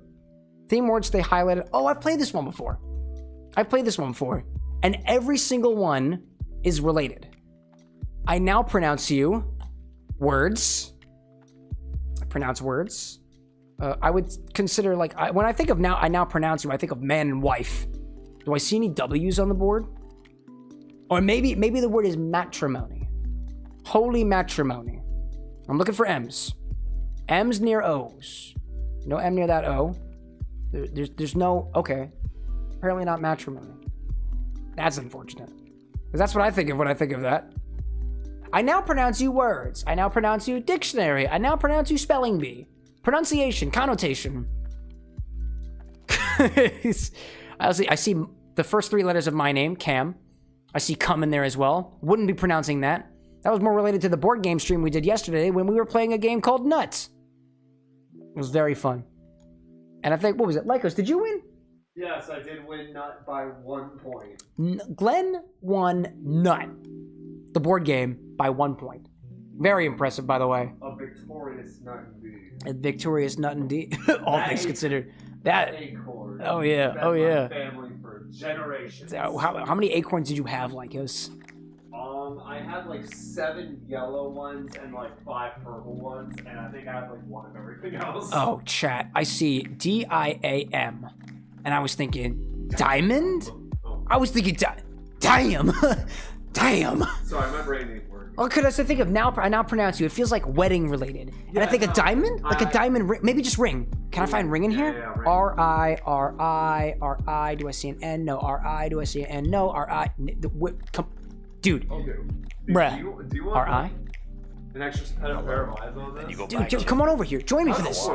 Theme words they highlighted. Oh, I've played this one before. And every single one is related. I now pronounce you words. I pronounce words. I would consider, like, when I think of now, I now pronounce you, I think of man and wife. Do I see any W's on the board? Or maybe the word is matrimony. Holy matrimony. I'm looking for M's. M's near O's. No M near that O. There's no, okay. Apparently not matrimony. That's unfortunate. Because that's what I think of when I think of that. I now pronounce you words. I now pronounce you dictionary. I now pronounce you spelling bee. Pronunciation, connotation. I see the first 3 letters of my name, Cam. I see cum in there as well. Wouldn't be pronouncing that. That was more related to the board game stream we did yesterday when we were playing a game called Nuts. It was very fun. And I think, what was it? Lycos, did you win?
Yes, I did win Nut by 1 point.
Glenn won Nut, the board game, by 1 point. Very impressive, by the way.
A victorious nut indeed.
A victorious nut indeed. All things considered. That.
Acorn.
Oh yeah. Oh yeah.
Family for generations.
How many acorns did you have, Lycos?
I had like 7 yellow ones and like 5 purple ones, and I think I had like 1 of everything else.
Oh, chat. I see DIAM. And I was thinking, diamond? I was thinking, damn. Damn.
Sorry, my brain ain't working.
Oh, because I think of now, I now pronounce you. It feels like wedding related. And I think a diamond? Like a diamond ring. Maybe just ring. Can I find ring in here?
Yeah, ring.
R-I. Do I see an N? No. R-I. Do I see an N? No. R-I. Come. Dude.
Okay.
Bruh.
Do you want
R-I?
an extra pair of eyes on this?
Dude, come on over here. Join me for this.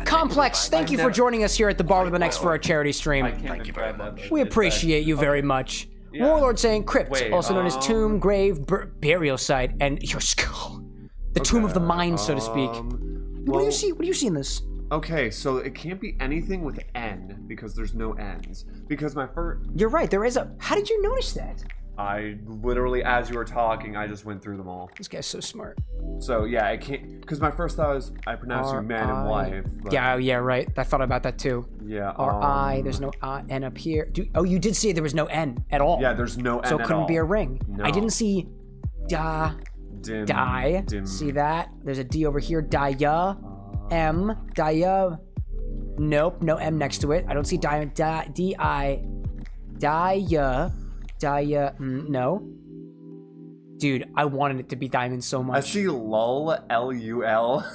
Complex, thank you for joining us here at the Bar with an X for our charity stream.
Thank you very much.
We appreciate you very much.
Yeah.
Warlord saying crypt,
Wait,
also known as tomb, grave, burial site, and your skull. The tomb of the mind, so to speak. What do you see? What do you see in this?
Okay, so it can't be anything with N because there's no N's. Because my first...
You're right, there is a... How did you notice that?
I literally, as you were talking, I just went through them all.
This guy's so smart.
So yeah, it can't... because my first thought was I pronounce you man and wife. But
Yeah, right. I thought about that too.
yeah.
R-I, there's no N up here. Oh, you did say there was no N at all.
Yeah, there's no N
So it
at
couldn't
all.
be a ring.
No.
I didn't see die. See that? There's a D over here. Dia. M. Dia. Nope, no M next to it. I don't see diamond. D-I. Dia. Dia. No. Dude, I wanted it to be diamond so much.
I see lull, L-U-L.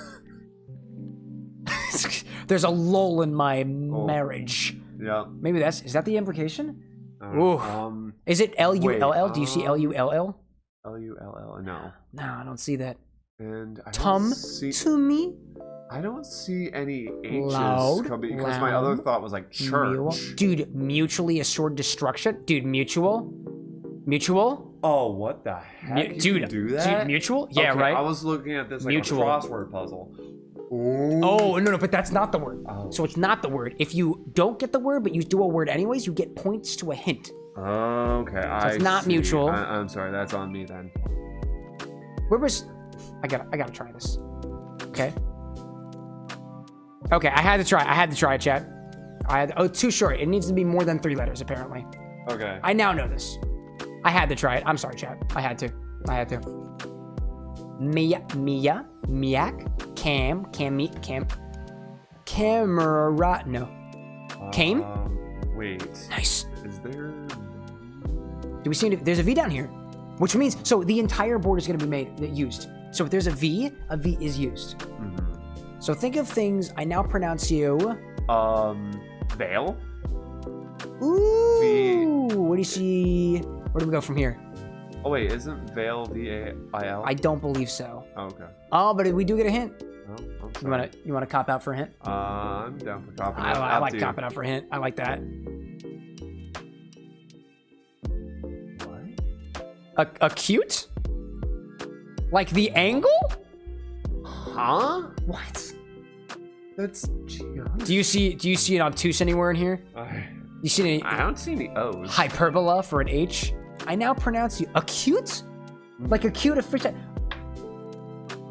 There's a lull in my marriage.
Yeah.
Maybe is that the implication? Ooh. Is it
wait,
L-U-L-L? Do you see L-U-L-L?
L-U-L-L, no.
No, I don't see that.
And I
Tum
don't see...
to me?
I don't see any H's
Loud,
coming, because my other
loud,
thought was like church.
Dude, mutually assured destruction? Dude, mutual? Mutual?
Oh, what the heck?
Dude,
you do that?
Dude, mutual? Yeah,
okay,
right?
I was looking at this like
Mutual.
a crossword puzzle.
Oh, no, but that's not the word.
Oh.
So it's not the word. If you don't get the word, but you do a word anyways, you get points to a hint.
Okay, so
it's not mutual.
I'm sorry, that's on me then.
Where was... I gotta try this. Okay. Okay, I had to try it, chat. Too short. It needs to be more than 3 letters, apparently.
Okay.
I now know this. I had to try it. I'm sorry, chat. I had to. Mia, Miak, Cam, Camera, no. Came?
Wait.
Nice.
Is there...
Do we see there's a V down here, which means, so the entire board is going to be used. So if there's a V is used.
Mm-hmm.
So think of things, I now pronounce you.
Veil?
Ooh, what do you see? Where do we go from here?
Oh wait, isn't Veil V-A-I-L?
I don't believe so.
Oh, okay.
Oh, but we do get a hint.
Oh, I'm sorry.
You wanna cop out for a hint?
I'm down for copping out.
I like copping out for a hint. I like that.
What?
Acute? Like the angle?
Huh?
What?
That's geometry.
Do you see an obtuse anywhere in here? You see any
I don't see any O's.
hyperbola for an H? I now pronounce you acute? Like acute affliction.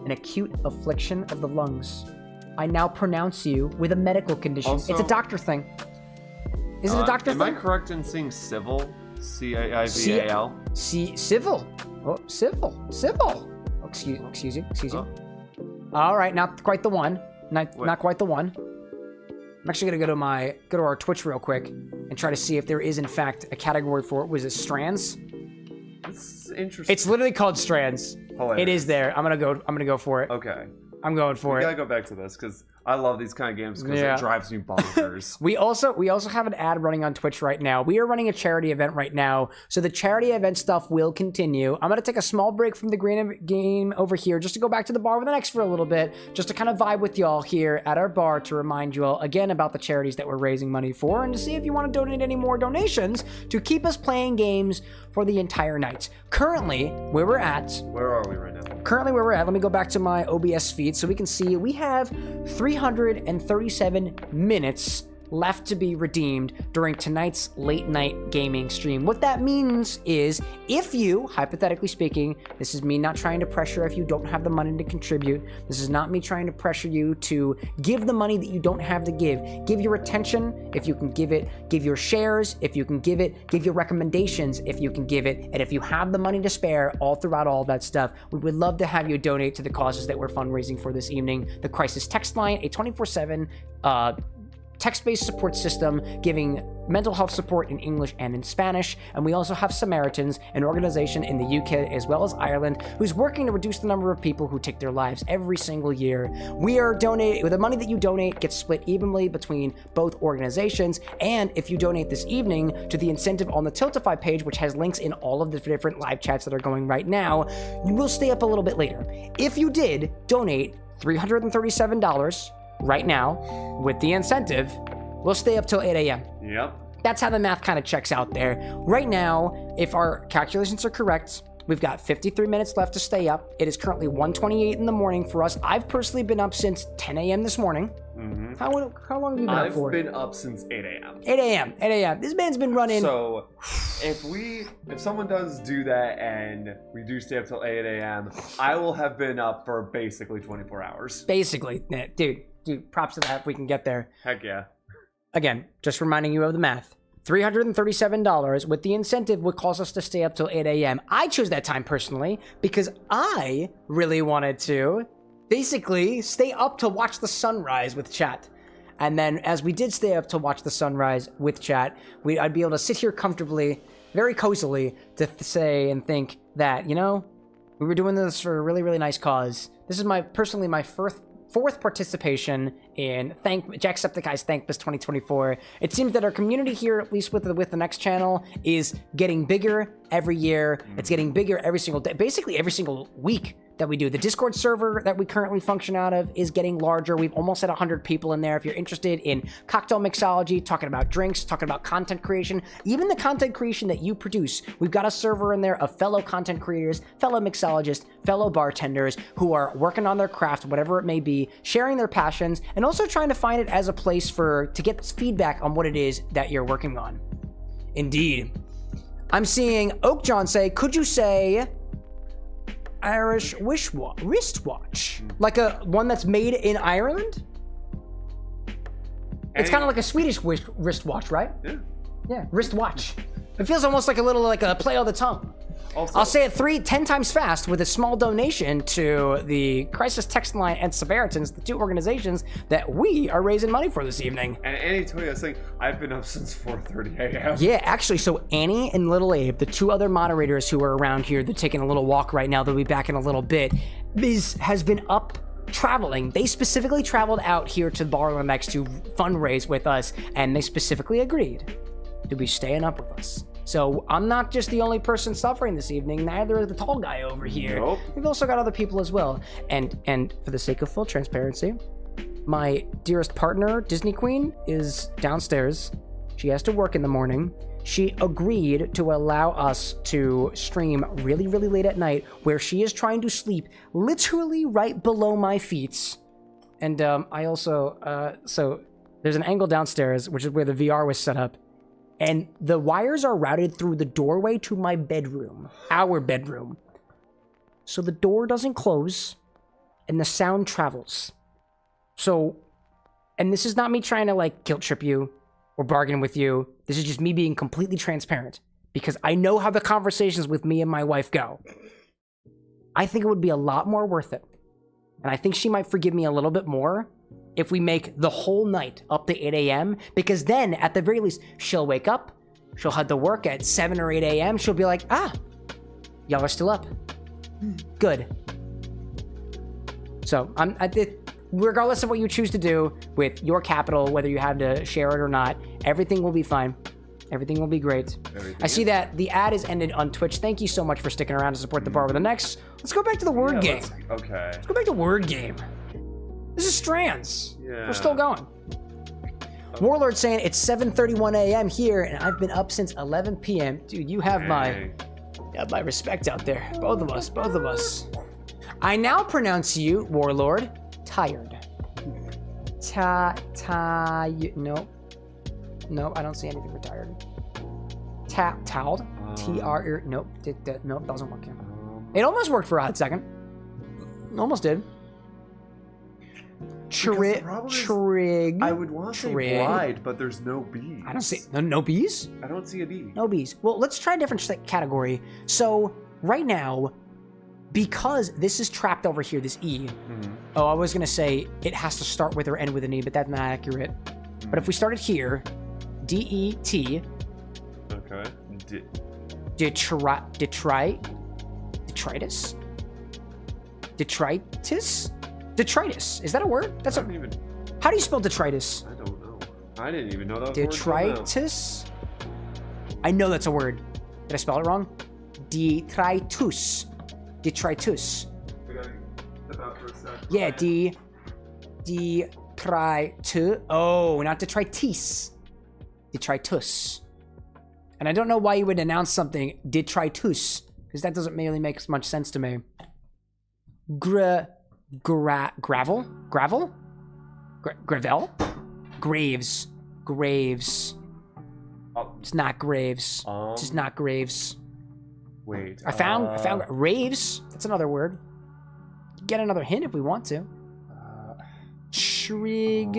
An acute affliction of the lungs. I now pronounce you with a medical condition.
Also,
it's a doctor thing. Is it a doctor
am
thing?
I correct in saying civil? C-I-V-A-L?
Civil. Oh, civil. Oh, excuse you.
Oh.
All right, not quite the one. Not quite the one. I'm actually gonna go to our Twitch real quick and try to see if there is in fact a category for it. Was it strands?
That's interesting.
It's literally called strands.
Hilarious.
It is there. I'm gonna go for it.
Okay.
I'm going for
We
it.
gotta go back to this because I love these kind of games because
Yeah.
it drives me bonkers.
We also have an ad running on Twitch right now. We are running a charity event right now, so the charity event stuff will continue. I'm gonna take a small break from the game over here just to go back to the bar with an X for a little bit, just to kind of vibe with y'all here at our bar to remind you all again about the charities that we're raising money for, and to see if you want to donate any more donations to keep us playing games for the entire night. Currently, where we're at.
Where are we right now?
Currently where we're at, let me go back to my OBS feed so we can see we have 337 minutes left to be redeemed during tonight's late night gaming stream. What that means is if you, hypothetically speaking, this is me not trying to pressure if you don't have the money to contribute. This is not me trying to pressure you to give the money that you don't have to give. Give your attention if you can give it. Give your shares if you can give it. Give your recommendations if you can give it. And if you have the money to spare all throughout all that stuff, we would love to have you donate to the causes that we're fundraising for this evening. The Crisis Text Line, a 24/7 text-based support system giving mental health support in English and in Spanish. And we also have Samaritans, an organization in the UK as well as Ireland, who's working to reduce the number of people who take their lives every single year. We are donating, with the money that you donate gets split evenly between both organizations. And if you donate this evening to the incentive on the Tiltify page, which has links in all of the different live chats that are going right now, you will stay up a little bit later. If you did donate $337 right now with the incentive, we'll stay up till 8 a.m.
Yep.
That's how the math kind of checks out there. Right now, if our calculations are correct, we've got 53 minutes left to stay up. It is currently 1:28 in the morning for us. I've personally been up since 10 a.m. this morning. How long have you been up for?
I've been up since 8 a.m.
8 a.m. 8 a.m. This man's been running.
So, if someone does do that and we do stay up till 8 a.m., I will have been up for basically 24 hours.
Basically, yeah, dude, props to that if we can get there.
Heck yeah.
Again, just reminding you of the math. $337 with the incentive would cause us to stay up till 8 a.m. I chose that time personally because I really wanted to basically stay up to watch the sunrise with chat. And then as we did stay up to watch the sunrise with chat, I'd be able to sit here comfortably, very cozily, to say and think that, you know, we were doing this for a really, really nice cause. This is personally my fourth participation in Jacksepticeye's Thankmas 2024. It seems that our community here, at least with the next channel, is getting bigger every year. It's getting bigger every single day, basically every single week that we do. The Discord server that we currently function out of is getting larger. We've almost had 100 people in there. If you're interested in cocktail mixology, talking about drinks, talking about content creation, even the content creation that you produce, we've got a server in there of fellow content creators, fellow mixologists, fellow bartenders who are working on their craft, whatever it may be, sharing their passions, and also trying to find it as a place to get feedback on what it is that you're working on. Indeed. I'm seeing Oak John say, could you say Irish wristwatch? Like a one that's made in Ireland? It's kind of like a Swedish wristwatch, right?
Yeah.
Yeah, wristwatch. It feels almost like a play on the tongue.
Also,
I'll say it 10 times fast with a small donation to the Crisis Text Line and Samaritans, the two organizations that we are raising money for this evening.
And Annie told me, I was saying, I've been up since 4:30 a.m.
Yeah, actually, so Annie and Little Abe, the two other moderators who are around here, they're taking a little walk right now. They'll be back in a little bit. Has been up traveling. They specifically traveled out here to VRMaggedon to fundraise with us, and they specifically agreed to be staying up with us. So I'm not just the only person suffering this evening, neither is the tall guy over here.
Nope.
We've also got other people as well. And for the sake of full transparency, my dearest partner, Disney Queen, is downstairs. She has to work in the morning. She agreed to allow us to stream really, really late at night, where she is trying to sleep literally right below my feet. And I also, so there's an angle downstairs, which is where the VR was set up. And the wires are routed through the doorway to my bedroom, our bedroom. So the door doesn't close and the sound travels. So, and this is not me trying to like guilt trip you or bargain with you. This is just me being completely transparent because I know how the conversations with me and my wife go. I think it would be a lot more worth it. And I think she might forgive me a little bit more if we make the whole night up to 8 a.m. Because then, at the very least, she'll wake up, she'll head to work at 7 or 8 a.m. She'll be like, y'all are still up. Good. So, regardless of what you choose to do with your capital, whether you have to share it or not, everything will be fine. Everything will be great. I see that the ad is ended on Twitch. Thank you so much for sticking around to support the bar with the next. Let's go back to the word game.
Okay.
Let's go back to word game. This is Strands.
Yeah.
We're still going. Warlord saying it's 7:31 a.m. here, and I've been up since 11 p.m. Dude, you have my respect out there. Both of us. I now pronounce you, Warlord, tired. No, I don't see anything for tired. Toweled. Nope. Nope, doesn't work. It almost worked for a hot second. Almost did. Trig.
I would want to say bride, but there's no bees.
I don't see no bees.
I don't see a bee.
No bees. Well, let's try a different category. So right now, because this is trapped over here, this E. Oh, I was gonna say it has to start with or end with an E, but that's not accurate. But if we started here, D-E-T.
Okay.
Detritus? Is that a word? How do you spell detritus?
I don't know. I didn't even know that was
detritus? I know that's a word. Did I spell it wrong? Detritus.
We gotta step out for a sec.
Yeah, detritus. Oh, not detritus. Detritus. And I don't know why you would announce something detritus, because that doesn't really make much sense to me. Gravel? Gravel? Graves. Graves.
Oh,
It's not Graves. It's just not Graves.
wait.
I found Raves. That's another word. Get another hint if we want to. Shrig.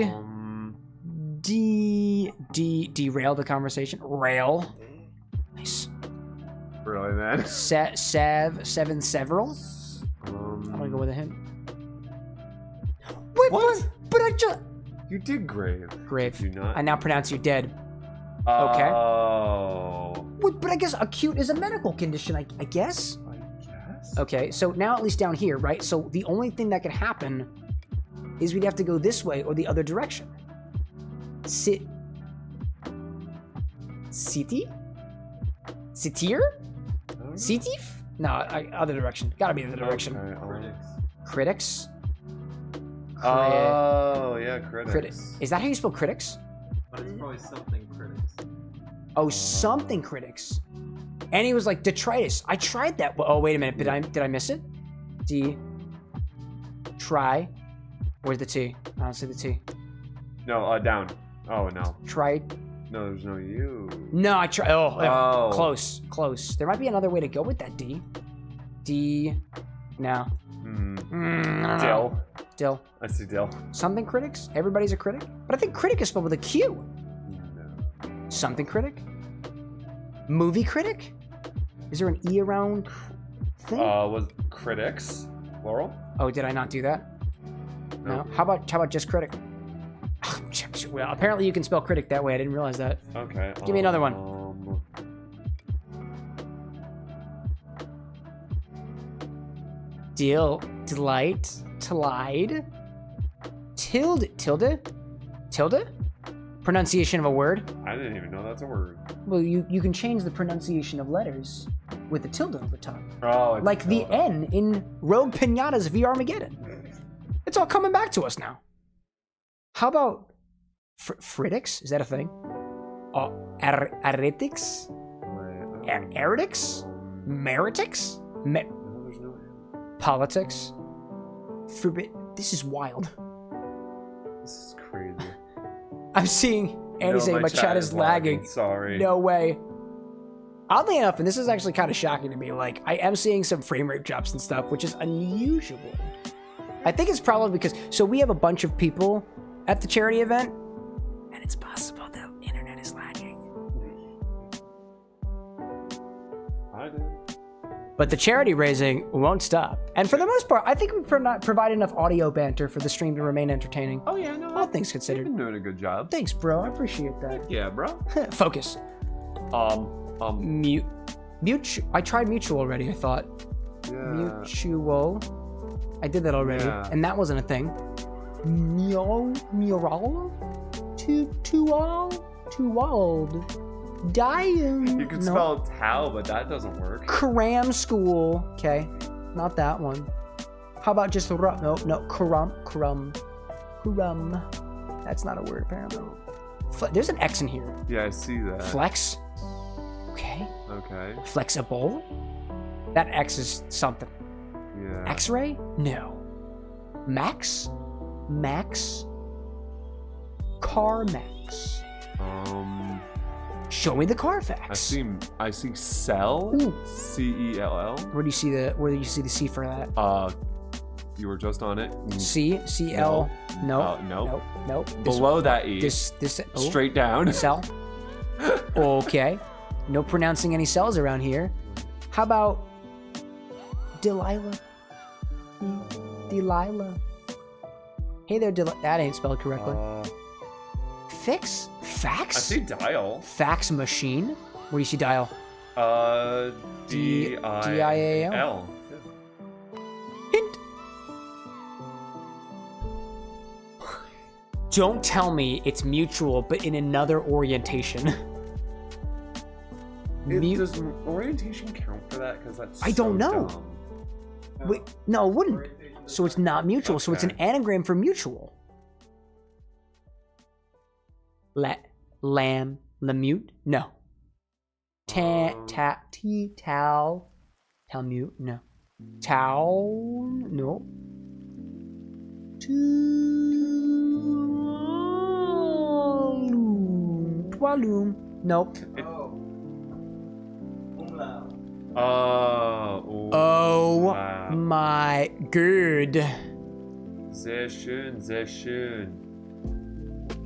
Derail the conversation. Rail. Nice.
Really, man?
Seven several. I'm gonna go with a hint. Wait,
What?
But I just
You did grave.
grave.
Did you not?
I now pronounce you dead. Okay.
Oh.
Wait, but I guess acute is a medical condition. I guess.
I guess.
Okay, so now at least down here, right? So the only thing that could happen is we'd have to go this way or the other direction. City? Sitir? Sitif? No, other direction. Gotta be the other direction.
Okay,
Critics?
oh, yeah, critics.
Is that how you spell critics?
But it's probably something critics.
Oh, something critics. And he was like, detritus. I tried that. Oh, wait a minute. Did I miss it? Try. Where's the T? I don't see the T.
No, down. Oh, no.
Try.
No, there's no U.
No, I tried. Oh,
Oh.
close. There might be another way to go with that D. No.
Dill.
Dill.
I see Dill.
Something critics? Everybody's a critic? But I think critic is spelled with a Q.
No.
Something critic? Movie critic? Is there an E around thing?
Was critics plural?
Oh, did I not do that? No. How about just critic? Well, apparently you can spell critic that way. I didn't realize that.
Okay.
Give me another one. Deal, delight, tillide, tilde? Pronunciation of a word?
I didn't even know that's a word.
Well, you can change the pronunciation of letters with the tilde over top.
Oh, it's
Like the N in Rogue Piñata's VRMaggedon. It's all coming back to us now. How about Fritix? Is that a thing? Aretics? Eretics? Meritix? Politics? This is wild.
This is crazy.
I'm seeing Andy saying my chat is lagging.
Sorry.
No way. Oddly enough, and this is actually kind of shocking to me, like, I am seeing some frame rate drops and stuff, which is unusual. I think it's probably because, so we have a bunch of people at the charity event, and it's possible the internet is lagging.
I did.
But the charity raising won't stop. And for the most part, I think we provide enough audio banter for the stream to remain entertaining.
Oh yeah, no.
All things
You've
considered.
been doing a good job.
Thanks, bro. I appreciate that.
Yeah, bro.
Focus. I tried mutual already, I thought.
Yeah.
Mutual. I did that already,
Yeah.
and that wasn't a thing. Mural? Tuwald. Diam.
You can spell Tau, but that doesn't work.
Cram school. Okay, not that one. How about just no, crumb. That's not a word apparently. There's an X in here.
Yeah, I see that.
Flex. Okay.
Okay.
Flexible. That X is something.
Yeah.
X-ray? No. Max? CarMax. Show me the Carfax.
I see Cell.
Ooh.
CELL.
Where do you see the C for that?
You were just on it.
CL. No. Nope.
Below that E.
This
Straight down.
Cell. Okay. No pronouncing any cells around here. How about Delilah? Hey there, Delilah. That ain't spelled correctly. Fix? Fax?
I see dial.
Fax machine? Where do you see dial?
DIAL.
Hint. Don't tell me it's mutual, but in another orientation.
Does orientation count for that? Because that's
I don't know.
dumb.
Wait, no, it wouldn't. So it's not mutual. So it's an anagram for mutual. Lamute? No. Talmute? No. No. Tualum. Nope. Oh
wow.
my god.
Sehr schön, sehr schön.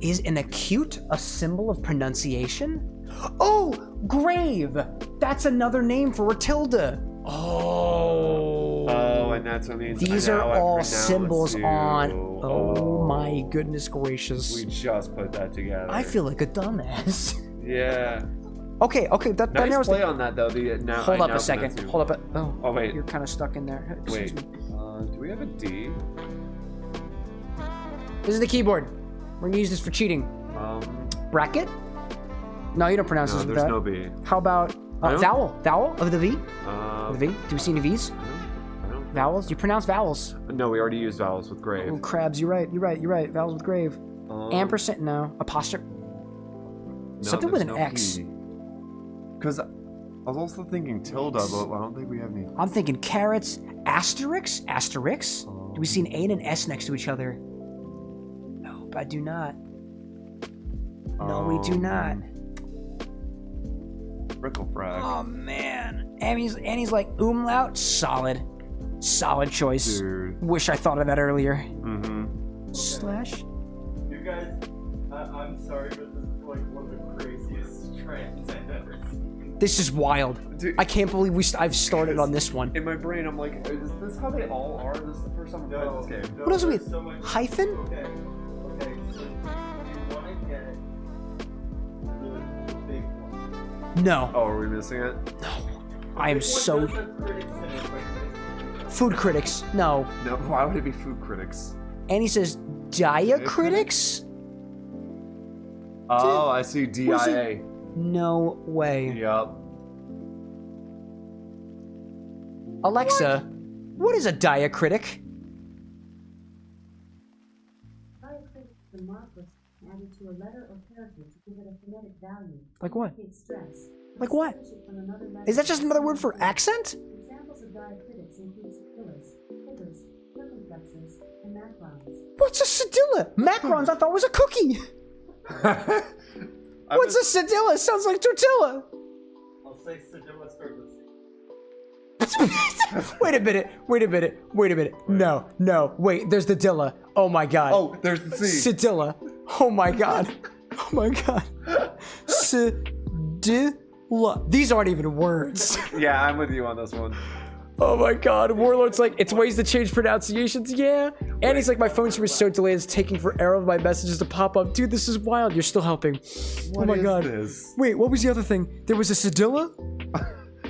Is an acute a symbol of pronunciation? Oh, grave. That's another name for Rotilda. Oh.
Oh, and that's what means.
These are all symbols on. Oh my goodness gracious.
We just put that together.
I feel like a dumbass.
Yeah.
Okay. That
Nice
narrows
play on that though. Now,
Hold
I
up
now
a second.
pronounce you.
Hold up.
Oh wait.
You're kind of stuck in there. Excuse
Wait.
me.
Do we have a D?
This is the keyboard. We're gonna use this for cheating. Bracket? No, you don't pronounce this with
there's
that.
no B.
How about
I don't-
vowel? Vowel of the V?
Uh,
The V? Do we see any V's?
I don't.
Vowels? You pronounce vowels.
No, we already used vowels with grave.
Oh, crabs. You're right. Vowels with grave. Ampersand? No. Apostrophe? Something with an X.
Because I was also thinking tilde, but I don't think we have any.
I'm thinking carrots. Asterisk? Asterisk? Do we see an A and an S next to each other? Nope, I do not. No, we do not.
Rickle frag.
Oh man. Annie's like umlaut. Solid choice.
Dude.
Wish I thought of that earlier.
Mm-hmm.
Slash.
You guys, I'm sorry, but this is like one of the craziest trends I've ever seen.
This is wild.
Dude,
I can't believe I've started on this one.
in my brain, I'm like, is this how they all are? This is the first time I've played this game.
What else do we-
there's so much-
Hyphen?
Okay, so you want to get the big one.
No.
Oh, are we missing it?
I am
Which one
so...
does have critics in it, like this?
Food critics. No.
No, why would it be food critics?
Annie says diacritics?
Oh, I see DIA.
No way.
Yup.
Alexa, what is a diacritic?
Diacritic is the mark was added to a letter or character to give it a phonetic value.
Like what?
Indicate stress.
Like what?
Distinguish it from another letter.
Is that just another word for accent?
Examples of diacritics include scapulars, figures, circumflexes, and macrons.
What's a cedilla? Macrons I thought was a cookie. What's a cedilla? Sounds like tortilla.
I'll say Sedilla Service.
Wait a minute. No, wait, there's the dilla. Oh my god.
Oh, there's the C.
Cedilla. Oh my god. Cedilla. These aren't even words.
Yeah, I'm with you on this one.
Oh my god. Warlord's like, it's ways to change pronunciations. Yeah. And he's like, my phone screen is so delayed, it's taking forever for my messages to pop up. Dude, this is wild. You're still helping. Oh my god.
This?
Wait, what was the other thing? There was a cedilla?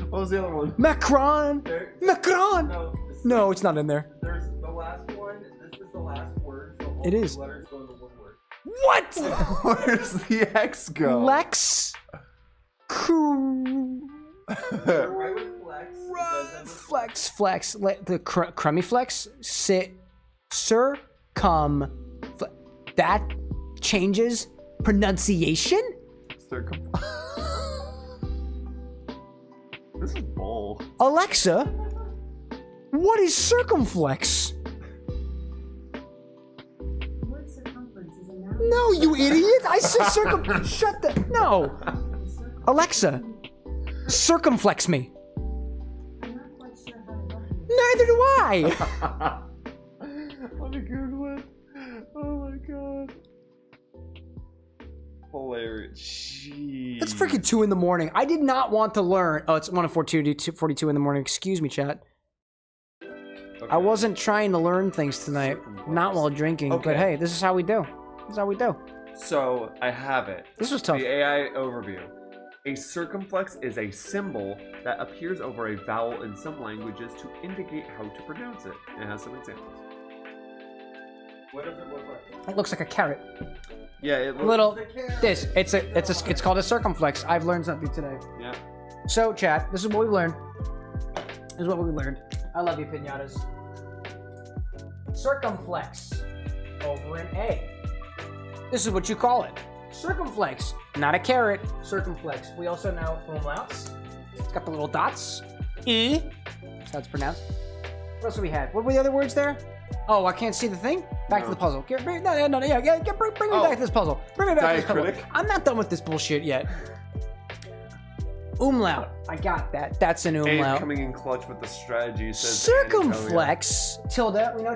What was the other one?
Macron. Macron.
No,
No, it's not in there.
there's the last one. This is the last word. So all
It
the
is.
letters go into one word.
What?
Where's the X go?
Lex.
Right with flex. it does end with
Flex. The crummy flex. That changes pronunciation?
This is bull.
Alexa, what is circumflex?
The word circumference is a noun.
No, you idiot! I said Shut the. No! Alexa, circumflex me.
I'm not quite sure how to help you.
Neither do I!
Let me Google it. Oh my god. Hilarious. Jeez.
It's freaking 2 in the morning. I did not want to learn. Oh, it's 1:42 in the morning. Excuse me, chat. I wasn't trying to learn things tonight. Not while drinking.
Okay.
But hey, this is how we do.
So, I have it.
This was tough.
The AI overview. A circumflex is a symbol that appears over a vowel in some languages to indicate how to pronounce it. It has some examples.
What does it look like?
It looks like a carrot.
Yeah, it looks...
Little. It's called a circumflex. I've learned something today.
Yeah.
So, chat, this is what we learned. I love you, Piñatas. Circumflex. Over an A. This is what you call it. Circumflex. Not a carrot. Circumflex. We also know umlauts. It's got the little dots. E. That's how it's pronounced. What else do we have? What were the other words there? Oh, I can't see the thing? Back to the puzzle. Bring me back to this puzzle. Bring me back to this puzzle.
Diacritic?
I'm not done with this bullshit yet. Umlaut. I got that. That's an
And
umlaut.
coming in clutch with the strategy. Says
Circumflex. Tilde. We know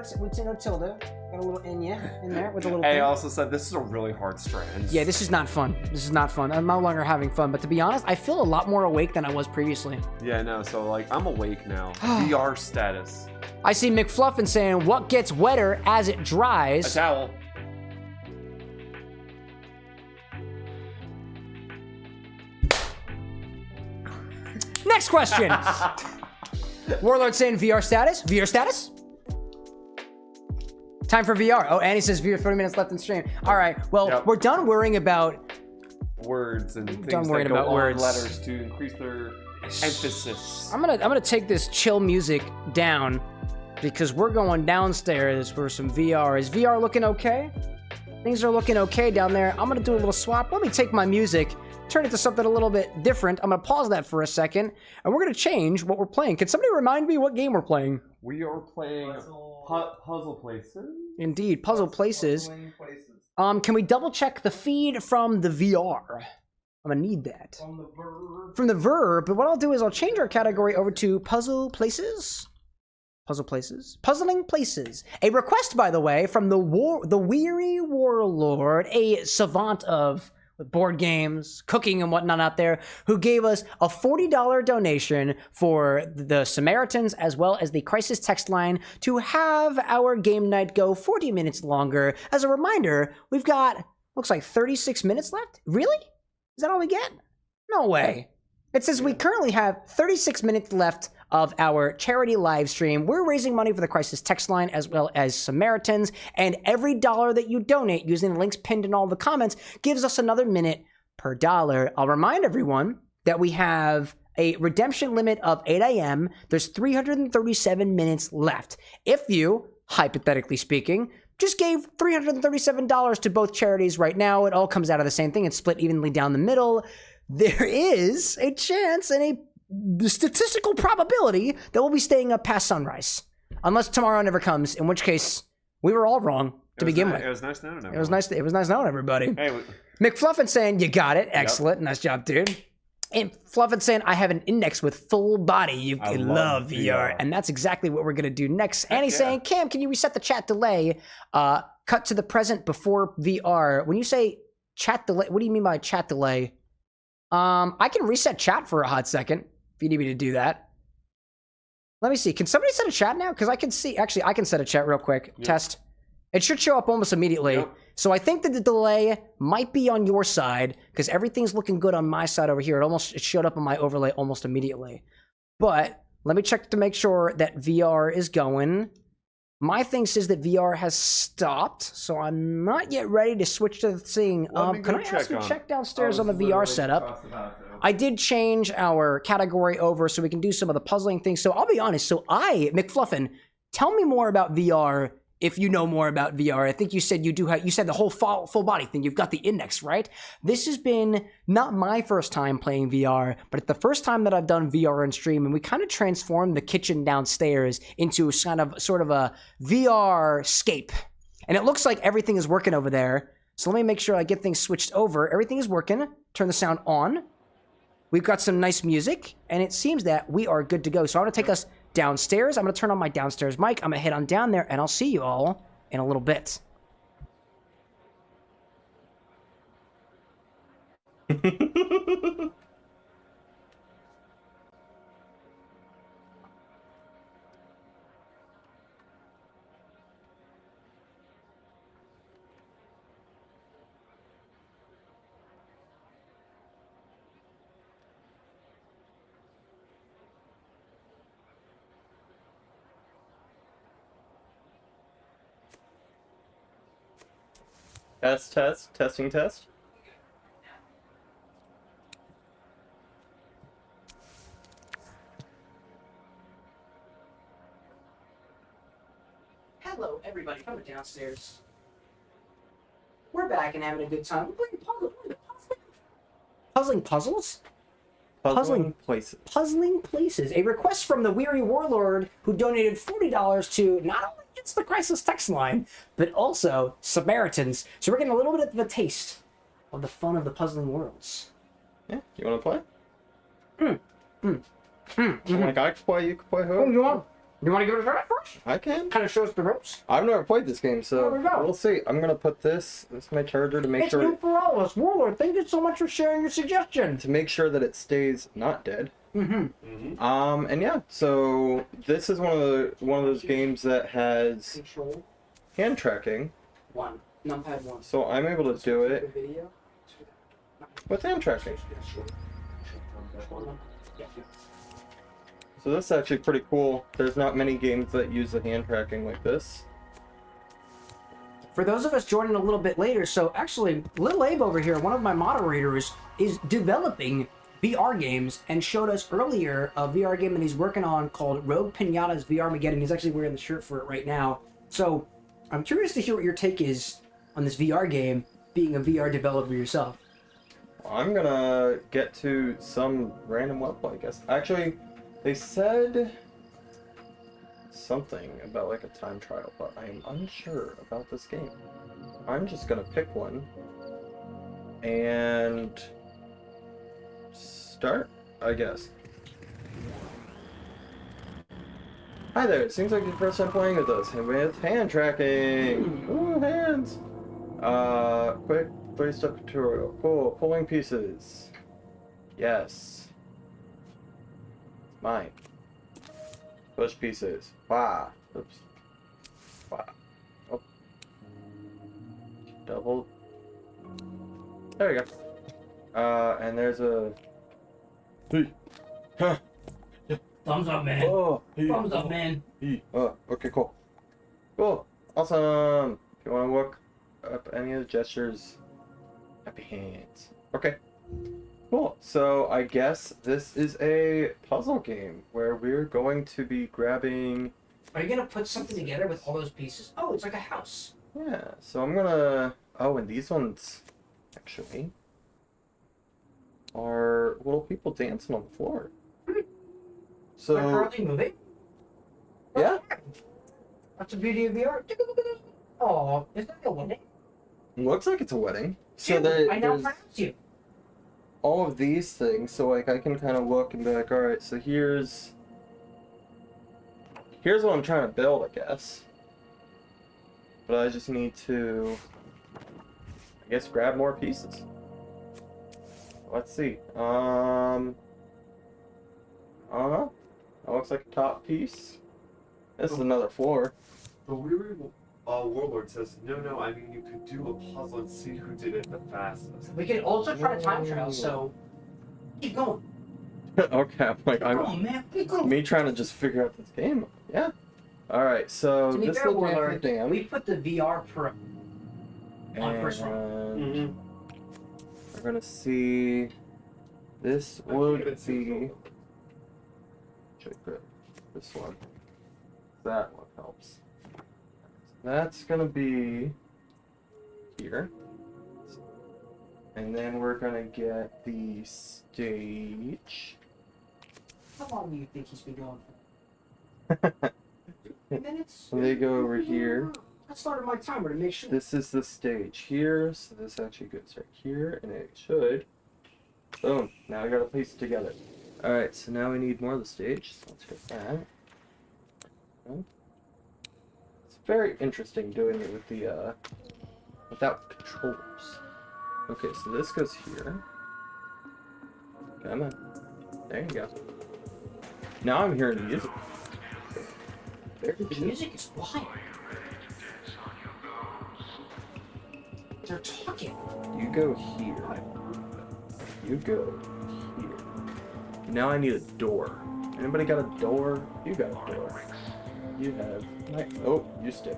tilde. Got a little Enya in there with a little
A
thing.
also said this is a really hard strand.
Yeah, this is not fun. This is not fun. I'm no longer having fun. But to be honest, I feel a lot more awake than I was previously.
Yeah, no. So like, I'm awake now. VR status.
I see McFluffin saying, "What gets wetter as it
A
dries?"
towel.
Next question. Warlord saying VR status. VR status. Time for VR. Oh, Annie says VR. 30 minutes left in stream. All right. Well,
Yep.
we're done worrying about.
Words and things
Done
that
worrying
go
about
on
words.
letters to increase their emphasis.
I'm gonna take this chill music down because we're going downstairs for some VR. Is VR looking okay? Things are looking okay down there. I'm gonna do a little swap. Let me take my music, turn it to something a little bit different. I'm gonna pause that for a second, and we're gonna change what we're playing. Can somebody remind me what game we're playing?
We are playing Puzzle Places.
Indeed, Puzzle Places. Can we double check the feed from the VR? I'm gonna need that. From the verb, but what I'll do is I'll change our category over to Puzzle Places. Puzzle Places. Puzzling Places. A request, by the way, from the Weary Warlord, a savant of board games, cooking and whatnot out there, who gave us a $40 donation for the Samaritans as well as the Crisis text line to have our game night go 40 minutes longer. As a reminder, we've got, looks like 36 minutes left? Really? Is that all we get? No way. It says we currently have 36 minutes left of our charity live stream. We're raising money for the Crisis text line as well as Samaritans, and every dollar that you donate using the links pinned in all the comments gives us another minute per dollar. I'll remind everyone that we have a redemption limit of 8 a.m. There's 337 minutes left. If you, hypothetically speaking, just gave $337 to both charities right now, it all comes out of the same thing. It's split evenly down the middle. There is a chance and a statistical probability that we'll be staying up past sunrise. Unless tomorrow never comes, in which case we were all wrong to begin with.
It was nice knowing everyone.
It was nice knowing everybody.
Hey,
McFluffin saying, "You got it. Excellent. Nice job, dude." And Fluffin saying, "I have an index with full body. You
I
love
love
VR.
VR.
And that's exactly what we're going to do next. Annie's
yeah.
saying, "Cam, can you reset the chat delay? Cut to the present before VR." When you say chat delay, what do you mean by chat delay? I can reset chat for a hot second if you need me to do that. Let me see. Can somebody set a chat now? Because I can see. Actually, I can set a chat real quick.
Yep.
Test. It should show up almost immediately.
Yep.
So I think that the delay might be on your side because everything's looking good on my side over here. It showed up on my overlay almost immediately. But let me check to make sure that VR is going. My thing says that VR has stopped, so I'm not yet ready to switch to the thing. Can I ask you check downstairs on the VR setup? I did change our category over so we can do some of the puzzling things. So I'll be honest. So McFluffin, tell me more about VR if you know more about VR. I think you said you do have, you said the whole full body thing. You've got the index, right? This has been not my first time playing VR, but it's the first time that I've done VR on stream, and we kind of transformed the kitchen downstairs into sort of a VR scape. And it looks like everything is working over there. So let me make sure I get things switched over. Everything is working. Turn the sound on. We've got some nice music, and it seems that we are good to go. So I'm gonna take us downstairs. I'm going to turn on my downstairs mic. I'm going to head on down there, and I'll see you all in a little bit.
Testing test.
Hello, everybody, from the downstairs. We're back and having a good time. We're playing puzzling puzzles?
Puzzling places.
Puzzling places. A request from the Weary Warlord who donated $40 to not only it's the Crisis text line, but also Samaritans. So we're getting a little bit of a taste of the fun of the puzzling worlds.
Yeah, you want to play?
Mm-hmm.
Like I could play, you could play.
Oh, you want to give it a try first?
I can.
Kind of show us the ropes.
I've never played this game, so
There we go.
we'll see. I'm gonna put this is my charger to make
It's
sure
new for all of us. Warlord, thank you so much for sharing your suggestion.
that it stays not dead.
Mm-hmm.
And yeah, so this is one of those games that has
Control
hand tracking,
1. Numpad 1.
so I'm able to do it
Video.
with hand tracking. So this is actually pretty cool. There's not many games that use the hand tracking like this.
For those of us joining a little bit later, so actually, Lil Abe over here, one of my moderators, is developing VR games and showed us earlier a VR game that he's working on called Rogue Piñatas VRMaggedon. He's actually wearing the shirt for it right now. So I'm curious to hear what your take is on this VR game, being a VR developer yourself.
I'm gonna get to some random level, I guess. Actually, they said something about like a time trial, but I am unsure about this game. I'm just gonna pick one and start, I guess. Hi there, it seems like your first time playing with us, and with hand tracking! Ooh, hands! Quick 3-step tutorial. Cool, pulling pieces. Yes. Mine. Push pieces. Wow. Oops. Wow. Oh. Double. There we go. And there's a... Hey. Huh.
Thumbs up, man.
Oh. Hey.
Thumbs up, man.
Hey. Oh, okay, cool. Cool. Awesome. If you want to look up any of the gestures, happy hands. Okay. Cool. So I guess this is a puzzle game where we're going to be grabbing...
Are you going to put something together with all those pieces? Oh, it's like a house.
Yeah, so I'm gonna... Oh, and these ones, actually, are little people dancing on the floor. So...
They're currently moving?
Yeah.
That's the beauty of VR. Oh, is that a wedding?
Looks like it's a wedding. So
I now
there's
pronounce you.
all of these things, so like I can kind of look and be like, alright, so here's what I'm trying to build, I guess. But I just need to, I guess, grab more pieces. Let's see. I don't know. That looks like a top piece. This is another floor.
The weary warlord says, no, I mean you could do a puzzle and see who did it the fastest.
We can also try to time trial, so keep going.
Okay, I'm like,
Keep going, man. Keep going.
me trying to just figure out this game. Yeah. Alright, so
To be
this
fair,
looks like a
Warlord,
dam.
we put the VR Pro on first run.
And we're gonna see. This would be. Should I grab this one? That one helps. That's gonna be here. And then we're gonna get the stage.
How long do you think he's been going for? 3 minutes?
So they go over here.
I started my timer to make sure.
This is the stage here, so this actually goes right here, and it should. Boom. Now we got to piece it together. Alright, so now we need more of the stage, so let's get that. It's very interesting doing it with the, without controllers. Okay, so this goes here. Come on. There you go. Now I'm hearing music.
The music is wild. They're talking.
You go here. You go here. Now I need a door. Anybody got a door? You got a door. You have... Oh, you stay.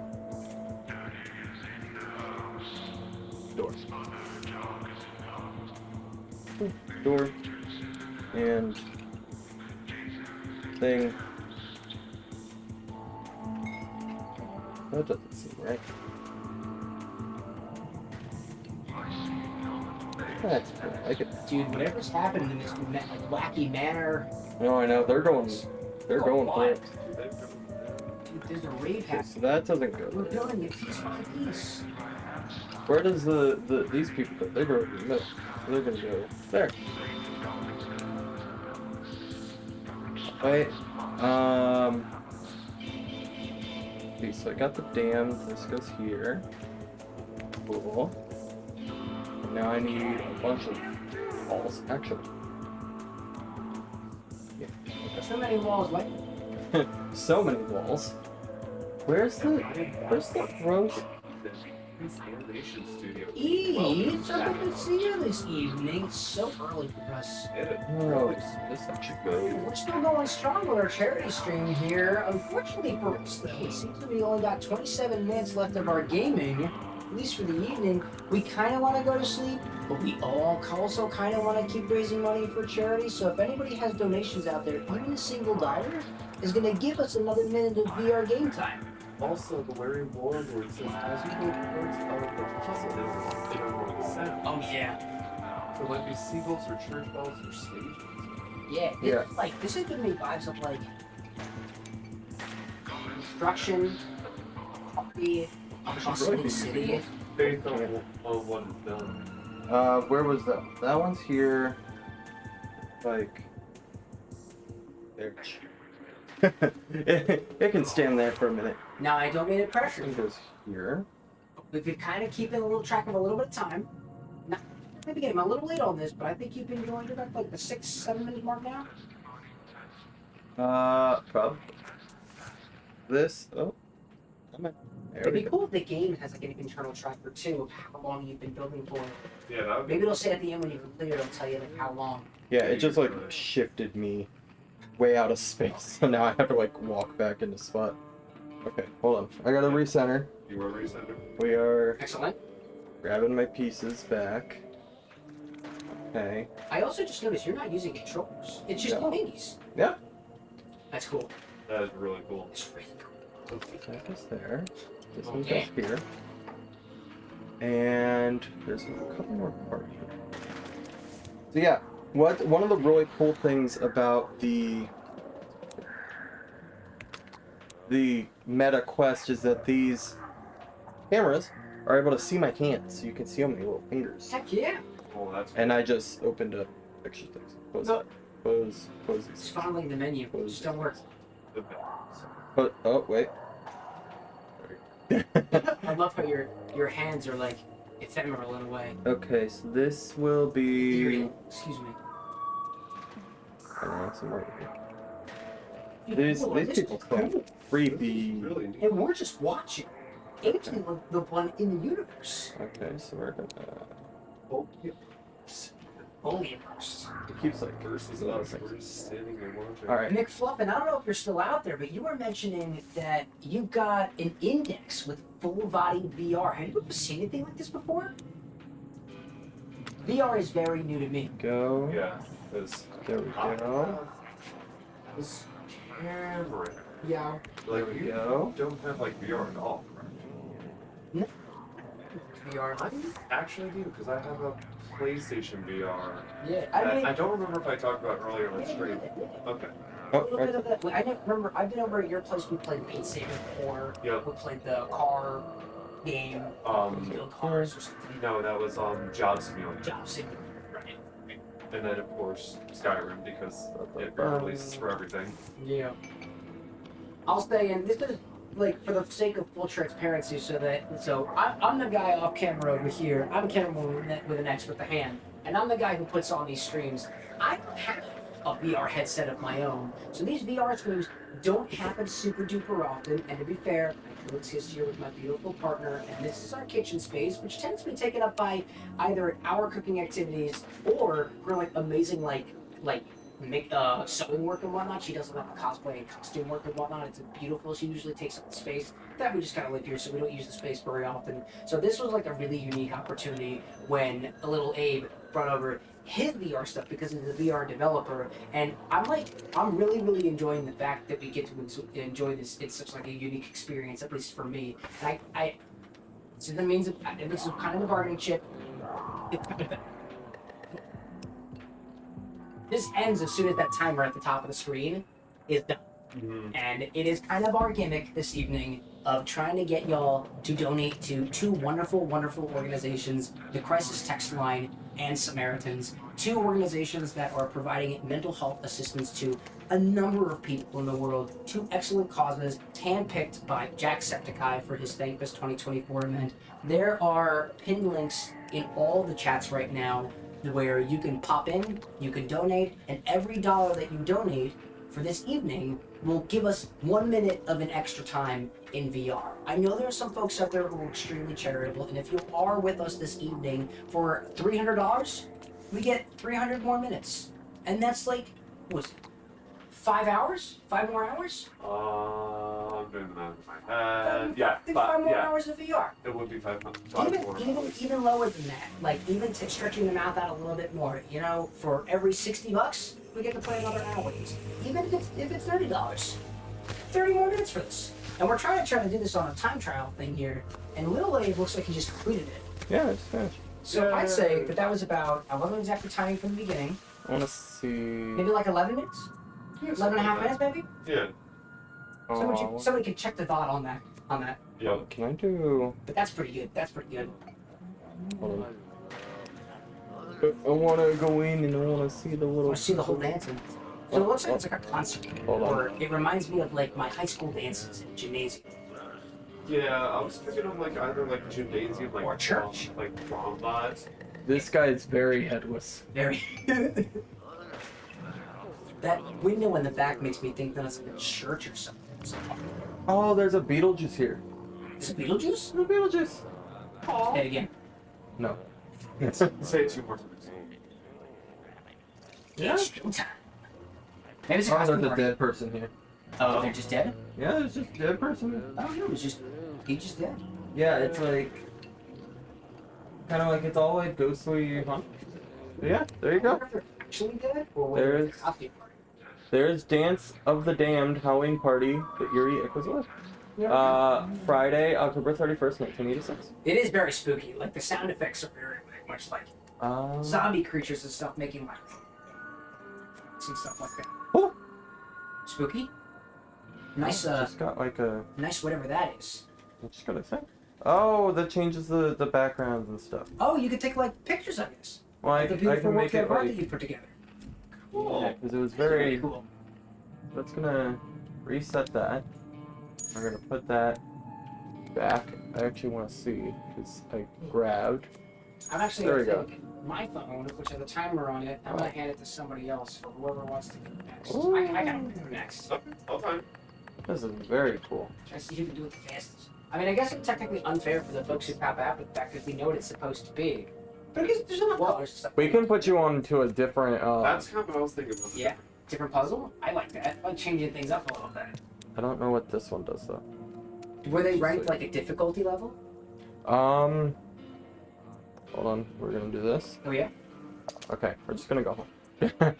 Door. Door. And... thing. That doesn't seem right. That's cool. I like it.
Dude, whatever's happened in this wacky manor.
No, I know. They're going for it.
Dude, there's a rave
Okay,
hack.
so that doesn't go
We're
there.
building it piece by piece.
Where does these people go? They go in the middle. So they're gonna go there. Wait. Okay, so I got the dam. This goes here. Cool. And now I need a bunch of walls. Actually. Yeah.
So many walls, like.
So many walls. Where's the gross?
This animation studio.
Eve, so good to see you this evening. It's so early for us.
Gross. This actually goes.
We're still going strong with our charity stream here. Unfortunately for us, though, it seems that we only got 27 minutes left of our gaming, at least for the evening. We kind of want to go to sleep, but we all also kind of want to keep raising money for charity. So if anybody has donations out there, even a single dollar is going to give us another minute of VR game time.
Also, the wearing warlord says as you go towards the puzzle, they don't know the sound.
Oh, yeah.
So it might be seagulls or church bells or stages.
Yeah,
Yeah.
it's like, this is giving me vibes of like construction, party, a bustling city.
Based on what is done.
Where was that? That one's here. Like, there. it can stand there for a minute.
Now, I don't mean to pressure
It
you.
goes here.
We've been kind of keeping a little track of a little bit of time. Not, maybe getting a little late on this, but I think you've been going to about like the 6-7 minute mark now.
Probably. This. Oh. There
It'd
we
be
go.
cool if the game has like an internal tracker too of how long you've been building for.
Yeah, that would be.
Maybe it'll say at the end when you complete it, it'll tell you like how long.
Yeah, it just like shifted me way out of space, so now I have to like walk back into spot. Okay, hold on. I gotta recenter.
You were recenter.
We are
Excellent.
grabbing my pieces back. Okay.
I also just noticed you're not using controllers. It's just
Yeah.
minis.
Yeah.
That's cool.
That is really cool.
It's really cool.
That goes there. This one goes
Okay.
here. And there's a couple more parts here. So yeah, one of the really cool things about the Meta Quest is that these cameras are able to see my hands, so you can see how many little fingers.
Heck yeah.
Oh, that's.
And I just opened up extra things. Close it. Close
Just
this.
following the menu. Just don't work.
the best.
Oh, wait.
I love how your hands are like ephemeral in a way.
Okay, so this will be...
Ethereal. Excuse me.
I don't know, some more here.
Dude,
These
cool.
these
This
people
is
sound
cool.
creepy.
Really neat.
And we're just watching. It's the one in the universe.
Okay, so we're gonna...
Oh, yeah.
Only universe.
It keeps like...
Versus
little
us,
things.
we're just standing there watching.
Alright.
McFluffin, I don't know if you're still out there, but you were mentioning that you've got an index with full body VR. Have you ever seen anything like this before? VR is very new to me.
Go.
Yeah, because
There we go.
this camera,
Yeah.
like
There we
you
go.
don't have like VR at all, correct?
VR.
I actually do because I have a PlayStation VR.
Yeah.
I don't remember if I talked about it earlier on stream. Okay.
A
Oh,
little
right.
bit of that. I don't remember. I've been over at your place. We played Beat Saber before.
Yep.
We played the car game. Build cars or something.
No, that was Job Simulator.
Job Simulator. Right.
And then of course Skyrim because it releases for everything.
Yeah. I'll say, and this is like for the sake of full transparency, so I'm the guy off camera over here. I'm camera with an X with the hand, and I'm the guy who puts on these streams. I don't have a VR headset of my own, so these VR streams don't happen super duper often. And to be fair, I coexist here with my beautiful partner, and this is our kitchen space, which tends to be taken up by either our cooking activities or her like amazing like make sewing work and whatnot. She does a lot of cosplay and costume work and whatnot. It's beautiful. She usually takes up the space that we just kind of live here, so we don't use the space very often. So this was like a really unique opportunity when a little Abe brought over his VR stuff because he's a VR developer, and I'm really enjoying the fact that we get to enjoy this. It's such like a unique experience, at least for me. And so that means that this is kind of the bargaining chip. This ends as soon as that timer at the top of the screen is done. And it is kind of our gimmick this evening of trying to get y'all to donate to two wonderful, wonderful organizations, the Crisis Text Line and Samaritans, two organizations that are providing mental health assistance to a number of people in the world, two excellent causes, handpicked by Jacksepticeye for his Thankmas 2024 event. There are pinned links in all the chats right now where you can pop in, you can donate, and every dollar that you donate for this evening will give us 1 minute of an extra time in VR. I know there are some folks out there who are extremely charitable, and if you are with us this evening for $300, we get 300 more minutes. And that's like, what's it, 5 hours? 5 more hours?
I'm doing the math in my head. Yeah,
Think 5 more hours of VR.
It would be 5 more.
Even lower than that. Like, even stretching the math out a little bit more. You know, for every $60, we get to play another hour. Even if it's $30. 30 more minutes for this. And we're trying to do this on a time trial thing here. And Little Abe looks like he just completed it.
Yeah, it's finished.
So I'd say that was about, I wasn't exactly timing from the beginning.
I want to see.
Maybe like 11 minutes? 11 and a half minutes, maybe?
Yeah.
Somebody can check the thought on that.
Yeah.
Can I do?
But that's pretty good. That's pretty good.
Hold on. I want to go in and I want to see the
I
little.
want to see the whole dancing. So it looks like it's like a concert.
Hold on.
Or it reminds me of like my high school dances in gymnasium.
Yeah, I was thinking of like either like gymnasium, like
Or church.
like prom vibes.
This guy is very headless.
Very. That window in the back makes me think that it's like a church or something.
Oh, there's a Beetlejuice here.
Is it Beetlejuice?
No Beetlejuice.
Say it again.
No.
Say it 2 more times.
Yeah. Maybe it's a
Oh,
costume
there's a
party.
dead person here.
Oh, they're just dead?
Yeah, there's just a dead person.
I don't know. He's just dead.
Yeah, it's like kind of like it's all like ghostly. Huh? Yeah, there you
I
go.
wonder if they're actually dead or whether it's a costume party.
There's Dance of the Damned Halloween Party that Yuri Ick was with. Friday, October 31st, 1986.
It is very spooky. Like the sound effects are very much like zombie creatures and stuff making like and stuff like that.
Oh.
Spooky. Nice.
Just got like a.
Nice whatever that is.
I just gotta say. Oh, that changes the backgrounds and stuff.
Oh, you could take like pictures of this.
Well, I
The beautiful
can
work
make it
of art
like.
that you put together.
Cool.
Yeah, because it was
Very
very.
cool.
That's gonna reset that. We're gonna put that back. I actually want to see because I grabbed.
I'm actually
There
gonna
we
take my phone, which has a timer on it. I'm gonna hand it to somebody else for whoever wants to go next.
Ooh.
I gotta go next.
Okay, all time.
This is very cool.
Try to see who can do it the fastest. I mean, I guess it's technically unfair for the folks who pop out with that because we know what it's supposed to be. But I guess there's enough colors and stuff.
We can put you onto a different.
That's kind of what I was thinking about.
Yeah, different puzzle. I like that. I like changing things up a little bit.
I don't know what this one does though.
Were they ranked like a difficulty level?
Hold on. We're gonna do this.
Oh yeah.
Okay, we're just gonna go home.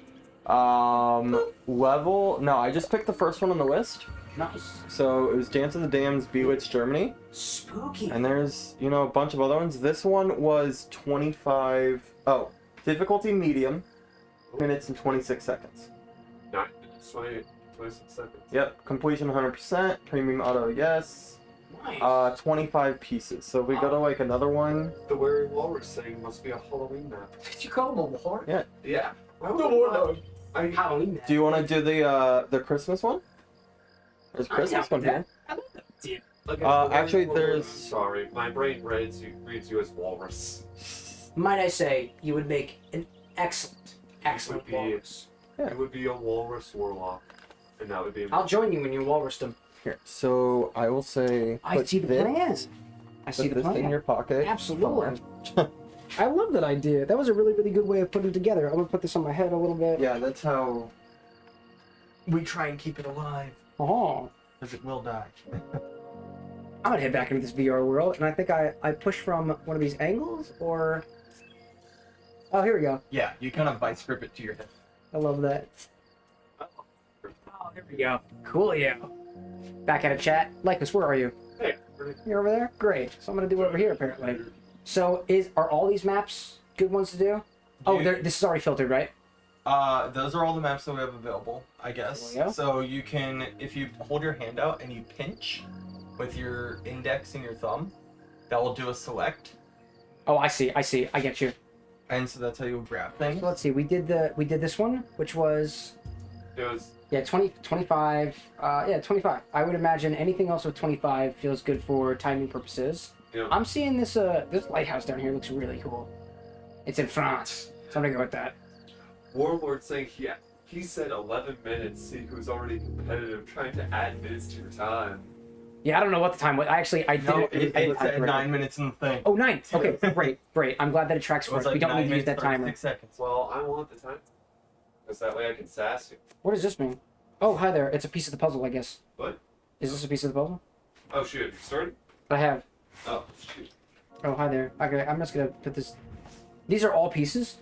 Level. No, I just picked the first one on the list.
Nice.
So it was Dance of the Damned, Bewitched, Germany.
Spooky.
And there's, a bunch of other ones. This one was 25. Oh, difficulty medium, minutes and 26 seconds.
9 minutes, 26 seconds.
Yep, completion 100%, premium auto, yes.
Nice.
25 pieces. So if we go to like another one.
The Weary Walrus thing must be a Halloween map.
Did you call him a war?
Yeah.
Yeah.
Halloween map.
Do you want to do the Christmas one? There's a Christmas one here.
I love that idea.
Like
Actually, there's.
Sorry, my brain reads you as Walrus.
Might I say, you would make an excellent
Would be-
walrus.
Yeah.
It would be a Walrus Warlock, and that would be.
I'll join you when you walrus them.
Here. So I will say.
I see the plan. I see
Put
the
this in
plan.
your pocket.
Absolutely. I love that idea. That was a really, really good way of putting it together. I'm gonna put this on my head a little bit.
Yeah, that's how.
We try and keep it alive. Oh.
Because it will die.
I'm gonna head back into this VR world, and I think I push from one of these angles, or... Oh, here we go.
Yeah, you kind of vice grip it to your head.
I love that. Oh, there we go. Coolio. Back at a chat. Lycus, where are you?
Hey.
You're over there? Great. So I'm gonna do it over here, apparently. So, are all these maps good ones to do? Oh, this is already filtered, right?
Those are all the maps that we have available, I guess.
There we go.
So you can, if you hold your hand out and you pinch with your index and your thumb, that will do a select.
Oh, I see. I get you.
And so that's how you grab things.
So let's see. We did this one, which was
It was
25. 25. I would imagine anything else with 25 feels good for timing purposes.
Yeah.
I'm seeing this lighthouse down here looks really cool. It's in France, so I'm gonna go with that.
Warlord saying he said 11 minutes. See who's already competitive, trying to add minutes to your time.
Yeah, I don't know what the time was. I didn't.
No, it's at 9 minutes in the thing.
Oh, 9. Okay, great. I'm glad that it tracks
It
for
was
us. We
like
don't need to use
9
that
minutes,
timer.
36 seconds.
Well, I want the time, because that way I can sass you.
What does this mean? Oh, hi there. It's a piece of the puzzle, I guess.
What?
Is this a piece of the puzzle?
Oh shoot! You started?
I have.
Oh shoot!
Oh, hi there. Okay, I'm just gonna put this. These are all pieces?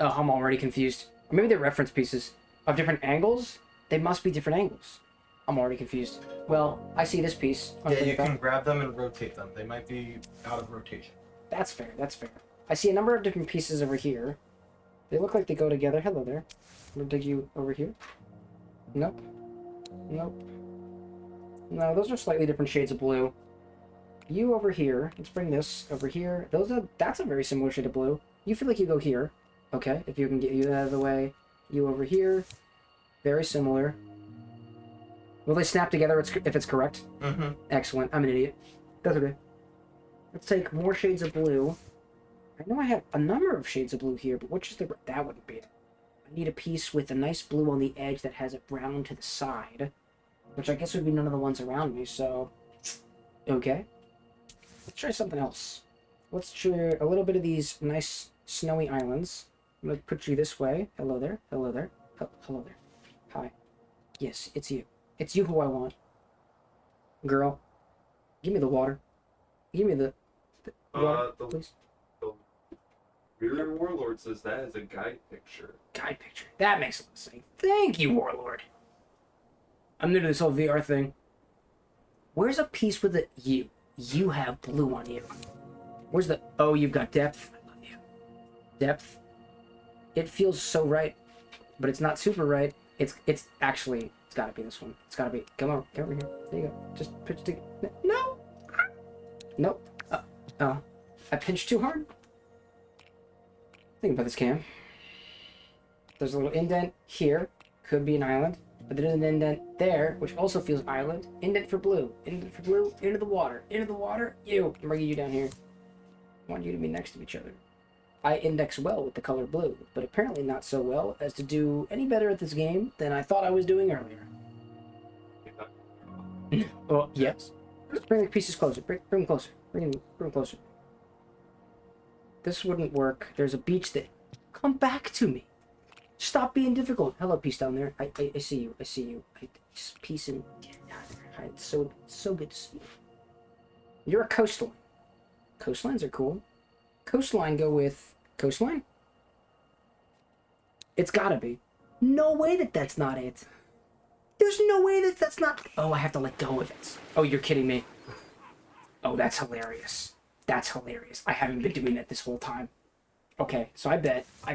Oh, I'm already confused. Or maybe they're reference pieces of different angles? They must be different angles. I'm already confused. Well, I see this piece.
Yeah, you can grab them and rotate them. They might be out of rotation.
That's fair. I see a number of different pieces over here. They look like they go together. Hello there. I'm gonna dig you over here. Nope. No, those are slightly different shades of blue. You over here. Let's bring this over here. That's a very similar shade of blue. You feel like you go here. Okay, if you can get you out of the way. You over here. Very similar. Will they snap together if it's correct?
Mm-hmm.
Excellent. I'm an idiot. That's okay. Let's take more shades of blue. I know I have a number of shades of blue here, but which is that wouldn't be it. I need a piece with a nice blue on the edge that has it brown to the side, which I guess would be none of the ones around me, so... Okay. Let's try something else. Let's try a little bit of these nice snowy islands. I'm gonna put you this way. Hello there. Hello there. Hello there. Hi. Yes, it's you. It's you who I want. Girl, give me the water. Give me the water, please.
Rear Warlord says that is a guide picture.
Guide picture. That makes a lot of sense. Thank you, Warlord. I'm new to this whole VR thing. Where's a piece with the you? You have blue on you. Where's the... Oh, you've got depth. I love you. Depth. It feels so right, but it's not super right. It's actually... It's gotta be this one. It's gotta be... Come over here. There you go. Just pinch it. No! Nope. I pinched too hard? Think about this, Cam. There's a little indent here. Could be an island. But there's an indent there, which also feels island. Indent for blue. Indent for blue. Into the water. Into the water. You. I'm bringing you down here. I want you to be next to each other. I index well with the color blue, but apparently not so well as to do any better at this game than I thought I was doing earlier. Well, yes. Let's bring the pieces closer. Bring them closer. Bring them closer. This wouldn't work. There's a beach that... Come back to me. Stop being difficult. Hello, peace down there. I see you. I see you. Just peace and get out of there. It's so good to see you. You're a coastline. Coastlines are cool. Coastline go with coastline? It's gotta be. No way that's not it. There's no way that's not... Oh, I have to let go of it. Oh, you're kidding me. Oh, that's hilarious. That's hilarious. I haven't been doing that this whole time. Okay, so I bet. Oh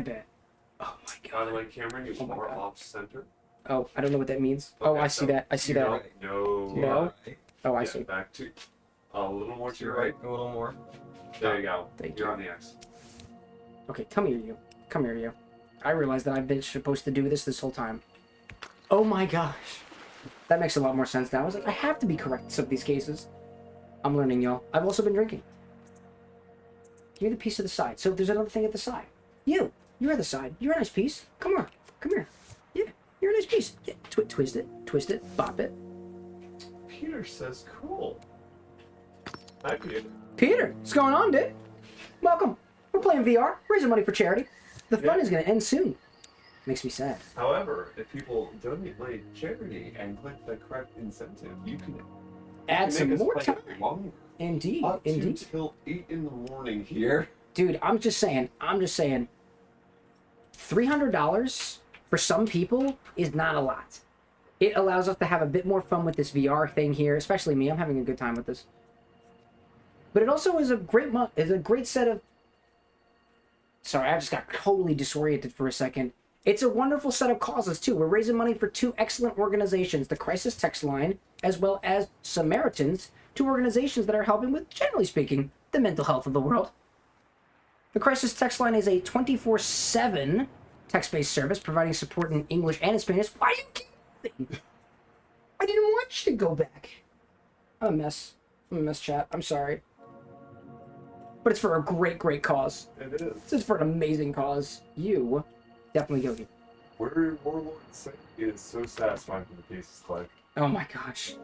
my god.
By the way, Cameron, you're more off-center.
Oh, I don't know what that means.
Okay,
oh, I see that. I see that. No? Oh, I see.
Back to... A little more to your right.
A little more.
There you go.
Thank
You're
you.
on the X.
Okay, come here, you. Come here, you. I realize that I've been supposed to do this whole time. Oh my gosh. That makes a lot more sense now. I was like, I have to be correct in some of these cases. I'm learning, y'all. I've also been drinking. Give me the piece to the side. So there's another thing at the side. You're at the side. You're a nice piece. Come on. Come here. Yeah, you're a nice piece. Yeah, twist it, bop it.
Peter says cool. Hi, Peter.
Peter, what's going on, dude? Welcome. We're playing VR, raising money for charity. The fun is going to end soon. Makes me sad.
However, if people donate money to charity and click the correct incentive, you can
add some
make us
more
play
time.
Longer.
Indeed,
Up
indeed.
till 8 in the morning here.
Dude, I'm just saying. $300 for some people is not a lot. It allows us to have a bit more fun with this VR thing here, especially me. I'm having a good time with this. But it also is a great set of Sorry, I just got totally disoriented for a second. It's a wonderful set of causes, too. We're raising money for 2 excellent organizations, the Crisis Text Line, as well as Samaritans, 2 organizations that are helping with, generally speaking, the mental health of the world. The Crisis Text Line is a 24/7 text-based service providing support in English and in Spanish. Why are you keep I didn't want you to go back. I'm a mess. I'm a mess, chat. I'm sorry. But it's for a great, great cause.
It is.
This is for an amazing cause. You definitely go here.
Weary Warlord Saint is so satisfying when the pieces click.
Oh my gosh.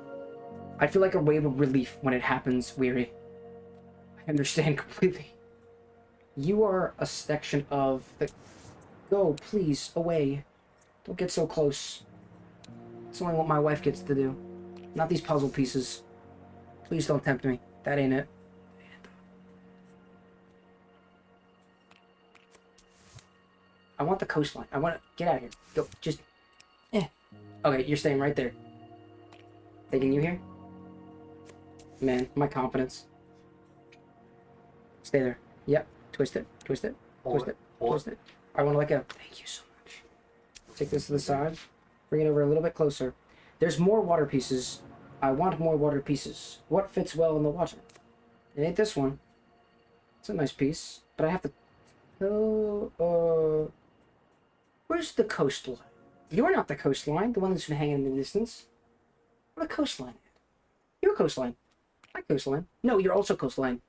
I feel like a wave of relief when it happens, Weary. I understand completely. You are a section of the... Go, please, away. Don't get so close. It's only what my wife gets to do. Not these puzzle pieces. Please don't tempt me. That ain't it. I want the coastline. I want to... Get out of here. Go. Just... Okay, you're staying right there. Taking you here? Man, my confidence. Stay there. Yep. Twist it. Twist it. Twist it. Twist it. I want to let go. Thank you so much. Take this to the side. Bring it over a little bit closer. There's more water pieces. I want more water pieces. What fits well in the water? It ain't this one. It's a nice piece. But I have to... Where's the coastline? You're not the coastline. The one that's been hanging in the distance. Where's the coastline? You're coastline. My coastline. No, you're also coastline.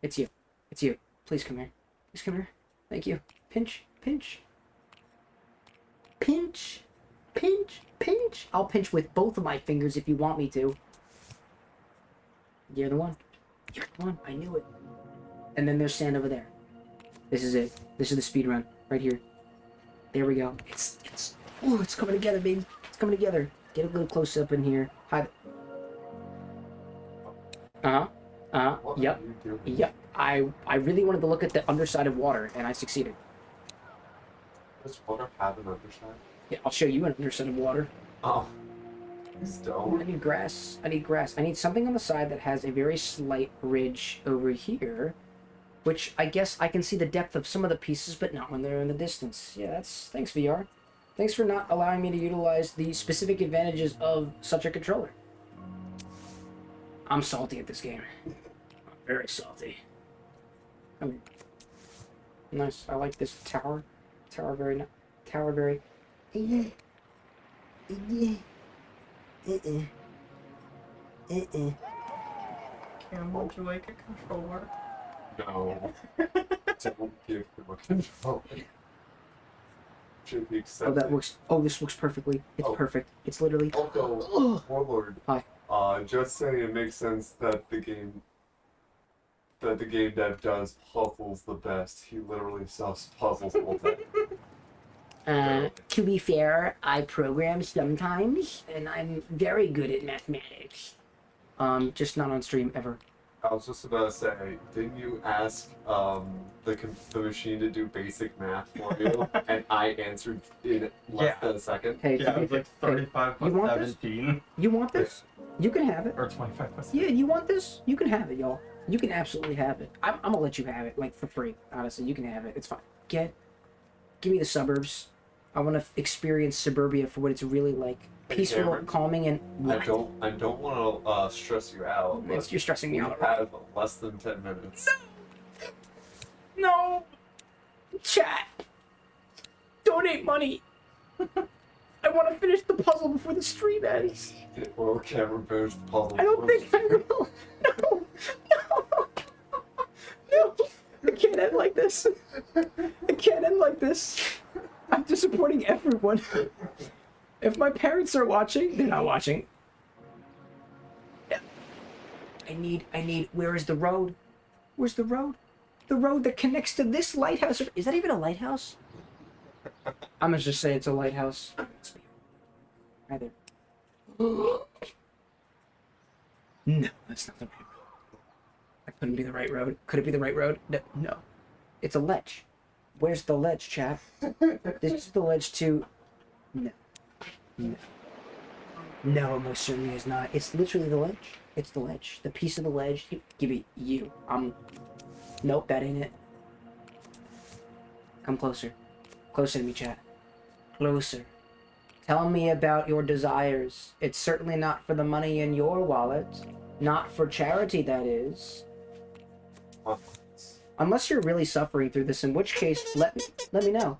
It's you. It's you. Please come here. Please come here. Thank you. Pinch. Pinch. Pinch. Pinch. Pinch. I'll pinch with both of my fingers if you want me to. You're the one. You're the one. I knew it. And then there's sand over there. This is it. This is the speed run. Right here. There we go. It's coming together, baby. It's coming together. Get a little close up in here. Hi. Yep. Yep. I really wanted to look at the underside of water, and I succeeded.
Does water have an underside?
Yeah, I'll show you an underside of water.
Oh. Please don't.
I need grass. I need grass. I need something on the side that has a very slight ridge over here, which I guess I can see the depth of some of the pieces, but not when they're in the distance. Yeah, that's... Thanks, VR. Thanks for not allowing me to utilize the specific advantages of such a controller. I'm salty at this game. I'm very salty. I mean, nice. I like this tower. Tower very... Tower very...
Cam, would you like a controller?
No. Don't give him a controller. Should be accepted.
Oh, that works. Oh, this works perfectly. It's perfect. It's literally...
Also, Warlord.
Hi.
Just saying it makes sense that the game dev does puzzles the best. He literally solves puzzles all the time.
To be fair, I program sometimes, and I'm very good at mathematics. Just not on stream ever.
I was just about to say, didn't you ask the machine to do basic math for you, and I answered in less than a second?
Hey,
Yeah, it was like 35 plus
you want
17.
This? You want this? You can have it.
Or 25 plus
Yeah, you want this? You can have it, y'all. You can absolutely have it. I'm gonna let you have it, like, for free. Honestly, you can have it. It's fine. Give me the suburbs. I want to experience suburbia for what it's really like. Peaceful,
Cameron,
calming, and...
I don't want to stress you out. But
You're stressing me
you
out already.
have less than 10 minutes.
No! Chat! Donate money! I want to finish the puzzle before the stream ends.
Well, Cameron finished the puzzle.
I don't think I will. No! No! No! It can't end like this. It can't end like this. I'm disappointing everyone. If my parents are watching, they're not watching. I need, where is the road? Where's the road? The road that connects to this lighthouse. Is that even a lighthouse? I'm gonna just say it's a lighthouse. Right there. No, that's not the right road. That couldn't be the right road. Could it be the right road? No. It's a ledge. Where's the ledge, chap? This is the ledge to... No. No, it most certainly is not. It's literally the ledge. It's the ledge. The piece of the ledge. Give me you. Nope, that ain't it. Come closer. Closer to me, chat. Closer. Tell me about your desires. It's certainly not for the money in your wallet. Not for charity, that is. Unless you're really suffering through this, in which case, let me know.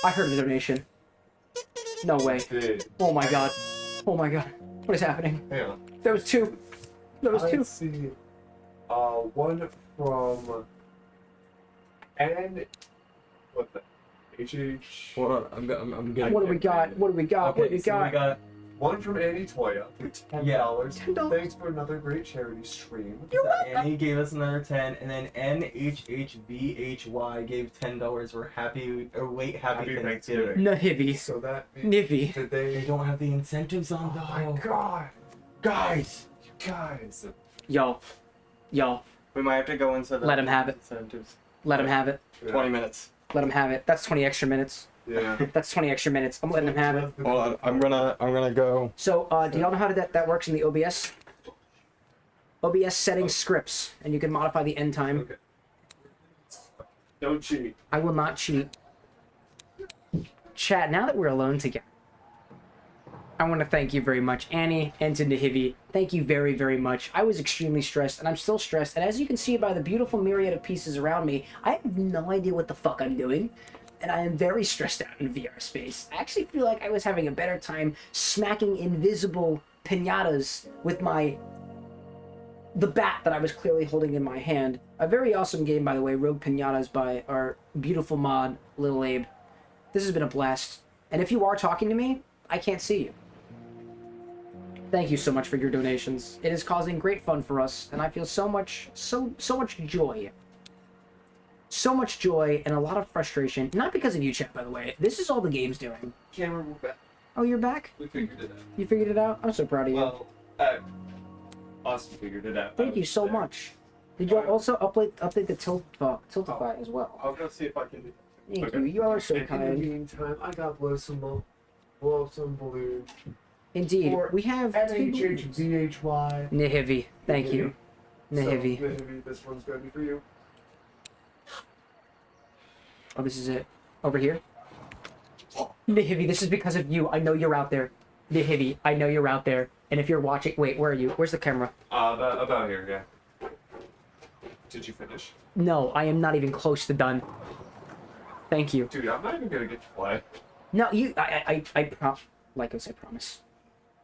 I heard a donation. No way. Oh my god. Oh my god. What is happening?
Hang on.
There was two. There was two.
Let's see. One from N. What the? HH.
Hold on, I'm getting.
What do we got? What do we got?
Okay,
What do we
so
got?
we got.
One from Annie Toya for $10.
$10.
Thanks for another great charity stream.
Annie gave us another 10, and then NHHVHY gave $10. We're happy. Or wait, happy Thanksgiving.
Nahivy.
So that
Nivy.
did
They
they?
don't have the incentives on though.
Oh my god,
Guys,
guys!
Yo. Yo.
we might have to go into the
Let him have it.
incentives.
Let him have it.
20 minutes.
Let him have it. That's 20 extra minutes.
Yeah.
That's 20 extra minutes. I'm letting him have it.
Hold on, I'm gonna go.
So, do y'all know how that works in the OBS? OBS settings scripts, and you can modify the end time.
Okay. Don't cheat.
I will not cheat. Chat, now that we're alone together, I want to thank you very much, Annie and to Nahivi. Thank you very, very much. I was extremely stressed, and I'm still stressed, and as you can see by the beautiful myriad of pieces around me, I have no idea what the fuck I'm doing. And I am very stressed out in VR space. I actually feel like I was having a better time smacking invisible piñatas with the bat that I was clearly holding in my hand. A very awesome game, by the way, Rogue Piñatas by our beautiful mod, Little Abe. This has been a blast. And if you are talking to me, I can't see you. Thank you so much for your donations. It is causing great fun for us, and I feel so much joy. So much joy and a lot of frustration. Not because of you, chat, by the way. This is all the game's doing.
Cameron, we're back.
Oh, you're back?
We figured it out.
You figured it out? I'm so proud of you.
Well, Austin figured it out.
Thank you so much. Did you also update the Tiltify as well?
I'll go see if I can do that.
Thank you. You are so
And in the
kind.
meantime, I got blow some balloons.
Indeed.
For
We have
NHHVHY.
Nahivi. Thank you. Nahivi.
So, Nahivi, this one's gonna be for you.
Oh, this is it. Over here. Nahivi, this is because of you. I know you're out there. Nahivi, I know you're out there. And if you're watching... Wait, where are you? Where's the camera?
About here, yeah. Did you finish?
No, I am not even close to done. Thank you.
Dude, I'm not even gonna get to play.
No, you... I promise.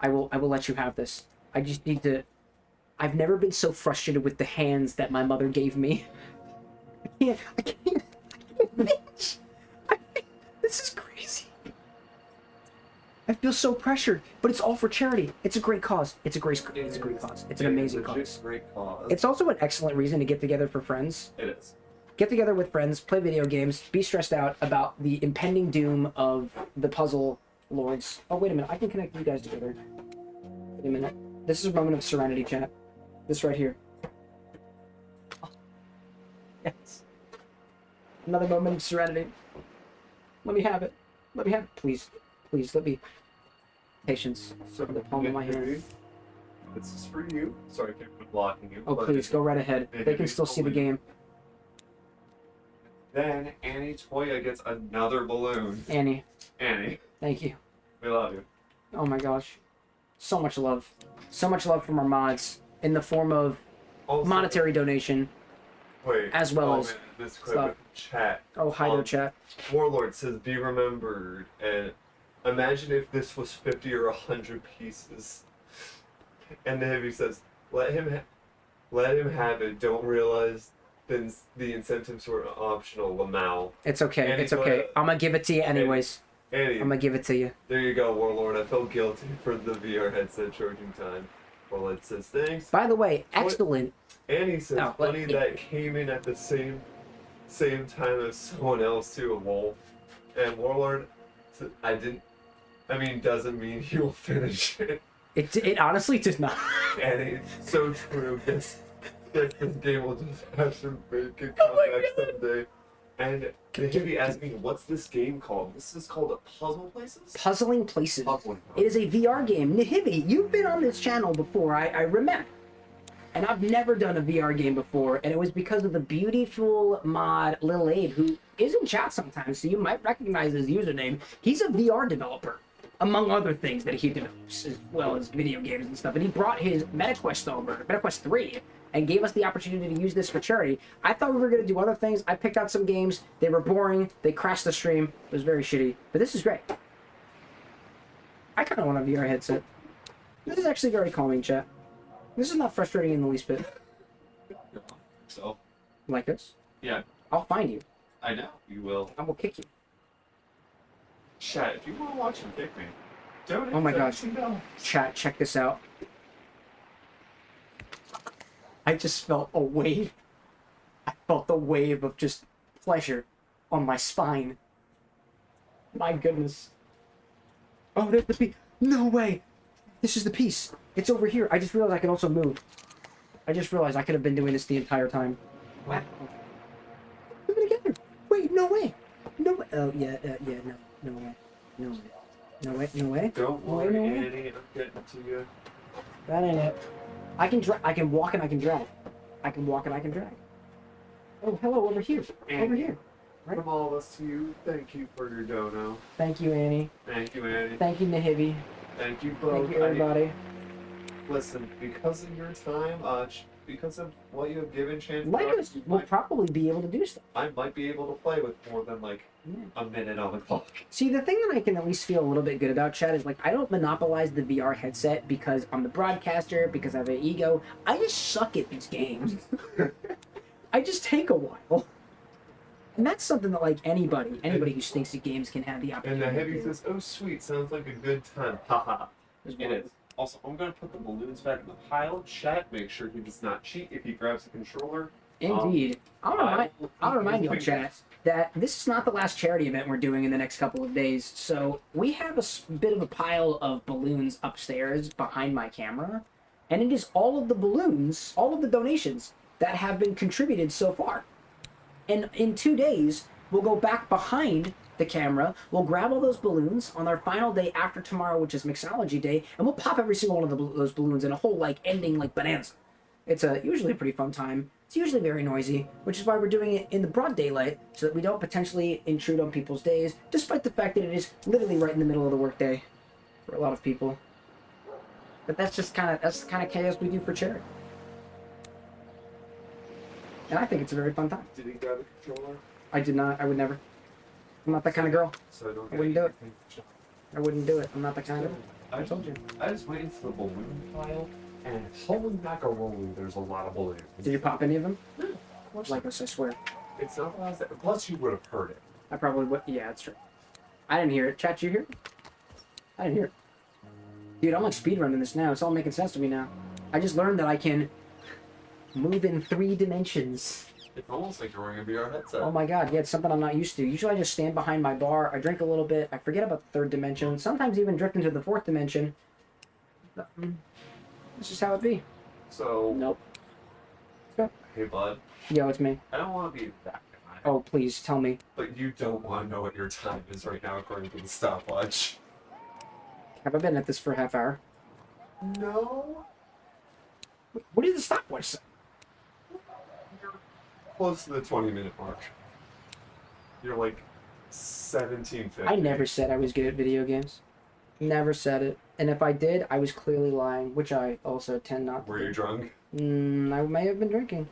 I will let you have this. I just need to... I've never been so frustrated with the hands that my mother gave me. I can't bitch. This is crazy. I feel so pressured, but it's all for charity. It's a great cause. It's a great cause. It's an amazing cause.
Great cause.
It's also an excellent reason to get together for friends.
It is.
Get together with friends, play video games, be stressed out about the impending doom of the puzzle lords. Oh, wait a minute. I can connect you guys together. Wait a minute. This is a moment of serenity, chat. This right here. Oh. Yes. Another moment of serenity. Let me have it. Let me have it. Please. Please, let me... Patience.
So
the palm of my hand.
This is for you. Sorry, I keep blocking you.
Oh, please, go right ahead. They can still see the game.
Then Annie Toya gets another balloon.
Annie,
Annie,
thank you.
we love you.
Oh my gosh. So much love. So much love from our mods in the form of
Also,
monetary donation.
wait,
as well as
man, this quick
stuff.
chat.
Oh, hi there, chat.
Warlord says, "Be remembered." And imagine if this was 50 or 100 pieces. And the heavy says, "Let him have it. Don't realize then the incentives were optional." Lamau.
It's okay.
Annie
It's okay.
Toya-
I'm gonna give it to you anyways.
Annie,
I'm gonna give it to you.
there you go, Warlord. I felt guilty for the VR headset charging time. Warlord says, "Thanks."
By the way, excellent.
Annie says,
Oh,
"Funny that came in at the same time as someone else too, a wolf." And Warlord said, doesn't mean he will finish it.
It honestly did not.
And it's so true. This game will just have to make a
Oh my
comeback someday. And they could be asking, what's this game called? This is called a Puzzle Places?
Puzzling Places.
Puzzling
It is a VR game. Nahivi, you've been on this channel before, I remember. And I've never done a VR game before, and it was because of the beautiful mod Lil Abe, who is in chat sometimes, so you might recognize his username. He's a VR developer, among other things that he develops, as well as video games and stuff. And he brought his MetaQuest over, MetaQuest 3, and gave us the opportunity to use this for charity. I thought we were going to do other things. I picked out some games. They were boring. They crashed the stream. It was very shitty. But this is great. I kind of want a VR headset. This is actually very calming, chat. This is not frustrating in the least bit.
So,
Like this?
yeah,
I'll find you.
I know you will.
I will kick you.
Chat, if you want to watch him kick me, don't.
Oh my gosh.
No.
Chat, check this out. I just felt a wave. I felt the wave of just pleasure on my spine. My goodness. Oh, there's the piece. No way. This is the piece. It's over here. I just realized I can also move. I just realized I could have been doing this the entire time. Wow. Put it together. Wait, no way. No way. Oh, yeah, no. No way. No way. No way. No way.
Don't
No way,
worry,
no way.
Annie. I'm getting to you.
That ain't it. I can walk and I can drag. I can walk and I can drag. Oh, hello, over here. Over here. Right.
From all of us to you, thank you for your dono.
Thank you, Annie.
Thank you, Annie.
Thank you, Nahibi.
Thank you both.
Thank you, everybody.
Listen, because of your time, because of what you have given, chances
Like
are
us will probably be able to do stuff.
I might be able to play with more than like
Yeah.
a minute on the clock.
See, the thing that I can at least feel a little bit good about, Chad, is like I don't monopolize the VR headset because I'm the broadcaster, because I have an ego. I just suck at these games. I just take a while. And that's something that like anybody who stinks at games can have the
And
opportunity
the
to
heavy
do.
says, "Oh, sweet, sounds like a good time." Haha.
There's
It
one.
is. Also, I'm gonna put the balloons back in the pile. Chat, make sure he does not cheat if he grabs the controller.
Indeed. I'll remind you, chat, that this is not the last charity event we're doing in the next couple of days. So we have a bit of a pile of balloons upstairs behind my camera, and it is all of the balloons, all of the donations that have been contributed so far. And in 2 days, we'll go back behind the camera, we'll grab all those balloons on our final day after tomorrow, which is Mixology Day, and we'll pop every single one of those balloons in a whole like ending like bonanza. It's usually a pretty fun time. It's usually very noisy, which is why we're doing it in the broad daylight, so that we don't potentially intrude on people's days, despite the fact that it is literally right in the middle of the workday for a lot of people. But that's the kind of chaos we do for charity. And I think it's a very fun time.
Did he grab the controller?
I did not. I would never. I'm not that kind of girl.
So I don't
I wouldn't do it.
anything.
I wouldn't do it. I'm not that kind of girl.
I told you. I just went into the balloon pile, and holy macaroni, there's a lot of balloons.
Did you pop any of them?
No, of course
Like
not.
us, I swear.
It's not the last. Plus, you would have heard it.
I probably would. Yeah, that's true. I didn't hear it. Chat, you hear it? I didn't hear it. Dude, I'm like speedrunning this now. It's all making sense to me now. I just learned that I can move in 3 dimensions.
It's almost like you're wearing a VR headset.
Oh my god, yeah, it's something I'm not used to. Usually I just stand behind my bar, I drink a little bit, I forget about the 3rd dimension, sometimes even drift into the 4th dimension. But, this is how it be.
So,
Nope.
hey bud,
Yo, it's me.
I don't want to be that guy,
Oh, please, tell me.
but you don't want to know what your time is right now according to the stopwatch.
Have I been at this for a half hour?
No.
What did the stopwatch say?
Close to the 20-minute mark. You're like 1750.
I never said I was good at video games. Never said it. And if I did, I was clearly lying, which I also tend not to
Were
do.
you drunk?
I may have been drinking.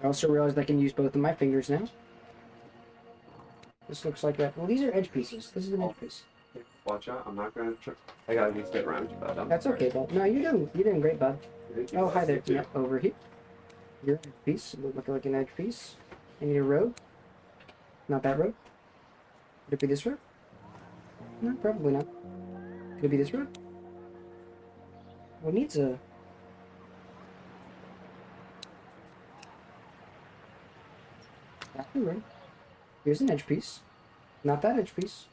I also realized I can use both of my fingers now. This looks like a... Well, these are edge pieces. This is an edge piece.
Watch out, I'm not gonna trip. I gotta just get around to that. I'm
That's
sorry.
okay, bud. No, you're doing great, bud.
Thank you.
Oh, hi there.
Thank you.
Yeah, over here. Your edge piece. Look like an edge piece. I need a road. Not that road. Could it be this road? No, probably not. Could it be this road? Well, it needs a... That's the road. Here's an edge piece. Not that edge piece.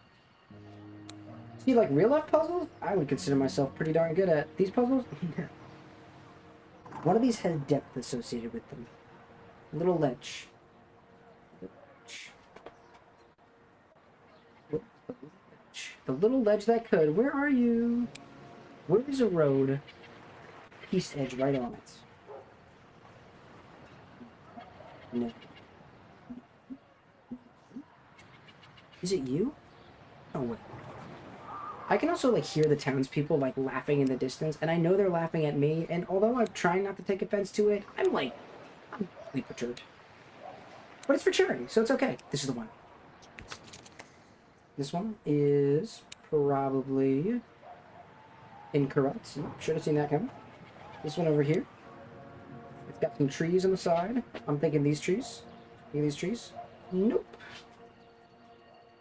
See, like real life puzzles, I would consider myself pretty darn good at. These puzzles, one of these has depth associated with them. A little ledge. The little ledge that could. Where are you? Where is a road? piece edge right on it. No. Is it you? Oh, wait. I can also, like, hear the townspeople, like, laughing in the distance, and I know they're laughing at me, and although I'm trying not to take offense to it, I'm really perturbed. But it's for charity, so it's okay. This is the one. This one is probably incorrect. Should have seen that coming. This one over here. It's got some trees on the side. I'm thinking these trees. Thinking these trees? Nope.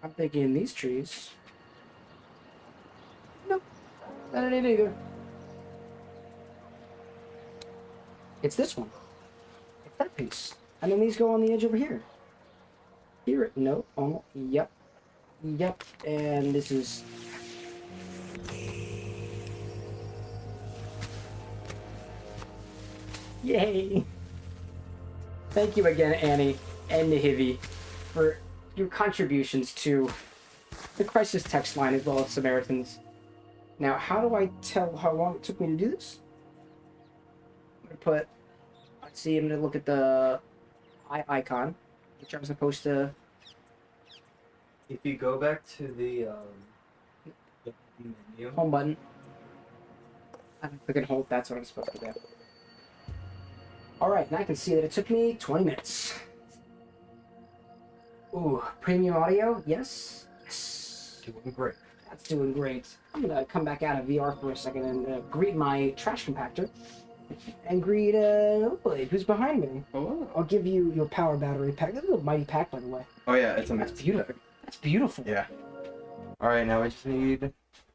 I'm thinking these trees. Nope. That ain't either. It's this one. It's that piece. And then these go on the edge over here. Here, no. Oh, yep. Yep. And this is... Yay! Thank you again, Annie and Nahivi, for your contributions to the crisis text line as well as Samaritans. Now, how do I tell how long it took me to do this? I'm gonna put... Let's see, I'm gonna look at the eye icon, which I'm supposed to...
If you go back to the menu,
home button. I'm clicking hold, that's what I'm supposed to do. Alright, and I can see that it took me 20 minutes. Ooh, premium audio? Yes. Yes.
doing great.
That's doing great. I'm gonna come back out of VR for a second and greet my trash compactor. And greet, Blade, who's behind me.
Oh.
I'll give you your power battery pack. This is a mighty pack, by the way.
Oh yeah, it's a
That's beautiful. That's beautiful.
Yeah. Alright, now we just need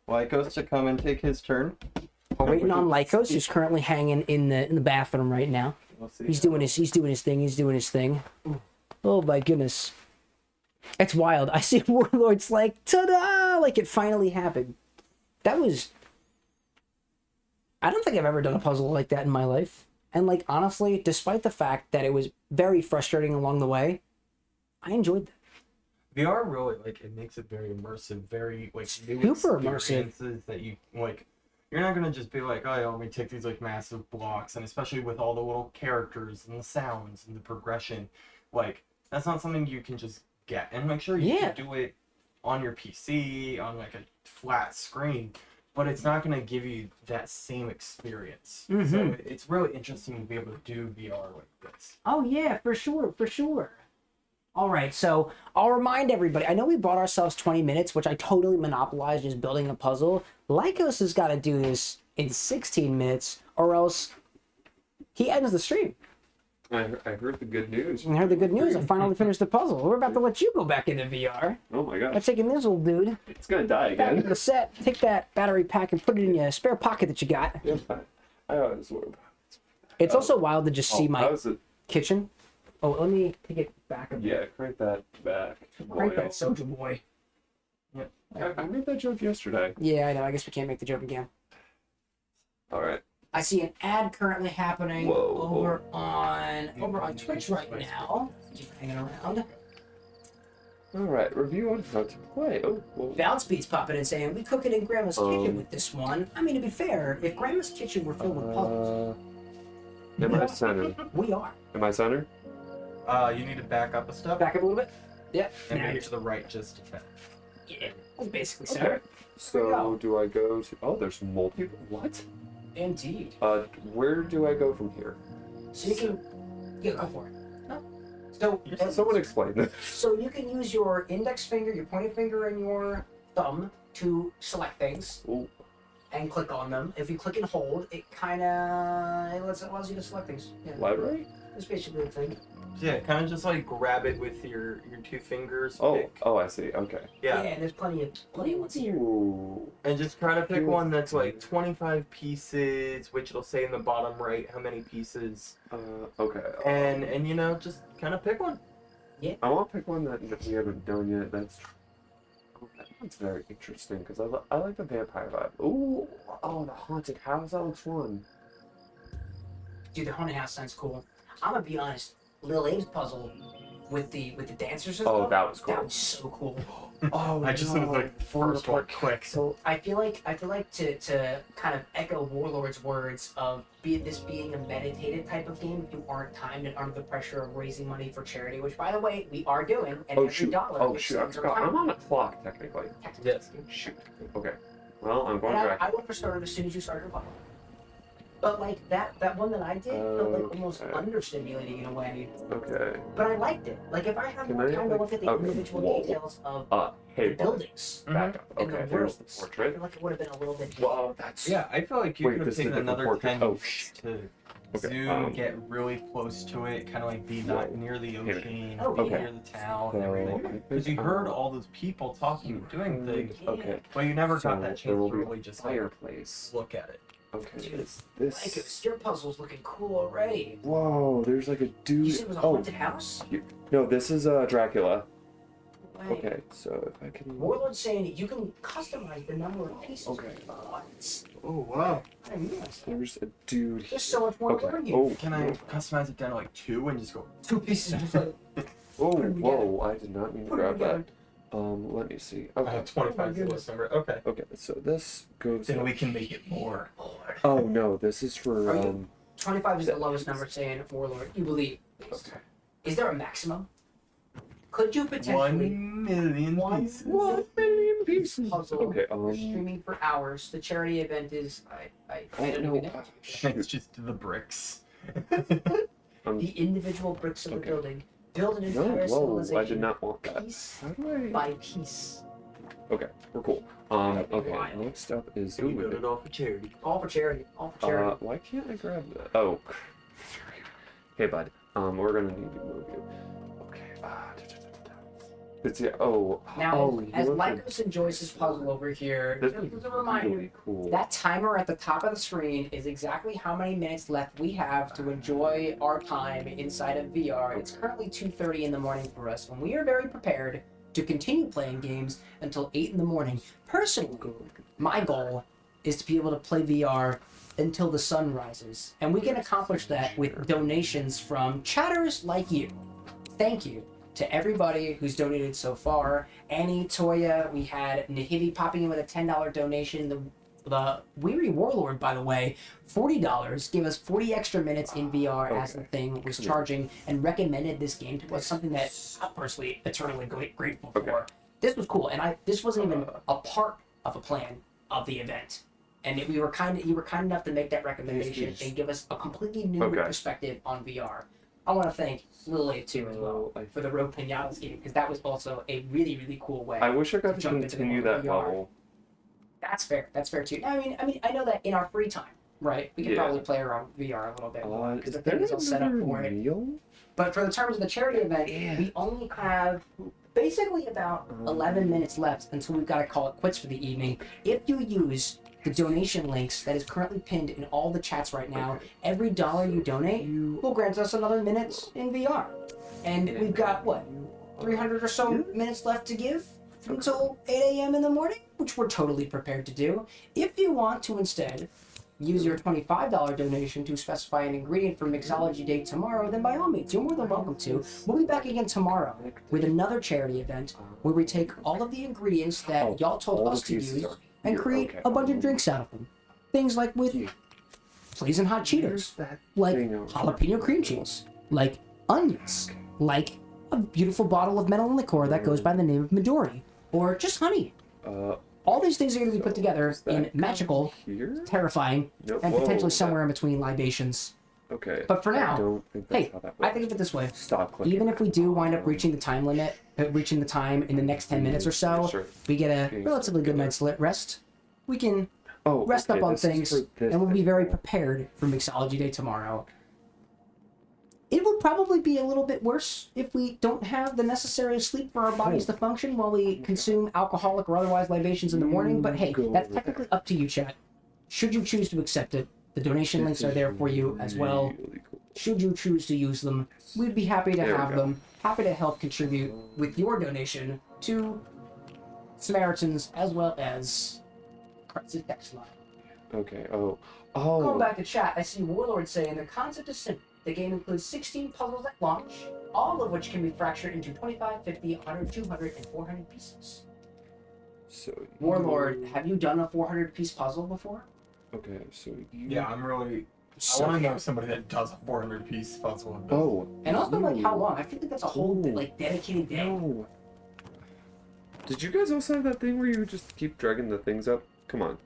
Lycos to come and take his turn.
We're waiting on Lycos, who's currently hanging in the bathroom right now.
We'll see.
He's doing his thing. Oh my goodness. It's wild. I see Warlord's like, ta-da! Like it finally happened. That was... I don't think I've ever done a puzzle like that in my life. And like, honestly, despite the fact that it was very frustrating along the way, I enjoyed that.
VR really, like, it makes it very immersive, very, like, new
Super immersive.
experiences that you, like, you're not gonna just be like, oh, yeah, let me take these, like, massive blocks, and especially with all the little characters and the sounds and the progression, like, that's not something you can just get. And make sure you can do it on your PC, on, like, a flat screen, but it's not gonna give you that same experience.
Mm-hmm.
So it's really interesting to be able to do VR like this.
Oh yeah, for sure, for sure. All right, so I'll remind everybody. I know we bought ourselves 20 minutes, which I totally monopolized just building a puzzle. Lycos has got to do this in 16 minutes, or else he ends the stream.
I heard the good news.
I heard the good news. I finally finished the puzzle. We're about to let you go back into VR.
Oh my
I'm
gosh.
taking this old dude
It's gonna die
back
again.
into the set. Take that battery pack and put it in your spare pocket that you got.
Yeah, I always would.
It's also wild to just see my
how's it?
kitchen. Oh, let me take it back a bit.
Yeah, crank that back.
Crank that soldier boy.
I made that joke yesterday.
Yeah, I know. I guess we can't make the joke again.
All right.
I see an ad currently happening
Whoa.
over on Twitch right now. Keep hanging around.
All right. Review on how to play. Oh. Whoa.
Valspeed's popping in saying we cook it in Grandma's kitchen with this one. I mean, to be fair, if Grandma's kitchen were filled with puzzles,
Am I centered?
we are.
Am I centered?
You need to back up a step.
Back up a little bit. Yep.
And
Now
maybe
you're-
to the right just a bit.
Yeah, that's basically
Okay.
so.
So do I go to? Oh, there's multi. What?
Indeed.
Where do I go from here?
So you can, yeah, go for it. No. So,
Someone explain this.
so you can use your index finger, your pointer finger, and your thumb to select things
Ooh.
and click on them. If you click and hold, it kind of allows you to select things. Yeah.
Left, right?
That's basically the thing.
Yeah, kind of just like grab it with your two fingers.
Oh.
Pick.
Oh, I see. Okay.
Yeah.
And there's plenty of ones here.
Ooh.
And just try to pick one that's like 25 pieces, which it'll say in the bottom right how many pieces.
Okay.
And you know, just kind of pick one.
I want to pick one that we haven't done yet. That one's very interesting because I like the vampire vibe. Ooh. Oh, the haunted house. That looks fun.
Dude, the haunted house sounds cool. I'm gonna be honest. Lil Abe's puzzle with the dancers.
Oh, that was cool.
That was so cool.
Oh,
I just
no.
was like first one quick.
So I feel like to kind of echo Warlord's words of this being a meditated type of game, if you aren't timed and under the pressure of raising money for charity, which by the way we are doing, and
Oh
every
shoot!
dollar.
Oh
gets
shoot! I
cents or
forgot. I'm
time.
on a clock technically.
Yes.
Shoot. Okay. Well, I'm going
And
back.
I went for started as soon as you started your bottle. But like that one that I did felt like almost
Okay.
understimulating in a way.
Okay.
But I liked it. Like if I had
Can
more
I,
time to look at the
okay,
individual
whoa.
details of
Hey,
the buildings
back up.
and
Okay,
the
there's the
worlds, I
portrait.
feel like it would have been a little bit.
Whoa, that's.
Yeah, I feel like you
Wait,
could have
this is a
taken
different
another
portrait.
10
Oh,
minutes
shit.
to
Okay,
zoom, get really close to it, kind of like be not
Whoa.
near the ocean,
Oh,
be
yeah.
near the town,
So,
and everything.
I think,
Because you heard all those people talking, doing things,
Okay.
but you never
So
got that
there
chance
will
to
be
really just like
fireplace.
look at it.
Okay.
Dude,
Is
Like
this?
your puzzle's looking cool already.
Whoa, there's like a
You
dude.
said it was a
Oh,
haunted house?
no, this is Dracula.
Right.
Okay, so if I can.
Warlord's saying you can customize the number of pieces.
Okay.
What?
Oh wow!
I didn't realize that.
There's a dude.
There's so much more
Okay.
to learn.
Oh.
Can I customize it down to like 2 and just go?
2 pieces of just like
Oh,
Put 'em
whoa! I did not mean to
Put 'em
grab that.
together.
Let me see.
I
Okay.
have 25 is the lowest number. Okay.
Okay, so this goes.
Then we can make it more.
Lord.
Oh no, this is for
Are you- 25 is the lowest number saying Warlord. You believe.
Okay.
Is there a maximum? Could you potentially
1 million
One-
pieces.
1 million pieces.
puzzle
Okay.
streaming for hours? The charity event is I
Oh
don't
no.
even know.
It's just the bricks.
The individual bricks of the
Okay.
building. Build an
No,
entire
whoa!
civilization
I did not want that.
piece
How do I?
by piece.
Okay, we're cool.
That'd be
Okay.
wild.
Next up is.
We build it all for charity.
All for charity. All for charity.
Why can't I grab that? Oh. Sorry. Hey, bud. We're gonna need to move you. Okay. It's yeah. Oh.
Now,
oh,
as
look at-
Lycos enjoys his puzzle over here,
This
just
is
as a reminder,
really cool.
that timer at the top of the screen is exactly how many minutes left we have to enjoy our time inside of VR. It's currently 2:30 in the morning for us, and we are very prepared to continue playing games until 8 in the morning. Personally, my goal is to be able to play VR until the sun rises, and we can accomplish that with donations from chatters like you. Thank you to everybody who's donated so far. Annie, Toya, we had Nahivi popping in with a $10 donation. The Weary Warlord, by the way, $40, gave us 40 extra minutes in VR as the thing was charging and recommended this game to us, something that I'm personally eternally grateful for.
Okay.
This was cool, and this wasn't even a part of a plan of the event. And you were kind enough to make that recommendation and give us a completely new
Okay.
perspective on VR. I want to thank Lil Ape too as well for the Rogue Piñatas game, because that was also a really, really cool way.
I wish I got to
jump into the
continue
world of
that
VR.
level.
That's fair. That's fair too. I mean, I know that in our free time, right? We can
Yeah.
probably play around VR a little bit more because
Is
the thing
there
is all set up
another
for it.
meal?
But for the terms of the charity event, we only have basically about 11 minutes left until we've got to call it quits for the evening. If you use the donation links that is currently pinned in all the chats right now, every dollar you donate will grant us another minutes in VR. And we've got, what, 300 or so minutes left to give until 8 a.m. in the morning, which we're totally prepared to do. If you want to instead use your $25 donation to specify an ingredient for Mixology Day tomorrow, then by all means, you're more than welcome to. We'll be back again tomorrow with another charity event where we take all of the ingredients that y'all told
all
us
the
to
pieces
use
are
and
here,
create
okay.
a bunch of drinks out of them. Things like with Blazing Hot Cheetos, like jalapeno cream cheese, like onions, like a beautiful bottle of metal liqueur that goes by the name of Midori, or just honey. All these things are going to be put together in magical,
Here?
terrifying,
No,
and
whoa,
potentially
that-
somewhere in between libations.
Okay.
But for
I
now,
don't think that's
hey,
how that
I
works.
think of it this way.
Stop clicking.
Even if we do wind up reaching the time limit, reaching the time in the next 10 minutes or so,
Sure.
we get a
Being
relatively good night's rest. We can rest
okay,
up on
this is
things,
for this
and we'll be very
thing.
prepared for Mixology Day tomorrow. It would probably be a little bit worse if we don't have the necessary sleep for our bodies to function while we consume alcoholic or otherwise libations in the morning, but hey,
Go
that's
over
technically up to you, chat. Should you choose to accept it, the donation links are there for you as well.
Really cool.
Should you choose to use them, we'd be happy to
There we
have
go.
them, happy to help contribute with your donation to Samaritans as well as Crisis Text Line.
Okay. Oh.
Going back to chat, I see Warlord saying the concept is simple. The game includes 16 puzzles at launch, all of which can be fractured into 25, 50, 100, 200, and 400 pieces.
So
Warlord, have you done a 400-piece puzzle before?
Okay, so you.
Yeah, I'm really.
So
I want to know somebody that does a 400-piece puzzle.
Oh.
And also, like,
you-
how long? I feel like that's a whole,
Oh.
like, dedicated day.
No. Did you guys also have that thing where you just keep dragging the things up? Come on.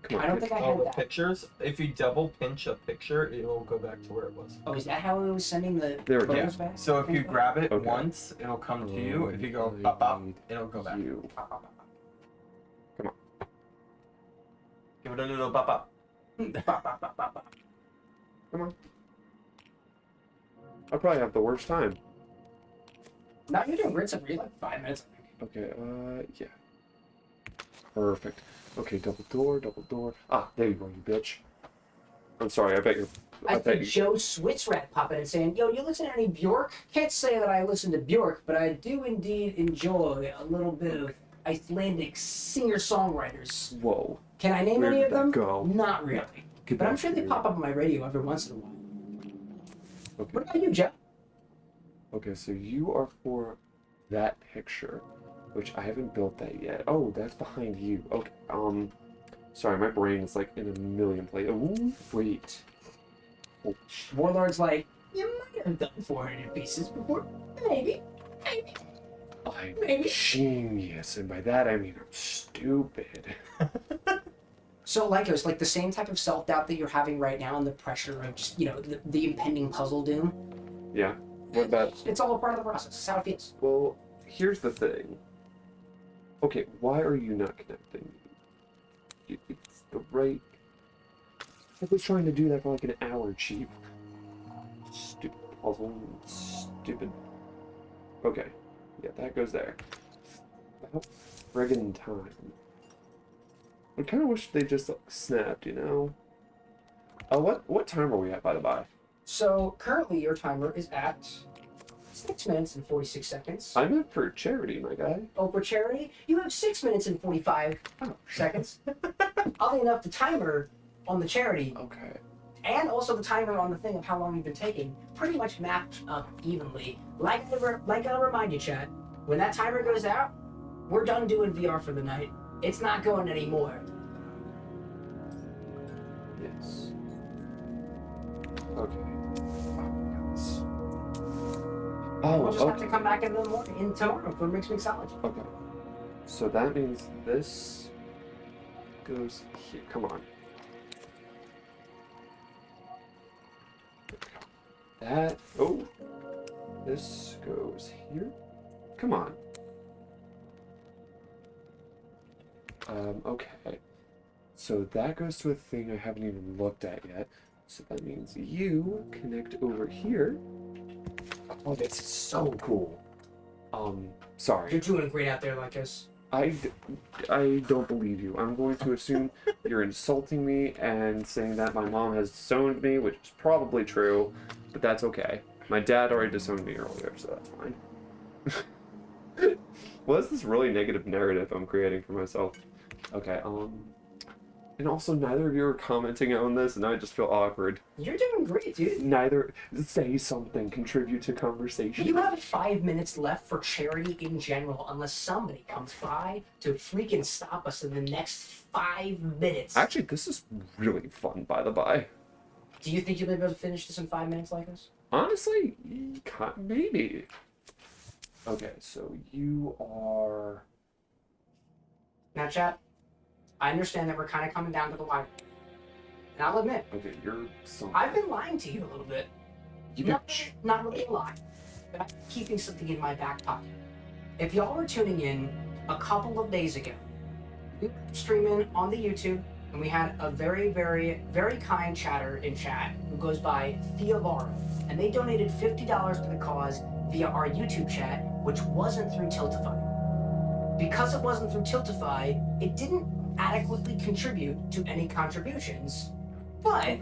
Come on.
I don't
kid.
think I
Oh,
had
the
that.
pictures. If you double pinch a picture, it'll go back to where it was.
Oh, is that how it was sending the
There we go.
photos back?
So if you grab it
Okay.
once, it'll come to you. If you go up, it'll go back.
You.
Give it a little bop up.
Come on. I probably have the worst time.
No, you're doing great stuff. You're like 5 minutes.
Okay, yeah. Perfect. Okay, double door. Ah, there you go, you bitch. I'm sorry, I bet you're...
I
bet
think
you...
Joe Switzrat popping and saying, yo, you listen to any Bjork? Can't say that I listen to Bjork, but I do indeed enjoy a little bit of Icelandic singer-songwriters.
Whoa.
Can I name
Where
any
did
of
that
them?
go?
Not really.
Get
But I'm
back
sure they
here.
pop up on my radio every once in a while.
Okay.
What about you, Joe?
Okay, so you are for that picture, which I haven't built that yet. Oh, that's behind you. Okay, sorry, my brain is like in a million places. Ooh, wait. Oh,
Warlord's like, you might have done 400 pieces before. Maybe.
I'm
Maybe.
genius, and by that I mean I'm stupid.
So, Lycos, like the same type of self-doubt that you're having right now and the pressure of just, you know, the impending puzzle doom,
Yeah. What about...
it's all a part of the process. It's how it feels.
Well, here's the thing. Okay, why are you not connecting? It's the right... I was trying to do that for like an hour, cheap. Stupid puzzle. Stupid... Okay. Yeah, that goes there. About friggin' time. I kind of wish they just like, snapped, you know? What time are we at, by the by?
So, currently your timer is at 6 minutes and 46 seconds.
I'm in for charity, my guy.
Oh, for charity, you have 6 minutes and 45 seconds. Oddly enough, the timer on the charity
Okay.
and also the timer on the thing of how long you've been taking pretty much matched up evenly. Like I'll remind you, chat, when that timer goes out, we're done doing VR for the night. It's not going anymore.
Yes. Okay. Oh, yes. Oh,
We'll just have
okay.
to come back in the morning, in tomorrow for mixed mixology.
Okay. So that means this goes here. Come on. There we go. That. Oh. This goes here. Come on. Okay. So that goes to a thing I haven't even looked at yet. So that means you connect over here. Oh, that's so cool. Sorry.
You're doing great out there, Lycos.
I don't believe you. I'm going to assume you're insulting me and saying that my mom has disowned me, which is probably true, but that's okay. My dad already disowned me earlier, so that's fine. What is this really negative narrative I'm creating for myself? Okay, and also neither of you are commenting on this, and I just feel awkward.
You're doing great, dude.
Neither say something, contribute to conversation.
You have 5 minutes left for charity in general, unless somebody comes by to freaking stop us in the next 5 minutes.
Actually, this is really fun, by the by.
Do you think you'll be able to finish this in 5 minutes, Lycos?
Honestly, maybe. Okay, so you are...
Now, chat, I understand that we're kind of coming down to the wire. And I'll admit,
Okay, you're something.
I've been lying to you a little bit.
You
Not really a lie, but I'm keeping something in my back pocket. If y'all were tuning in a couple of days ago, we were streaming on the YouTube, and we had a very, very, very kind chatter in chat who goes by Theovaro, and they donated $50 to the cause via our YouTube chat, which wasn't through Tiltify. Because it wasn't through Tiltify, it didn't adequately contribute to any contributions. But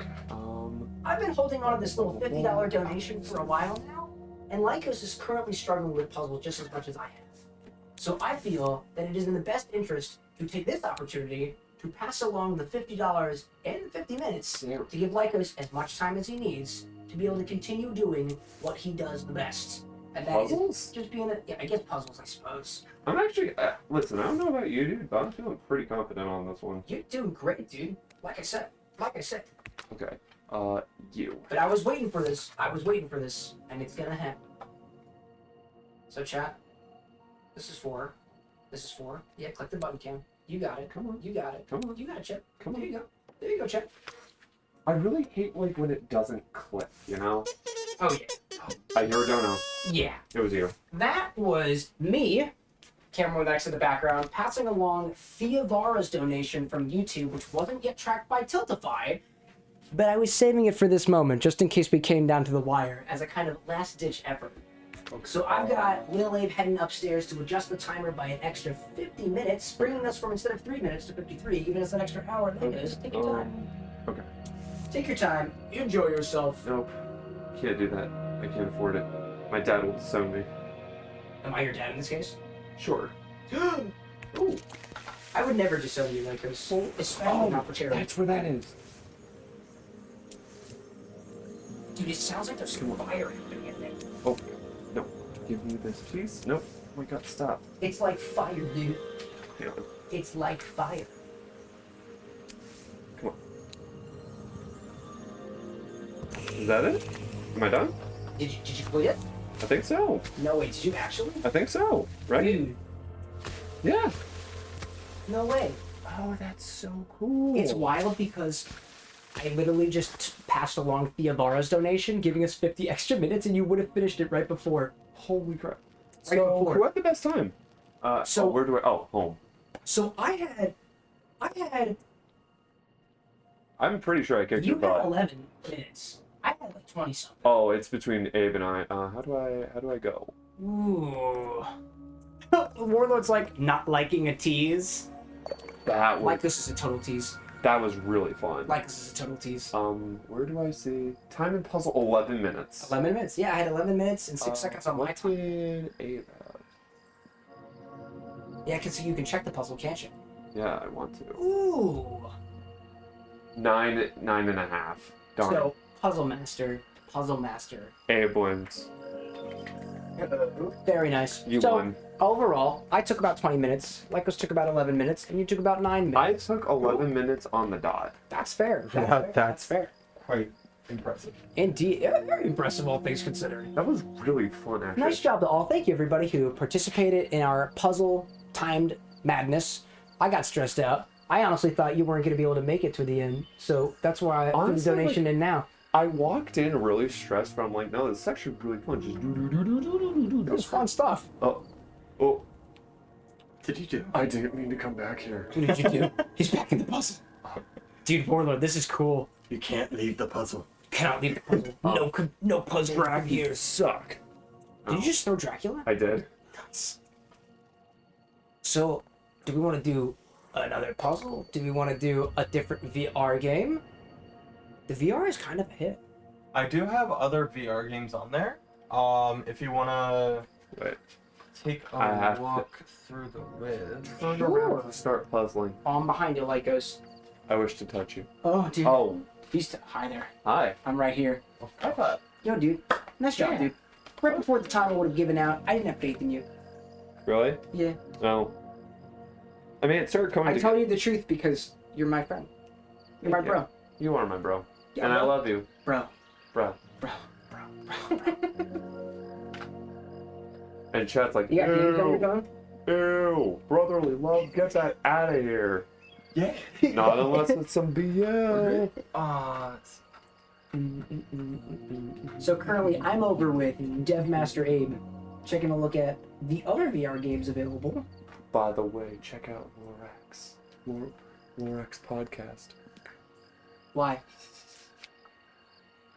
I've been holding on to this little $50 donation for a while now, and Lycos is currently struggling with puzzles just as much as I have. So I feel that it is in the best interest to take this opportunity to pass along the $50 in 50 minutes to give Lycos as much time as he needs to be able to continue doing what he does the best. And that is
Puzzles?
just being I guess puzzles, I suppose.
I'm actually, listen, I don't know about you, dude, but I'm feeling pretty confident on this one.
You're doing great, dude. Like I said.
Okay, you.
But I was waiting for this, and it's gonna happen. So chat, this is for. Yeah, click the button, Cam. You got it.
Come on.
You got it.
Come on.
You got it, Chip.
Come on.
There you go. There you go, Chip.
I really hate, like, when it doesn't click, you know?
Oh, yeah.
I hear a dono.
Yeah.
It was you.
That was me, CameroxnWithAnX in the background, passing along Theavara's donation from YouTube, which wasn't yet tracked by Tiltify, but I was saving it for this moment, just in case we came down to the wire, as a kind of last-ditch effort. Okay. So I've got Lil Abe heading upstairs to adjust the timer by an extra 50 minutes, bringing us from instead of 3 minutes to 53, giving us an extra hour. Take your time.
Okay.
Take your time. Enjoy yourself.
Nope. Can't do that. I can't afford it. My dad will disown me.
Am I your dad in this case?
Sure.
Ooh. I would never disown you, Lycos. Especially not for charity.
That's where that is.
Dude, it sounds like there's some fire happening in there.
Oh, no. Give me this piece. Nope. Oh my god, stop.
It's like fire, dude.
Hang on.
It's like fire.
Come on. Is that it? Am I done?
Did you complete it?
I think so.
No, wait, did you actually?
I think so. Right?
Dude,
Yeah.
no way.
Oh, that's so cool.
It's wild because I literally just passed along Theavara's donation, giving us 50 extra minutes, and you would have finished it right before.
Holy crap.
Right
So,
before.
who had the best time? Where do I... Oh, home.
So I had
I'm pretty sure I kicked
you
your
had
butt.
11 minutes. I had like 20 something.
Oh, it's between Abe and I. How do I go?
Ooh. Warlord's like not liking a tease.
That
Like
was
this is a total tease.
that was really fun.
Like this is a total tease.
Where do I see time and puzzle? 11 minutes.
11 minutes. Yeah, I had 11 minutes and 6 seconds on my
What
time.
did Abe have?
Yeah, I can see you can check the puzzle, can't you?
Yeah, I want to.
Ooh.
9.5. Darn.
So puzzle master.
Abe wins.
Very nice.
You
so,
won.
Overall, I took about 20 minutes. Lycos took about 11 minutes, and you took about 9 minutes.
I took 11 minutes on the dot.
That's fair.
That's
fair.
quite impressive.
Indeed. Yeah, very impressive, all things considered.
That was really fun, actually.
Nice job to all. Thank you, everybody who participated in our puzzle-timed madness. I got stressed out. I honestly thought you weren't going to be able to make it to the end, so that's why I put the
Honestly,
donation in now.
I walked in really stressed, but I'm like, no, this is actually really fun. Just do.
It was fun stuff.
Oh.
Did you do?
I didn't mean to come back here.
What did you do? He's back in the puzzle. Dude, Warlord, this is cool.
You can't leave the puzzle.
Cannot leave the puzzle. No puzzle around here.
Suck.
Did you just throw Dracula?
I did.
Nice. So, do we want to do another puzzle? Do we want to do a different VR game? The VR is kind of a hit.
I do have other VR games on there. If you wanna
Wait.
take
I have
a
to-
walk through the wind.
Sure.
Start puzzling.
I'm behind you, Lycos.
I wish to touch you.
Oh, dude.
Oh,
Hi there.
hi.
I'm right here.
I thought.
Yo, dude. Nice job, dude. Right before the timer would have given out, I didn't have faith in you.
Really?
Yeah.
No. I mean, it started coming
I
together.
tell you the truth because you're my friend. You're my
Thank you.
bro.
You are my bro.
Yeah,
and
bro.
I love you.
Bro.
Bro.
Bro.
And chat's like,
You got games on your
ew,
phone?
ew, brotherly love, get that out of here.
Yeah.
Not unless it's some BL.
So currently, I'm over with DevMaster Abe, checking a look at the other VR games available.
By the way, check out Lorax. Lorax podcast.
Why?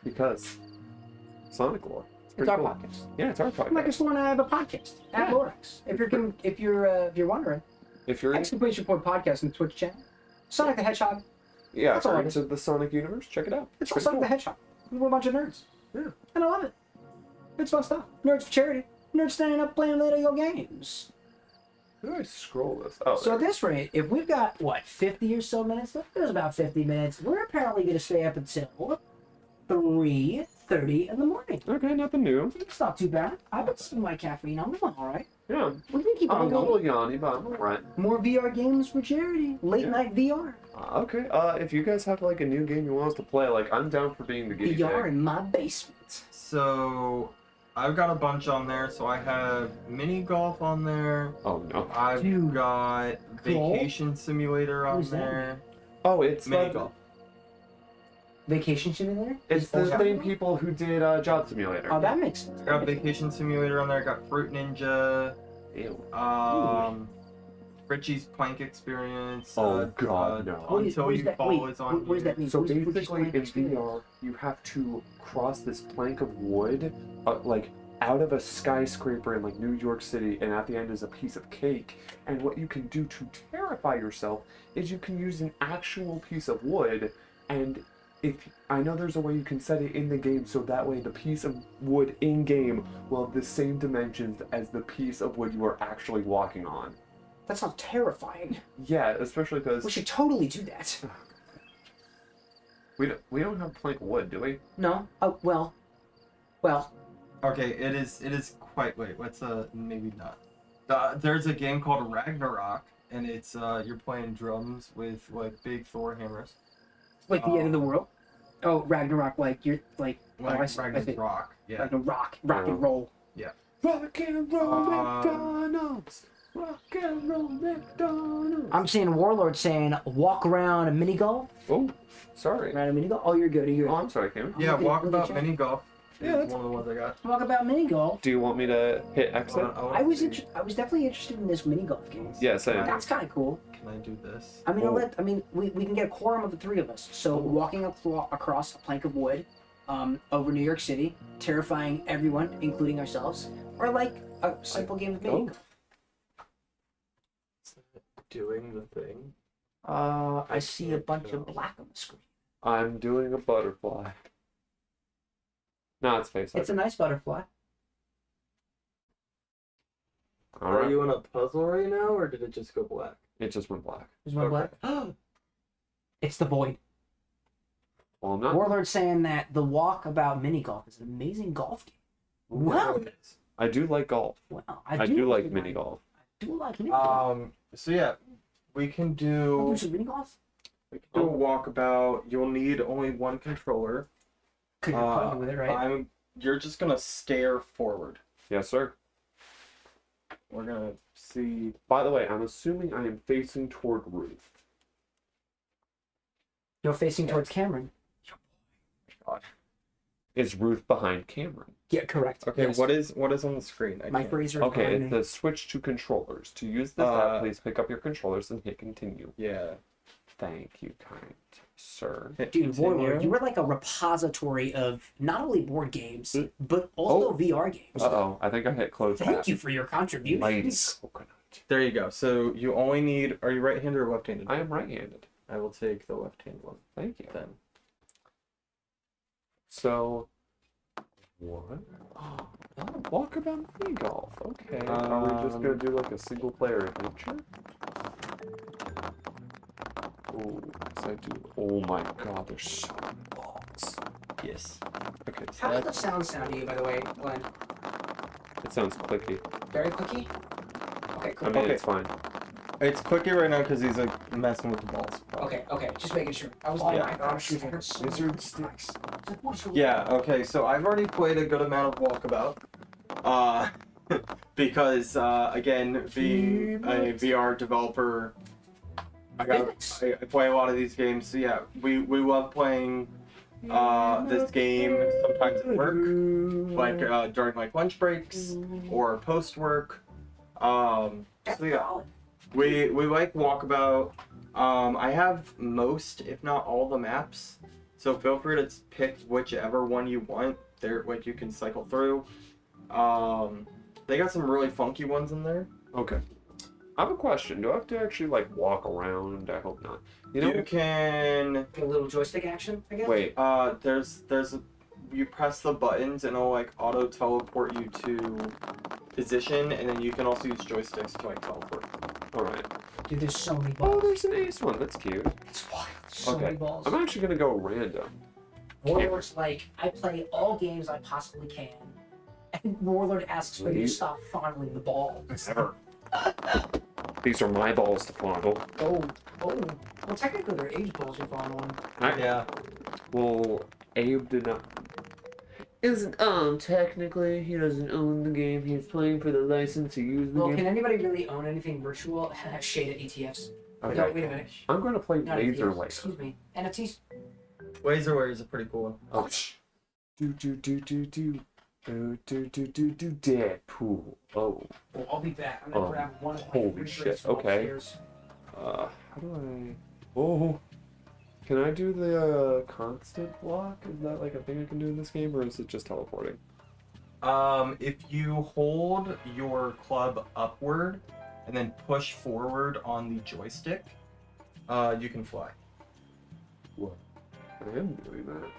Because Sonic Lore.
It's
pretty
our
cool.
podcast.
Yeah, it's our podcast.
Like Sworn and I have a podcast at
Yeah.
Lorax. If you're wondering,
If you're
Exclamation Point Podcast in the Twitch channel. Sonic the Hedgehog.
yeah,
That's
if
all
you're
it is.
into the Sonic universe, check it out.
It's all
pretty
Sonic
cool.
the Hedgehog. We're a bunch of nerds.
Yeah.
And I love it. It's fun stuff. Nerds for charity. Nerds standing up playing video games.
How do I scroll this? Oh,
So
there.
at this rate, if we've got, what, 50 or so minutes left? There's about 50 minutes. We're apparently going to stay up until 3:30 in the morning.
Okay, nothing new.
It's not too bad. I've been sipping my caffeine. I'm all right.
Yeah.
We can keep
I'm a
on
little
going.
yawny, but I'm alright.
More VR games for charity. Late night VR.
Okay, if you guys have like a new game you want us to play, like I'm down for being the guinea
VR
pig.
in my basement.
So I've got a bunch on there. So I have mini golf on there.
Oh no.
I've
Dude.
got vacation simulator on
Who's that?
there.
Oh, it's
Mini golf.
Vacation simulator?
It's the
Yeah.
same people who did Job Simulator.
Oh, that makes sense.
I got vacation simulator on there. I got Fruit Ninja.
Ew.
Richie's Plank Experience.
Oh, God, no.
Until
What is
You
that?
Fall
Wait,
is on
what does
here.
that mean?
So
What is
basically,
plank
in
experience?
VR, you have to cross this plank of wood, like out of a skyscraper in like New York City, and at the end is a piece of cake. And what you can do to terrify yourself is you can use an actual piece of wood, and if I know there's a way you can set it in the game, so that way the piece of wood in game will have the same dimensions as the piece of wood you are actually walking on.
That sounds terrifying.
Yeah, especially because
We should totally do that.
we don't have plank of wood, do we?
No? Oh, well.
Okay, it is quite. Wait, what's maybe not. There's a game called Ragnarok, and it's you're playing drums with like big Thor hammers.
Like the end of the world? Oh, Ragnarok, like you're like.
Like
I see.
Ragnarok, yeah.
Like a rock and roll.
Rock and roll McDonald's. Rock and roll McDonald's.
I'm seeing Warlord saying walk around a mini golf.
Oh, sorry.
Around a mini golf. Oh, you're good. You're
Oh,
good.
I'm sorry, Cameron.
Yeah,
Okay,
Walkabout
check.
Mini Golf.
Yeah,
Is
that's-
one of the ones I got.
Walk about mini golf.
Do you want me to hit exit?
I was definitely interested in this mini golf game.
Yeah, same.
That's kind of cool.
Can I do this?
I mean,
Oh.
we can get a quorum of the three of us. So walking across a plank of wood, over New York City, terrifying everyone, including ourselves, or like a simple game of mini
Oh.
golf.
Doing the thing.
I see a bunch of black on the screen.
I'm doing a butterfly. No, it's face.
It's a nice butterfly.
All
Are
right.
you in a puzzle right now, or did it just go black?
It just went black.
There's one
Okay.
black. It's the void.
Well, I'm not.
Warlord saying that the Walkabout mini golf is an amazing golf game. Wow.
I do like golf.
Wow.
I do like mini golf.
I do like mini golf.
So yeah, we can
Wanna
do
do some mini golf?
a walkabout. You'll need only one controller.
Cause you're playing with it, right?
You're just gonna stare forward.
Yes, sir.
We're gonna see.
By the way, I'm assuming I am facing toward Ruth.
You're facing towards Cameron.
Is Ruth behind Cameron?
Yeah, correct.
Okay,
Yes.
what is on the screen? I
Mike
can't-
Brazier is
Okay,
behind
it
me.
says switch to controllers. To use this app, please pick up your controllers and hit continue.
Yeah.
Thank you, kind sir.
Hit
Dude,
continue.
Warlord, you were like a repository of not only board games, but also
Oh.
VR games.
Uh-oh, I think I hit close.
Thank you for your contributions.
Ladies. Coconut.
There you go. So you only need. Are you right-handed or left-handed?
I am right-handed.
I will take the left-hand one
Thank you.
then.
So, what? Oh, walkabout mini golf. Okay. Are we just gonna do like a single player adventure? Oh, yes, I do. Oh my god, there's so many balls.
Yes.
Okay, so
How does the sound sound to you, by the way, Glenn?
it sounds clicky.
Very clicky? Okay,
I
cool.
mean,
Okay.
it's fine.
It's clicky right now because he's like messing with the balls.
Okay, just making sure. I was
Oh
like,
my
I
gosh,
thought it was
lizard sticks.
Yeah. Okay. So I've already played a good amount of Walkabout. Because again, being a VR developer, I play a lot of these games. So yeah, we love playing this game sometimes at work, like during like lunch breaks or post work. So yeah, we like Walkabout. I have most, if not all, the maps. So feel free to pick whichever one you want. They're like you can cycle through. They got some really funky ones in there.
Okay. I have a question. Do I have to actually like walk around? I hope not. You know,
You can.
A little joystick action, I guess?
wait.
You press the buttons and it'll like auto teleport you to position, and then you can also use joysticks to like teleport.
Alright.
Dude, there's so many
Oh,
balls.
there's an ace one. That's cute.
It's wild. So
Okay.
many balls.
I'm actually gonna go random.
Warlord's like, I play all games I possibly can. And Warlord asks me to
Please?
stop fondling the ball.
Never. These are my balls to fondle.
Oh. Well, technically they're age balls you're fondling.
Yeah.
Well, Abe did not. Isn't technically he doesn't own the game. He's playing for the license to use the
Well,
game.
can anybody really own anything virtual? Shaded ETFs.
Okay.
No, wait a minute.
I'm going to play
Not
Laser
ETFs.
Laser.
Excuse me. NFTs?
Laserware is a pretty cool one.
Oh. Deadpool. Oh.
Well, I'll be back. I'm gonna grab one of my
Holy
three
shit.
drinks from
Okay.
upstairs.
How do I? Oh. Can I do the constant block? Is that like a thing I can do in this game, or is it just teleporting?
If you hold your club upward and then push forward on the joystick, you can fly.
What? I am doing that.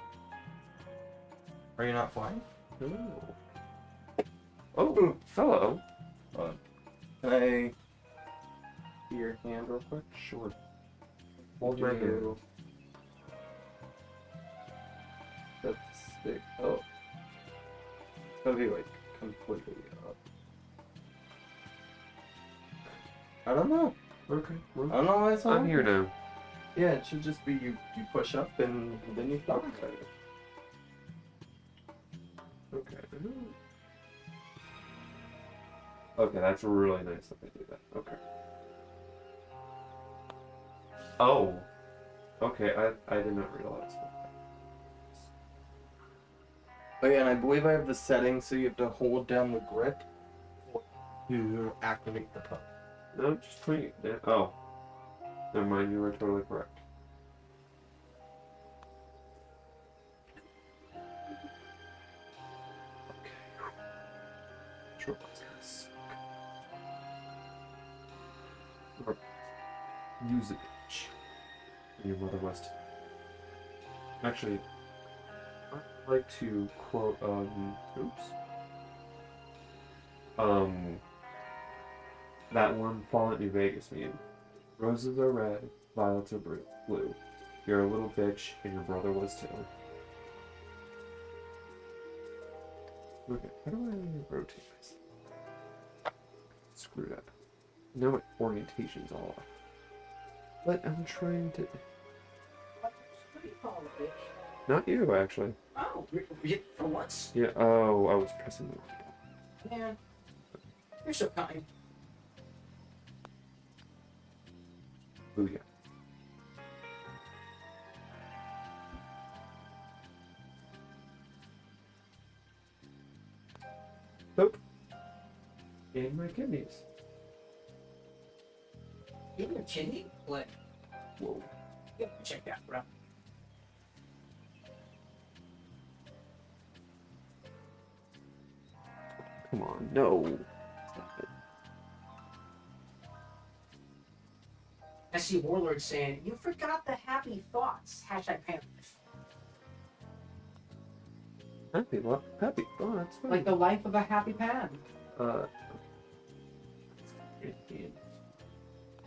Are you not flying?
No. Oh, hello.
Can I see your hand real quick?
Sure. Hold my hand. That's sick. Oh. It's gotta be like completely up.
I don't know.
Okay. Well,
I don't know why it's not.
I'm here now.
Yeah, it should just be you push up and then you fly.
Okay. Okay, that's really nice that they do that. Okay. Oh. Okay, I did not realize that.
Oh yeah, and I believe I have the settings so you have to hold down the grip to activate the puck.
No, just putting it down. Oh. Never mind, you were totally correct. Okay. Sure, that's gonna suck. Or use it, bitch. And your mother was. Actually, I'd like to quote, that one Fallout New Vegas meme. Roses are red, violets are blue. You're a little bitch, and your brother was too. Okay, how do I rotate this? Screwed up. Now my orientation's all off. But I'm trying to...
What do you call it, bitch?
Not you, actually.
Oh, for once?
Yeah, oh, I was pressing the...
Man, you're so kind.
Booyah. Nope. And my kidneys.
Even your kidney? What?
Whoa.
You have to check that, bro.
Come on, no. Stop it.
I see Warlord saying, you forgot the happy thoughts. Hashtag panic.
Happy thoughts.
Like the life of a happy pan.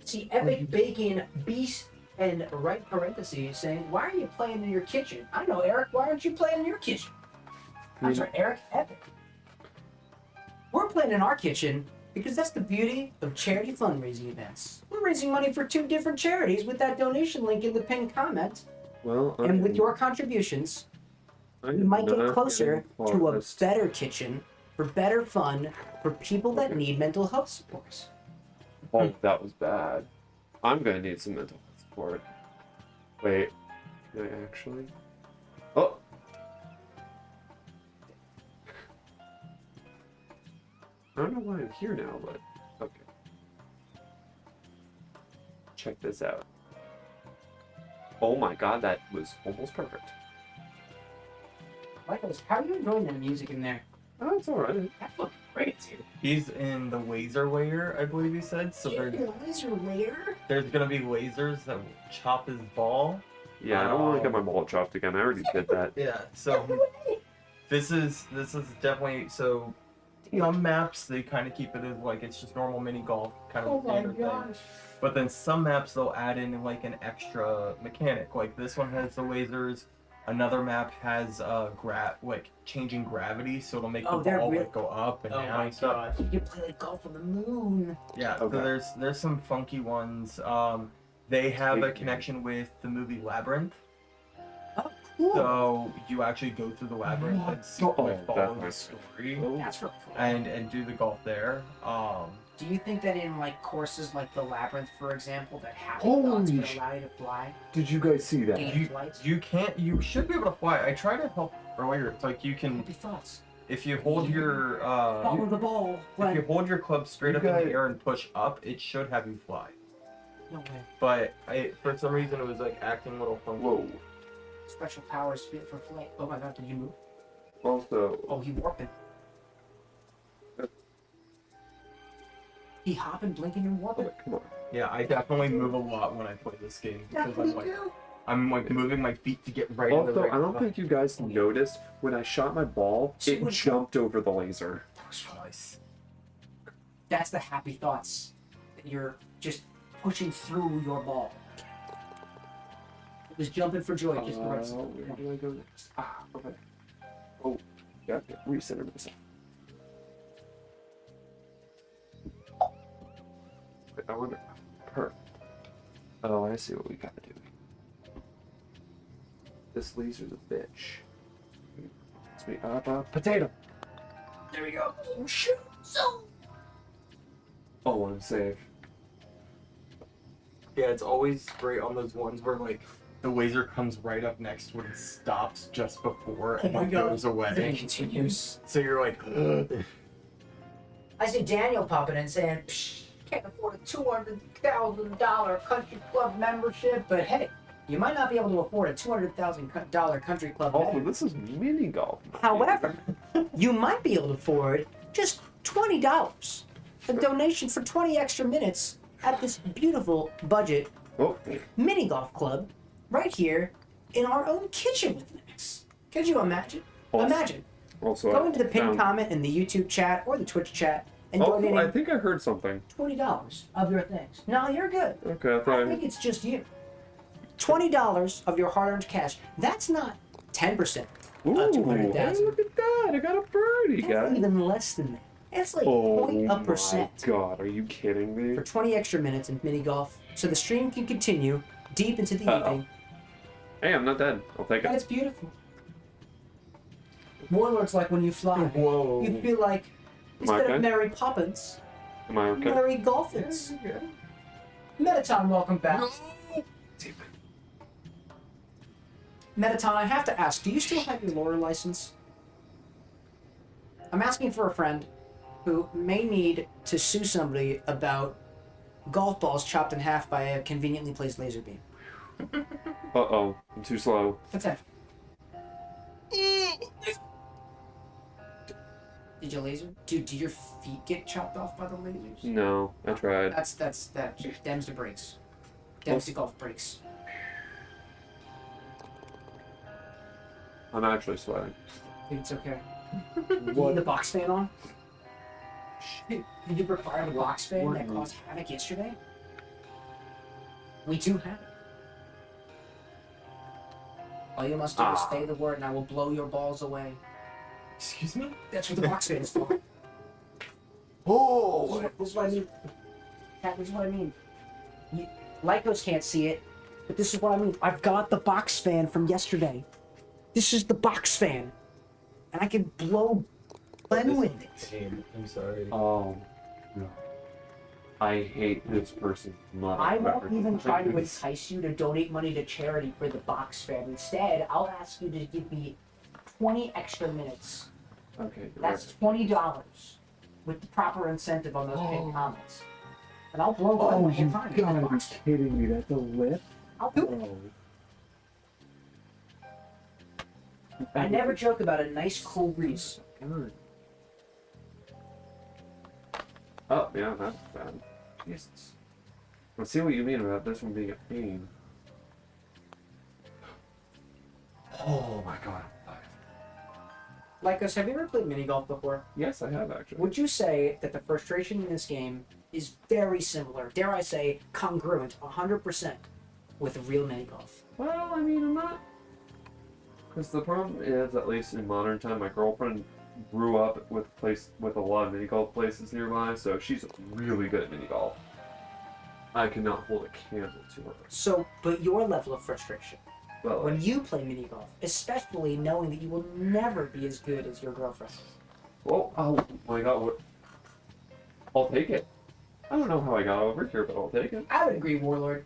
See Epic Bacon Beast and right parentheses saying, why are you playing in your kitchen? I know, Eric, why aren't you playing in your kitchen? I'm sorry, Eric, Epic. We're playing in our kitchen because that's the beauty of charity fundraising events. We're raising money for 2 different charities with that donation link in the pinned comment.
Well,
And with your contributions, we might get closer to a better kitchen for better fun for people that need mental health supports.
Oh, that was bad. I'm gonna need some mental health support. Wait, can I actually? Oh! I don't know why I'm here now, but okay. Check this out. Oh my god, that was almost perfect.
Michael, how are you enjoying the music in there?
Oh, it's alright.
That's looking great, dude.
He's in the laser layer, I believe he said. So
laser layer?
there's gonna be lasers that will chop his ball.
Yeah, I don't want to get my ball chopped again. I already did that.
Yeah, so this is definitely so Some maps they kind of keep it as like it's just normal mini golf kind of standard thing. But then some maps they'll add in like an extra mechanic. Like this one has the lasers. Another map has like changing gravity, so it'll make the ball like go up and down and stuff.
You can play like golf on the moon.
Yeah,
Okay.
so there's some funky ones. They have a connection with the movie Labyrinth.
Oh, cool.
So you actually go through the labyrinth and see, like, follow the
that's
story
That's really cool.
and do the golf there.
Do you think that in like courses like the Labyrinth, for example, that happy
Holy
thoughts would
sh-
allow you to fly?
Did you guys see that?
Gain flights?
You should be able to fly. I tried to help earlier. It's like you can
Happy thoughts.
if you hold your
Follow the ball.
if you hold your club straight
You
up in
guys-
the air and push up, it should have you fly.
No way.
But for some reason it was like acting a little funky.
Whoa.
Special powers fit for flight. Oh my god, did you move?
Also,
Oh, he warping. He hopping, blinking, and warping.
come on.
Yeah, I definitely move a lot when I play this game because I'm like moving my feet to get right in the
Also,
right
I don't
spot.
think you guys noticed when I shot my ball,
See
it
what-
jumped over the laser.
That was nice. That's the happy thoughts. That you're just pushing through your ball. It was jumping for joy just the right side.
Where do I go next? Ah, okay. Oh, got to recenter myself. Wait, I wonder. Perfect. Oh, I see what we gotta do. This laser's a bitch. Let's me up a potato.
There we go. Oh, shoot. So.
Oh, I'm safe.
Yeah, it's always great on those ones where like the laser comes right up next when it stops just before and
Oh my
then
God.
goes
Then
away.
it continues.
So you're like, ugh.
I see Daniel popping in saying, Psh, can't afford a $200,000 country club membership, but hey, you might not be able to afford a $200,000 country club
Also,
membership.
this is mini golf.
However, you might be able to afford just $20. A donation for 20 extra minutes at this beautiful budget
Oh,
mini golf club right here in our own kitchen with Max. Could you imagine?
Also-
Imagine
also,
going to the pinned
found-
comment in the YouTube chat or the Twitch chat and
Also,
donating
I think I heard something.
$20 of your things. No, you're good.
Okay, I
I
thought.
think it's just you. $20 of your hard-earned cash. That's not 10%.
Ooh, hey,
200,000.
look at that! I got a birdie,
That's
guys.
even less than that. It's like
Oh
0.1%.
my god, are you kidding me?
For 20 extra minutes in mini golf, so the stream can continue deep into the evening.
Hey, I'm not dead. I'll take it.
That's beautiful. Warlord's like when you fly.
Whoa.
You feel like
Am I
instead of
okay?
Mary Poppins,
Am I okay?
Mary Golfins. Metaton, welcome back. Metaton, I have to ask, do you still have your lawyer license? I'm asking for a friend who may need to sue somebody about golf balls chopped in half by a conveniently placed laser beam.
Uh-oh, I'm too slow.
What's that? Did you laser? Dude, did your feet get chopped off by the lasers?
No, I tried.
That's that. Dems to brakes. Dems to golf brakes.
I'm actually sweating.
Dude, it's okay. You need the box fan on? Dude, did you require the box fan that caused havoc yesterday? We do have it. All you must do is say the word and I will blow your balls away.
Excuse me?
That's what the box fan is for.
Oh!
This is what I mean. Cat, this is what I mean. Lycos can't see it, but this is what I mean. I've got the box fan from yesterday. This is the box fan. And I can blow Glenn with it.
I'm sorry.
Oh, no. I hate this person.
I won't even try to entice you to donate money to charity for the box fan. Instead, I'll ask you to give me 20 extra minutes.
Okay,
That's $20 with the proper incentive on those pinned comments. And I'll blow Glenn the whole time. with the box fan.
kidding me. That's a lip?
I'll do it. I never joke about a nice cool breeze.
God. Oh, yeah, that's bad. Jesus. I see what you mean about this one being a pain. Oh my god, I'm alive.
Lycos, have you ever played mini golf before?
Yes, I have actually.
Would you say that the frustration in this game is very similar, dare I say, congruent, 100% with real mini golf?
Well, I mean, I'm not. Because the problem is, at least in modern time, my girlfriend grew up with a lot of mini golf places nearby, so she's really good at mini golf. I cannot hold a candle to her.
So, but your level of frustration
Well,
when you play mini golf, especially knowing that you will never be as good as your girlfriend.
well, oh my god, what? I'll take it. I don't know how I got over here, but I'll take it.
I would agree, Warlord.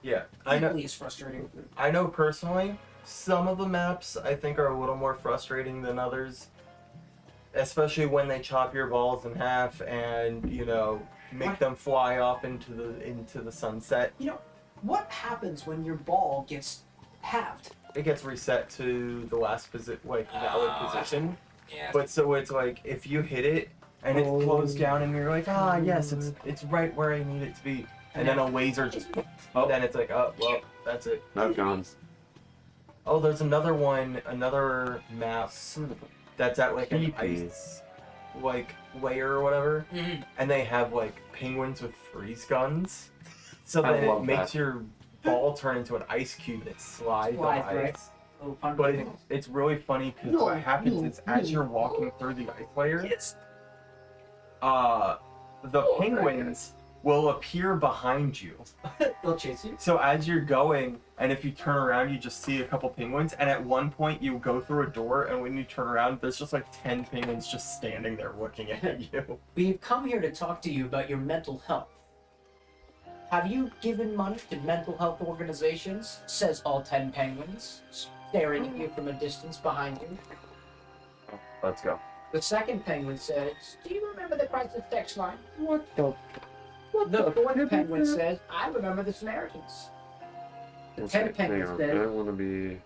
Yeah, I know.
Equally as frustrating.
I know personally, some of the maps I think are a little more frustrating than others, especially when they chop your balls in half and make them fly off into the sunset.
What happens when your ball gets halved?
It gets reset to the last valid position.
Yeah.
But so it's like if you hit it and it closed down and you're like, yes, it's right where I need it to be, and then a laser just, then it's like, oh well, that's it.
I've gone.
Oh, there's another map that's at like an ice layer or whatever, and they have like penguins with freeze guns, so
I
then it
love
makes
that.
your ball turn into an ice cube and it slides on
Slides,
ice.
right? Oh, fun.
But it's really funny because what happens is as you're walking through the ice layer, the penguins will appear behind you.
They'll chase you.
So as you're going, and if you turn around, you just see a couple penguins, and at one point you go through a door, and when you turn around, there's just like 10 penguins just standing there looking at you.
We've come here to talk to you about your mental health. Have you given money to mental health organizations? Says all 10 penguins, staring at you from a distance behind you.
Let's go.
The second penguin says, do you remember the crisis text line?
What the?
The fourth penguin says, I remember the Samaritans. The 10 penguins
I
says,
want to be.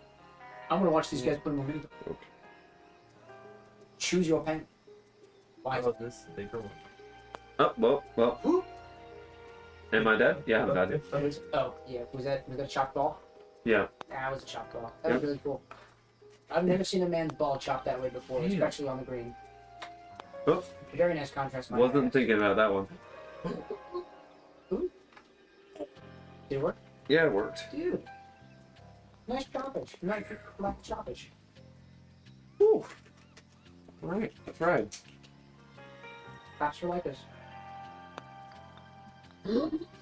I'm gonna watch these guys play more video.
Okay.
Choose your penguin.
I
Why?
love this bigger one.
Oh, well. Am I dead? Yeah, I'm dead.
Oh, yeah. Was that a chopped ball?
Yeah.
That was a chopped ball. That was
Yep.
really cool. I've never seen a man's ball chopped that way before,
Damn.
especially on the green.
Oops.
Very nice contrast. might I
Wasn't
add.
thinking about that one.
Did it work?
Yeah, it worked.
Dude. Nice choppage. Nice choppage.
Whew. Alright, that's right.
Claps for Lycos.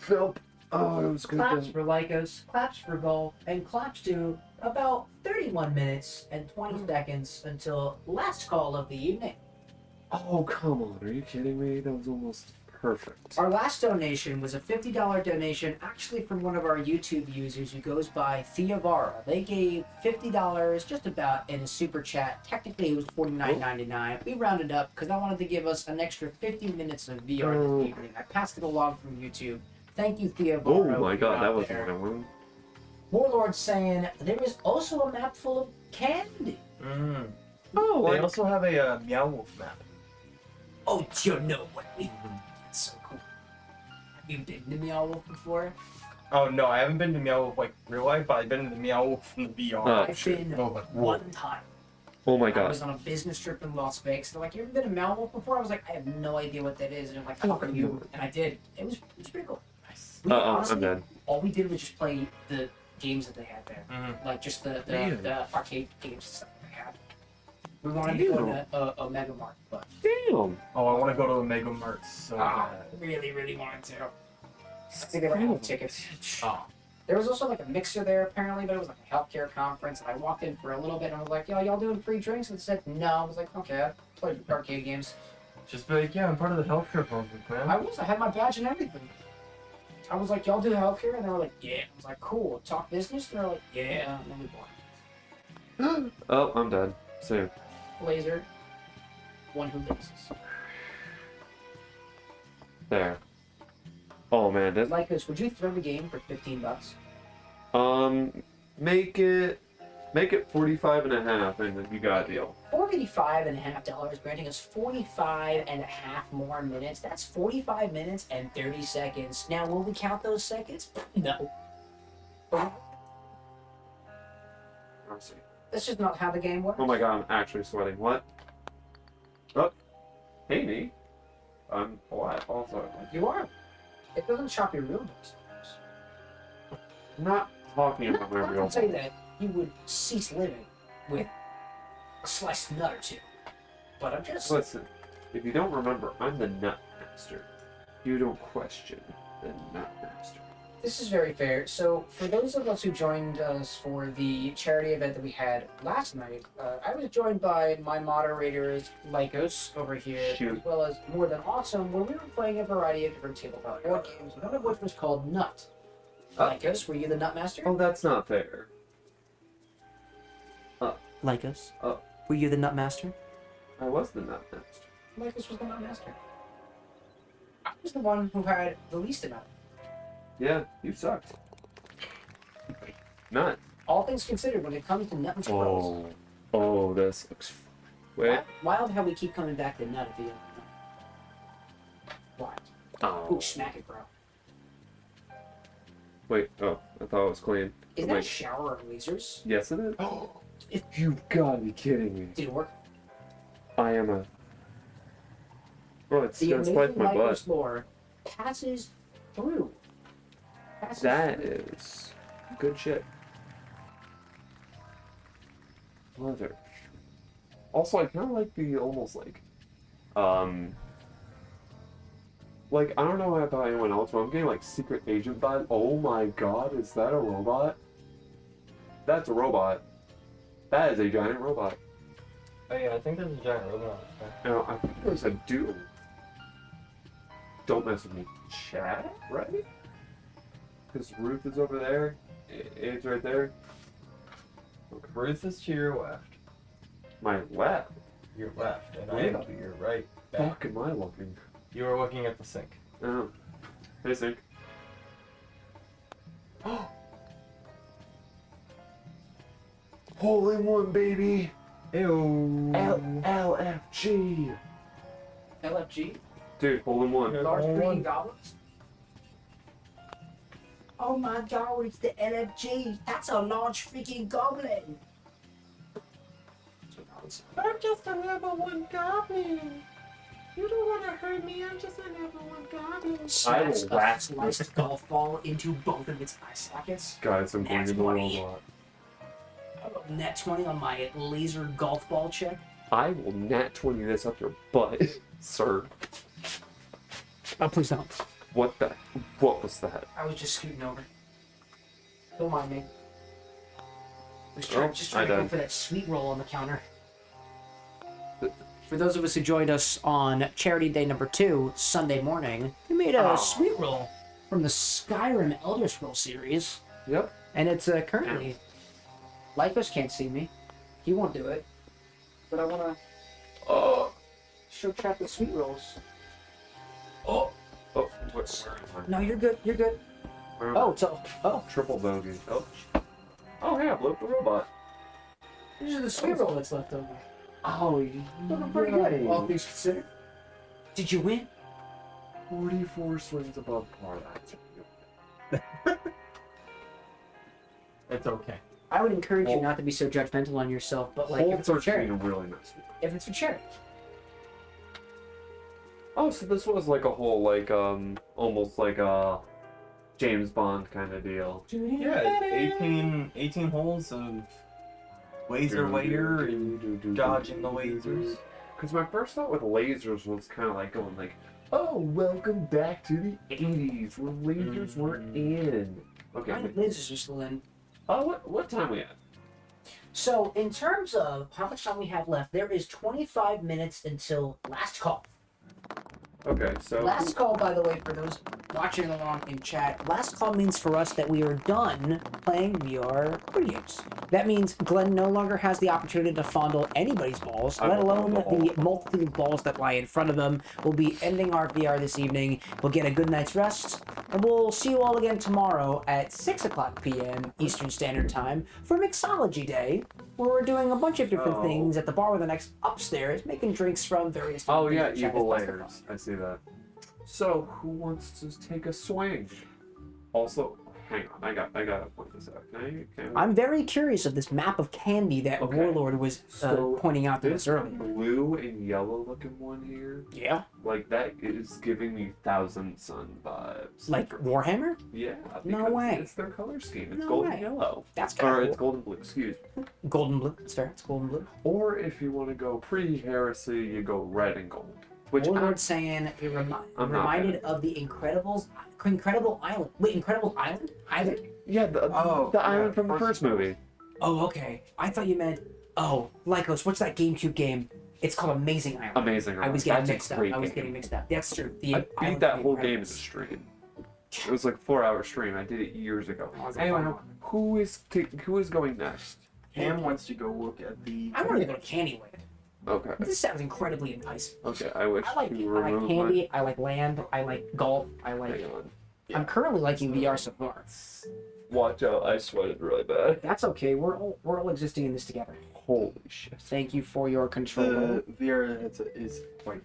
Nope. Oh, it was good.
Claps for Lycos. Claps for goal. And claps to about 31 minutes and 20 seconds until last call of the evening.
Oh, come on. Are you kidding me? That was almost perfect.
Our last donation was a $50 donation, actually from one of our YouTube users who goes by Theavara. They gave $50 just about in a super chat. Technically, it was $49.99. We rounded up because I wanted to give us an extra 50 minutes of VR this evening. I passed it along from YouTube. Thank you, Theavara.
Oh my
if you're
god, that
out
was
there.
what I wanted.
Warlord saying there is also a map full of candy.
Oh,
They also have a Meow Wolf map.
Oh, you know what? That's so cool. Have you been to Meow Wolf before?
Oh no, I haven't been to Meow Wolf like real life, but I've been to the Meow Wolf in the VR.
Oh,
I've
shit.
been
Oh, but-
one time.
Oh my
I
god.
was on a business trip in Las Vegas. They're like, you ever been to Meow Wolf before? I was like, I have no idea what that is. And they're like, how can you? And I did. It was pretty cool.
Nice.
We honestly,
I'm dead.
all we did was just play the games that they had there. Like just the
Damn.
arcade games and stuff that they had. We wanted to go to a Mega Mart, but
Damn.
Oh, I want to go to a Mega Mart so bad.
really wanted to. I think they were out of tickets. Oh. There was also like a mixer there apparently, but it was like a healthcare conference. And I walked in for a little bit and I was like, yo, y'all doing free drinks? And they said no. I was like, okay, I played arcade games.
Just be like, yeah, I'm part of the healthcare program, man.
I had my badge and everything. I was like, y'all do healthcare? And they were like, yeah. I was like, cool. Talk business? And they were like, yeah. And then we bought
Oh, I'm dead. Same.
Laser. One who loses.
There. Oh man, that.
Like this, would you throw the game for $15?
Make it 45 and a half, and then you got a deal.
$45.50, granting us 45 and a half more minutes. That's 45 minutes and 30 seconds. Now, will we count those seconds? No.
Let's see.
That's just not how the game works.
Oh my god, I'm actually sweating. What? Oh. Hey, me. I'm alive also.
You are. It doesn't chop your real nose.
I'm not talking about my
I'm
real
not saying that you would cease living with a sliced nut or two. But I'm just...
Listen, if you don't remember, I'm the Nut Master. You don't question the Nut Master.
This is very fair. So, for those of us who joined us for the charity event that we had last night, I was joined by my moderators, Lycos, over here,
Shoot.
as well as More Than Awesome, where we were playing a variety of different tabletop board games, one of which was called Nut. Lycos, were you the Nut Master?
Oh, that's not fair.
Lycos,
Oh.
were you the Nut Master?
I was the Nut Master.
Lycos was the Nut Master. I was the one who had the least amount.
Yeah, you sucked. Nut.
All things considered, when it comes to Nut and Squirrels,
Oh, this looks... Wait.
wild how we keep coming back to Nut at the end. What?
Oh.
Ooh, smack it, bro.
Wait, oh, I thought it was clean.
Is
I'm
that a
like,
shower of lasers?
yes it is. You've got to be kidding me.
Did it work?
I am a... Oh, it's
The
gonna splice
amazing
my butt.
Lycos lore passes through. Passes
That
through.
is good shit. Mother. Also, I kind of like the almost like, like I don't know about anyone else, but I'm getting like secret agent vibe. Oh my god, is that a robot? That's a robot. That is a giant robot.
Oh yeah, I think there's a giant robot.
Now, I think there's a dude. Don't mess with me. Chat, right? Because Ruth is over there. It's right there.
Okay. Ruth is to your left.
My left.
Your left, and I
Where
am to your right.
Fuck am I looking?
You are looking at the sink.
Oh. Hey, Sync. Hole in one, baby!
Ew.
LFG!
LFG?
Dude, hole in one.
Large green goblins? Oh my god, it's the LFG. That's a large freaking goblin.
I'm just a level 1 goblin. You don't want to hurt me. I'm just a level 1 goblin.
Smash
will whack
a sliced golf ball into both of its eye sockets.
Guys, I'm going
That's
to the
money.
robot.
I got net 20 on my laser golf ball check.
I will nat 20 this up your butt, sir.
Oh, please don't.
What was that?
I was just scooting over. Don't mind me. I was just
I
trying to go
did.
for that sweet roll on the counter. For those of us who joined us on Charity Day number 2, Sunday morning, we made a sweet roll from the Skyrim Elder Scrolls series.
Yep.
And it's currently... Lycos can't see me. He won't do it. But I want to show chat the sweet rolls.
Oh, where am I?
No, you're good. You're good.
Where am
Oh,
I?
it's all... Oh,
Triple bogey. Oh, hey, I blew up the robot.
this is the sweet roll that's left over.
Oh,
Looking pretty good, all things considered. Did you win?
44 swings above par. That's
It's okay.
I would encourage you not to be so judgmental on yourself, but like, if it's for charity.
really nice.
If it's for charity.
Oh, so this was like a whole, like, almost like a James Bond kind of deal.
Yeah, it's 18 holes of laser layer and dodging the lasers.
Because my first thought with lasers was kind of like going like, oh, welcome back to the 80s when lasers were in. Okay.
I think lasers are still in.
Oh, what time we at?
So, in terms of how much time we have left, there is 25 minutes until last call.
Okay, so
Last call, by the way, for those watching along in chat, last call means for us that we are done playing VR video games. That means Glenn no longer has the opportunity to fondle anybody's balls, let alone the multitude of balls that lie in front of them. We'll be ending our VR this evening. We'll get a good night's rest, and we'll see you all again tomorrow at 6 o'clock p.m. Eastern Standard Time for Mixology Day, where we're doing a bunch of different things at the bar with an X upstairs, making drinks from various different
oh yeah,
things that
evil
Chat has
layers. I see that. So who wants to take a swing? Also, hang on. I gotta point this out. Can I
I'm very curious of this map of candy that
Okay.
Warlord was pointing out to us
this
earlier.
blue and yellow looking one here,
Yeah.
like that is giving me Thousand Sun vibes.
Like Warhammer?
Yeah.
No
because
way.
It's their color scheme. It's
No
gold
way.
and yellow.
That's
Or
kind of
it's
cool.
golden blue. Excuse me.
Golden blue. It's fair. It's golden blue.
Or if you want to go pre-heresy, you go red and gold. Which
Warlord saying it
I'm not
reminded of the Incredible Island. Wait, Incredible Island? Island?
yeah, the island from the first movie.
Oh, okay. I thought you meant. Oh, Lycos. What's that GameCube game? It's called Amazing Island.
Amazing.
I was getting
That's a
mixed up.
great
I was
game.
getting mixed up. That's true. The
I beat
Island
that
of
whole
the
game in a
Incredibles.
stream. It was like a 4-hour stream. I did it years ago.
That was a
Anyway,
fun one.
who is going next?
Cam wants to go look at the.
I want to go to Candyland.
Okay.
This sounds incredibly enticing.
Okay. I wish
I like
to remove
candy. I like land. I like golf. I
my.
like.
Hang on.
I'm currently liking VR so far.
Watch out! I sweated really bad.
That's okay. We're all existing in this together.
Holy shit.
Thank you for your control.
The VR is quite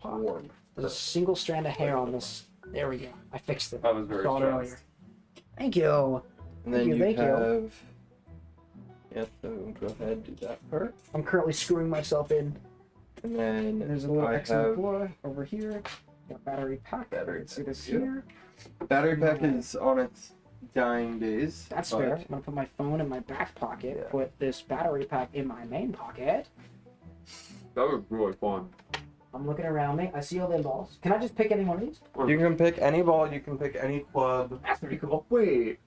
warm.
There's a single strand of hair on this. There we go. I fixed it.
I was very
Saw it
stressed.
earlier. Thank you.
And then
Thank you.
have. Yeah, so go ahead, do that part.
I'm currently screwing myself in.
And then
And there's a little
I
X on the
have
floor over here. Got battery pack.
Battery
See this
pack, yeah.
here.
battery pack is on its dying days.
That's
but
fair. I'm gonna put my phone in my back pocket.
Yeah.
Put this battery pack in my main pocket.
That was really fun.
I'm looking around me. I see all the balls. Can I just pick any one of these?
You can pick any ball, you can pick any club.
That's pretty cool.
Wait.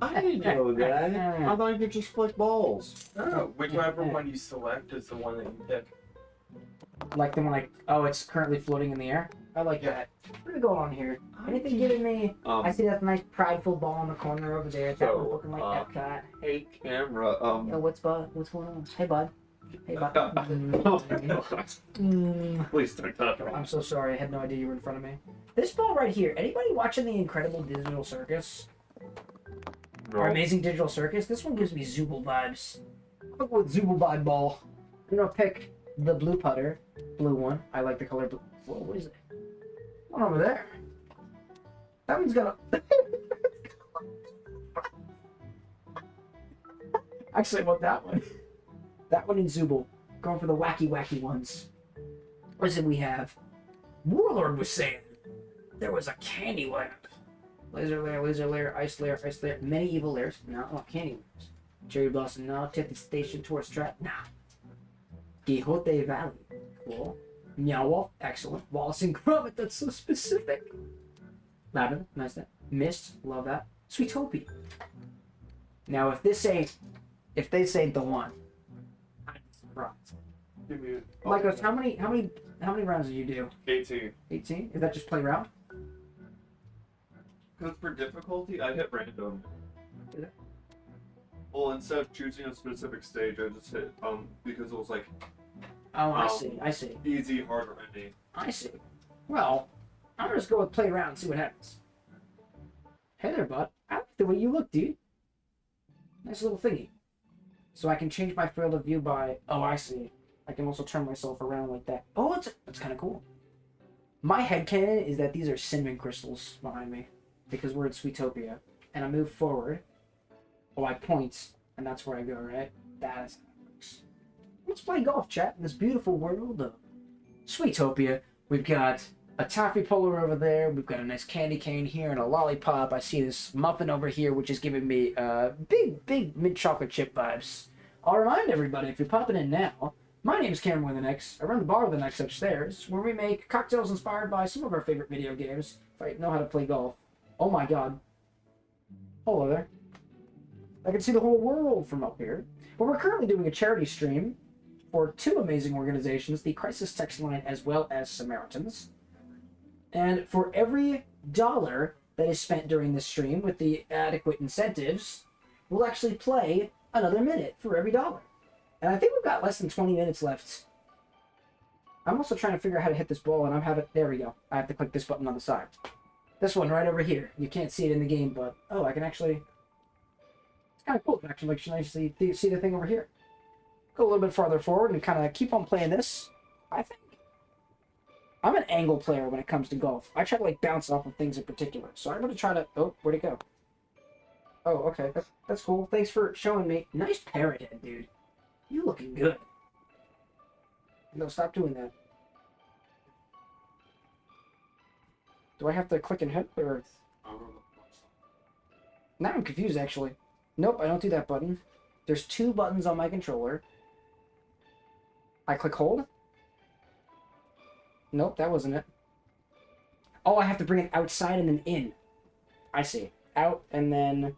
I didn't know that. I thought you could just flick balls.
No, whichever one you select is the one that you pick.
Like the one like, oh, it's currently floating in the air. I like that. What's going on here? Anything giving me? I see that nice prideful ball in the corner over there. That one's looking like Epcot.
Hey, camera.
Yo, what's going on? Hey, bud. Hey, bud.
Please don't touch me.
I'm so sorry. I had no idea you were in front of me. This ball right here. Anybody watching the Incredible Digital Circus? Or Amazing Digital Circus? This one gives me Zooble vibes. I'll go with Zooble vibe ball. I'm gonna pick the blue putter. Blue one. I like the color blue. Whoa, what is it? One over there. That one's gonna. Actually, I want that one. That one in Zooble. Going for the wacky ones. What is it we have? Warlord was saying there was a candy land. Laser layer, ice layer, many evil layers. No, not candy layers. Cherry blossom, no. Tipping station, tourist trap, nah. Quixote Valley, cool. Meow Wolf, excellent. Wallace and Gromit, that's so specific. Lavender, nice that. Mist, love that. Sweetopia. Now, if they say the one, I'm surprised.
Give me
Lycos, how many rounds did you do?
18.
18? Is that just play round?
Because for difficulty, I hit random.
Is it?
Well, instead of choosing a specific stage, I just hit because it was like
Oh, I see.
easy, hard, or any.
I see. Well, I'm gonna just go with play around and see what happens. Hey there, bud. I like the way you look, dude. Nice little thingy. So I can change my field of view by... Oh, I see. I can also turn myself around like that. Oh, that's kind of cool. My headcanon is that these are cinnamon crystals behind me. Because we're in Sweetopia. And I move forward. Oh, I point. And that's where I go, right? That is how it works. Let's play golf, chat, in this beautiful world of Sweetopia. We've got a taffy puller over there. We've got a nice candy cane here and a lollipop. I see this muffin over here, which is giving me big mint chocolate chip vibes. I'll remind everybody, if you're popping in now, my name's CameroxnWithAnX. I run the bar with an X upstairs, where we make cocktails inspired by some of our favorite video games. If I know how to play golf. Oh my god. Hello there. I can see the whole world from up here. But we're currently doing a charity stream for two amazing organizations, the Crisis Text Line as well as Samaritans. And for every dollar that is spent during this stream with the adequate incentives, we'll actually play another minute for every dollar. And I think we've got less than 20 minutes left. I'm also trying to figure out how to hit this ball, and I'm having... There we go. I have to click this button on the side. This one right over here. You can't see it in the game, but... Oh, I can actually... It's kind of cool. I can actually see the thing over here. Go a little bit farther forward and kind of keep on playing this. I think... I'm an angle player when it comes to golf. I try to, like, bounce off of things in particular. So I'm going to try to... Oh, where'd it go? Oh, okay. That's cool. Thanks for showing me. Nice parrot head, dude. You looking good. No, stop doing that. Do I have to click and hit or? Now I'm confused, actually. Nope, I don't do that button. There's 2 buttons on my controller. I click hold. Nope, that wasn't it. Oh, I have to bring it outside and then in. I see. Out and then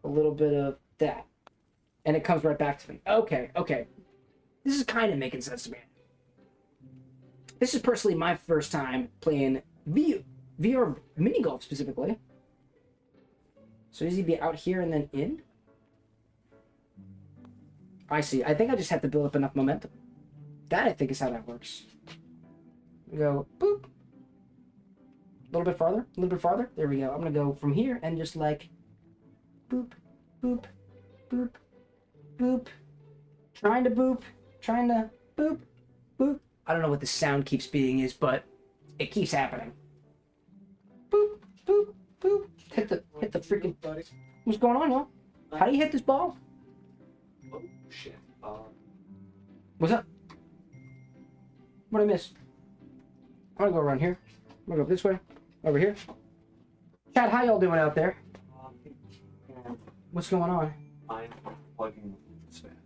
a little bit of that. And it comes right back to me. Okay, okay. This is kind of making sense to me. This is personally my first time playing VR mini golf specifically. So does he be out here and then in? I see. I think I just have to build up enough momentum. That, I think, is how that works. We go, boop. A little bit farther. A little bit farther. There we go. I'm going to go from here and just like, boop, boop, boop, boop. Trying to boop. Trying to boop, boop. I don't know what the sound keeps being is, but it keeps happening. Boop, boop, boop. Hit the freaking... What's going on, y'all? How do you hit this ball?
Oh, shit.
What's up? What did I miss? I'm gonna go around here. I'm gonna go this way. Over here. Chad, how y'all doing out there? What's going on?
I'm plugging this fan.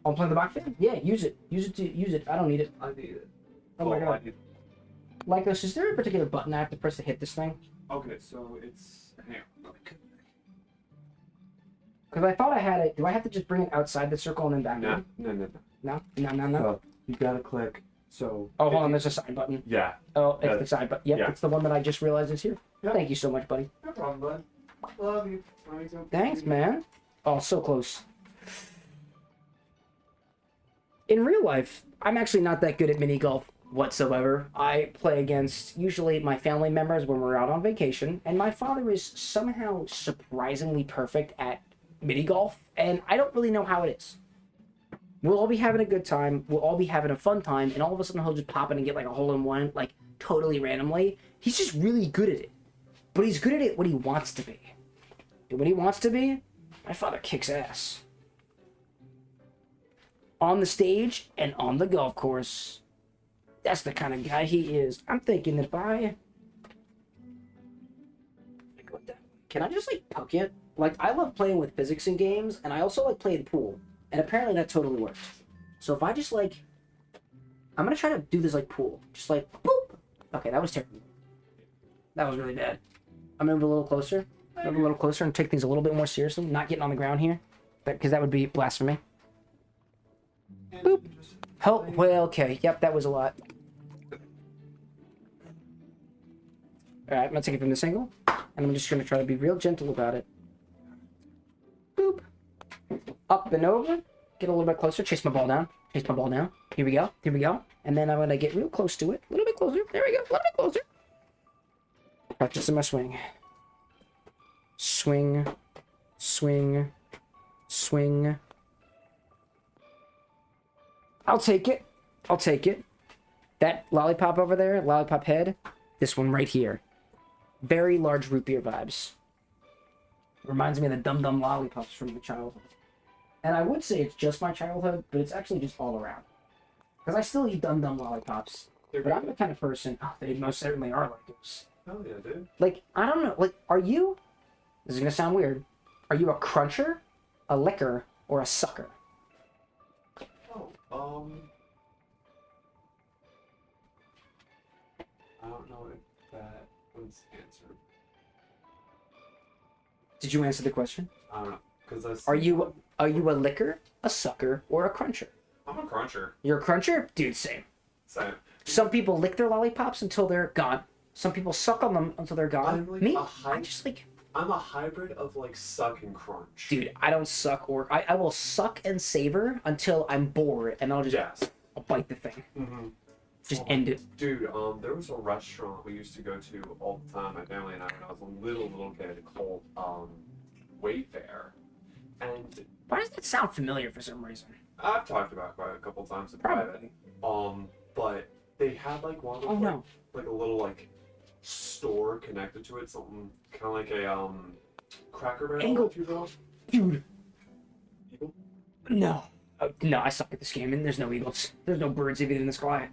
I'm playing the box fan? Yeah, use it. Use it. I don't need it.
I need it.
Oh my god.
I need...
Lycos, is there a particular button I have to press to hit this thing?
Okay, so it's... Hang on.
Because I thought I had it. Do I have to just bring it outside the circle and then back
No,
in?
no, no, no.
No?
So, you gotta click. So...
Oh, hold on. There's a side button.
Yeah.
Oh, it's
Yeah.
the side button. Yep,
Yeah.
it's the one that I just realized is here.
Yeah.
Thank you so much, buddy.
No problem, bud. Love you.
Thanks, man. Oh, so close. In real life, I'm actually not that good at mini golf whatsoever. I play against usually my family members when we're out on vacation, and my father is somehow surprisingly perfect at mini golf, and I don't really know how it is. We'll all be having a good time, we'll all be having a fun time, and all of a sudden he'll just pop in and get like a hole-in-one, like totally randomly. He's just really good at it. But he's good at it when he wants to be. And when he wants to be, my father kicks ass. On the stage and on the golf course. That's the kind of guy he is. I'm thinking if I... Can I just like poke it? Like, I love playing with physics in games, and I also like playing pool. And apparently that totally works. So if I just like... I'm gonna try to do this like pool. Just like, boop! Okay, that was terrible. That was really bad. I'm gonna move a little closer. Move a little closer and take things a little bit more seriously. Not getting on the ground here. Because that would be blasphemy. Boop. Oh, well, okay. Yep, that was a lot. Alright, I'm gonna take it from this angle. And I'm just gonna try to be real gentle about it. Boop. Up and over. Get a little bit closer. Chase my ball down. Chase my ball down. Here we go. Here we go. And then I'm gonna get real close to it. A little bit closer. There we go. A little bit closer. Practicing my swing. Swing. Swing. Swing. I'll take it. I'll take it. That lollipop over there, lollipop head, this one right here. Very large root beer vibes. Reminds me of the Dum Dum lollipops from my childhood. And I would say it's just my childhood, but it's actually just all around. Because I still eat Dum Dum lollipops. But I'm the kind of person, oh, they most certainly are like this.
Hell yeah, dude.
Like, I don't know, like, are you, this is gonna sound weird, are you a cruncher, a licker, or a sucker?
Oh, I don't know if that was answered.
Did you answer the question?
I don't know, because
Are you a licker, a sucker, or a cruncher?
I'm a cruncher.
You're a cruncher? Dude, same.
Same.
Some people lick their lollipops until they're gone. Some people suck on them until they're gone.
I'm like
Me?
I'm a hybrid of like suck and crunch.
Dude, I don't suck or... I will suck and savor until I'm bored, and I'll just...
Yes.
I'll bite the thing.
Mm-hmm.
Just end it.
Dude, there was a restaurant we used to go to all the time, my family and I, when I was a little kid, called Wayfair. And
why does that sound familiar for some reason?
I've talked about it quite a couple times in
Probably.
private. But they had like one of those, like a little like store connected to it, something kind of like a Cracker Barrel,
Angle.
if you will.
Dude,
Eagle?
no. No, I suck at this game, and there's no eagles. There's no birds even in the sky.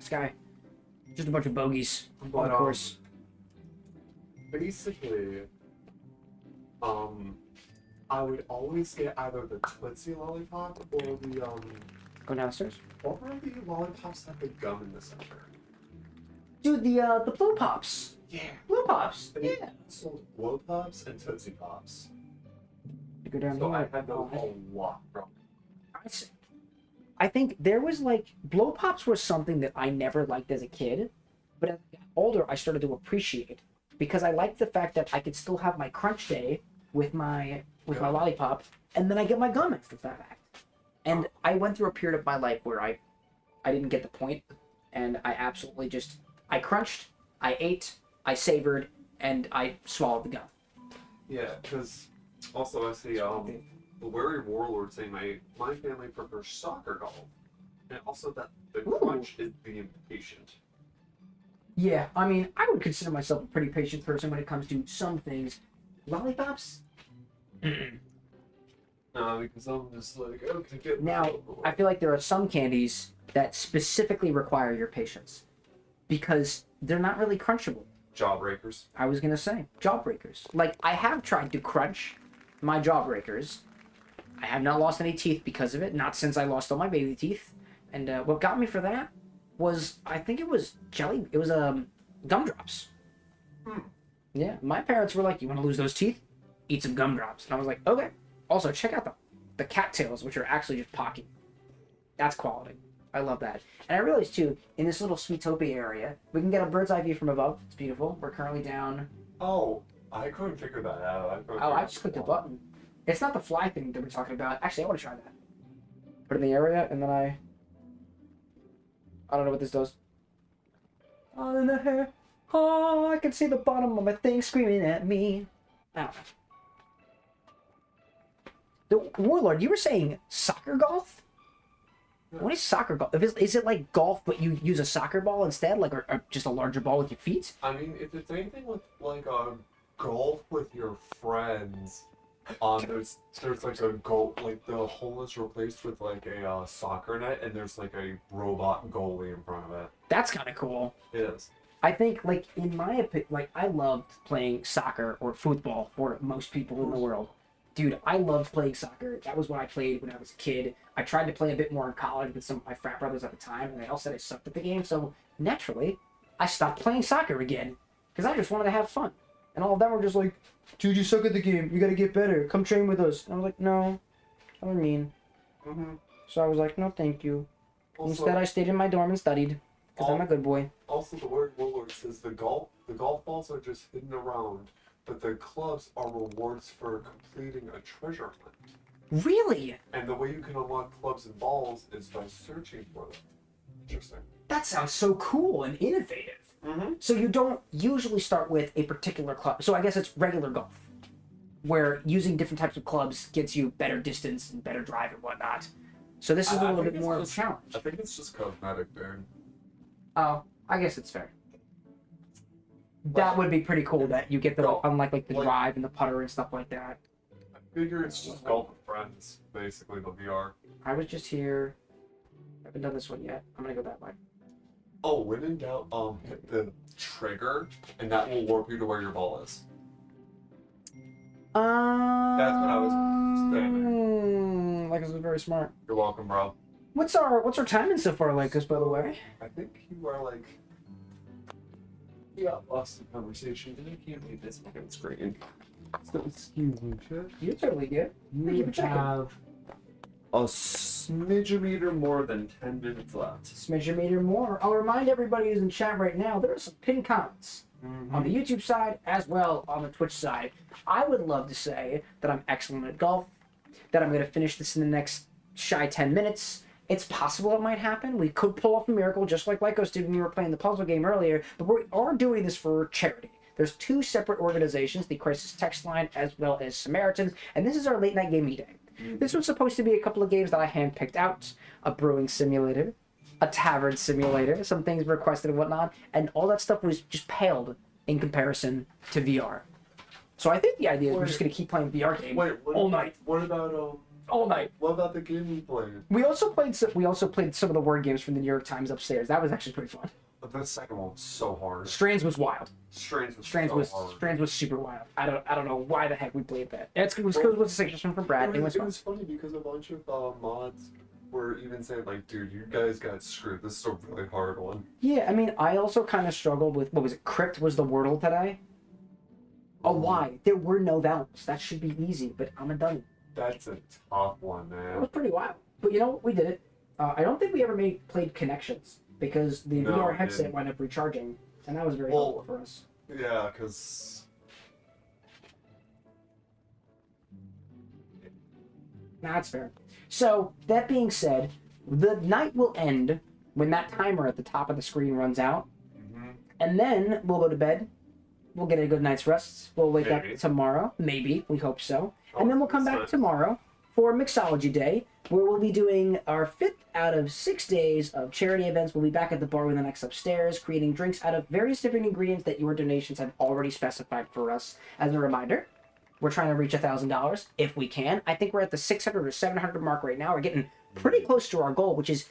Just a bunch of bogeys on the course.
Basically, I would always get either the Tootsie Lollipop or the,
Go downstairs.
what were the lollipops that had the gum in the center?
Dude, the Blow Pops.
Yeah.
Blow Pops.
They
Yeah.
sold Blow Pops and Tootsie Pops.
You go down
So I
here.
had those a lot from.
I think there was like Blow Pops were something that I never liked as a kid, but as I got older, I started to appreciate because I liked the fact that I could still have my crunch day with my lollipop, and then I get my gum after that. And I went through a period of my life where I didn't get the point, and I absolutely just I crunched, I ate, I savored, and I swallowed the gum.
Yeah, because also I see the Wary Warlord saying my family prefers soccer golf, and also that the crunch is the impatient.
Yeah, I mean, I would consider myself a pretty patient person when it comes to some things. Lollipops?
Because I'm just like, okay, get
Now, I feel like there are some candies that specifically require your patience because they're not really crunchable.
Jawbreakers.
I was gonna say jawbreakers. Like I have tried to crunch my jawbreakers. I have not lost any teeth because of it. Not since I lost all my baby teeth. And what got me for that was I think it was jelly. It was gumdrops. Yeah, my parents were like, "You want to lose those teeth? Eat some gumdrops." And I was like, "Okay." Also, check out the cattails, which are actually just pocky. That's quality. I love that. And I realized too, in this little Sweetopia area, we can get a bird's eye view from above. It's beautiful. We're currently down.
Oh, I couldn't figure that out.
I just clicked a button. It's not the fly thing that we're talking about. Actually, I want to try that. Put it in the area, and then I don't know what this does. All in the hair. Oh, I can see the bottom of my thing screaming at me. I don't know. The Warlord, you were saying soccer golf? What is soccer golf? Is it like golf, but you use a soccer ball instead, like or just a larger ball with your feet?
I mean, if it's anything with like a golf with your friends, there's like a goal, like the hole is replaced with like a soccer net, and there's like a robot goalie in front of it.
That's kind of cool.
It is.
I think, like in my opinion, like I loved playing soccer or football for most people in the world. Dude, I loved playing soccer. That was what I played when I was a kid. I tried to play a bit more in college with some of my frat brothers at the time, and they all said I sucked at the game. So naturally, I stopped playing soccer again because I just wanted to have fun. And all of them were just like, "Dude, you suck at the game. You got to get better. Come train with us." And I was like, "No, I mean." So I was like, "No, thank you."
Also,
Instead, I stayed in my dorm and studied because I'm a good boy.
Also, the word Warlord says the golf balls are just hidden around, but the clubs are rewards for completing a treasure hunt.
Really?
And the way you can unlock clubs and balls is by searching for them. Interesting.
That sounds so cool and innovative. So you don't usually start with a particular club. So I guess it's regular golf, where using different types of clubs gets you better distance and better drive and whatnot. So this is a little bit more of a challenge.
I think it's just cosmetic, dude.
Oh, I guess it's fair. That would be pretty cool that you get the unlike like the drive and the putter and stuff like that.
I figure it's just golf with friends, basically the VR.
I was just here. I haven't done this one yet. I'm gonna go that way.
Oh, when in doubt, hit the trigger, and that will warp you to where your ball is. That's what I was spamming.
Like this is very smart.
You're welcome, bro.
What's our timing so far, Lycos, by the way?
I think you are like. We got lost in conversation, and I can't read this fucking screen. So excuse me, Chad.
You're totally good.
You have a smidge-meter more than 10 minutes left.
Smidge-meter more. I'll remind everybody who's in chat right now, there are some pinned comments on the YouTube side as well on the Twitch side. I would love to say that I'm excellent at golf, that I'm going to finish this in the next shy 10 minutes. It's possible it might happen. We could pull off a miracle just like Lycos did when we were playing the puzzle game earlier, but we are doing this for charity. There's two separate organizations, the Crisis Text Line as well as Samaritans, and this is our late night gaming day. This was supposed to be a couple of games that I handpicked out. A brewing simulator, a tavern simulator, some things requested and whatnot, and all that stuff was just paled in comparison to VR. So I think the idea is we're just gonna keep playing VR games all night.
What about
All night.
What about the game you played?
We also played some of the word games from the New York Times upstairs. That was actually pretty fun.
But that second one was so hard.
Strands was wild.
Strands was
Strands
so
was
hard.
Strands was super wild. I don't know why the heck we played that. It was a suggestion from Brad. It was
It
fun.
was funny because a bunch of mods were even saying like, dude, you guys got screwed. This is a really hard one.
Yeah, I mean, I also kind of struggled with, what was it, Crypt was the Wordle today? Oh, why? There were no vowels. That should be easy, but I'm a dummy.
That's a tough one,
It
man.
was pretty wild. But you know what? We did it. I don't think we ever played Connections, because the
No,
VR
we
headset
didn't.
wound up recharging, and that was very
Well,
helpful for us.
Yeah, because
That's fair. So, that being said, the night will end when that timer at the top of the screen runs out, and then we'll go to bed. We'll get a good night's rest. We'll wake
Maybe.
up tomorrow. Maybe. We hope so.
Oh,
And then we'll come
that's
back
nice.
tomorrow for Mixology Day, where we'll be doing our 5th out of 6 days of charity events. We'll be back at the bar with the next upstairs, creating drinks out of various different ingredients that your donations have already specified for us. As a reminder, we're trying to reach $1,000 if we can. I think we're at the 600 or 700 mark right now. We're getting pretty close to our goal, which is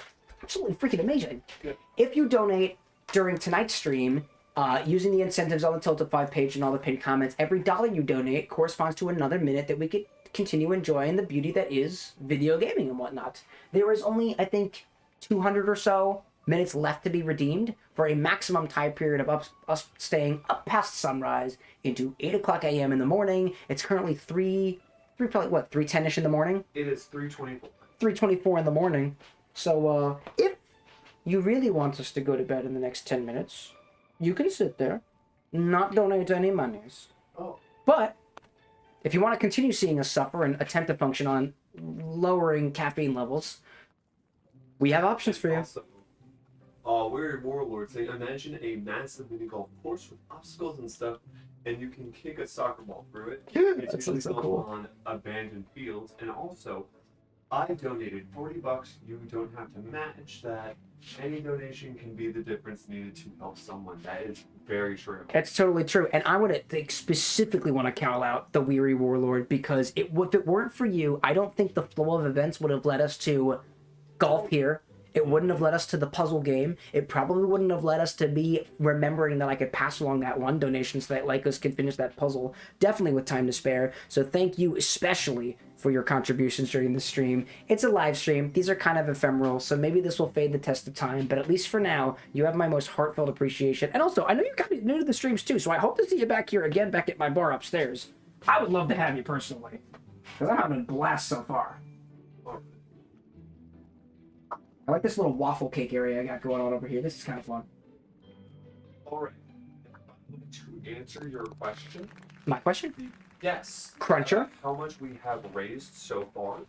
absolutely freaking amazing.
Good.
If you donate during tonight's stream, using the incentives on the Tilted 5 page and all the pinned comments, every dollar you donate corresponds to another minute that we could continue enjoying the beauty that is video gaming and whatnot. There is only, I think, 200 or so minutes left to be redeemed for a maximum time period of us staying up past sunrise into 8 o'clock a.m. in the morning. It's currently 3:10ish in the morning?
it is 3:24.
3:24 in the morning. So, if you really want us to go to bed in the next 10 minutes, you can sit there, not donate any monies.
Oh.
But if you want to continue seeing us suffer and attempt to function on lowering caffeine levels, we have options for you.
Also, we're warlords. They imagine a massive mini golf course with obstacles and stuff, and you can kick a soccer ball through it.
Yeah,
It's
that sounds so
usually
cool.
on abandoned fields, and also, I donated $40. You don't have to match that. Any donation can be the difference needed to help someone. That is very true.
That's totally true. And I would specifically want to call out the Weary Warlord, because if it weren't for you, I don't think the flow of events would have led us to golf here. It wouldn't have led us to the puzzle game. It probably wouldn't have led us to be remembering that I could pass along that one donation so that Lycos could finish that puzzle, definitely with time to spare. So thank you especially for your contributions during the stream. It's a live stream. These are kind of ephemeral, so maybe this will fade the test of time, but at least for now, you have my most heartfelt appreciation. And also, I know you're kind of new to the streams too, so I hope to see you back here again, back at my bar upstairs. I would love to have you personally, because I'm having a blast so far. I like this little waffle cake area I got going on over here. This is kind of fun.
Alright. To answer your question,
My question?
yes.
Cruncher?
How much we have raised so far?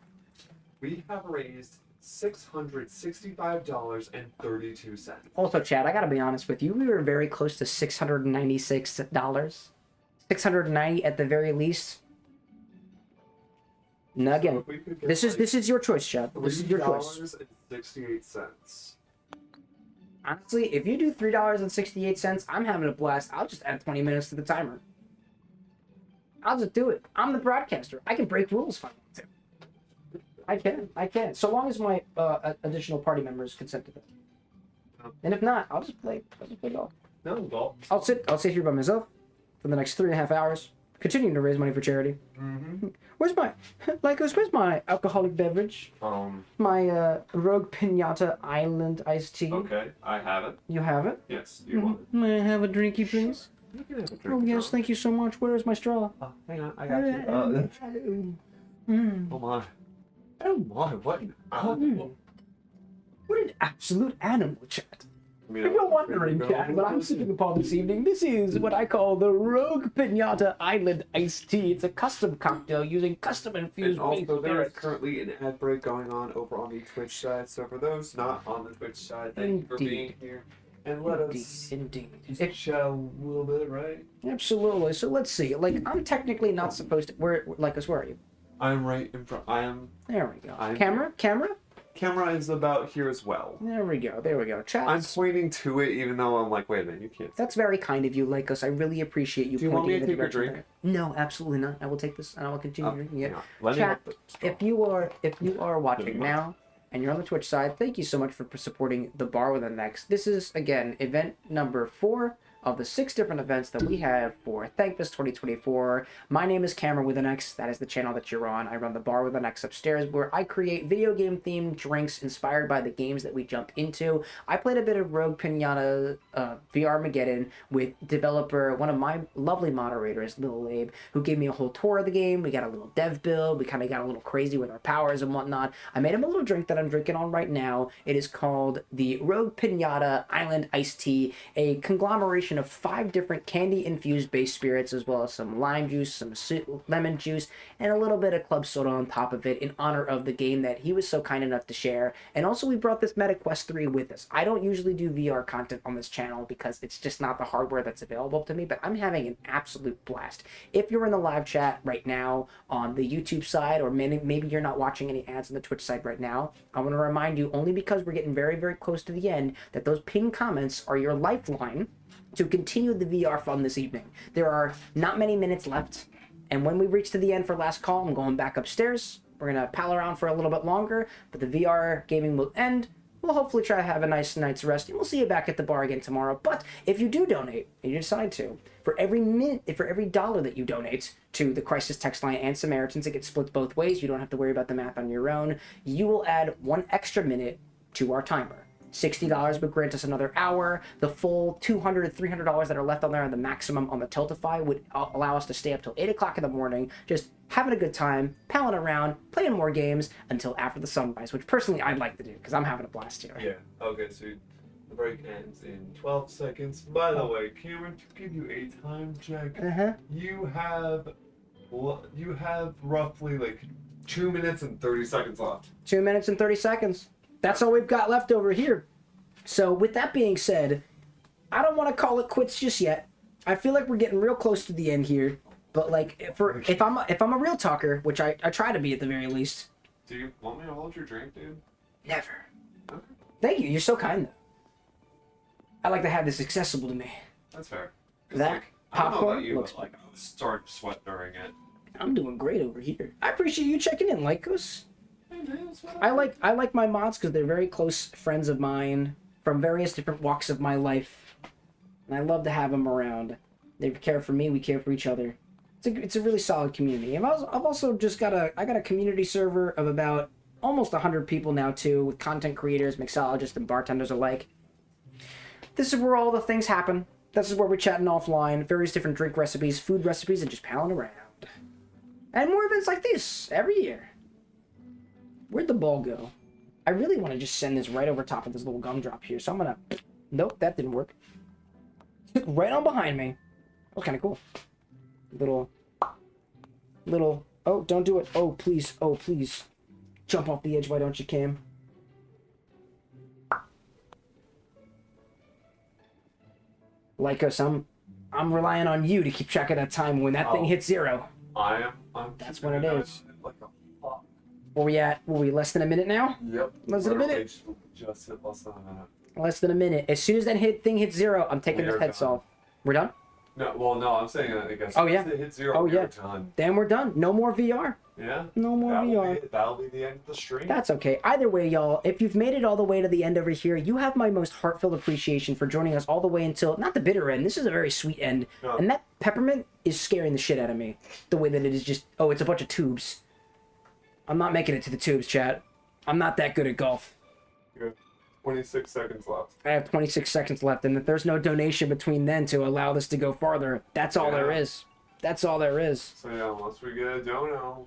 We have raised $665.32.
Also, Chad, I gotta be honest with you. We were very close to $696. $690 at the very least. Now again,
So if we could get
this is your choice, Chad. This is your choice.
$3.68.
Honestly, if you do $3.68, I'm having a blast. I'll just add 20 minutes to the timer. I'll just do it. I'm the broadcaster. I can break rules if I want to. I can. So long as my additional party members consent to it. And if not, I'll just play golf.
No, golf.
I'll sit here by myself for the next 3.5 hours, continuing to raise money for charity.
Mm-hmm.
Where's my alcoholic beverage? My Rogue Piñata Island iced tea.
Okay, I have it.
You have it?
Yes, do you want it?
May I have a drinky, please?
You can have a drink.
Oh yes, thank you so much. Where is my straw?
Oh, hang on, I got you. Oh my. Oh my, what an animal.
What an absolute animal, chat.
I mean,
If you're wondering, chat, what I'm sipping upon this evening, this is what I call the Rogue Piñata Island iced tea. It's a custom cocktail using custom infused
And also,
maple
there is
syrup.
currently an ad break going on over on the Twitch side. So for those not on the Twitch side, thank you for
Indeed.
being here. And let us
Indeed.
just chat a little bit, right?
Absolutely. So let's see. Like, I'm technically not supposed to. Where are you?
I'm right in front. I am.
There we go.
I'm
Camera?
camera is about here as well.
There we go. There we go. Chat.
I'm pointing to it, even though I'm like, wait a minute, you can't.
That's very kind of you, Lycos. I really appreciate you
Do you want
pointing
me to
in the
take a
direction
drink?
there. No, absolutely not. I will take this and I will continue drinking it.
Yeah. Let me
Chat,
help it.
if you are watching now and you're on the Twitch side, thank you so much for supporting the Bar with NX. This is again event number 4 of the 6 different events that we have for Thankmas 2024. My name is CameroxnWithAnX. That is the channel that you're on. I run the Bar with NX upstairs, where I create video game themed drinks inspired by the games that we jump into. I played a bit of Rogue Piñata VRMaggedon with developer, one of my lovely moderators, Lil Abe, who gave me a whole tour of the game. We got a little dev build. We kind of got a little crazy with our powers and whatnot. I made him a little drink that I'm drinking on right now. It is called the Rogue Piñata Island Iced Tea, a conglomeration of 5 different candy-infused base spirits, as well as some lime juice, some lemon juice, and a little bit of club soda on top of it in honor of the game that he was so kind enough to share. And also we brought this MetaQuest 3 with us. I don't usually do VR content on this channel because it's just not the hardware that's available to me, but I'm having an absolute blast. If you're in the live chat right now on the YouTube side, or maybe you're not watching any ads on the Twitch side right now, I want to remind you, only because we're getting very, very close to the end, that those pinned comments are your lifeline to continue the VR fun this evening. There are not many minutes left, and when we reach to the end for last call, I'm going back upstairs. We're gonna pal around for a little bit longer, but the VR gaming will end. We'll hopefully try to have a nice night's rest, and we'll see you back at the bar again tomorrow. But if you do donate, and you decide to, for every $1 that you donate to the Crisis Text Line and Samaritans, it gets split both ways. You don't have to worry about the math on your own. You will add 1 extra minute to our timer. $60 would grant us another hour. The full $200 to $300 that are left on there, and the maximum on the Tiltify, would allow us to stay up till 8 o'clock in the morning, just having a good time, palling around, playing more games until after the sunrise, which personally I'd like to do because I'm having a blast here.
Yeah. Okay. So the break ends in 12 seconds. By the way, Cameron, to give you a time check, you have roughly like 2 minutes and 30 seconds left.
2 minutes and 30 seconds. That's all we've got left over here. So with that being said, I don't want to call it quits just yet. I feel like we're getting real close to the end here. But like, if I'm a real talker, which I try to be at the very least.
Do you want me to hold your drink, dude?
Never.
Okay.
Thank you. You're so kind, though. I like to have this accessible to me.
That's fair.
That
like, I don't know
popcorn
about you,
looks
but, like, I start sweat during it.
I'm doing great over here. I appreciate you checking in, Lycos. I like my mods because they're very close friends of mine from various different walks of my life, and I love to have them around. They care for me. We care for each other. It's a really solid community. I've also just got a community server of about almost 100 people now too, with content creators, mixologists, and bartenders alike. This is where all the things happen. This is where we're chatting offline, various different drink recipes, food recipes, and just palling around. And more events like this every year. Where'd the ball go? I really want to just send this right over top of this little gumdrop here, so I'm gonna... Nope, that didn't work. Took right on behind me. That was kind of cool. Little... Oh, don't do it. Oh, please. Oh, please. Jump off the edge, why don't you, Cam? Lycos, I'm relying on you to keep track of that time when that thing hits 0.
I'm
That's what it is. Where we at? Were we less than a minute now?
Yep.
Less than a minute?
Just hit less than a minute.
Less than a minute. As soon as that thing hits 0, I'm taking this heads off. We're done?
No, well, no, I'm saying, I guess.
Oh, yeah.
If it hits 0,
Oh,
we're
yeah.
done.
Then we're done. No more VR.
Yeah?
No more VR.
That'll be the end of the stream.
That's okay. Either way, y'all, if you've made it all the way to the end over here, you have my most heartfelt appreciation for joining us all the way until, not the bitter end, this is a very sweet end.
No.
And that peppermint is scaring the shit out of me. The way that it is just, oh, it's a bunch of tubes. I'm not making it to the tubes, chat. I'm not that good at golf.
You have 26 seconds left.
I have 26 seconds left, and if there's no donation between then to allow this to go farther, that's all there is. That's all there is.
So yeah, unless we get a dono.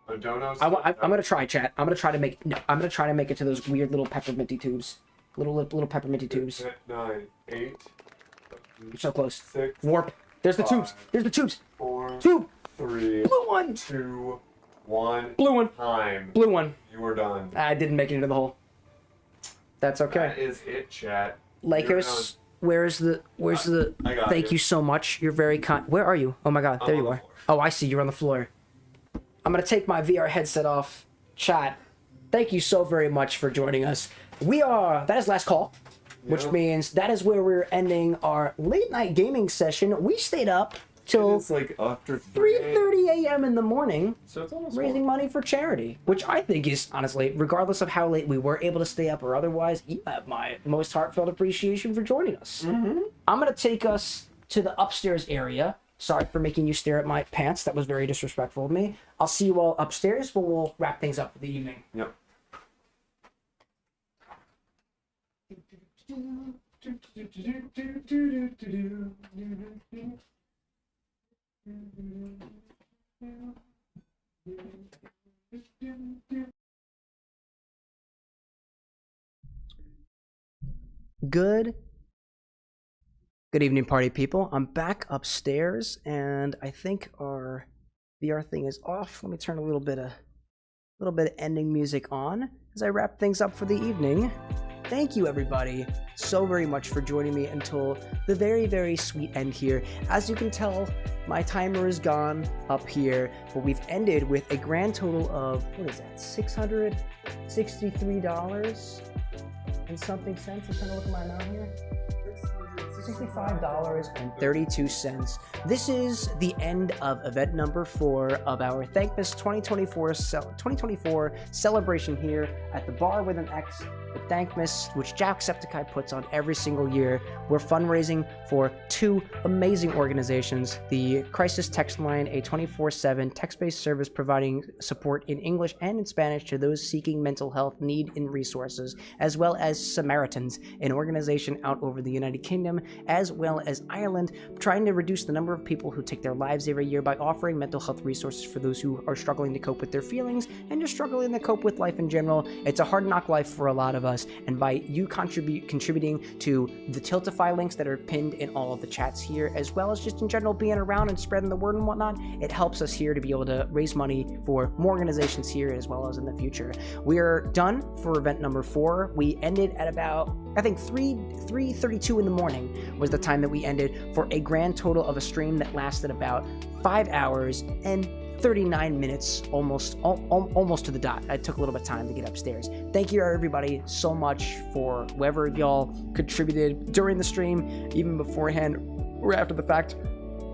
A dono.
I'm gonna try, chat. I'm gonna try to make. No, I'm gonna try to make it to those weird little pepperminty tubes. Little pepperminty tubes.
9, 8.
You're so close.
6.
Warp. There's the
5,
tubes. There's the tubes.
4.
Tube.
3.
Blue one.
2. 1.
Blue one.
Time.
Blue one.
You are done.
I didn't make it into the hole. That's okay.
That is it, chat.
Lycos, where's the?
I got
Thank you so much. You're very kind. Where are you? Oh my God, there
I'm
you
on
are.
the floor.
Oh, I see. You're on the floor. I'm gonna take my VR headset off. Chat. thank you so very much for joining us. That is last call, which means that is where we're ending our late night gaming session. We stayed up till
It's like after
3:30 a.m. in the morning,
So it's almost
raising money for charity, which I think is, honestly, regardless of how late we were able to stay up or otherwise, you have my most heartfelt appreciation for joining us. I'm going to take us to the upstairs area. Sorry for making you stare at my pants. That was very disrespectful of me. I'll see you all upstairs, but we'll wrap things up for the evening.
Yep.
Good evening, party people. I'm back upstairs, and I think our VR thing is off. Let me turn a little bit of ending music on as I wrap things up for the evening. Thank you, everybody, so very much for joining me until the very, very sweet end here. As you can tell, my timer is gone up here, but we've ended with a grand total of, what is that, $663 and something cents. I'm trying to look at my amount here. $65.32. This is the end of event number 4 of our Thankmas 2024 celebration here at the Bar with an X, the Thankmas, which Jacksepticeye puts on every single year. We're fundraising for 2 amazing organizations, the Crisis Text Line, a 24/7 text-based service providing support in English and in Spanish to those seeking mental health need and resources, as well as Samaritans, an organization out over the United Kingdom, as well as Ireland, trying to reduce the number of people who take their lives every year by offering mental health resources for those who are struggling to cope with their feelings and just struggling to cope with life in general. It's a hard knock life for a lot of us, and by you contributing to the Tiltify links that are pinned in all of the chats here, as well as just in general being around and spreading the word and whatnot, it helps us here to be able to raise money for more organizations here as well as in the future. We are done for event number 4. We ended at about, I think, 3:32 in the morning was the time that we ended, for a grand total of a stream that lasted about 5 hours and 39 minutes, almost to the dot. I took a little bit of time to get upstairs. Thank you, everybody, so much for whoever y'all contributed during the stream, even beforehand or after the fact.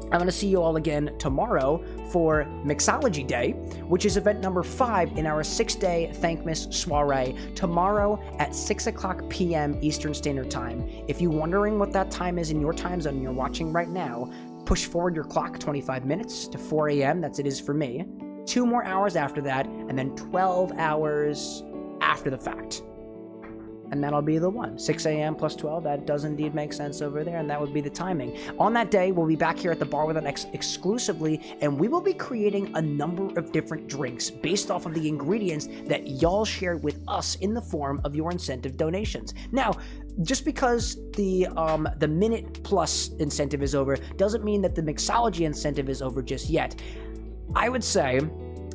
I'm going to see you all again tomorrow for Mixology Day, which is event number 5 in our 6-day Thankmas soiree, tomorrow at 6 o'clock p.m. Eastern Standard Time. If you're wondering what that time is in your time zone and you're watching right now, push forward your clock 25 minutes to 4 a.m. That's it is for me. 2 more hours after that, and then 12 hours after the fact. And that'll be the one. 6 a.m. plus 12, that does indeed make sense over there, and that would be the timing. On that day, we'll be back here at the Bar with an X exclusively, and we will be creating a number of different drinks based off of the ingredients that y'all shared with us in the form of your incentive donations. Now, just because the minute plus incentive is over doesn't mean that the mixology incentive is over just yet. I would say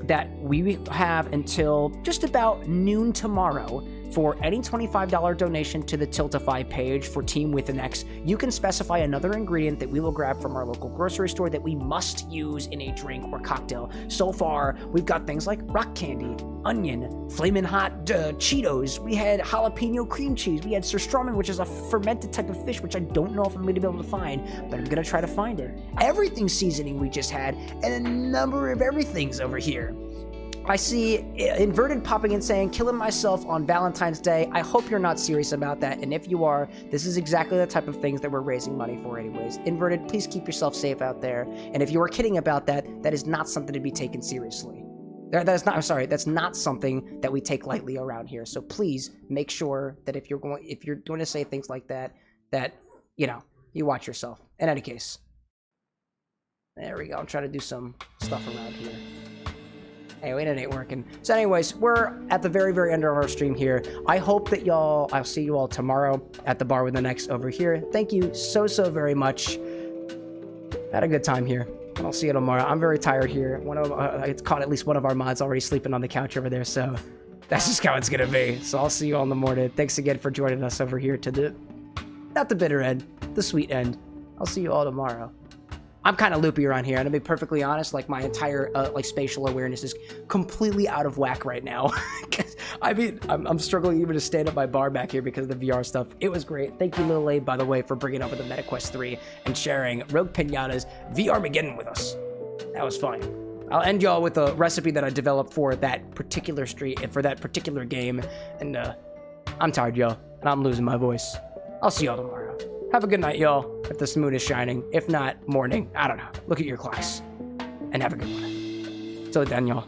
that we have until just about noon tomorrow for any $25 donation to the Tiltify page for Team with an X. You can specify another ingredient that we will grab from our local grocery store that we must use in a drink or cocktail. So far, we've got things like rock candy, onion, flamin' hot Cheetos. We had jalapeno cream cheese. We had surströmming, which is a fermented type of fish, which I don't know if I'm going to be able to find, but I'm going to try to find it. Everything seasoning we just had, and a number of everythings over here. I see Inverted popping in saying, killing myself on Valentine's Day. I hope you're not serious about that, and if you are, this is exactly the type of things that we're raising money for anyways. Inverted, please keep yourself safe out there, and if you are kidding about that, that is not something to be taken seriously. That's not something that we take lightly around here, so please make sure that if you're going to say things like that, you know, you watch yourself. In any case, there we go. I'm trying to do some stuff around here. Anyway, it ain't working. So anyways, we're at the very, very end of our stream here. I hope that I'll see you all tomorrow at the Bar with an X over here. Thank you so very much. Had a good time here. And I'll see you tomorrow. I'm very tired here. I caught at least one of our mods already sleeping on the couch over there, so that's just how it's gonna be. So I'll see you all in the morning. Thanks again for joining us over here to not the bitter end, the sweet end. I'll see you all tomorrow. I'm kind of loopy around here, and to be perfectly honest, like my entire spatial awareness is completely out of whack right now. I mean, I'm struggling even to stand up my bar back here because of the VR stuff. It was great. Thank you, Lil Abe, by the way, for bringing over the MetaQuest 3 and sharing Rogue Piñata's VRMaggedon with us. That was fun. I'll end y'all with a recipe that I developed for that particular street and for that particular game. And I'm tired, y'all, and I'm losing my voice. I'll see y'all tomorrow. Have a good night, y'all, if the moon is shining. If not, morning. I don't know. Look at your class. And have a good one. Till then, y'all.